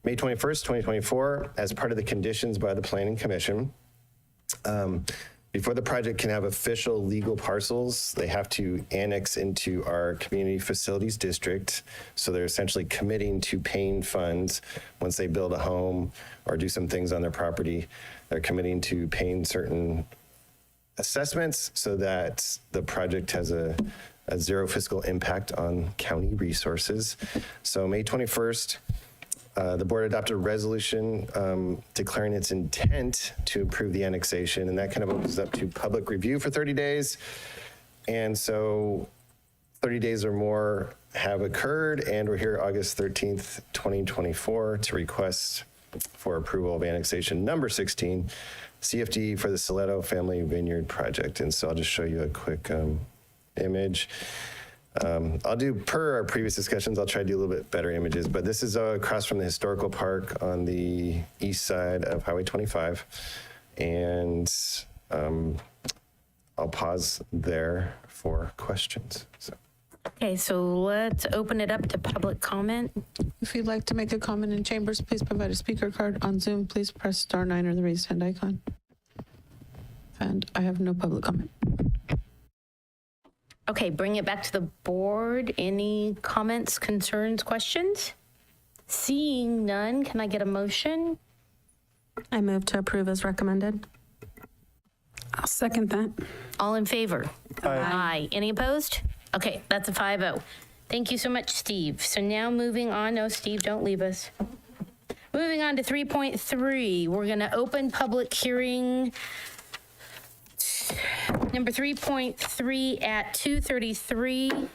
May 21st, 2024, as part of the conditions by the Planning Commission, before the project can have official legal parcels, they have to annex into our Community Facilities District. So they're essentially committing to paying funds once they build a home or do some things on their property. They're committing to paying certain assessments so that the project has a zero fiscal impact on county resources. So May 21st, the board adopted a resolution declaring its intent to approve the annexation, and that kind of opens up to public review for 30 days. And so 30 days or more have occurred, and we're here August 13th, 2024 to request for approval of annexation number 16, CFD for the Soleto Family Vineyard project. And so I'll just show you a quick image. I'll do, per our previous discussions, I'll try to do a little bit better images, but this is across from the historical park on the east side of Highway 25. And I'll pause there for questions. So. Okay, so let's open it up to public comment. If you'd like to make a comment in chambers, please provide a speaker card. On Zoom, please press *9 or the raised hand icon. And I have no public comment. Okay, bring it back to the board. Any comments, concerns, questions? Seeing none, can I get a motion? I move to approve as recommended. I'll second that. All in favor? Aye. Aye. Any opposed? Okay, that's a 5-0. Thank you so much, Steve. So now moving on. No, Steve, don't leave us. Moving on to 3.3, we're going to open public hearing number 3.3 at 2:33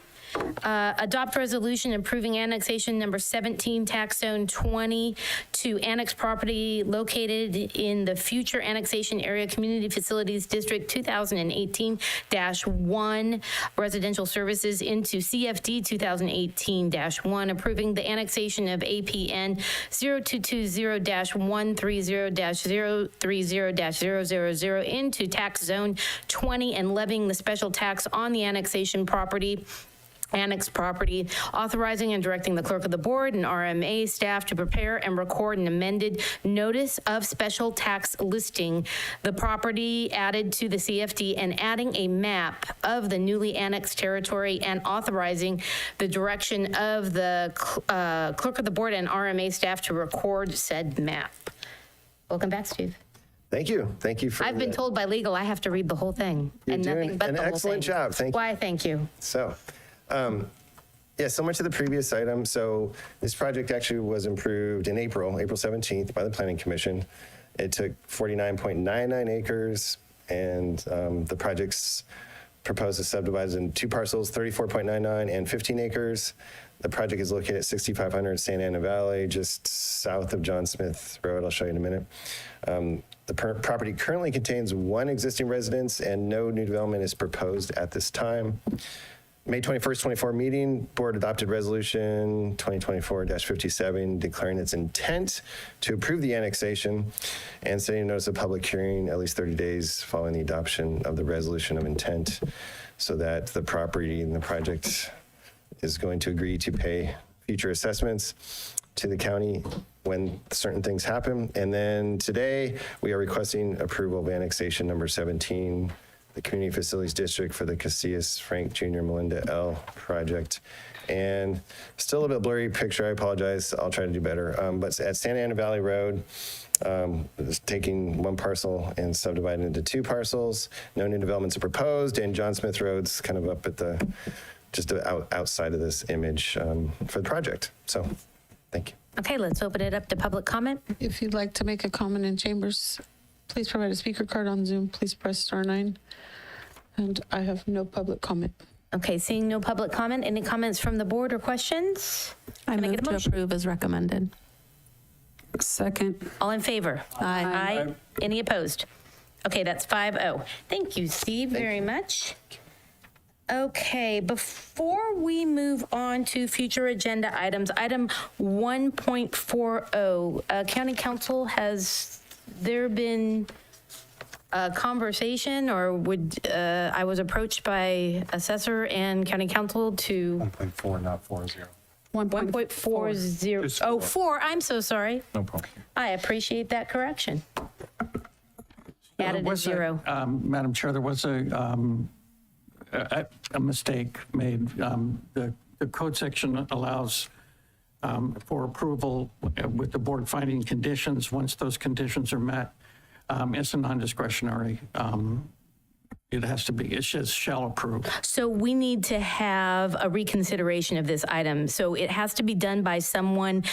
Adopt resolution approving annexation number 17, tax zone 20, to annex property located in the future annexation area Community Facilities District 2018-1 residential services into CFD 2018-1, approving the annexation of APN 0220-130-030-000 into tax zone 20 and levying the special tax on the annexation property, annexed property, authorizing and directing the clerk of the board and RMA staff to prepare and record an amended notice of special tax listing the property added to the CFD and adding a map of the newly annexed territory and authorizing the direction of the clerk of the board and RMA staff to record said map. Welcome back, Steve. Thank you. Thank you for I've been that. told by legal I have to read the whole thing. You're and doing nothing but an the whole excellent thing. job. Thank you. Why, thank you. So, yeah, similar to the previous item. So this project actually was approved in April 17th by the Planning Commission. It took 49.99 acres, and the project's proposed to subdivide in 2 parcels, 34.99 and 15 acres. The project is located at 6500 Santa Ana Valley, just south of John Smith Road. I'll show you in a minute. The property currently contains 1 existing residence and no new development is proposed at this time. May 21st, 24 meeting, board adopted resolution 2024-57 declaring its intent to approve the annexation and setting a notice of public hearing at least 30 days following the adoption of the resolution of intent so that the property and the project is going to agree to pay future assessments to the county when certain things happen. And then today, we are requesting approval of annexation number 17, the Community Facilities District for the Casillas Frank Jr. Melinda L. project. And still a bit blurry picture, I apologize, I'll try to do better. But at Santa Ana Valley Road, it's taking 1 parcel and subdividing into 2 parcels. No new developments are proposed, and John Smith Road's kind of up at the, just outside of this image for the project. So, thank you. Okay, let's open it up to public comment. If you'd like to make a comment in chambers, please provide a speaker card on Zoom. Please press *9. And I have no public comment. Okay, seeing no public comment, any comments from the board or questions? I Can move get a to motion? approve as recommended. Second. All in favor? Aye. Any opposed? Okay, that's 5-0. Thank you, Steve, very much. Okay, before we move on to future agenda items, item 1.40, County Council, has there been a conversation or I was approached by assessor and County Council to 1.4, not 40. 1.40. Oh, 4, I'm so sorry. No problem. I appreciate that correction. Added a was 0. Madam Chair, there was a mistake made. The code section allows for approval with the board finding conditions. Once those conditions are met, it's a non-discretionary. It has to be, it says shall approve. So we need to have a reconsideration of this item. So it has to be done by someone,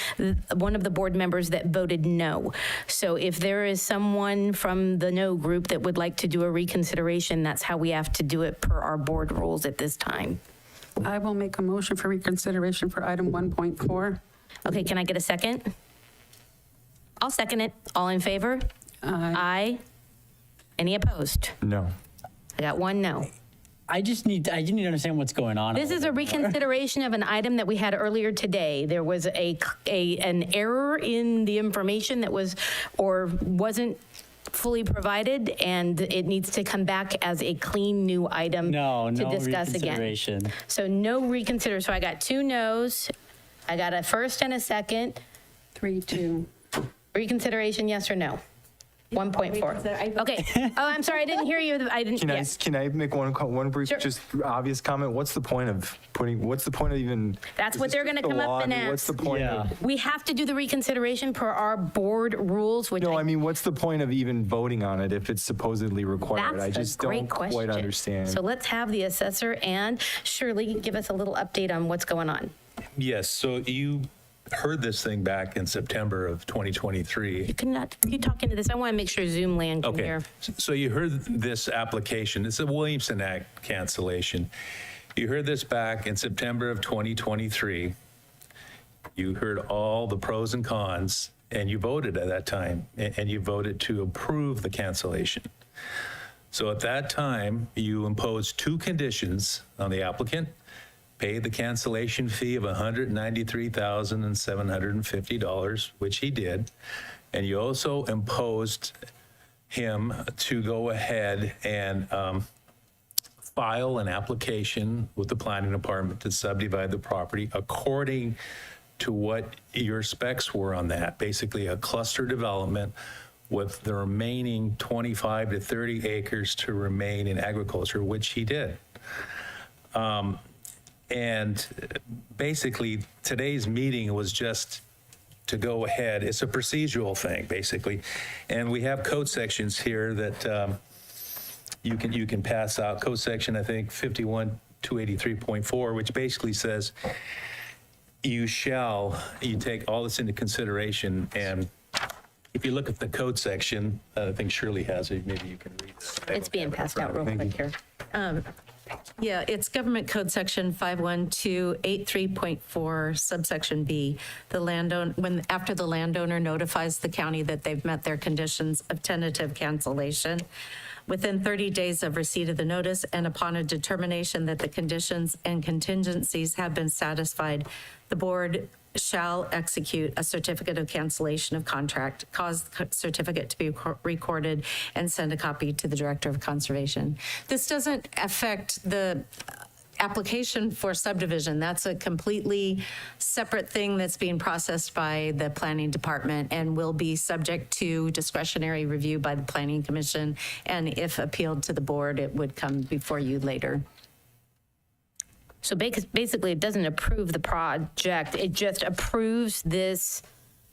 one of the board members that voted no. So if there is someone from the no group that would like to do a reconsideration, that's how we have to do it per our board rules at this time. I will make a motion for reconsideration for item 1.4. Okay, can I get a second? I'll second it. All in favor? Aye. Any opposed? No. I got 1 no. I just need to understand what's going on. This is a reconsideration of an item that we had earlier today. There was an error in the information that was or wasn't fully provided, and it needs to come back as a clean new item to discuss again. Reconsideration. So no reconsider. So I got 2 no's. I got a first and a second. 3-2. Reconsideration, yes or no? 1.4. Okay. Oh, I'm sorry. I didn't hear you. I didn't. Yes. Can I make one brief, Sure. just obvious comment? What's the point of even? That's what they're going to come up and ask. What's the point of? We have to do the reconsideration per our board rules, which No, I mean, what's the point of even voting on it if it's supposedly required? That's I just a great don't question. quite understand. So let's have the assessor and Shirley give us a little update on what's going on. Yes, so you heard this thing back in September of 2023. You talk into this. I want to make sure Zoom land can hear. So you heard this application. It's a Williamson Act cancellation. You heard this back in September of 2023. You heard all the pros and cons, and you voted at that time, and you voted to approve the cancellation. So at that time, you imposed two conditions on the applicant: pay the cancellation fee of $193,750, which he did, and you also imposed him to go ahead and file an application with the planning department to subdivide the property according to what your specs were on that, basically a cluster development with the remaining 25 to 30 acres to remain in agriculture, which he did. And basically, today's meeting was just to go ahead. It's a procedural thing, basically. And we have code sections here that you can pass out. Code section, I think, 51-283.4, which basically says you take all this into consideration. And if you look at the code section, I think Shirley has it. Maybe you can read it. It's being passed out real quick here. Yeah, it's Government Code Section 51283.4, subsection B. After the landowner notifies the county that they've met their conditions of tentative cancellation, within 30 days of receipt of the notice and upon a determination that the conditions and contingencies have been satisfied, the board shall execute a certificate of cancellation of contract, cause the certificate to be recorded, and send a copy to the Director of Conservation. This doesn't affect the application for subdivision. That's a completely separate thing that's being processed by the Planning Department and will be subject to discretionary review by the Planning Commission. And if appealed to the board, it would come before you later. So basically, it doesn't approve the project. It just approves this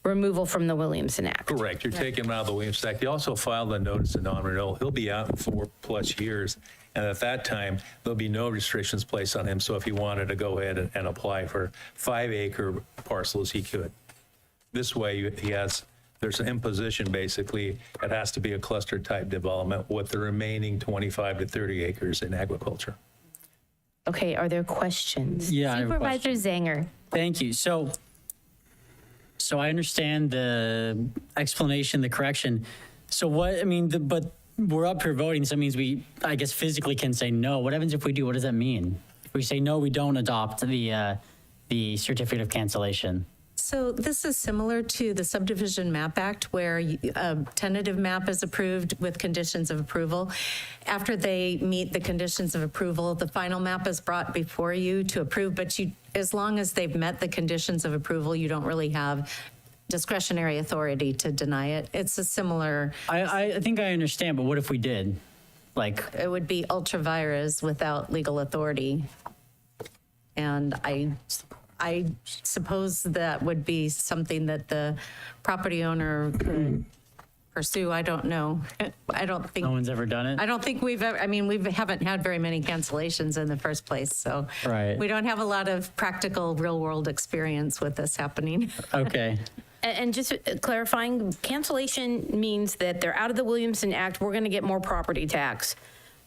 removal from the Williamson Act. Correct. You're taking him out of the Williams Act. He also filed a notice of non-renewal. He'll be out in 4+ years. And at that time, there'll be no restrictions placed on him. So if he wanted to go ahead and apply for 5-acre parcels, he could. This way, there's an imposition, basically. It has to be a cluster type development with the remaining 25 to 30 acres in agriculture. Okay, are there questions? Yeah, I have a Supervisor Zanger. Thank you. So I understand the explanation, the correction. So but we're up here voting, so that means we, I guess, physically can say no. What happens if we do? What does that mean? If we say no, we don't adopt the certificate of cancellation. So this is similar to the Subdivision Map Act, where a tentative map is approved with conditions of approval. After they meet the conditions of approval, the final map is brought before you to approve, but as long as they've met the conditions of approval, you don't really have discretionary authority to deny it. It's a similar... I think I understand, but what if we did? It would be ultra vires without legal authority. And I suppose that would be something that the property owner could pursue. I don't know. I don't think... No one's ever done it? I don't think we haven't had very many cancellations in the first place, so right. We don't have a lot of practical real-world experience with this happening. Okay. And just clarifying, cancellation means that they're out of the Williamson Act, we're going to get more property tax.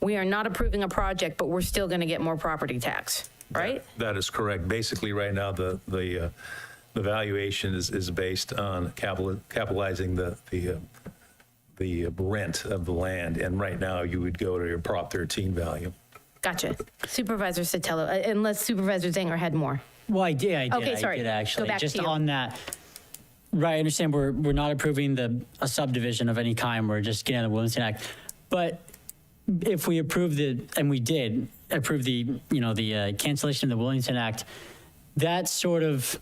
We are not approving a project, but we're still going to get more property tax, right? That is correct. Basically, right now, the valuation is based on capitalizing the rent of the land, and right now you would go to your Prop 13 value. Gotcha. Supervisor Sotelo, unless Supervisor Zanger had more. Well, I did. Okay, sorry. I did actually. Go back Just to you. on that. Right, I understand we're not approving a subdivision of any kind. We're just getting on the Williamson Act. But if we approve and we did approve the cancellation of the Williamson Act, that sort of,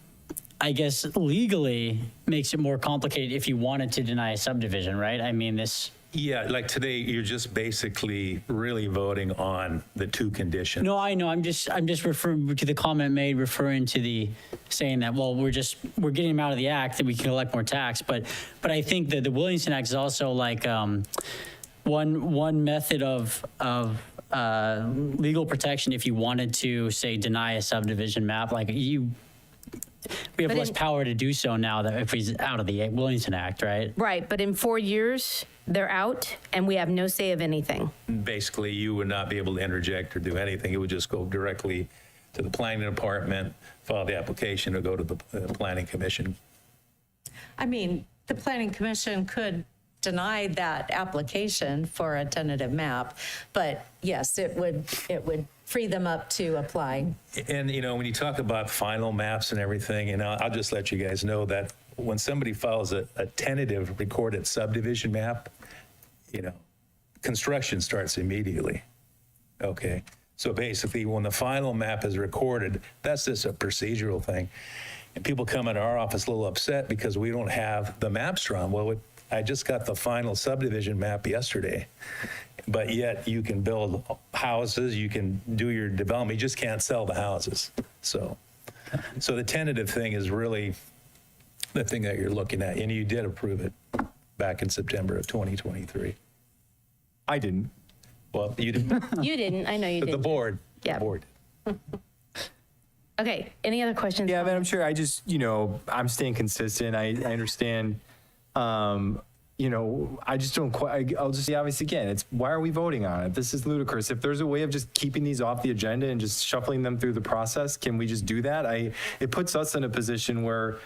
I guess, legally makes it more complicated if you wanted to deny a subdivision, right? I mean, this... Yeah, like today, you're just basically really voting on the two conditions. No, I know. I'm just referring to the comment made, referring to saying that, well, we're getting them out of the act that we can collect more tax. But I think that the Williamson Act is also like one method of legal protection if you wanted to, say, deny a subdivision map. Like we have But less in- power to do so now that if he's out of the Williamson Act, right? Right, but in 4 years, they're out and we have no say of anything. Basically, you would not be able to interject or do anything. It would just go directly to the planning department, file the application, or go to the planning commission. I mean, the planning commission could deny that application for a tentative map, but yes, it would free them up to apply. And, when you talk about final maps and everything, I'll just let you guys know that when somebody files a tentative recorded subdivision map, construction starts immediately. Okay. So basically, when the final map is recorded, that's just a procedural thing. And people come into our office a little upset because we don't have the maps drawn. Well, I just got the final subdivision map yesterday, but yet you can build houses, you can do your development, you just can't sell the houses. So the tentative thing is really the thing that you're looking at, and you did approve it back in September of 2023. I didn't. Well, you didn't. You didn't, I know you But didn't. the board. Yeah. The board. Okay, any other questions? Yeah, Madam Chair, I just, I'm staying consistent. I understand, I just don't quite, I'll just be obvious again. It's why are we voting on it? This is ludicrous. If there's a way of just keeping these off the agenda and just shuffling them through the process, can we just do that? It puts us in a position where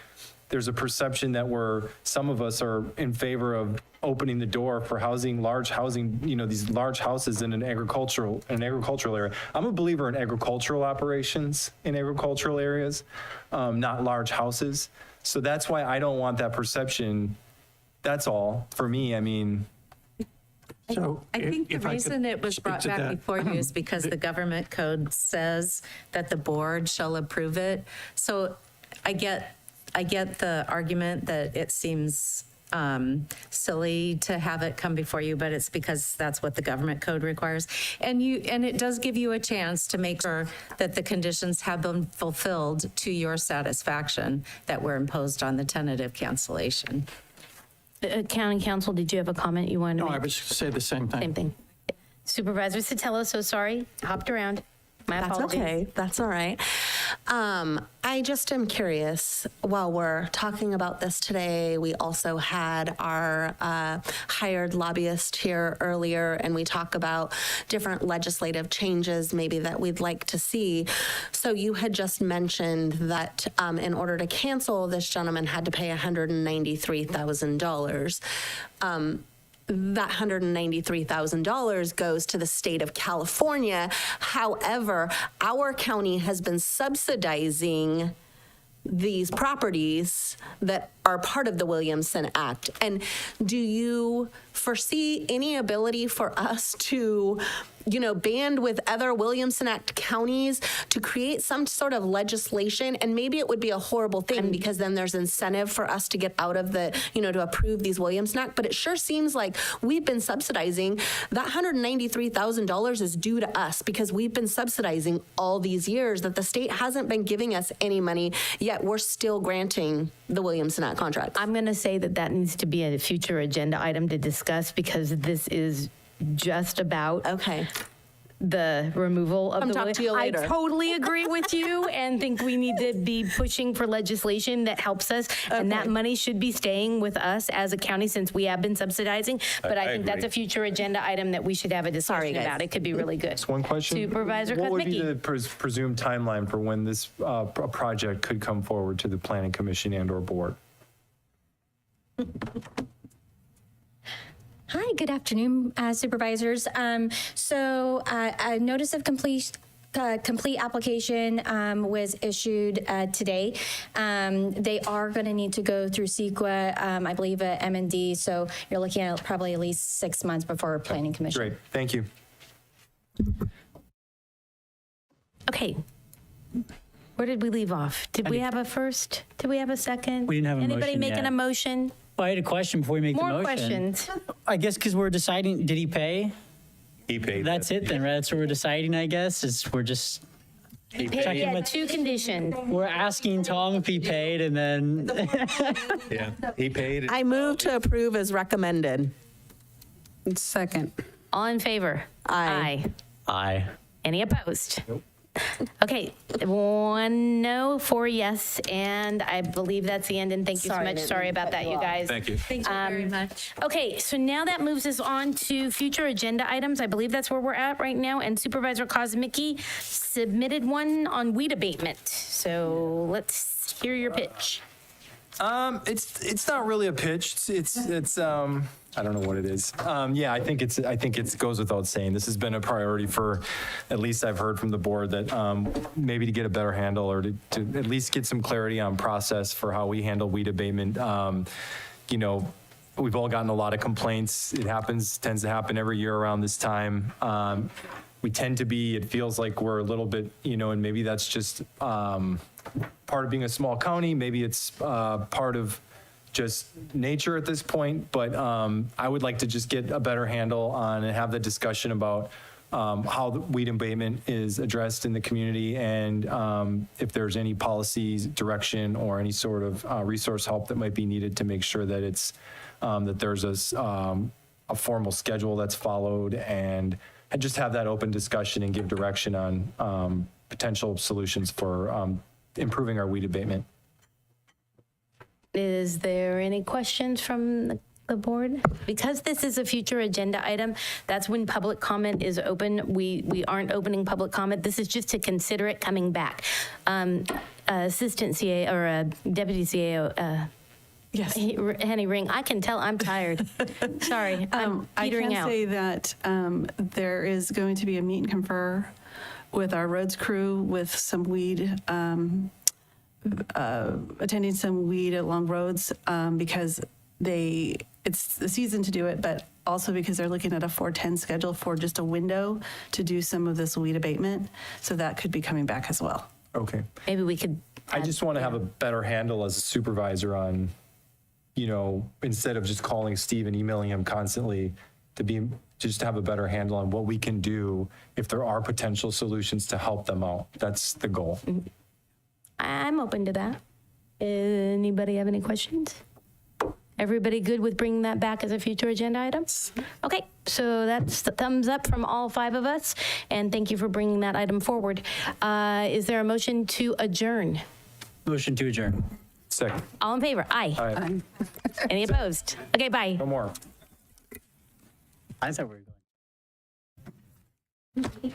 there's a perception that some of us are in favor of opening the door for large housing, these large houses in an agricultural area. I'm a believer in agricultural operations in agricultural areas, not large houses. So that's why I don't want that perception. That's all for me. I mean, So I think the if I could reason it was speak brought to back that. before you is because the government code says that the board shall approve it. So I get the argument that it seems silly to have it come before you, but it's because that's what the government code requires. And it does give you a chance to make sure that the conditions have been fulfilled to your satisfaction that were imposed on the tentative cancellation. County Council, did you have a comment you wanted to No, make? I was going to say the same thing. Same thing. Supervisor Sotelo, so sorry, hopped around. My That's apologies. okay. That's all right. I just am curious, while we're talking about this today, we also had our hired lobbyist here earlier, and we talk about different legislative changes maybe that we'd like to see. So you had just mentioned that in order to cancel, this gentleman had to pay $193,000. That $193,000 goes to the state of California. However, our county has been subsidizing these properties that are part of the Williamson Act. And do you foresee any ability for us to, band with other Williamson Act counties to create some sort of legislation? And maybe it would be a horrible thing because then there's incentive for us to get out of the, to approve these Williamson Act. But it sure seems like we've been subsidizing. That $193,000 is due to us because we've been subsidizing all these years that the state hasn't been giving us any money, yet we're still granting the Williamson Act contract. I'm going to say that needs to be a future agenda item to discuss because this is just about the removal of Come the talk to you later. I totally agree with you and think we need to be pushing for legislation that helps us, and that money should be staying with us as a county since we have been subsidizing. But I think that's a future agenda item that we should have a discussion about. It could be really good. just one question. Supervisor What would be Kosmicki. the presumed timeline for when this project could come forward to the Planning Commission and/or board? Hi, good afternoon, supervisors. So a notice of complete application was issued today. They are going to need to go through CEQA, I believe at M&D, so you're looking at probably at least 6 months before Planning Commission. Great, thank you. Okay. Where did we leave off? Did we have a first? Did we have a second? We didn't have a Anybody motion making yet. a motion? Well, I had a question before we make the More motion. questions. I guess because we're deciding, did he pay? He paid. That's it then, right? That's what we're deciding, I guess, is we're just He checking had with, 2 conditions. we're asking Tom if he paid and then, Yeah, he paid. I move to approve as recommended. Second. All in favor? Aye. aye. Any opposed? Okay, 1 no, 4 yes, and I believe that's the end, and thank you so much. Sorry about that, you guys. Thank you. Thank you very much. Okay, so now that moves us on to future agenda items. I believe that's where we're at right now, and Supervisor Kozmicki submitted one on weed abatement. So let's hear your pitch. It's not really a pitch. It's I don't know what it is. Yeah, I think it goes without saying. This has been a priority for, at least I've heard from the board, that maybe to get a better handle or to at least get some clarity on process for how we handle weed abatement. You know, we've all gotten a lot of complaints. It tends to happen every year around this time. We tend to be, it feels like we're a little bit, you know, and maybe that's just part of being a small county. Maybe it's part of just nature at this point, but I would like to just get a better handle on and have the discussion about how the weed abatement is addressed in the community, and if there's any policies, direction, or any sort of resource help that might be needed to make sure that it's that there's a formal schedule that's followed, and just have that open discussion and give direction on potential solutions for improving our weed abatement. Is there any questions from the board? Because this is a future agenda item, that's when public comment is open. We aren't opening public comment. This is just to consider it coming back. Assistant CA or Deputy CAO, Yes. Henny Ring, I can tell I'm tired. Sorry, I'm petering out. I can say that there is going to be a meet and confer with our roads crew with some weed, attending some weed along roads because it's the season to do it, but also because they're looking at a 410 schedule for just a window to do some of this weed abatement. So that could be coming back as well. Okay. Maybe we could. I just want to have a better handle as a supervisor on, you know, instead of just calling Steve and emailing him constantly, to just have a better handle on what we can do if there are potential solutions to help them out. That's the goal. I'm open to that. Anybody have any questions? Everybody good with bringing that back as a future agenda item? Okay, so that's the thumbs up from all 5 of us, and thank you for bringing that item forward. Is there a motion to adjourn? Motion to adjourn. Second. All in favor? Aye. Aye. Any opposed? Okay, bye. No more. I thought we were going.